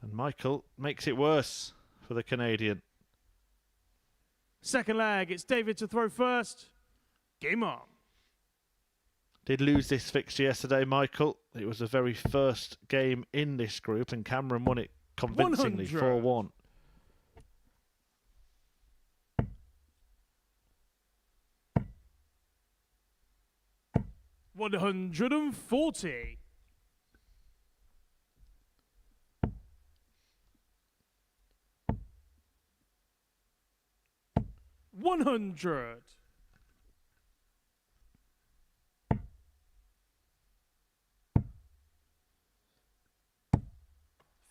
And Michael makes it worse for the Canadian. Second leg, it's David to throw first. Game on. Did lose this fixture yesterday, Michael. It was the very first game in this group, and Cameron won it convincingly, 100. 4-1. $140. $100.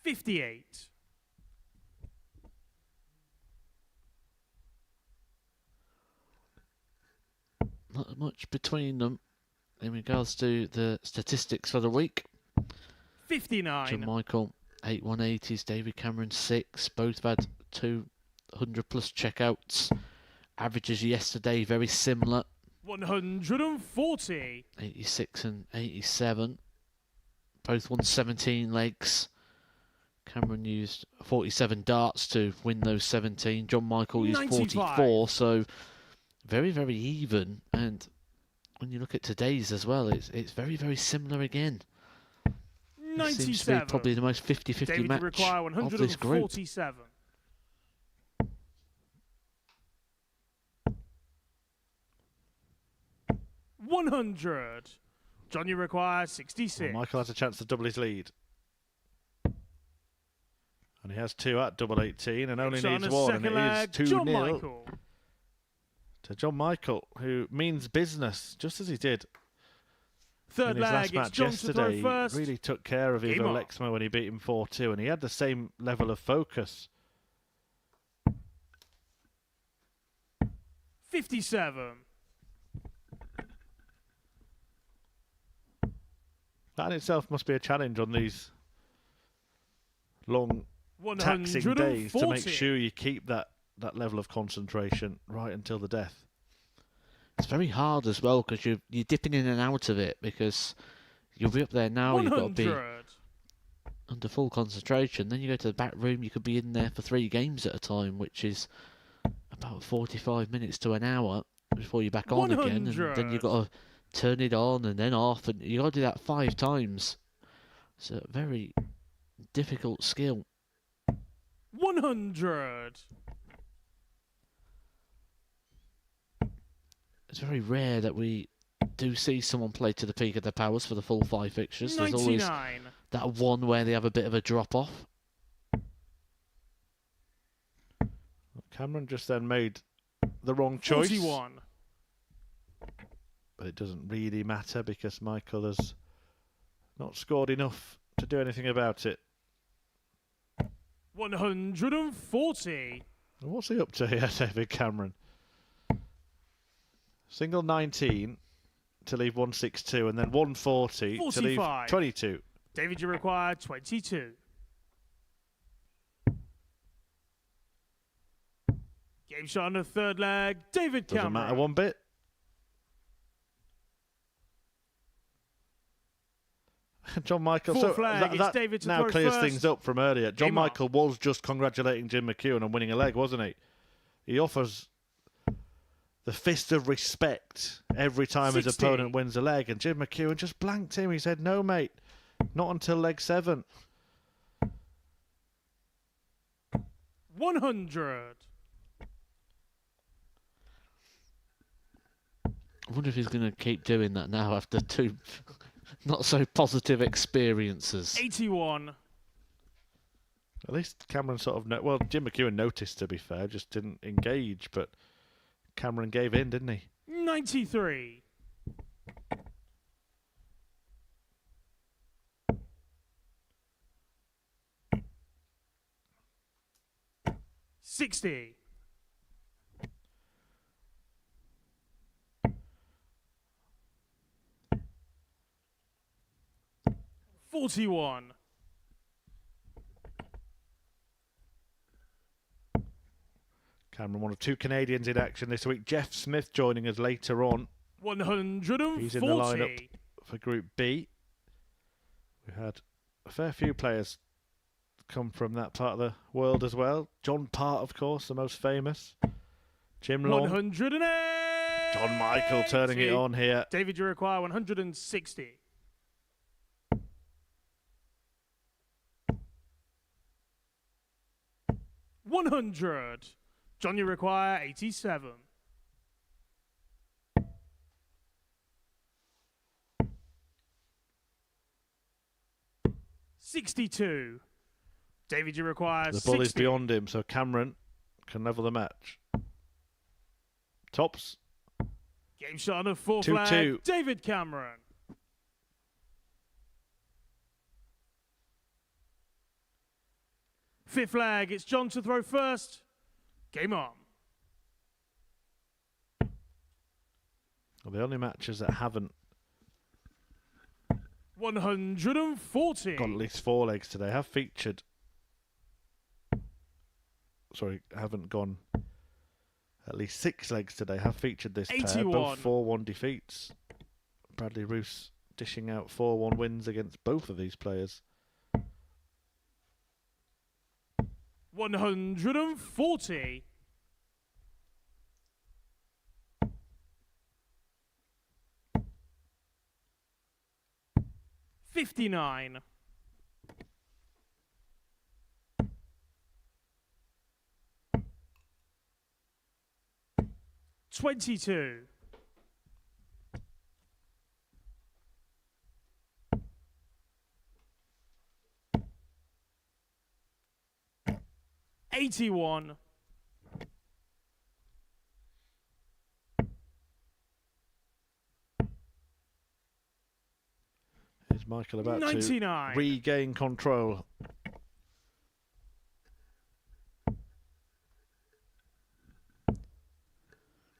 $58. Not much between them in regards to the statistics for the week. 59. John Michael, 8 180s, David Cameron 6. Both have had 200 plus checkouts. Averages yesterday very similar, 140. 86 and 87. Both won 17 legs. Cameron used 47 darts to win those 17. John Michael used 95. 44, so very, very even. And when you look at today's as well, it's very, very similar again. It seems to be 97. probably the most 50-50 David, you match require of this group. 147. $100. John, you require 66. Well, Michael has a chance to double his lead. And he has 2 at double 18 and only So on needs the 1, and second it leg, is John 2-0 Michael. to John Michael, who means business, just as he did Third in his leg, last it's match John to throw yesterday. first. He really took care of Game Ivo on. Lexma when he beat him 4-2, and he had the same level of focus. 57. That in itself must be a challenge on these long, taxing days to make 140. sure you keep that level of concentration right until the death. It's very hard as well because you're dipping in and out of it because you'll be up there now. You've got to be 100. under full concentration. Then you go to the back room. You could be in there for 3 games at a time, which is about 45 minutes to an hour before you're back on again. And then you've got to turn it on and then off, and you got to do that 5 times. It's a very difficult skill. 100. It's very rare that we do see someone play to the peak of their powers for the full 5 fixtures. There's always 99. that one where they have a bit of a drop off. Cameron just then made the wrong choice. 41. But it doesn't really matter because Michael has not scored enough to do anything about it. 140. And what's he up to here, David Cameron? Single 19 to leave 162 and then 140 to leave 45. 22. David, you require 22. Game shot on the third leg. David Doesn't Cameron. matter one bit. John Michael. Fourth leg, it's David to now throw clears first. things up from earlier. John Game on. Michael was just congratulating Jim McEwan on winning a leg, wasn't he? He offers the fist of respect every time his 60. opponent wins a leg, and Jim McEwan just blanked him. He said, "No, mate, not until leg 7." 100. I wonder if he's going to keep doing that now after 2 not so positive experiences. 81. At least Cameron sort of... Well, Jim McEwan noticed, to be fair, just didn't engage, but Cameron gave in, didn't he? 93. 60. 41. Cameron, one of 2 Canadians in action this week. Jeff Smith joining us later on. 140. He's in the lineup for Group B. We had a fair few players come from that part of the world as well. John Part, of course, the most famous. Jim Long. 108. John Michael turning it on here. David, you require 160. 100. John, you require 87. 62. David, you require The ball 60. is beyond him, so Cameron can level the match. Tops. Game shot on a 4 2-2. flag. David Cameron. Fifth flag, it's John to throw first. Game on. Well, the only matches that haven't 140. got at least 4 legs today have featured. Sorry, haven't gone at least 6 legs today. Have featured this pair. 81. Both 4-1 defeats. Bradley Roose dishing out 4-1 wins against both of these players. 140. 59. 22. 81. 'Is Michael about 99. to regain control?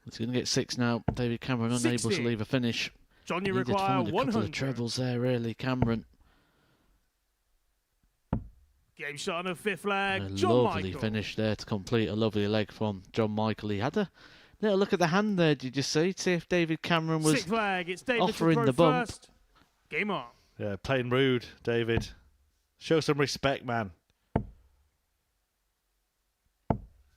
He's going to get 6 now. David Cameron unable 60. to leave a finish. John, you Needed to require find a couple 100. of trebles there, really. Cameron. Game shot on a 5th flag. A John lovely Michael. finish there to complete a lovely leg from John Michael. He had a little look at the hand there, did you see? See if David Cameron was 6th flag, it's David offering to throw the bump. first. Game on. Yeah, playing rude, David. Show some respect, man.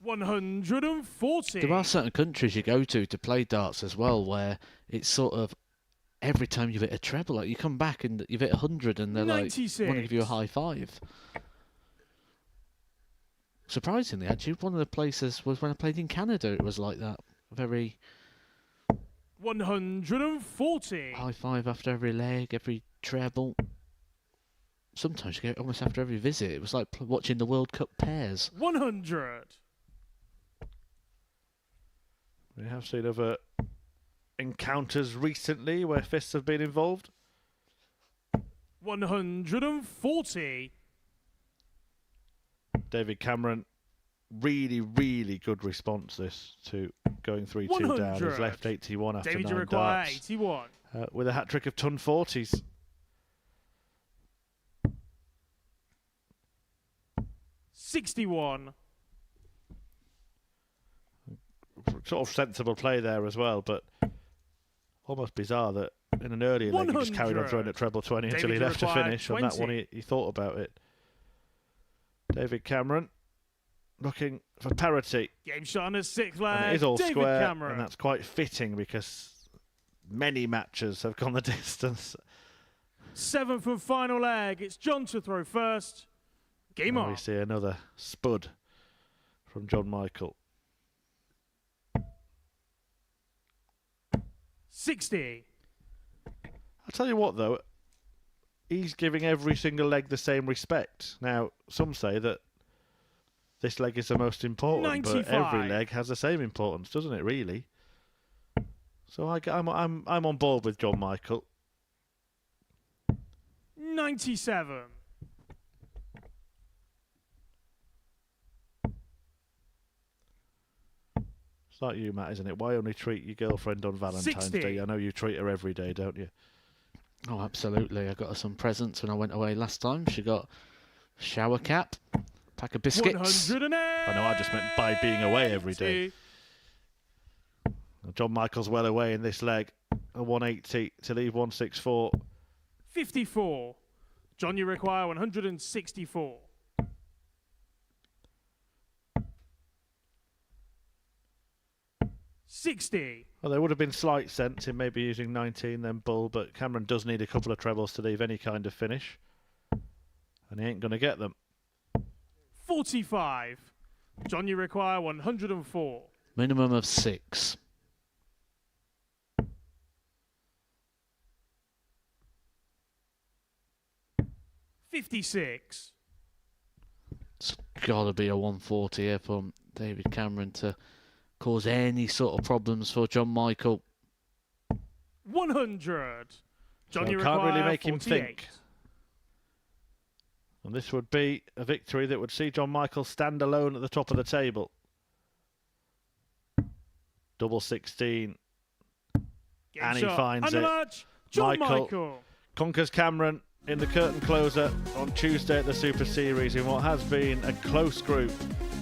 140. There are certain countries you go to play darts as well where it's sort of every time you hit a treble, like you come back and you've hit 100 and they're 96. like, want to give you a high five. Surprisingly, actually, one of the places was when I played in Canada, it was like that. Very 140. high five after every leg, every treble. Sometimes you get almost after every visit. It was like watching the World Cup pairs. 100. We have seen other encounters recently where fists have been involved. 140. David Cameron, really, really good response this to going 3-2 down. 100. He's left 81 after David, 9 you require darts. 81. With a hat-trick of ton 40s. 61. Sort of sensible play there as well, but almost bizarre that in an earlier leg he just carried on 100. throwing at treble 20 until David, he you left to require finish. On that 20. one he thought about it. David Cameron looking for parity. Game shot on a 6th And flag. it is all David square, Cameron. and that's quite fitting because many matches have gone the distance. 7th and final leg. It's John to throw first. Game And on. we see another spud from John Michael. 60. I'll tell you what, though, he's giving every single leg the same respect. Now, some say that this leg is the most important, but 95. every leg has the same importance, doesn't it, really? So I'm on board with John Michael. 97. It's like you, Matt, isn't it? Why only treat your girlfriend on Valentine's 60. Day? I know you treat her every day, don't you? Oh, absolutely. I got her some presents when I went away last time. She got a shower cap, pack of biscuits. 108. I know, I just meant by being away every day. John Michael's well away in this leg. A 180 to leave 164. 54. John, you require 164. $60. Well, there would have been slight sense in maybe using 19 then Bull, but Cameron does need a couple of trebles to leave any kind of finish. And he ain't going to get them. 45. John, you require 104. Minimum of 6. $56. It's got to be a 140 here from David Cameron to cause any sort of problems for John Michael. 100. John, So you can't require really make him 48. think. And this would be a victory that would see John Michael stand alone at the top of the table. Double 16. Game And he shot. finds And the it. match, John Michael. Michael. Conquers Cameron in the curtain closer on Tuesday at the Super Series in what has been a close group,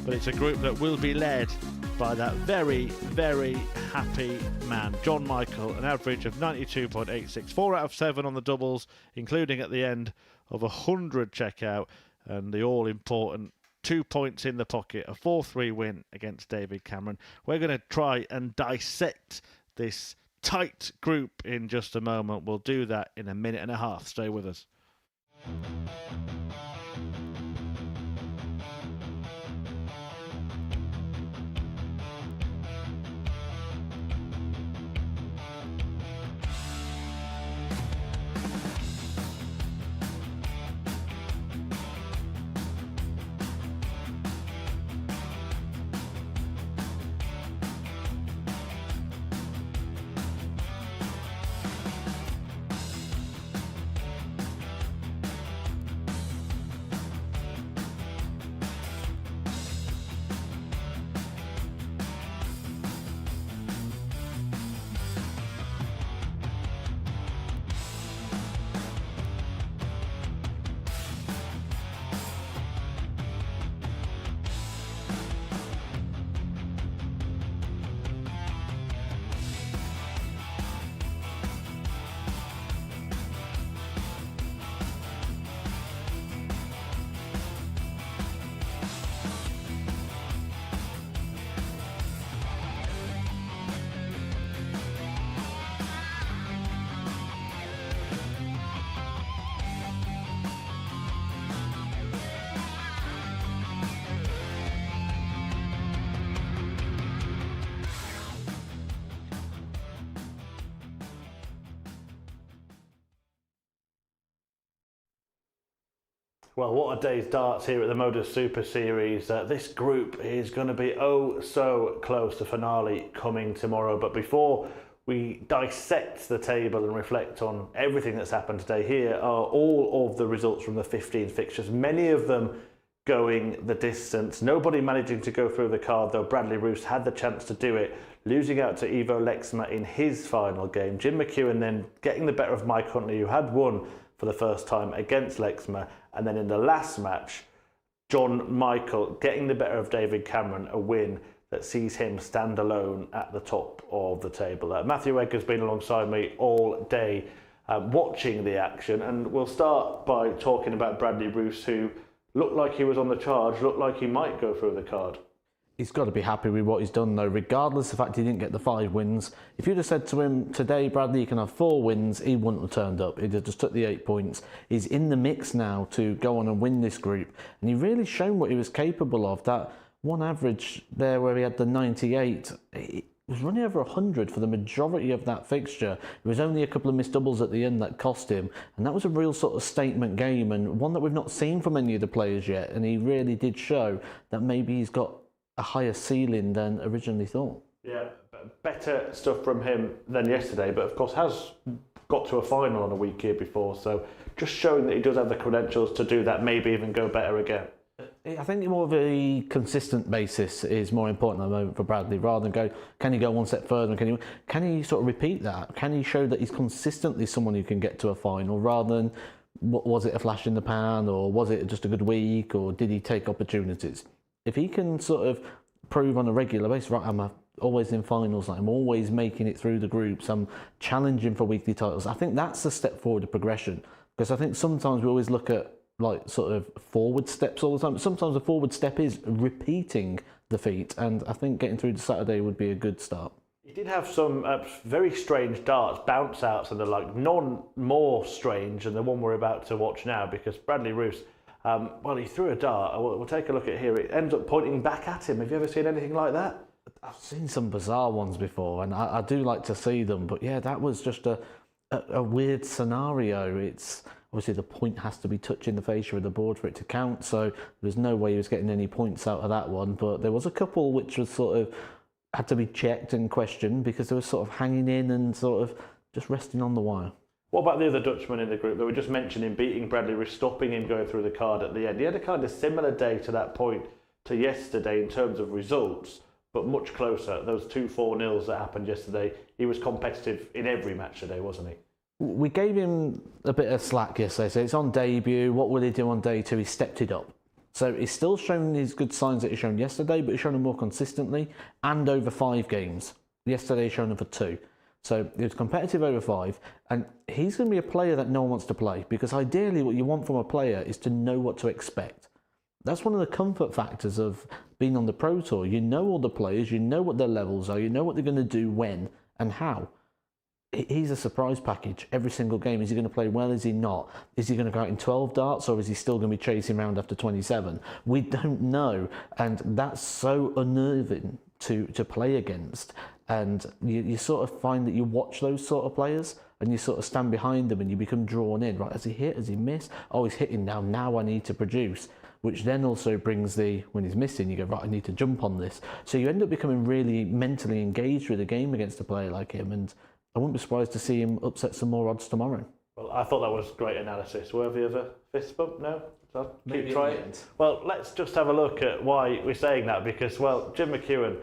but it's a group that will be led by that very, very happy man, John Michael, an average of 92.86, 4 out of 7 on the doubles, including at the end of 100 checkout, and the all-important 2 points in the pocket, a 4-3 win against David Cameron. We're going to try and dissect this tight group in just a moment. We'll do that in a minute and a half. Stay with us. Well, what a day's darts here at the MODUS Super Series. This group is going to be oh so close to finale coming tomorrow. But before we dissect the table and reflect on everything that's happened today, here are all of the results from the 15 fixtures, many of them going the distance. Nobody managing to go through the card, though Bradley Roose had the chance to do it, losing out to Lexma in his final game. Jim McEwan then getting the better of Mike Huntley, who had won for the first time against Lexma. And then in the last match, John Michael getting the better of David Cameron, a win that sees him stand alone at the top of the table. Matthew Egg has been alongside me all day watching the action, and we'll start by talking about Bradley Roose, who looked like he was on the charge, looked like he might go through the card. He's got to be happy with what he's done, though, regardless of the fact he didn't get the 5 wins. If you'd have said to him, today, Bradley, you can have 4 wins, he wouldn't have turned up. He'd have just took the 8 points. He's in the mix now to go on and win this group. And he really shown what he was capable of. That one average there where he had the 98, was running over 100 for the majority of that fixture. There was only a couple of missed doubles at the end that cost him, and that was a real sort of statement game, and one that we've not seen from any of the players yet, and he really did show that maybe he's got a higher ceiling than originally thought. Yeah, better stuff from him than yesterday, but of course has got to a final on a week here before, so just showing that he does have the credentials to do that, maybe even go better again. I think more of a consistent basis is more important at the moment for Bradley, rather than go, can he go one step further? And can he sort of repeat that? Can he show that he's consistently someone who can get to a final, rather than was it a flash in the pan, or was it just a good week, or did he take opportunities? If he can sort of prove on a regular basis, right, I'm always in finals, I'm always making it through the groups, I'm challenging for weekly titles, I think that's a step forward of progression. Because I think sometimes we always look at like sort of forward steps all the time. But sometimes a forward step is repeating the feat, and I think getting through to Saturday would be a good start. He did have some very strange darts, bounce outs and the like, none more strange than the one we're about to watch now, because Bradley Roose, well, he threw a dart, we'll take a look at here, it ends up pointing back at him. Have you ever seen anything like that? I've seen some bizarre ones before, and I do like to see them, but yeah, that was just a weird scenario. It's obviously the point has to be touching the fascia of the board for it to count, so there's no way he was getting any points out of that one. But there was a couple which was sort of had to be checked and questioned because they were sort of hanging in and sort of just resting on the wire. What about the other Dutchman in the group? They were just mentioning beating Bradley Roose, stopping him going through the card at the end. He had a kind of similar day to that point to yesterday in terms of results, but much closer. Those 2 4-0s that happened yesterday, he was competitive in every match today, wasn't he? We gave him a bit of slack yesterday, so it's on debut. What will he do on day 2? He stepped it up. So he's still showing his good signs that he's shown yesterday, but he's shown them more consistently and over 5 games. Yesterday he's shown them for 2. So he was competitive over 5, and he's going to be a player that no one wants to play, because ideally what you want from a player is to know what to expect. That's one of the comfort factors of being on the Pro Tour. You know all the players, you know what their levels are, you know what they're going to do when and how. He's a surprise package every single game. Is he going to play well? Is he not? Is he going to go out in 12 darts, or is he still going to be chasing around after 27? We don't know, and that's so unnerving to play against. And you sort of find that you watch those sort of players and you sort of stand behind them and you become drawn in. Right, has he hit? Has he missed? Oh, he's hitting now. Now I need to produce. Which then also brings when he's missing, you go, right, I need to jump on this. So you end up becoming really mentally engaged with a game against a player like him, and I wouldn't be surprised to see him upset some more odds tomorrow. Well, I thought that was great analysis. Worthy of a fist bump? No? So Maybe keep trying. Well, let's just have a look at why we're saying that, because, well, Jim McEwan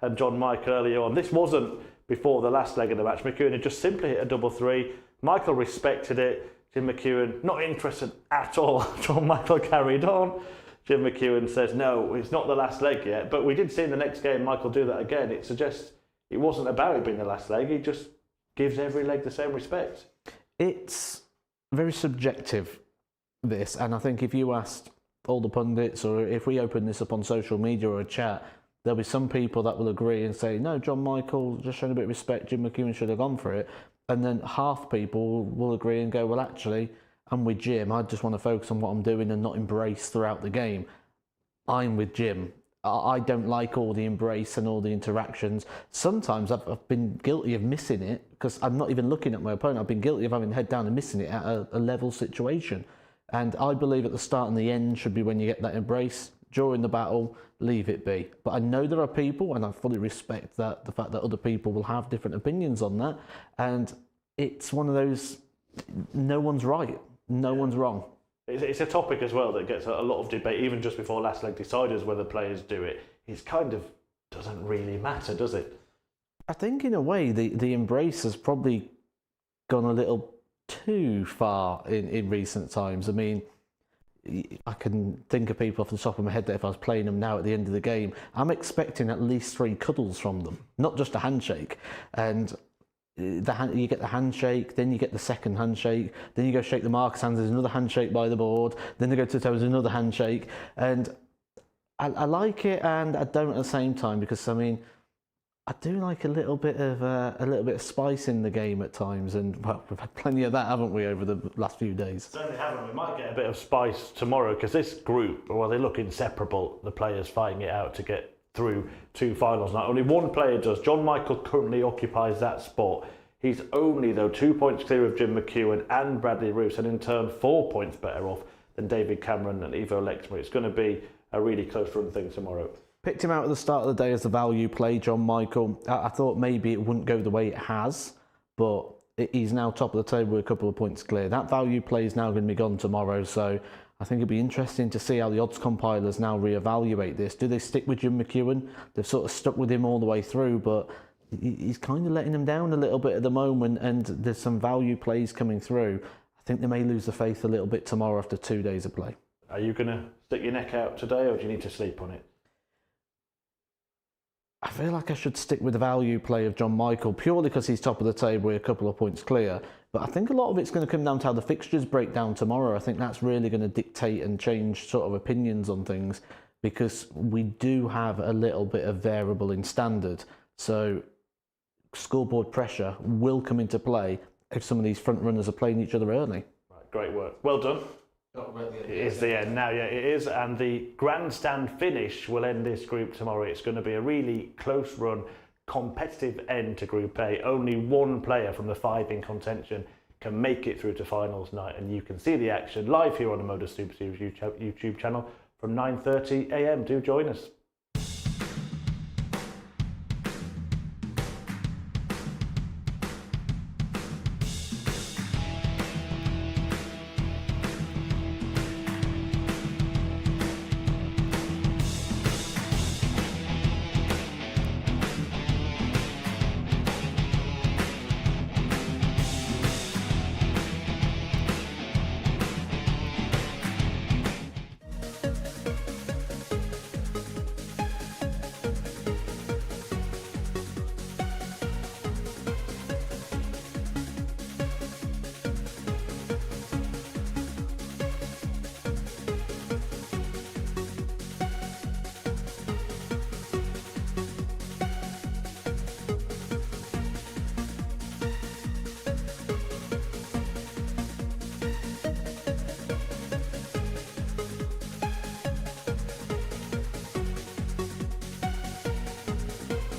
and John Michael earlier on, this wasn't before the last leg of the match. McEwan had just simply hit a double 3. Michael respected it. Jim McEwan, not interested at all. John Michael carried on. Jim McEwan says, no, it's not the last leg yet. But we did see in the next game Michael do that again. It suggests it wasn't about it being the last leg. He just gives every leg the same respect. It's very subjective, this. And I think if you asked all the pundits, or if we open this up on social media or a chat, there'll be some people that will agree and say, no, John Michael just showed a bit of respect, Jim McEwan should have gone for it. And then half people will agree and go, well, actually, I'm with Jim. I just want to focus on what I'm doing and not embrace throughout the game. I'm with Jim. I don't like all the embrace and all the interactions. Sometimes I've been guilty of missing it because I'm not even looking at my opponent. I've been guilty of having head down and missing it at a level situation. And I believe at the start and the end should be when you get that embrace. During the battle, leave it be. But I know there are people, and I fully respect that, the fact that other people will have different opinions on that. And it's one of those, no one's right, no one's wrong. It's a topic as well that gets a lot of debate, even just before last leg deciders, whether players do it. It kind of doesn't really matter, does it? I think in a way the embrace has probably gone a little too far in recent times. I mean, I can think of people off the top of my head that if I was playing them now at the end of the game, I'm expecting at least 3 cuddles from them, not just a handshake. And you get the handshake, then you get the second handshake, then you go shake the marker's hands, there's another handshake by the board, then they go to the toe, there's another handshake. And I like it and I don't at the same time, because I mean, I do like a little bit of spice in the game at times, and well, we've had plenty of that, haven't we, over the last few days? Certainly haven't. We might get a bit of spice tomorrow, because this group, well, they look inseparable. The players fighting it out to get through to finals night. Only one player does. John Michael currently occupies that spot. He's only, though, 2 points clear of Jim McEwan and Bradley Roose, and in turn 4 points better off than David Cameron and Ivo Lexma. It's going to be a really close run thing tomorrow. Picked him out at the start of the day as the value play, John Michael. I thought maybe it wouldn't go the way it has, but he's now top of the table with a couple of points clear. That value play is now going to be gone tomorrow, so I think it'll be interesting to see how the odds compilers now reevaluate this. Do they stick with Jim McEwan? They've sort of stuck with him all the way through, but he's kind of letting them down a little bit at the moment, and there's some value plays coming through. I think they may lose the faith a little bit tomorrow after 2 days of play. Are you going to stick your neck out today, or do you need to sleep on it? I feel like I should stick with the value play of John Michael purely because he's top of the table with a couple of points clear. But I think a lot of it's going to come down to how the fixtures break down tomorrow. I think that's really going to dictate and change sort of opinions on things, because we do have a little bit of variable in standard. So scoreboard pressure will come into play if some of these front runners are playing each other early. Right, great work. Well done. It is the end now, yeah, it is, and the grandstand finish will end this group tomorrow. It's going to be a really close run, competitive end to Group A. Only one player from the 5 in contention can make it through to finals night, and you can see the action live here on the MODUS Super Series YouTube channel from 9:30 a.m. Do join us.